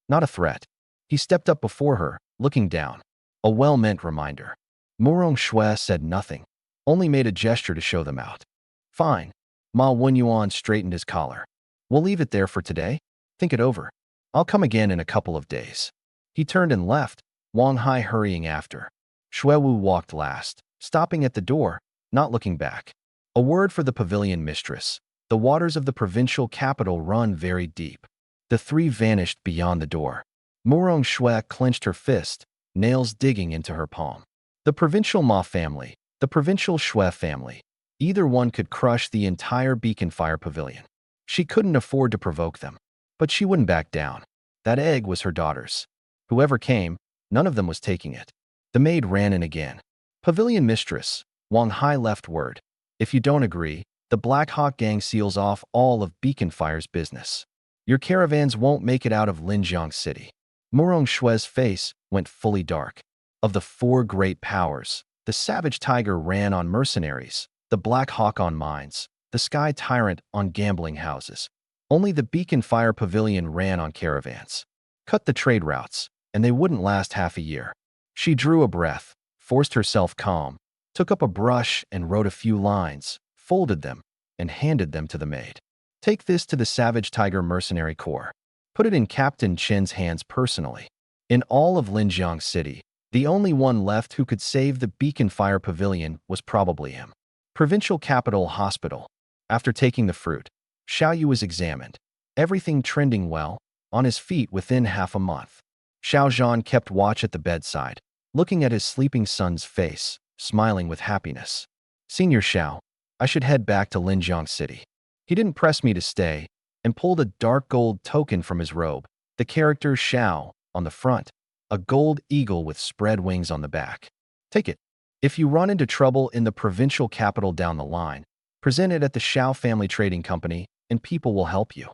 Not a threat. He stepped up before her, looking down. A well-meant reminder. Murong Shue said nothing, only made a gesture to show them out. Fine. Ma Wenyuan straightened his collar. We'll leave it there for today. Think it over. I'll come again in a couple of days. He turned and left, Wang Hai hurrying after. Shuewu walked last, stopping at the door, not looking back. A word for the pavilion mistress. The waters of the provincial capital run very deep. The three vanished beyond the door. Murong Shue clenched her fist, nails digging into her palm. The provincial Ma family, the provincial Shue family. Either one could crush the entire Beacon Fire Pavilion. She couldn't afford to provoke them. But she wouldn't back down. That egg was her daughter's. Whoever came, none of them was taking it. The maid ran in again. Pavilion mistress, Wang Hai left word. If you don't agree, the Black Hawk Gang seals off all of Beacon Fire's business. Your caravans won't make it out of Linjiang City. Murong Shue's face went fully dark. Of the four great powers, the Savage Tiger ran on mercenaries, the Black Hawk on mines, the Sky Tyrant on gambling houses. Only the Beacon Fire Pavilion ran on caravans. Cut the trade routes, and they wouldn't last half a year. She drew a breath, forced herself calm, took up a brush and wrote a few lines, folded them, and handed them to the maid. Take this to the Savage Tiger Mercenary Corps. Put it in Captain Chin's hands personally. In all of Linjiang City, the only one left who could save the Beacon Fire Pavilion was probably him. Provincial Capital Hospital. After taking the fruit, Xiaoyu was examined. Everything trending well, on his feet within half a month. Xiao Zhan kept watch at the bedside, looking at his sleeping son's face, smiling with happiness. Senior Xiao, I should head back to Linjiang City. He didn't press me to stay, and pulled a dark gold token from his robe, the character Xiao on the front, a gold eagle with spread wings on the back. Take it. If you run into trouble in the provincial capital down the line, present it at the Xiao Family Trading Company, and people will help you.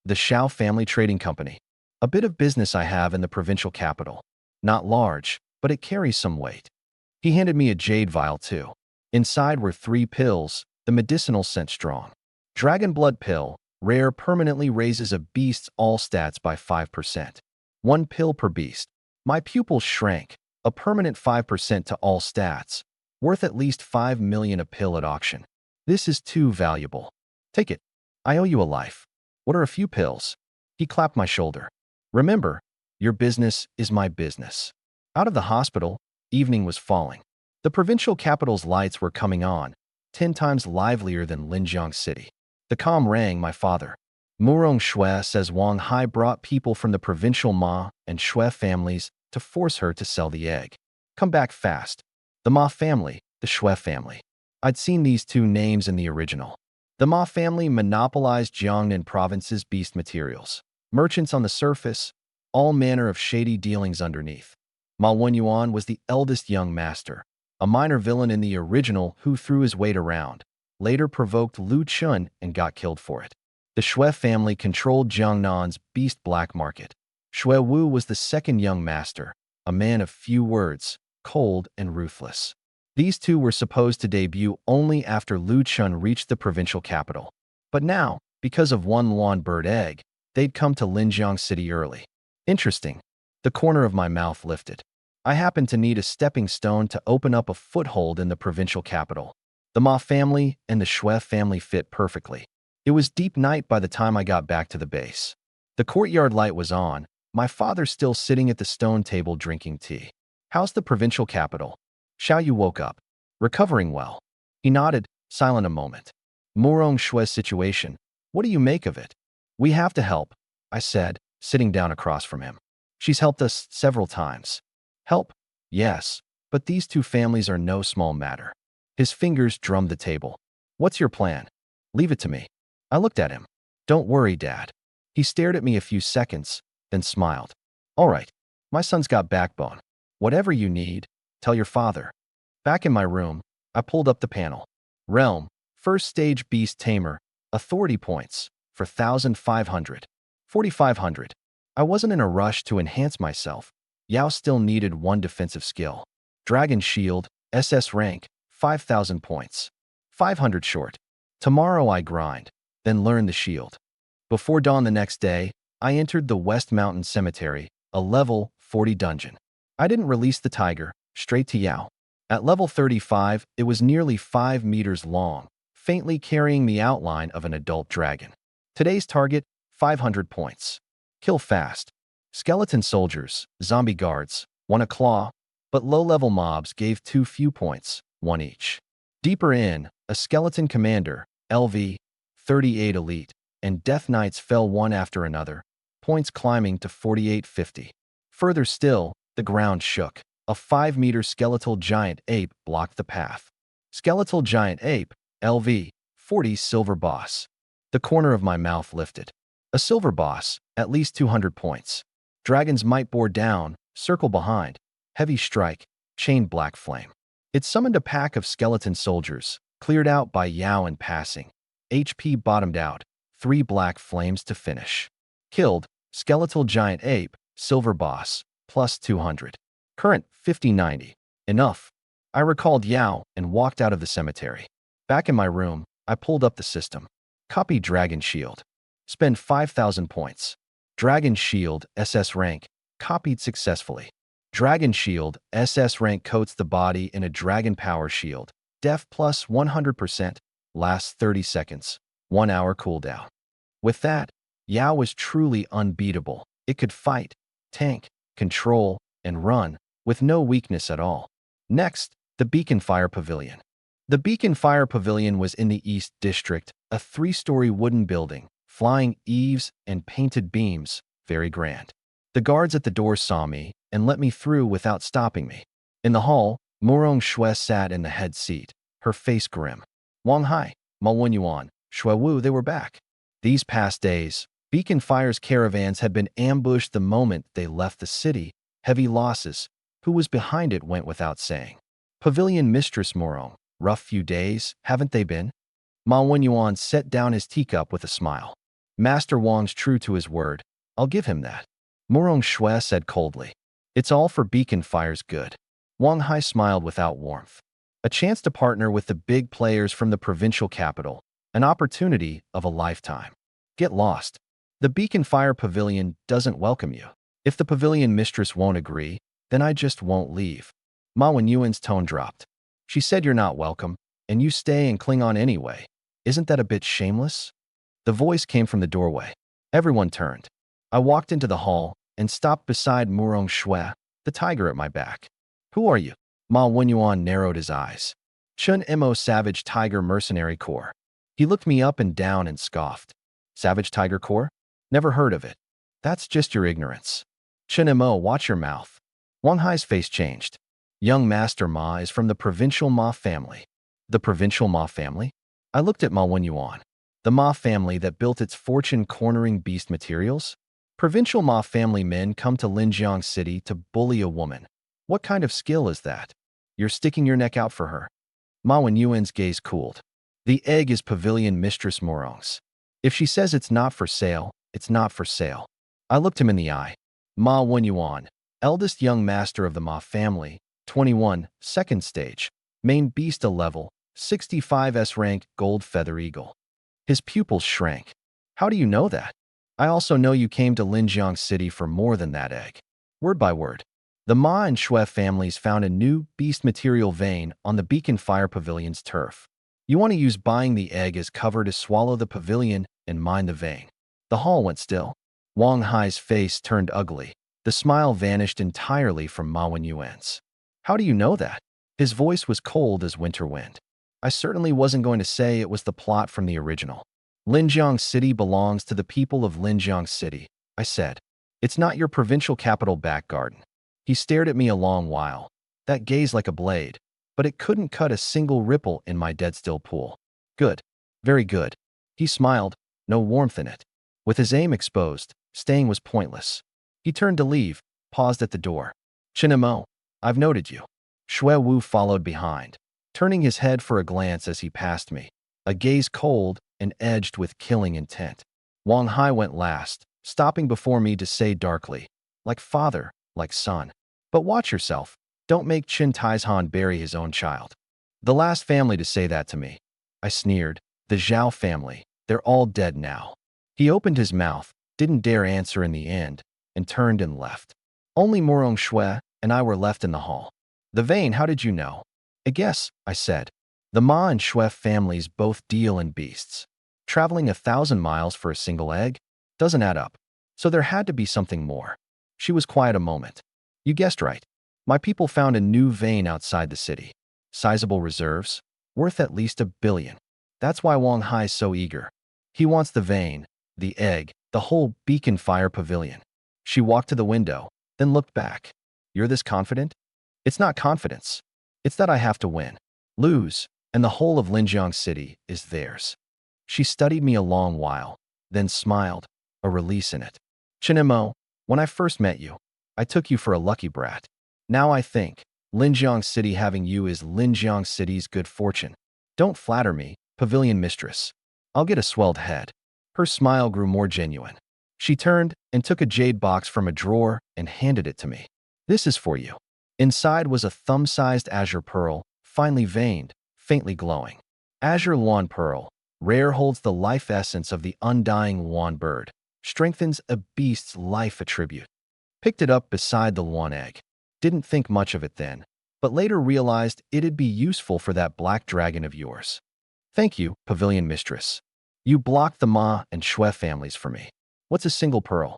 The Xiao Family Trading Company. A bit of business I have in the provincial capital. Not large, but it carries some weight. He handed me a jade vial too. Inside were 3 pills, the medicinal scent strong. Dragon Blood Pill, rare, permanently raises a beast's all stats by 5%. 1 pill per beast. My pupils shrank, a permanent 5% to all stats, worth at least 5 million a pill at auction. This is too valuable. Take it. I owe you a life. What are a few pills? He clapped my shoulder. Remember, your business is my business. Out of the hospital, evening was falling. The provincial capital's lights were coming on, 10 times livelier than Linjiang City. The comm rang my father. Murong Shui says Wang Hai brought people from the provincial Ma and Shui families to force her to sell the egg. Come back fast. The Ma family, the Shui family. I'd seen these 2 names in the original. The Ma family monopolized Jiangnan province's beast materials. Merchants on the surface, all manner of shady dealings underneath. Ma Wenyuan was the eldest young master, a minor villain in the original who threw his weight around, later provoked Lu Chun and got killed for it. The Shui family controlled Jiangnan's beast black market. Shui Wu was the second young master, a man of few words, cold and ruthless. These 2 were supposed to debut only after Lu Chun reached the provincial capital. But now, because of one Luan bird egg, they'd come to Linjiang City early. Interesting. The corner of my mouth lifted. I happened to need a stepping stone to open up a foothold in the provincial capital. The Ma family and the Shui family fit perfectly. It was deep night by the time I got back to the base. The courtyard light was on, my father still sitting at the stone table drinking tea. How's the provincial capital? Xiaoyu woke up. Recovering well. He nodded, silent a moment. Murong Shui's situation. What do you make of it? We have to help, I said, sitting down across from him. She's helped us several times. Help? Yes, but these 2 families are no small matter. His fingers drummed the table. What's your plan? Leave it to me. I looked at him. Don't worry, Dad. He stared at me a few seconds, then smiled. All right, my son's got backbone. Whatever you need, tell your father. Back in my room, I pulled up the panel. Realm, first stage beast tamer, authority points, for 1,500. 4,500. I wasn't in a rush to enhance myself. Yao still needed 1 defensive skill. Dragon Shield, SS rank, 5,000 points. 500 short. Tomorrow I grind, then learn the shield. Before dawn the next day, I entered the West Mountain Cemetery, a level 40 dungeon. I didn't release the tiger, straight to Yao. At level 35, it was nearly 5 meters long, faintly carrying the outline of an adult dragon. Today's target, 500 points. Kill fast. Skeleton soldiers, zombie guards, 1 a claw, but low-level mobs gave too few points, 1 each. Deeper in, a skeleton commander, LV, 38 elite, and death knights fell one after another, points climbing to 4850. Further still, the ground shook. A 5-meter skeletal giant ape blocked the path. Skeletal giant ape, LV, 40 silver boss. The corner of my mouth lifted. A silver boss, at least 200 points. Dragon's might bore down, circle behind, heavy strike, chained black flame. It summoned a pack of skeleton soldiers, cleared out by Yao in passing. HP bottomed out, 3 black flames to finish. Killed, skeletal giant ape, silver boss, plus 200. Current 5090. Enough. I recalled Yao and walked out of the cemetery. Back in my room, I pulled up the system. Copy Dragon Shield. Spend 5,000 points. Dragon Shield, SS rank, copied successfully. Dragon Shield, SS rank coats the body in a dragon power shield. Def plus 100%, lasts 30 seconds, 1 hour cooldown. With that, Yao was truly unbeatable. It could fight, tank, control, and run, with no weakness at all. Next, the Beacon Fire Pavilion. The Beacon Fire Pavilion was in the East District, a 3-story wooden building, flying eaves and painted beams, very grand. The guards at the door saw me and let me through without stopping me. In the hall, Murong Shui sat in the head seat, her face grim. Wang Hai, Ma Wenyuan, Shui Wu, they were back. These past days, Beacon Fire's caravans had been ambushed the moment they left the city, heavy losses. Who was behind it went without saying. Pavilion Mistress Murong, rough few days, haven't they been? Ma Wenyuan set down his teacup with a smile. Master Wang's true to his word, I'll give him that. Murong Shui said coldly. It's all for Beacon Fire's good. Wang Hai smiled without warmth. A chance to partner with the big players from the provincial capital, an opportunity of a lifetime. Get lost. The Beacon Fire Pavilion doesn't welcome you. If the pavilion mistress won't agree, then I just won't leave. Ma Wenyuan's tone dropped. She said you're not welcome, and you stay and cling on anyway. Isn't that a bit shameless? The voice came from the doorway. Everyone turned. I walked into the hall and stopped beside Murong Shui, the tiger at my back. Who are you? Ma Wenyuan narrowed his eyes. Chun Mo Savage Tiger Mercenary Corps. He looked me up and down and scoffed. Savage Tiger Corps? Never heard of it. That's just your ignorance. Chun Mo, watch your mouth. Wang Hai's face changed. Young Master Ma is from the provincial Ma family. The provincial Ma family? I looked at Ma Wenyuan. The Ma family that built its fortune cornering beast materials? Provincial Ma family men come to Linjiang City to bully a woman. What kind of skill is that? You're sticking your neck out for her. Ma Wenyuan's gaze cooled. The egg is Pavilion Mistress Murong's. If she says it's not for sale, it's not for sale. I looked him in the eye. Ma Wenyuan, eldest young master of the Ma family, 21, second stage, main beast a level, 65S rank gold feather eagle. His pupils shrank. How do you know that? I also know you came to Linjiang City for more than that egg. Word by word. The Ma and Shui families found a new beast material vein on the Beacon Fire Pavilion's turf. You want to use buying the egg as cover to swallow the pavilion and mine the vein. The hall went still. Wang Hai's face turned ugly. The smile vanished entirely from Ma Wenyuan's. How do you know that? His voice was cold as winter wind. I certainly wasn't going to say it was the plot from the original. Linjiang City belongs to the people of Linjiang City, I said. It's not your provincial capital back garden. He stared at me a long while, that gaze like a blade, but it couldn't cut a single ripple in my dead-still pool. Good. Very good. He smiled, no warmth in it. With his aim exposed, staying was pointless. He turned to leave, paused at the door. Chun Mo, I've noted you. Shui Wu followed behind, turning his head for a glance as he passed me, a gaze cold and edged with killing intent. Wang Hai went last, stopping before me to say darkly, like father, like son. But watch yourself. Don't make Qin Taizhan bury his own child. The last family to say that to me. I sneered. The Zhao family. They're all dead now. He opened his mouth, didn't dare answer in the end, and turned and left. Only Murong Shui and I were left in the hall. The vein, how did you know? I guess, I said. The Ma and Shui families both deal in beasts. Traveling 1,000 miles for a single egg? Doesn't add up. So there had to be something more. She was quiet a moment. You guessed right. My people found a new vein outside the city. Sizable reserves, worth at least $1 billion. That's why Wang Hai's so eager. He wants the vein, the egg, the whole Beacon Fire Pavilion. She walked to the window, then looked back. You're this confident? It's not confidence. It's that I have to win. Lose, and the whole of Linjiang City is theirs. She studied me a long while, then smiled, a release in it. Chun Mo, when I first met you, I took you for a lucky brat. Now I think, Linjiang City having you is Linjiang City's good fortune. Don't flatter me, Pavilion Mistress. I'll get a swelled head. Her smile grew more genuine. She turned and took a jade box from a drawer and handed it to me. This is for you. Inside was a thumb-sized azure pearl, finely veined, faintly glowing. Azure Luan Pearl, Rare holds the life essence of the undying Luan bird, strengthens a beast's life attribute. Picked it up beside the Luan egg. Didn't think much of it then, but later realized it'd be useful for that black dragon of yours. Thank you, Pavilion Mistress. You blocked the Ma and Shui families for me. What's a single pearl?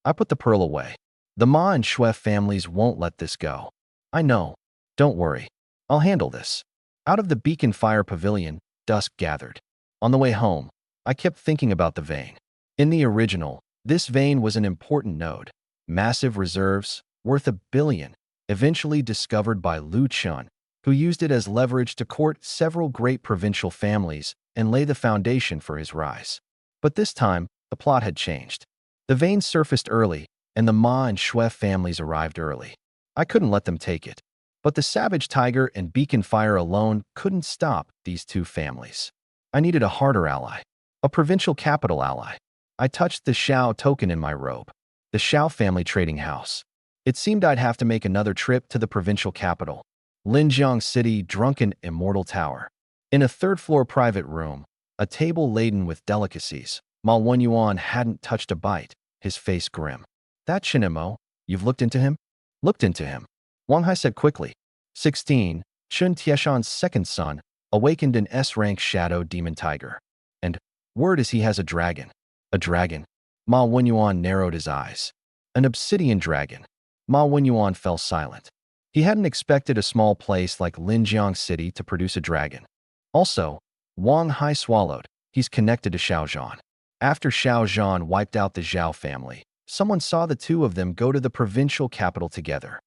I put the pearl away. The Ma and Shui families won't let this go. I know. Don't worry. I'll handle this. Out of the Beacon Fire Pavilion, dusk gathered. On the way home, I kept thinking about the vein. In the original, this vein was an important node. Massive reserves, worth $1 billion, eventually discovered by Lu Chun, who used it as leverage to court several great provincial families and lay the foundation for his rise. But this time, the plot had changed. The vein surfaced early, and the Ma and Shui families arrived early. I couldn't let them take it. But the Savage Tiger and Beacon Fire alone couldn't stop these two families. I needed a harder ally, a provincial capital ally. I touched the Xiao token in my robe, the Xiao family trading house. It seemed I'd have to make another trip to the provincial capital, Linjiang City Drunken Immortal Tower. In a third-floor private room, a table laden with delicacies, Ma Wenyuan hadn't touched a bite, his face grim. That Chinemo, you've looked into him? Looked into him. Wang Hai said quickly. 16, Chun Tieshan's second son, awakened an S-rank shadow demon tiger. And word is he has a dragon. A dragon? Ma Wenyuan narrowed his eyes. An obsidian dragon. Ma Wenyuan fell silent. He hadn't expected a small place like Linjiang City to produce a dragon. Also, Wang Hai swallowed. He's connected to Xiao Zhan. After Xiao Zhan wiped out the Zhao family, someone saw the two of them go to the provincial capital together.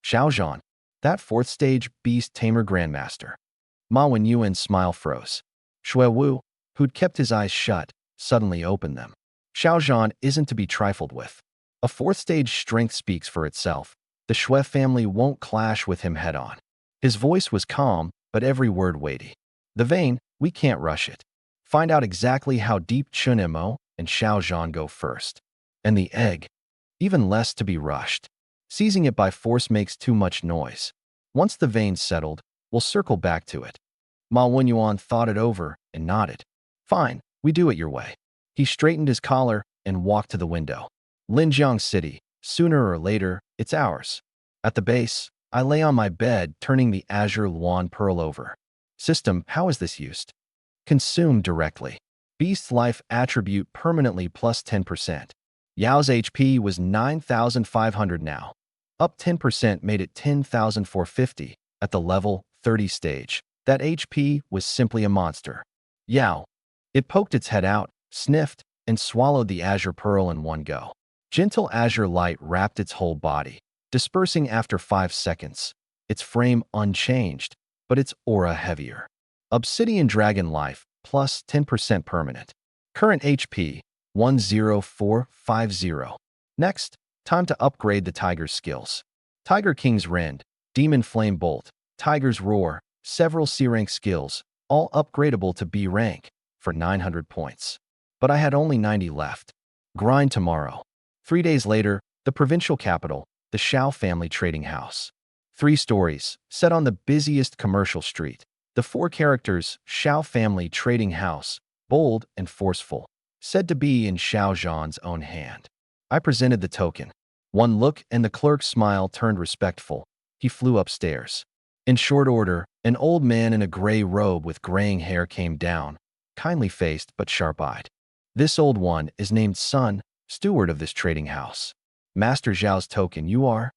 Xiao Zhan, that fourth-stage beast tamer grandmaster. Ma Wenyuan's smile froze. Shui Wu, who'd kept his eyes shut, suddenly opened them. Xiao Zhan isn't to be trifled with. A fourth-stage strength speaks for itself. The Shui family won't clash with him head-on. His voice was calm, but every word weighty. The vein, we can't rush it. Find out exactly how deep Chun Mo and Xiao Zhan go first. And the egg, even less to be rushed. Seizing it by force makes too much noise. Once the vein's settled, we'll circle back to it. Ma Wenyuan thought it over and nodded. Fine, we do it your way. He straightened his collar and walked to the window. Linjiang City, sooner or later, it's ours. At the base, I lay on my bed, turning the Azure Luan Pearl over. System, how is this used? Consumed directly. Beast's life attribute permanently plus 10%. Yao's HP was 9,500 now. Up 10% made it 10,450 at the level 30 stage. That HP was simply a monster. Yao. It poked its head out, sniffed, and swallowed the azure pearl in one go. Gentle azure light wrapped its whole body, dispersing after 5 seconds. Its frame unchanged, but its aura heavier. Obsidian Dragon Life, plus 10% permanent. Current HP, 10450. Next, time to upgrade the Tiger's skills. Tiger King's Rend, Demon Flame Bolt, Tiger's Roar, several C-rank skills, all upgradable to B rank, for 900 points. But I had only 90 left. Grind tomorrow. 3 days later, the provincial capital, the Xiao family trading house. 3 stories, set on the busiest commercial street. The 4 characters, Xiao family trading house, bold and forceful, said to be in Xiao Zhan's own hand. I presented the token. One look and the clerk's smile turned respectful. He flew upstairs. In short order, an old man in a gray robe with graying hair came down, kindly-faced but sharp-eyed. This old one is named Sun, steward of this trading house. Master Zhao's token, you are?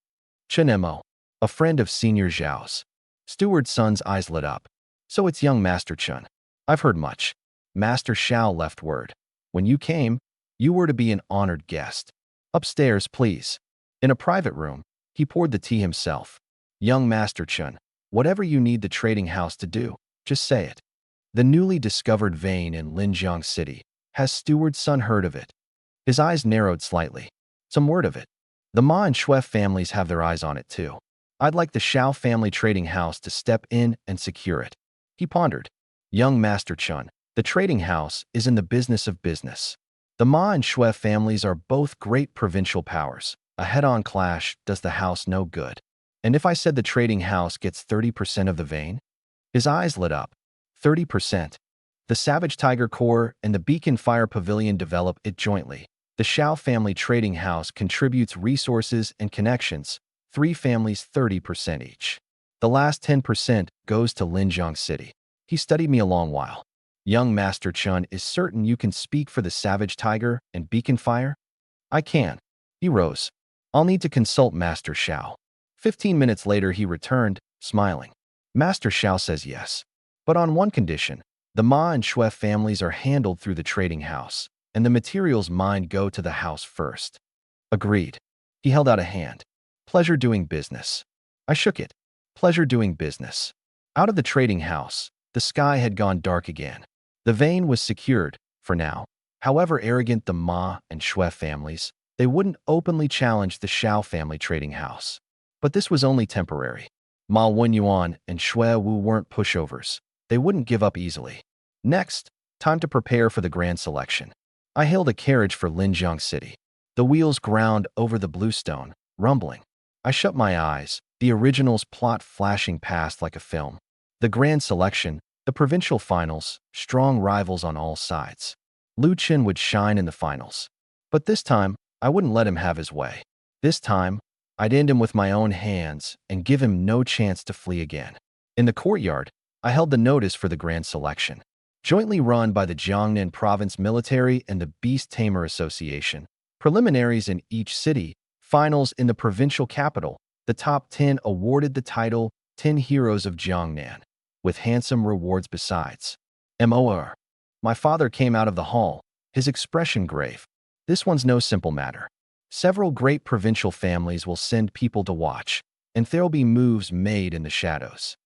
Chinemo, a friend of Senior Zhao's. Steward Sun's eyes lit up. So it's young Master Chun. I've heard much. Master Xiao left word. When you came, you were to be an honored guest. Upstairs, please. In a private room, he poured the tea himself. Young Master Chun, whatever you need the trading house to do, just say it. The newly discovered vein in Linjiang City. Has Steward Sun heard of it? His eyes narrowed slightly. Some word of it. The Ma and Shui families have their eyes on it too. I'd like the Xiao family trading house to step in and secure it. He pondered. Young Master Chun, the trading house is in the business of business. The Ma and Shui families are both great provincial powers. A head-on clash does the house no good. And if I said the trading house gets 30% of the vein? His eyes lit up. 30%. The Savage Tiger Corps and the Beacon Fire Pavilion develop it jointly. The Shao family trading house contributes resources and connections, 3 families 30% each. The last 10% goes to Linjiang City. He studied me a long while. Young Master Chun is certain you can speak for the Savage Tiger and Beacon Fire? I can. He rose. I'll need to consult Master Shao. 15 minutes later he returned, smiling. Master Shao says yes. But on one condition. The Ma and Shui families are handled through the trading house, and the materials mined go to the house first. Agreed. He held out a hand. Pleasure doing business. I shook it. Pleasure doing business. Out of the trading house, the sky had gone dark again. The vein was secured, for now. However arrogant the Ma and Shui families, they wouldn't openly challenge the Shao family trading house. But this was only temporary. Ma Wenyuan and Shui Wu weren't pushovers. They wouldn't give up easily. Next, time to prepare for the grand selection. I hailed a carriage for Linjiang City. The wheels ground over the bluestone, rumbling. I shut my eyes, the original's plot flashing past like a film. The grand selection, the provincial finals, strong rivals on all sides. Lu Qin would shine in the finals. But this time, I wouldn't let him have his way. This time, I'd end him with my own hands and give him no chance to flee again. In the courtyard, I held the notice for the grand selection. Jointly run by the Jiangnan Province Military and the Beast Tamer Association. Preliminaries in each city, finals in the provincial capital. The top 10 awarded the title 10 Heroes of Jiangnan, with handsome rewards besides. MOR. My father came out of the hall, his expression grave. This one's no simple matter. Several great provincial families will send people to watch, and there'll be moves made in the shadows.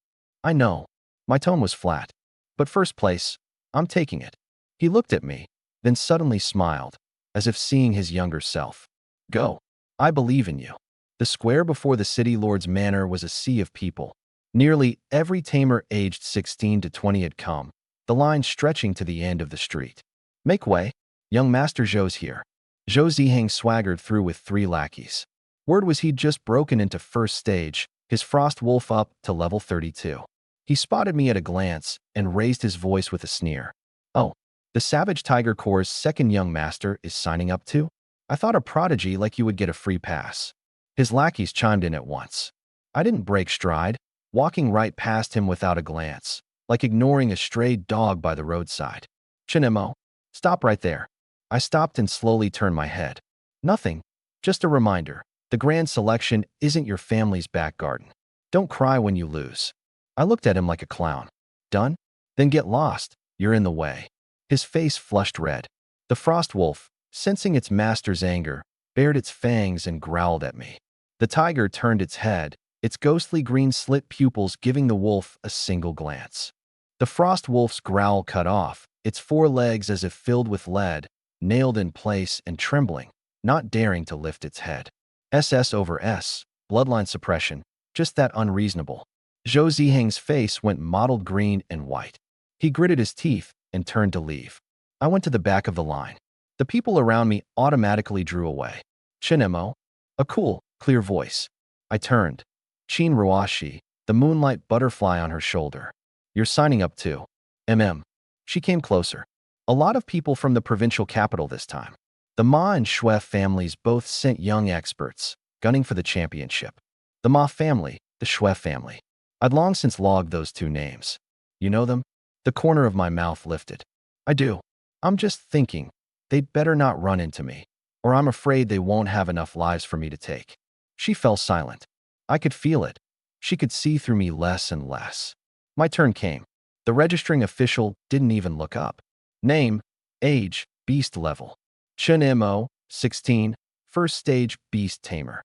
I know. My tone was flat. But first place, I'm taking it. He looked at me, then suddenly smiled, as if seeing his younger self. Go. I believe in you. The square before the city lord's manor was a sea of people. Nearly every tamer aged 16 to 20 had come, the line stretching to the end of the street. Make way. Young Master Zhou's here. Zhou Ziheng swaggered through with 3 lackeys. Word was he'd just broken into first stage, his frost wolf up to level 32. He spotted me at a glance and raised his voice with a sneer. Oh, the Savage Tiger Corps' second young master is signing up too? I thought a prodigy like you would get a free pass. His lackeys chimed in at once. I didn't break stride, walking right past him without a glance, like ignoring a stray dog by the roadside. Chinemo, stop right there. I stopped and slowly turned my head. Nothing, just a reminder. The grand selection isn't your family's back garden. Don't cry when you lose. I looked at him like a clown. Done? Then get lost. You're in the way. His face flushed red. The frost wolf, sensing its master's anger, bared its fangs and growled at me. The tiger turned its head, its ghostly green slit pupils giving the wolf a single glance. The frost wolf's growl cut off, its 4 legs as if filled with lead, nailed in place and trembling, not daring to lift its head. SS over S, bloodline suppression, just that unreasonable. Zhou Ziheng's face went mottled green and white. He gritted his teeth and turned to leave. I went to the back of the line. The people around me automatically drew away. Chinemo, a cool, clear voice. I turned. Qin Ruashi, the moonlight butterfly on her shoulder. You're signing up too. She came closer. A lot of people from the provincial capital this time. The Ma and Shui families both sent young experts, gunning for the championship. The Ma family, the Shui family. I'd long since logged those 2 names. You know them? The corner of my mouth lifted. I do. I'm just thinking, they'd better not run into me, or I'm afraid they won't have enough lives for me to take. She fell silent. I could feel it. She could see through me less and less. My turn came. The registering official didn't even look up. Name, age, beast level. Chen Mo, 16, first stage beast tamer.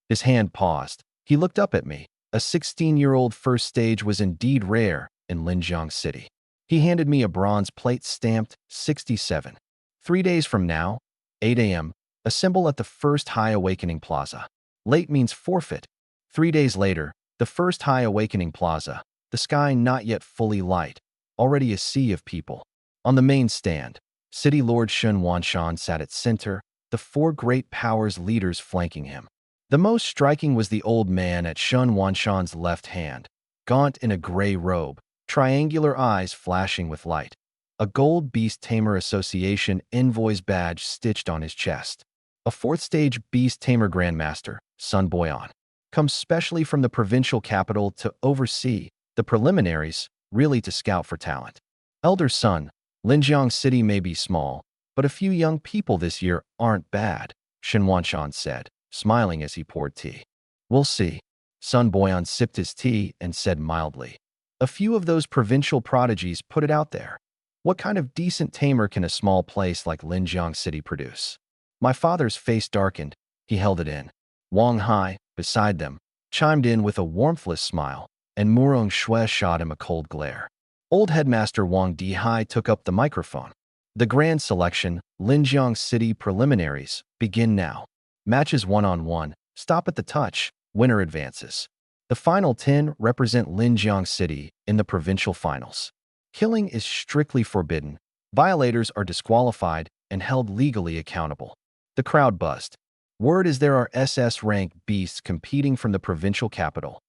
His hand paused. He looked up at me. A 16-year-old first stage was indeed rare in Linjiang City. He handed me a bronze plate stamped 67. 3 days from now, 8 a.m., assemble at the First High Awakening Plaza. Late means forfeit. 3 days later, the First High Awakening Plaza, the sky not yet fully light, already a sea of people. On the main stand, City Lord Shun Wanshan sat at center, the 4 great powers leaders flanking him. The most striking was the old man at Shun Wanshan's left hand, gaunt in a gray robe, triangular eyes flashing with light. a gold Beast Tamer Association invoice badge stitched on his chest. A fourth-stage Beast Tamer Grandmaster, Sun Boyan, comes specially from the provincial capital to oversee the preliminaries, really to scout for talent. Elder Sun, Linjiang City may be small, but a few young people this year aren't bad, Shen Wanshan said, smiling as he poured tea. We'll see. Sun Boyan sipped his tea and said mildly. A few of those provincial prodigies put it out there. What kind of decent tamer can a small place like Linjiang City produce? My father's face darkened. He held it in. Wang Hai, beside them, chimed in with a warmthless smile, and Murong Shui shot him a cold glare. Old headmaster Wang Dihai took up the microphone. The grand selection, Linjiang City preliminaries, begin now. Matches one-on-one, stop at the touch, winner advances. The final 10 represent Linjiang City in the provincial finals. Killing is strictly forbidden. Violators are disqualified and held legally accountable. The crowd buzzed. Word is there are SS rank beasts competing from the provincial capital.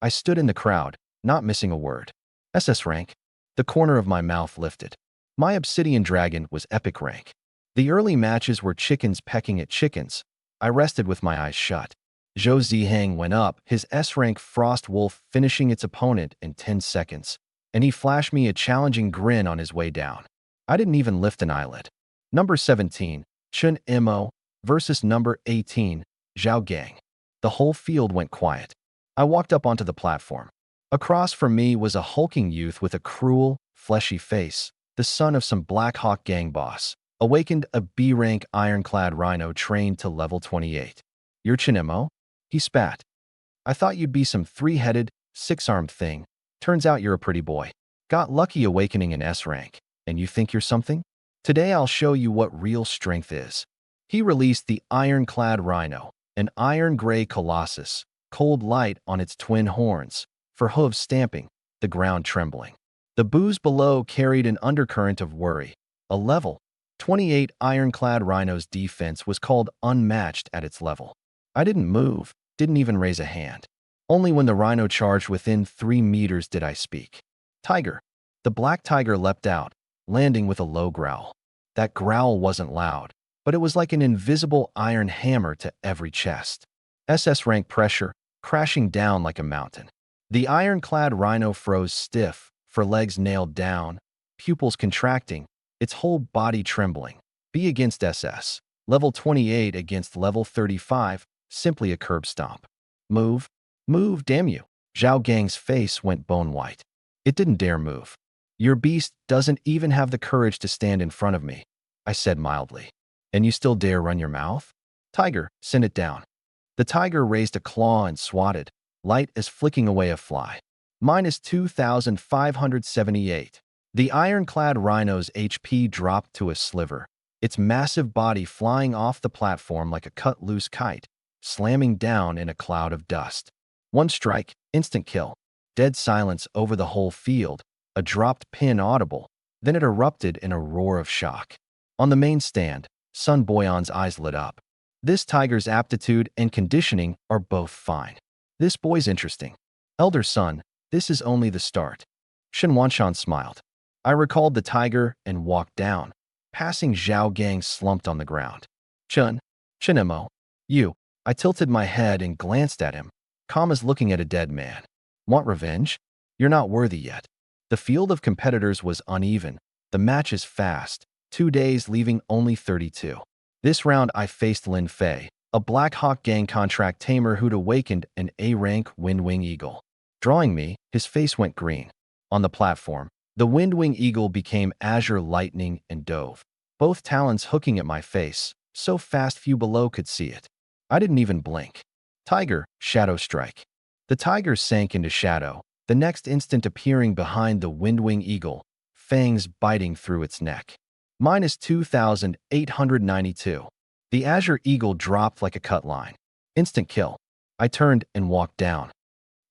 I stood in the crowd, not missing a word. SS rank? The corner of my mouth lifted. My obsidian dragon was epic rank. The early matches were chickens pecking at chickens. I rested with my eyes shut. Zhou Zihang went up, his S-rank Frost Wolf finishing its opponent in 10 seconds, and he flashed me a challenging grin on his way down. I didn't even lift an eyelid. Number 17, Chun Mo, versus number 18, Zhao Gang. The whole field went quiet. I walked up onto the platform. Across from me was a hulking youth with a cruel, fleshy face, the son of some Black Hawk gang boss, awakened a B-rank ironclad rhino trained to level 28. You're Chun Mo? He spat. I thought you'd be some three-headed, six-armed thing. Turns out you're a pretty boy. Got lucky awakening an S-rank, and you think you're something? Today I'll show you what real strength is. He released the ironclad rhino, an iron-gray colossus, cold light on its twin horns, for hooves stamping, the ground trembling. The booze below carried an undercurrent of worry. A level 28 ironclad rhino's defense was called unmatched at its level. I didn't move, didn't even raise a hand. Only when the rhino charged within 3 meters did I speak. Tiger. The black tiger leapt out, landing with a low growl. That growl wasn't loud, but it was like an invisible iron hammer to every chest. SS rank pressure, crashing down like a mountain. The ironclad rhino froze stiff, for legs nailed down, pupils contracting, its whole body trembling. B against SS. Level 28 against level 35, simply a curb stomp. Move. Move, damn you. Zhao Gang's face went bone white. It didn't dare move. Your beast doesn't even have the courage to stand in front of me, I said mildly. And you still dare run your mouth? Tiger, send it down. The tiger raised a claw and swatted, light as flicking away a fly. Minus 2,578. The ironclad rhino's HP dropped to a sliver, its massive body flying off the platform like a cut-loose kite, slamming down in a cloud of dust. One strike, instant kill. Dead silence over the whole field, a dropped pin audible, then it erupted in a roar of shock. On the main stand, Sun Boyan's eyes lit up. This tiger's aptitude and conditioning are both fine. This boy's interesting. Elder Sun, this is only the start. Shen Wanshan smiled. I recalled the tiger and walked down, passing Zhao Gang slumped on the ground. Chun Mo, you. I tilted my head and glanced at him, calm as looking at a dead man. Want revenge? You're not worthy yet. The field of competitors was uneven, the matches fast, 2 days leaving only 32. This round I faced Lin Fei, a Black Hawk Gang contract tamer who'd awakened an A-rank Windwing Eagle. Drawing me, his face went green. On the platform, the Windwing Eagle became Azure Lightning and dove, both talons hooking at my face, so fast few below could see it. I didn't even blink. Tiger, Shadow Strike. The tiger sank into shadow, the next instant appearing behind the Windwing Eagle, fangs biting through its neck. Minus 2,892. The Azure Eagle dropped like a cut line. Instant kill. I turned and walked down.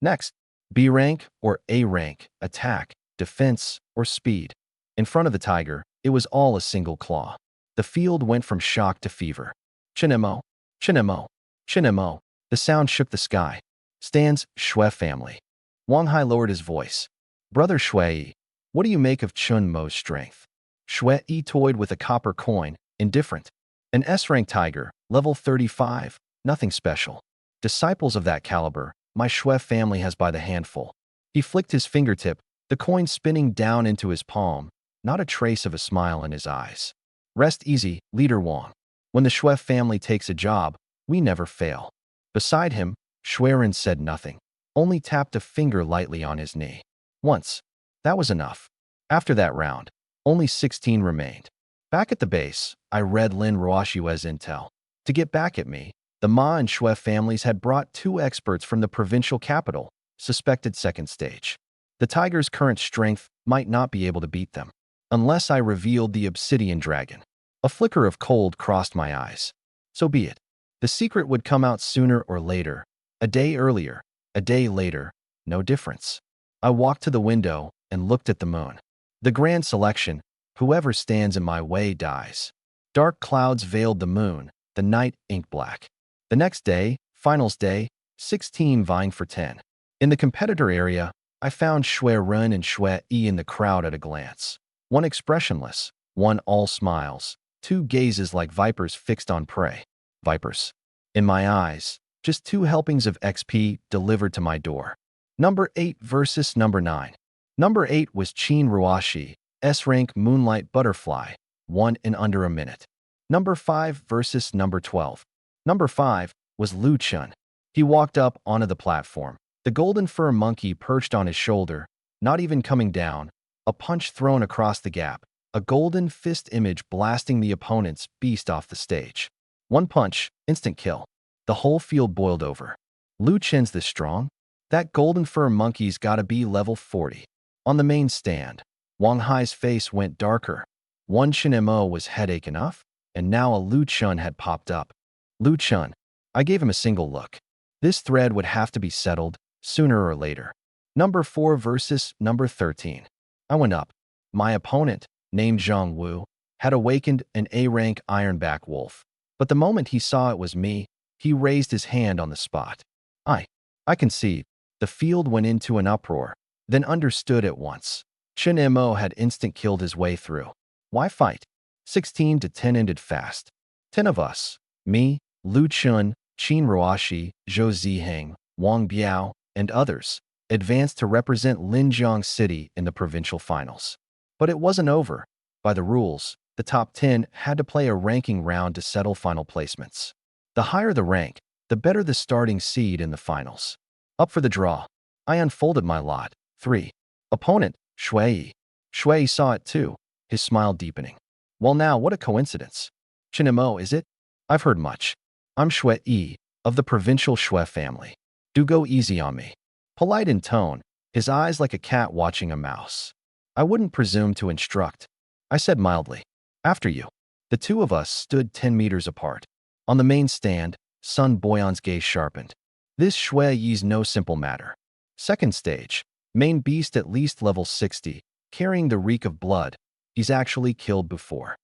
Next, B rank or A rank, attack, defense, or speed. In front of the tiger, it was all a single claw. The field went from shock to fever. Chun Mo, Chun Mo, Chun Mo. The sound shook the sky. Stands Shui family. Wang Hai lowered his voice. Brother Shui, what do you make of Chun Mo's strength? Shui Yi toyed with a copper coin, indifferent. An S-rank tiger, level 35, nothing special. Disciples of that caliber, my Shui family has by the handful. He flicked his fingertip, the coin spinning down into his palm, not a trace of a smile in his eyes. Rest easy, Leader Wang. When the Shui family takes a job, we never fail. Beside him, Shuiren said nothing, only tapped a finger lightly on his knee. Once. That was enough. After that round, only 16 remained. Back at the base, I read Lin Ruoshue's intel. To get back at me, the Ma and Shui families had brought 2 experts from the provincial capital, suspected second stage. The tiger's current strength might not be able to beat them, unless I revealed the obsidian dragon. A flicker of cold crossed my eyes. So be it. The secret would come out sooner or later. A day earlier, a day later, no difference. I walked to the window and looked at the moon. The grand selection, whoever stands in my way dies. Dark clouds veiled the moon, the night ink black. The next day, finals day, 16 vying for 10. In the competitor area, I found Shui Ren and Shui Yi in the crowd at a glance. One expressionless, one all smiles, 2 gazes like vipers fixed on prey. Vipers. In my eyes, just 2 helpings of XP delivered to my door. Number 8 versus number 9. Number 8 was Qin Ruoshi, S-rank Moonlight Butterfly, won in under a minute. Number 5 versus number 12. Number 5 was Lu Chun. He walked up onto the platform, the golden fur monkey perched on his shoulder, not even coming down, a punch thrown across the gap, a golden fist image blasting the opponent's beast off the stage. One punch, instant kill. The whole field boiled over. Lu Chen's this strong? That golden fur monkey's gotta be level 40. On the main stand, Wang Hai's face went darker. One Chen Mo was headache enough, and now a Lu Chun had popped up. Lu Chun. I gave him a single look. This thread would have to be settled, sooner or later. Number 4 versus number 13. I went up. My opponent, named Zhang Wu, had awakened an A-rank ironback wolf. But the moment he saw it was me, he raised his hand on the spot. I conceived. The field went into an uproar, then understood at once. Chen Mo had instant killed his way through. Why fight? 16 to 10 ended fast. 10 of us, me, Lu Chun, Qin Ruoshi, Zhou Ziheng, Wang Biao, and others, advanced to represent Linjiang City in the provincial finals. But it wasn't over. By the rules, the top 10 had to play a ranking round to settle final placements. The higher the rank, the better the starting seed in the finals. Up for the draw. I unfolded my lot. 3. Opponent, Shui Yi. Shui Yi saw it too, his smile deepening. Well now, what a coincidence. Chen Mo, is it? I've heard much. I'm Shui Yi, of the provincial Shui family. Do go easy on me. Polite in tone, his eyes like a cat watching a mouse. I wouldn't presume to instruct. I said mildly, after you. The 2 of us stood 10 meters apart. On the main stand, Sun Boyan's gaze sharpened. This Shui Yi's no simple matter. Second stage, main beast at least level 60, carrying the reek of blood. He's actually killed before.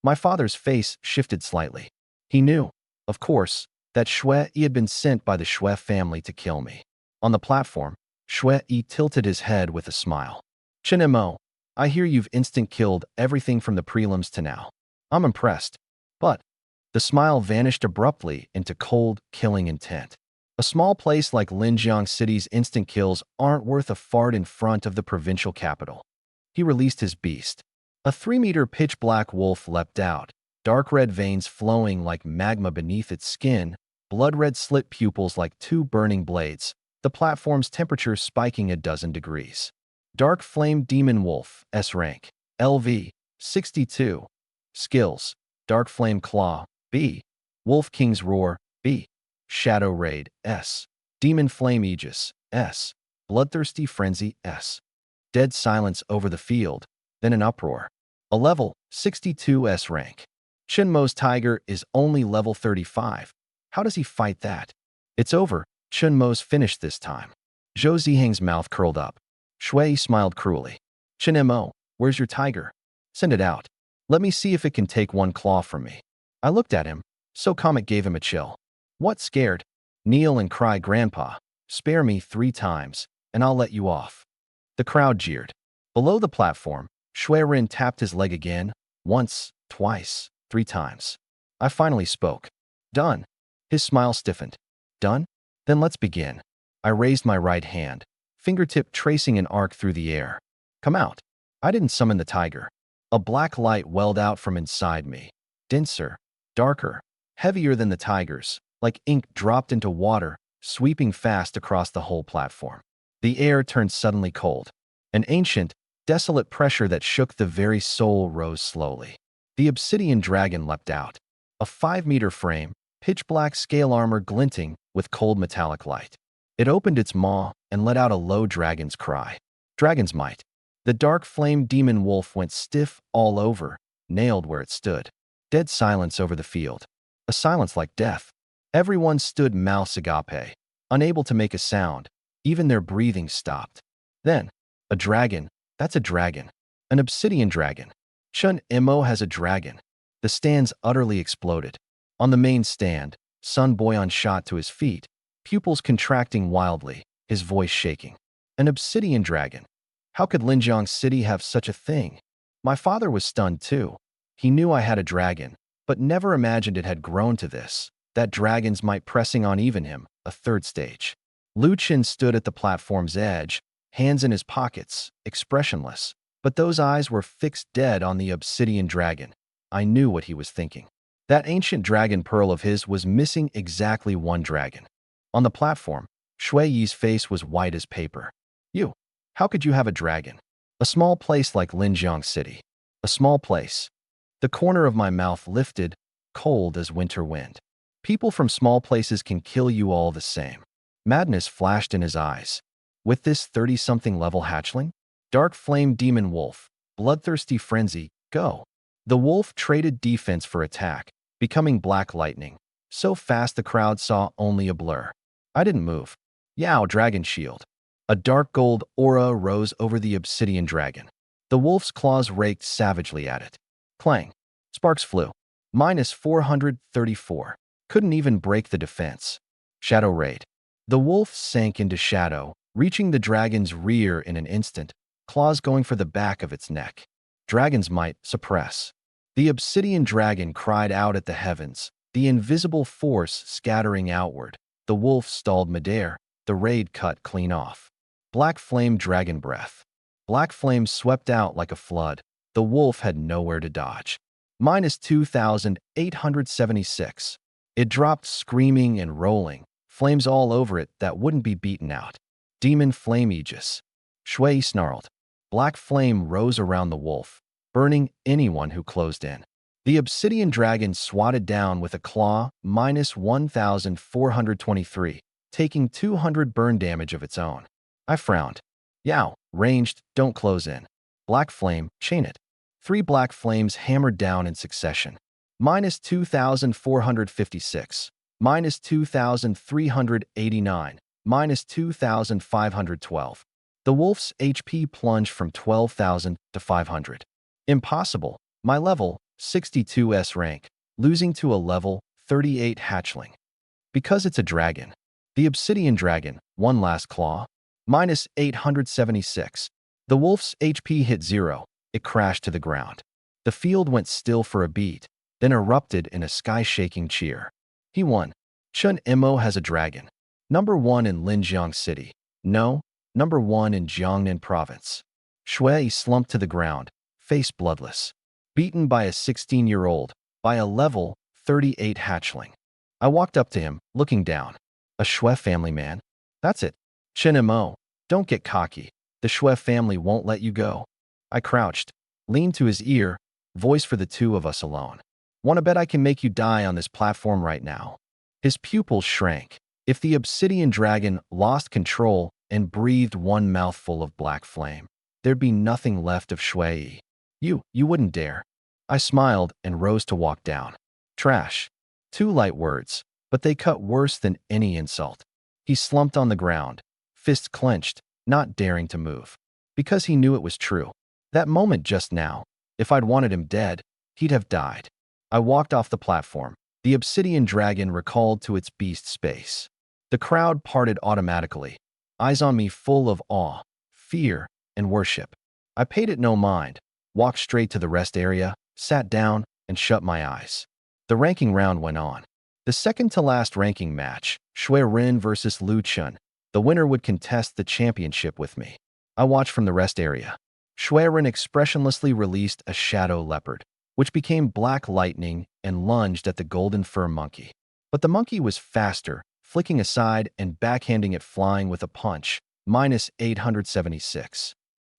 My father's face shifted slightly. He knew, of course, that Shui Yi had been sent by the Shui family to kill me. On the platform, Shui Yi tilted his head with a smile. Chen Mo, I hear you've instant killed everything from the prelims to now. I'm impressed. But the smile vanished abruptly into cold, killing intent. A small place like Linjiang City's instant kills aren't worth a fart in front of the provincial capital. He released his beast. A 3-meter pitch-black wolf leapt out, dark red veins flowing like magma beneath its skin, blood-red slit pupils like 2 burning blades, the platform's temperature spiking a dozen degrees. Dark Flame Demon Wolf, S-rank, LV, 62. Skills, Dark Flame Claw, B. Wolf King's Roar, B. Shadow Raid, S. Demon Flame Aegis, S. Bloodthirsty Frenzy, S. Dead silence over the field, then an uproar. A level 62 S rank. Chen Mo's tiger is only level 35. How does he fight that? It's over. Chen Mo's finished this time. Zhou Ziheng's mouth curled up. Shui smiled cruelly. Chen Mo, where's your tiger? Send it out. Let me see if it can take one claw from me. I looked at him, so Comet gave him a chill. What, scared? Kneel and cry, Grandpa. Spare me 3 times, and I'll let you off. The crowd jeered. Below the platform, Shui tapped his leg again, once, twice, 3 times. I finally spoke. Done. His smile stiffened. Done? Then let's begin. I raised my right hand, fingertip tracing an arc through the air. Come out. I didn't summon the tiger. A black light welled out from inside me. Denser, darker, heavier than the tiger's, like ink dropped into water, sweeping fast across the whole platform. The air turned suddenly cold. An ancient, desolate pressure that shook the very soul rose slowly. The obsidian dragon leapt out. A 5-meter frame, pitch-black scale armor glinting with cold metallic light. It opened its maw and let out a low dragon's cry. Dragon's might. The dark flame demon wolf went stiff all over, nailed where it stood. Dead silence over the field. A silence like death. Everyone stood mouths agape, unable to make a sound. Even their breathing stopped. Then, a dragon. That's a dragon. An obsidian dragon. Chun Imo has a dragon. The stands utterly exploded. On the main stand, Sun Boyan shot to his feet, pupils contracting wildly, his voice shaking. An obsidian dragon. How could Linjiang City have such a thing? My father was stunned too. He knew I had a dragon, but never imagined it had grown to this, that dragons might pressing on even him, a third stage. Lu Qin stood at the platform's edge, hands in his pockets, expressionless, but those eyes were fixed dead on the obsidian dragon. I knew what he was thinking. That ancient dragon pearl of his was missing exactly one dragon. On the platform, Shui Yi's face was white as paper. You, how could you have a dragon? A small place like Linjiang City. A small place. The corner of my mouth lifted, cold as winter wind. People from small places can kill you all the same. Madness flashed in his eyes. With this 30-something level hatchling? Dark flame demon wolf, bloodthirsty frenzy, go. The wolf traded defense for attack, becoming black lightning. So fast the crowd saw only a blur. I didn't move. Yao dragon shield. A dark gold aura rose over the obsidian dragon. The wolf's claws raked savagely at it. Clang. Sparks flew. -434. Couldn't even break the defense. Shadow raid. The wolf sank into shadow, reaching the dragon's rear in an instant, claws going for the back of its neck. Dragon's might suppress. The obsidian dragon cried out at the heavens, the invisible force scattering outward. The wolf stalled midair, the raid cut clean off. Black flame dragon breath. Black flame swept out like a flood. The wolf had nowhere to dodge. -2,876. It dropped screaming and rolling, flames all over it that wouldn't be beaten out. Demon flame aegis. Shui snarled. Black flame rose around the wolf, burning anyone who closed in. The obsidian dragon swatted down with a claw, -1,423, taking 200 burn damage of its own. I frowned. Yao, ranged, don't close in. Black flame, chain it. 3 black flames hammered down in succession. -2,456, -2,389, -2,512. The wolf's HP plunged from 12,000 to 500. Impossible. My level, 62S rank, losing to a level 38 hatchling. Because it's a dragon. The obsidian dragon, one last claw. -876. The wolf's HP hit 0. It crashed to the ground. The field went still for a beat, then erupted in a sky-shaking cheer. He won. Chun Imo has a dragon. #1 in Linjiang City. No, #1 in Jiangnan Province. Shui slumped to the ground, face bloodless. Beaten by a 16-year-old, by a level 38 hatchling. I walked up to him, looking down. A Shui family man? That's it. Chun Imo, don't get cocky. The Shui family won't let you go. I crouched, leaned to his ear, voice for the two of us alone. Wanna bet I can make you die on this platform right now? His pupils shrank. If the obsidian dragon lost control and breathed one mouthful of black flame, there'd be nothing left of Shui. You wouldn't dare. I smiled and rose to walk down. Trash. 2 light words, but they cut worse than any insult. He slumped on the ground, fists clenched, not daring to move. Because he knew it was true. That moment just now, if I'd wanted him dead, he'd have died. I walked off the platform. The obsidian dragon recalled to its beast space. The crowd parted automatically, eyes on me full of awe, fear, and worship. I paid it no mind. walked straight to the rest area, sat down, and shut my eyes. The ranking round went on. The second-to-last ranking match, Shui Rin versus Lu Chun. The winner would contest the championship with me. I watched from the rest area. Shui Rin expressionlessly released a shadow leopard, which became black lightning and lunged at the golden fur monkey. But the monkey was faster, flicking aside and backhanding it flying with a punch, minus 876.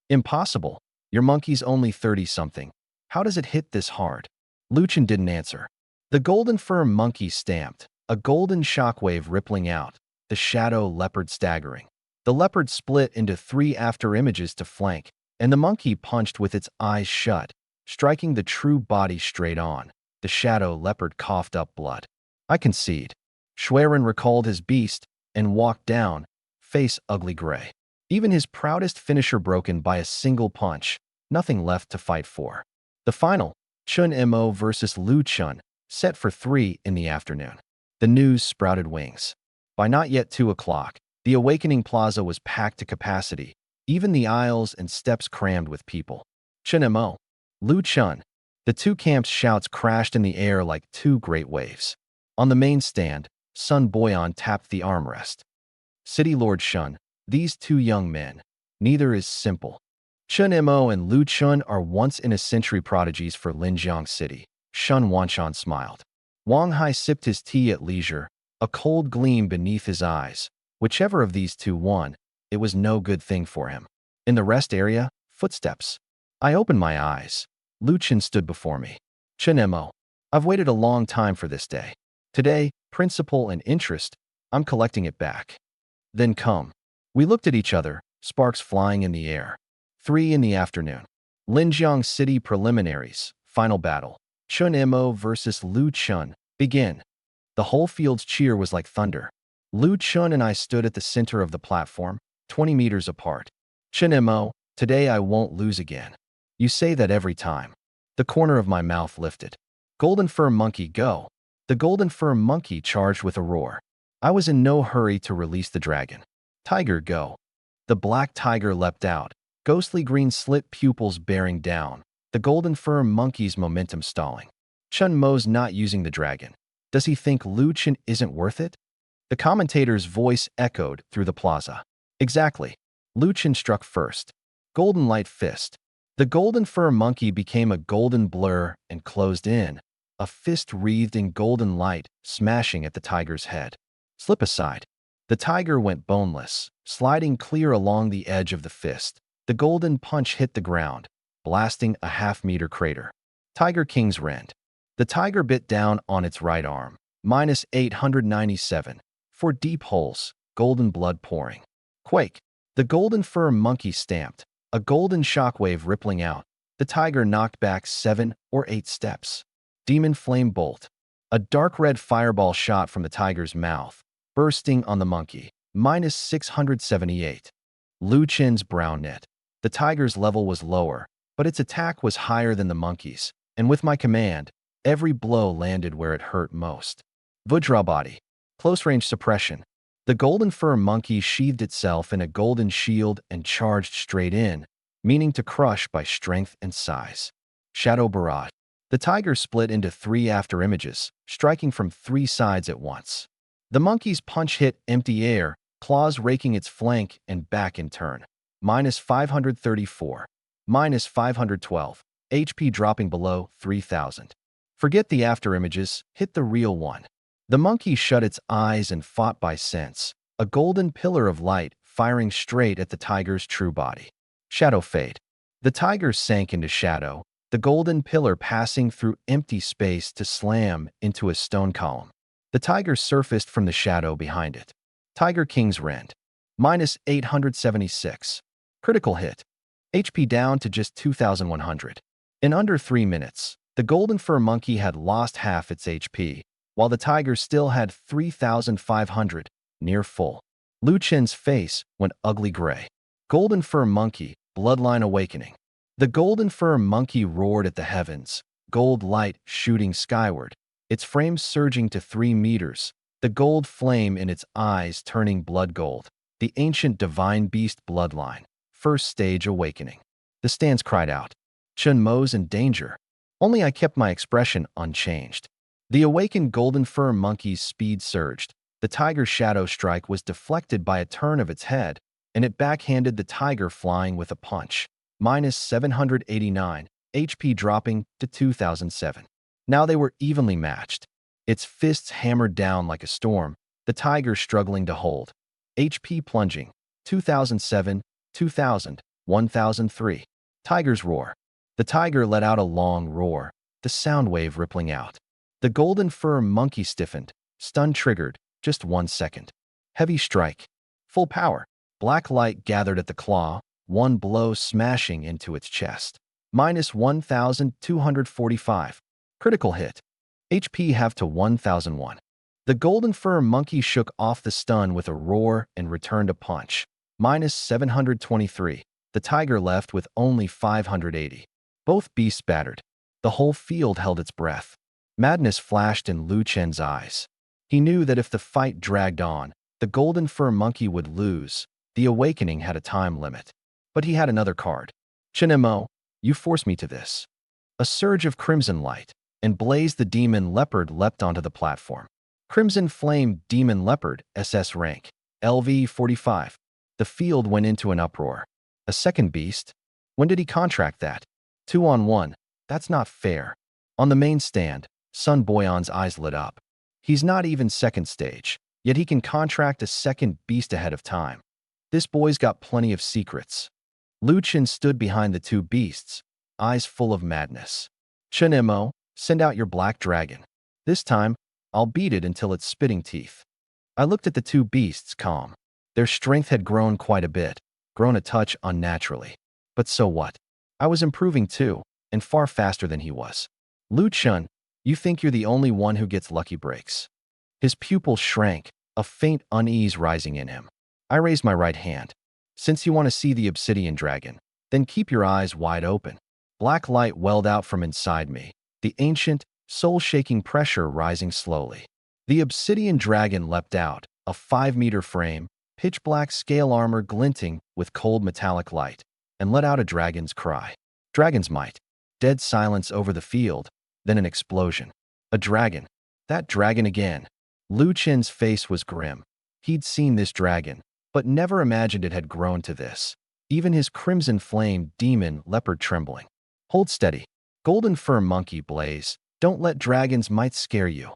Impossible. Your monkey's only 30-something. How does it hit this hard? Lu Chun didn't answer. The golden fur monkey stamped, a golden shockwave rippling out, the shadow leopard staggering. The leopard split into 3 after-images to flank, and the monkey punched with its eyes shut, striking the true body straight on. The shadow leopard coughed up blood. I concede. Shui Rin recalled his beast and walked down, face ugly gray. Even his proudest finisher broken by a single punch, nothing left to fight for. The final, Chun Mo versus Lu Chun, set for 3 in the afternoon. The news sprouted wings. By not yet 2 o'clock, the Awakening Plaza was packed to capacity, even the aisles and steps crammed with people. Chun Mo, Lu Chun. The two camps' shouts crashed in the air like 2 great waves. On the main stand, Sun Boyan tapped the armrest. City Lord Shun, these 2 young men. Neither is simple. Chun Mo and Lu Chun are once-in-a-century prodigies for Linjiang City. Shun Wanshan smiled. Wang Hai sipped his tea at leisure, a cold gleam beneath his eyes. Whichever of these 2 won, it was no good thing for him. In the rest area, footsteps. I opened my eyes. Lu Chun stood before me. Chun Mo, I've waited a long time for this day. Today, principle and interest, I'm collecting it back. Then come. We looked at each other, sparks flying in the air. 3 in the afternoon. Linjiang City preliminaries, final battle. Chun Mo versus Lu Chun. Begin. The whole field's cheer was like thunder. Lu Chun and I stood at the center of the platform, 20 meters apart. Chun Mo, today I won't lose again. You say that every time. The corner of my mouth lifted. Golden fur monkey, go. The golden fur monkey charged with a roar. I was in no hurry to release the dragon. Tiger, go. The black tiger leapt out, ghostly green slit pupils bearing down, the golden fur monkey's momentum stalling. Chun Mo's not using the dragon. Does he think Lu Chun isn't worth it? The commentator's voice echoed through the plaza. Exactly. Lu Chun struck first. Golden light fist. The golden fur monkey became a golden blur and closed in, a fist wreathed in golden light, smashing at the tiger's head. Slip aside. The tiger went boneless, sliding clear along the edge of the fist. The golden punch hit the ground, blasting a half-meter crater. Tiger King's rend. The tiger bit down on its right arm, minus 897, 4 deep holes, golden blood pouring. Quake. The golden fur monkey stamped, a golden shockwave rippling out. The tiger knocked back 7 or 8 steps. Demon flame bolt. A dark red fireball shot from the tiger's mouth, bursting on the monkey, minus 678. Lu Chun's brown net. The tiger's level was lower, but its attack was higher than the monkey's, and with my command, every blow landed where it hurt most. Vajra body. Close-range suppression. The golden fur monkey sheathed itself in a golden shield and charged straight in, meaning to crush by strength and size. Shadow barrage. The tiger split into 3 after-images, striking from 3 sides at once. The monkey's punch hit empty air, claws raking its flank and back in turn. Minus 534. Minus 512. HP dropping below 3,000. Forget the after-images, hit the real one. The monkey shut its eyes and fought by sense, a golden pillar of light firing straight at the tiger's true body. Shadow fade. The tiger sank into shadow, the golden pillar passing through empty space to slam into a stone column. The tiger surfaced from the shadow behind it. Tiger King's rend. Minus 876. Critical hit. HP down to just 2,100. In under 3 minutes, the golden fur monkey had lost half its HP, while the tiger still had 3,500, near full. Lu Chun's face went ugly gray. Golden fur monkey, bloodline awakening. The golden fur monkey roared at the heavens, gold light shooting skyward, its frame surging to 3 meters, the gold flame in its eyes turning blood gold. The ancient divine beast bloodline, first stage awakening. The stands cried out. Chun Mo's in danger. Only I kept my expression unchanged. The awakened golden fur monkey's speed surged. The tiger's shadow strike was deflected by a turn of its head, and it backhanded the tiger flying with a punch. Minus 789, HP dropping to 2007. Now they were evenly matched. Its fists hammered down like a storm, the tiger struggling to hold. HP plunging. 2007, 2000, 1003. Tiger's roar. The tiger let out a long roar, the sound wave rippling out. The golden fur monkey stiffened, stun triggered, just 1 second. Heavy strike. Full power. Black light gathered at the claw, one blow smashing into its chest. Minus 1245. Critical hit. HP halved to 1001. The golden fur monkey shook off the stun with a roar and returned a punch. Minus 723. The tiger left with only 580. Both beasts battered. The whole field held its breath. Madness flashed in Lu Chen's eyes. He knew that if the fight dragged on, the golden fur monkey would lose. The awakening had a time limit. But he had another card. Chen Mo, you forced me to this. A surge of crimson light, and Blaze the demon leopard leapt onto the platform. Crimson Flame Demon Leopard, SS rank, LV 45. The field went into an uproar. A second beast? When did he contract that? 2-on-1. That's not fair. On the main stand, Sun Boyan's eyes lit up. He's not even second stage, yet he can contract a second beast ahead of time. This boy's got plenty of secrets. Lu Chen stood behind the two beasts, eyes full of madness. Chen Mo, send out your black dragon. This time, I'll beat it until it's spitting teeth. I looked at the two beasts calm. Their strength had grown quite a bit, grown a touch unnaturally. But so what? I was improving too, and far faster than he was. Lu Chen, you think you're the only one who gets lucky breaks. His pupils shrank, a faint unease rising in him. I raised my right hand. Since you want to see the obsidian dragon, then keep your eyes wide open. Black light welled out from inside me, the ancient, soul-shaking pressure rising slowly. The obsidian dragon leapt out, a 5-meter frame, pitch-black scale armor glinting with cold metallic light, and let out a dragon's cry. Dragon's might. Dead silence over the field, then an explosion. A dragon. That dragon again. Lu Chen's face was grim. He'd seen this dragon, but never imagined it had grown to this. Even his crimson flame demon leopard trembling. Hold steady. Golden fur monkey Blaze. Don't let dragon's might scare you.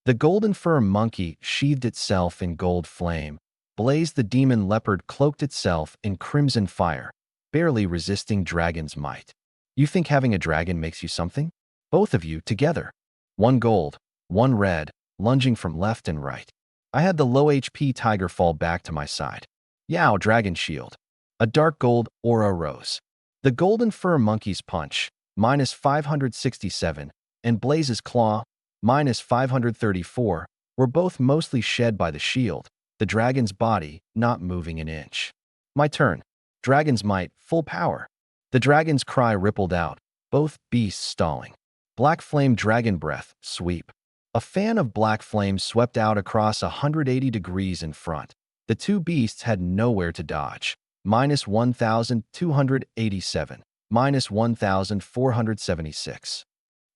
The golden fur monkey sheathed itself in gold flame. Blaze the demon leopard cloaked itself in crimson fire, barely resisting dragon's might. You think having a dragon makes you something? Both of you together. One gold, one red, lunging from left and right. I had the low HP tiger fall back to my side. Yow, dragon shield. A dark gold aura rose. The golden fur monkey's punch, minus 567, and Blaze's claw, minus 534, were both mostly shed by the shield, the dragon's body not moving an inch. My turn. Dragon's might, full power. The dragon's cry rippled out, both beasts stalling. Black flame dragon breath, sweep. A fan of black flame swept out across 180 degrees in front. The two beasts had nowhere to dodge. Minus 1,287. Minus 1,476.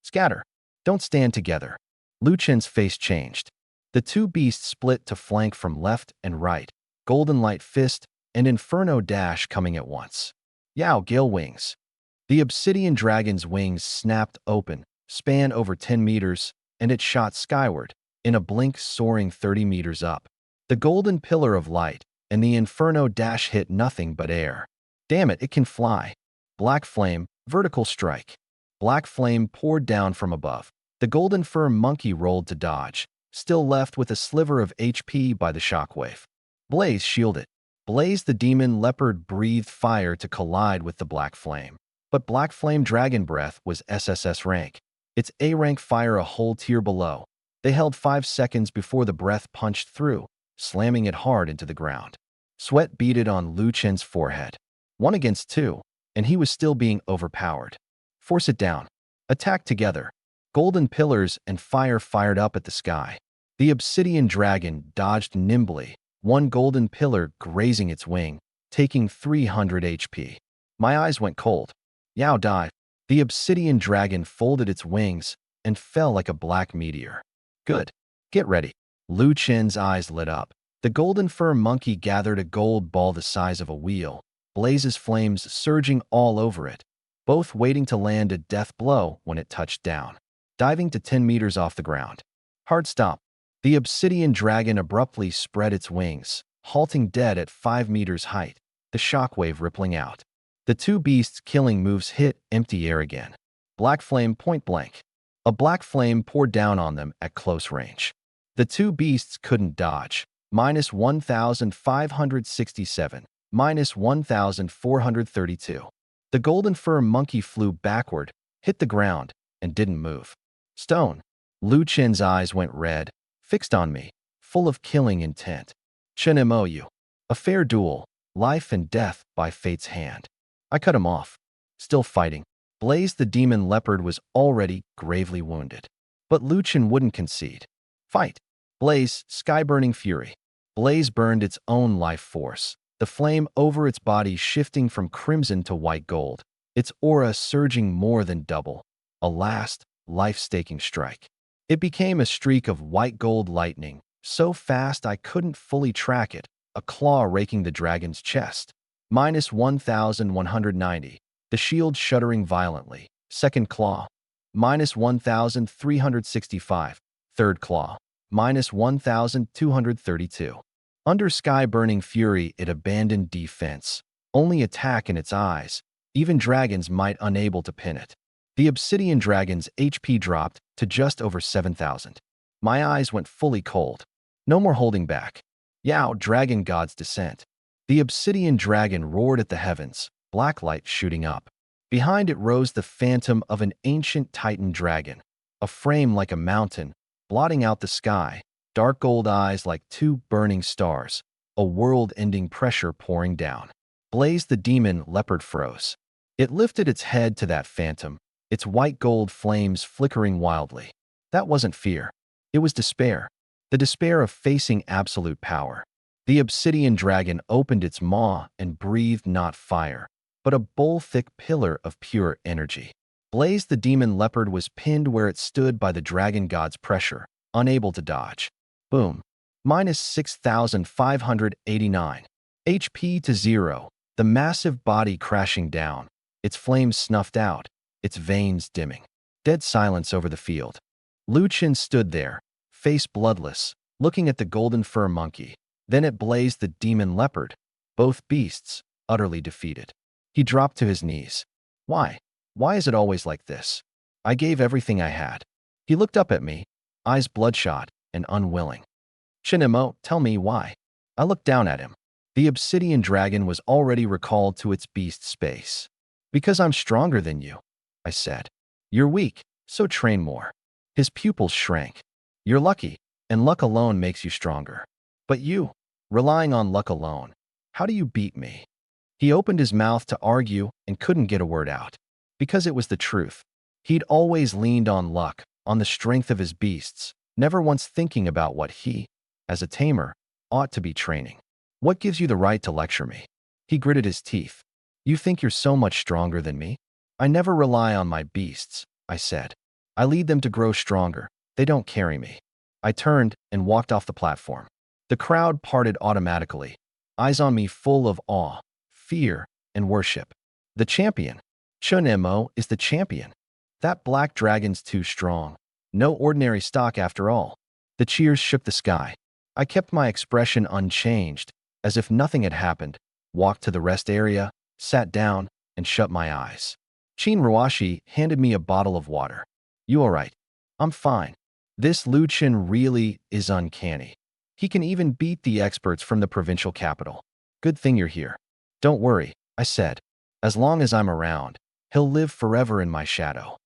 Scatter. Don't stand together. Lu Chen's face changed. The two beasts split to flank from left and right. Golden light fist and inferno dash coming at once. Yow, gale wings. The obsidian dragon's wings snapped open, span over 10 meters, and it shot skyward, in a blink soaring 30 meters up. The golden pillar of light and the inferno dash hit nothing but air. Damn it, it can fly. Black flame, vertical strike. Black flame poured down from above. The golden fur monkey rolled to dodge, still left with a sliver of HP by the shockwave. Blaze shielded. Blaze the demon leopard breathed fire to collide with the black flame. But black flame dragon breath was SSS rank. Its A rank fire a whole tier below. They held 5 seconds before the breath punched through, slamming it hard into the ground. Sweat beaded on Lu Chen's forehead. 1 against 2, and he was still being overpowered. Force it down. Attack together. Golden pillars and fire fired up at the sky. The obsidian dragon dodged nimbly, one golden pillar grazing its wing, taking 300 HP. My eyes went cold. Yow dive. The obsidian dragon folded its wings and fell like a black meteor. Good. Get ready. Lu Chen's eyes lit up. The golden fur monkey gathered a gold ball the size of a wheel, blazes flames surging all over it, both waiting to land a death blow when it touched down, diving to 10 meters off the ground. Hard stop. The obsidian dragon abruptly spread its wings, halting dead at 5 meters height, the shockwave rippling out. The two beasts' killing moves hit empty air again. Black flame point blank. A black flame poured down on them at close range. The two beasts couldn't dodge. Minus 1,567. Minus 1,432. The golden fur monkey flew backward, hit the ground, and didn't move. Stone. Lu Chen's eyes went red, fixed on me, full of killing intent. Chen Mou. A fair duel, life and death by fate's hand. I cut him off. Still fighting. Blaze the demon leopard was already gravely wounded. But Lu Chen wouldn't concede. Fight. Blaze, sky-burning fury. Blaze burned its own life force, the flame over its body shifting from crimson to white gold, its aura surging more than double. A last, life-staking strike. It became a streak of white gold lightning, so fast I couldn't fully track it, a claw raking the dragon's chest. Minus 1,190. The shield shuddering violently. Second claw. Minus 1,365. Third claw. Minus 1,232. Under sky-burning fury, it abandoned defense. Only attack in its eyes. Even dragons might unable to pin it. The obsidian dragon's HP dropped to just over 7,000. My eyes went fully cold. No more holding back. Yao, dragon god's descent. The obsidian dragon roared at the heavens, black light shooting up. Behind it rose the phantom of an ancient titan dragon, a frame like a mountain, blotting out the sky, dark gold eyes like two burning stars, a world-ending pressure pouring down. Blaze the demon leopard froze. It lifted its head to that phantom, its white gold flames flickering wildly. That wasn't fear. It was despair. The despair of facing absolute power. The obsidian dragon opened its maw and breathed not fire, but a bowl-thick pillar of pure energy. Blaze the demon leopard was pinned where it stood by the dragon god's pressure, unable to dodge. Boom. Minus 6,589. HP to 0. The massive body crashing down, its flames snuffed out, its veins dimming. Dead silence over the field. Lu Chen stood there, face bloodless, looking at the golden fur monkey. Then it blazed the demon leopard, both beasts, utterly defeated. He dropped to his knees. Why? Why is it always like this? I gave everything I had. He looked up at me, eyes bloodshot and unwilling. Chen Mou, tell me why. I looked down at him. The obsidian dragon was already recalled to its beast space. Because I'm stronger than you, I said. You're weak, so train more. His pupils shrank. You're lucky, and luck alone makes you stronger. But you, relying on luck alone, how do you beat me? He opened his mouth to argue and couldn't get a word out. Because it was the truth. He'd always leaned on luck, on the strength of his beasts, never once thinking about what he, as a tamer, ought to be training. What gives you the right to lecture me? He gritted his teeth. You think you're so much stronger than me? I never rely on my beasts, I said. I lead them to grow stronger. They don't carry me. I turned and walked off the platform. The crowd parted automatically, eyes on me full of awe, fear, and worship. The champion. Chen Mou is the champion. That black dragon's too strong. No ordinary stock after all. The cheers shook the sky. I kept my expression unchanged, as if nothing had happened, walked to the rest area, sat down, and shut my eyes. Qin Ruashi handed me a bottle of water. You all right? I'm fine. This Lu Chen really is uncanny. He can even beat the experts from the provincial capital. Good thing you're here. Don't worry, I said. As long as I'm around, he'll live forever in my shadow.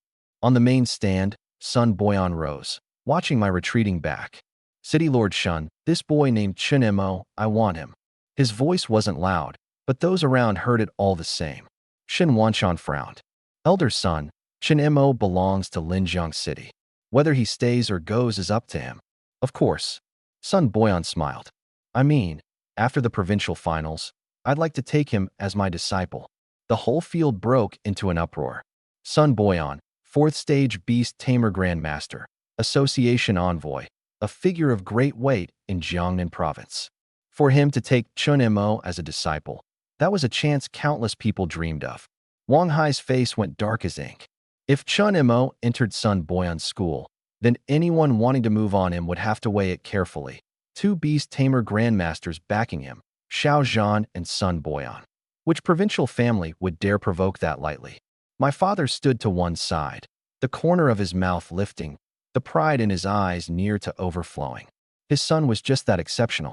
On the main stand, Sun Boyan rose, watching my retreating back. City Lord Shun, this boy named Chen Mou, I want him. His voice wasn't loud, but those around heard it all the same. Shin Wanshan frowned. Elder son, Chen Mou belongs to Linjiang City. Whether he stays or goes is up to him. Of course. Sun Boyan smiled. I mean, after the provincial finals, I'd like to take him as my disciple. The whole field broke into an uproar. Sun Boyan, 4th Stage Beast Tamer Grandmaster, Association Envoy, a figure of great weight in Jiangnan Province. For him to take Chun Mo as a disciple, that was a chance countless people dreamed of. Wang Hai's face went dark as ink. If Chun Mo entered Sun Boyan's school, then anyone wanting to move on him would have to weigh it carefully. Two Beast Tamer Grandmasters backing him, Xiao Zhan and Sun Boyan. Which provincial family would dare provoke that lightly? My father stood to one side, the corner of his mouth lifting, the pride in his eyes near to overflowing. His son was just that exceptional.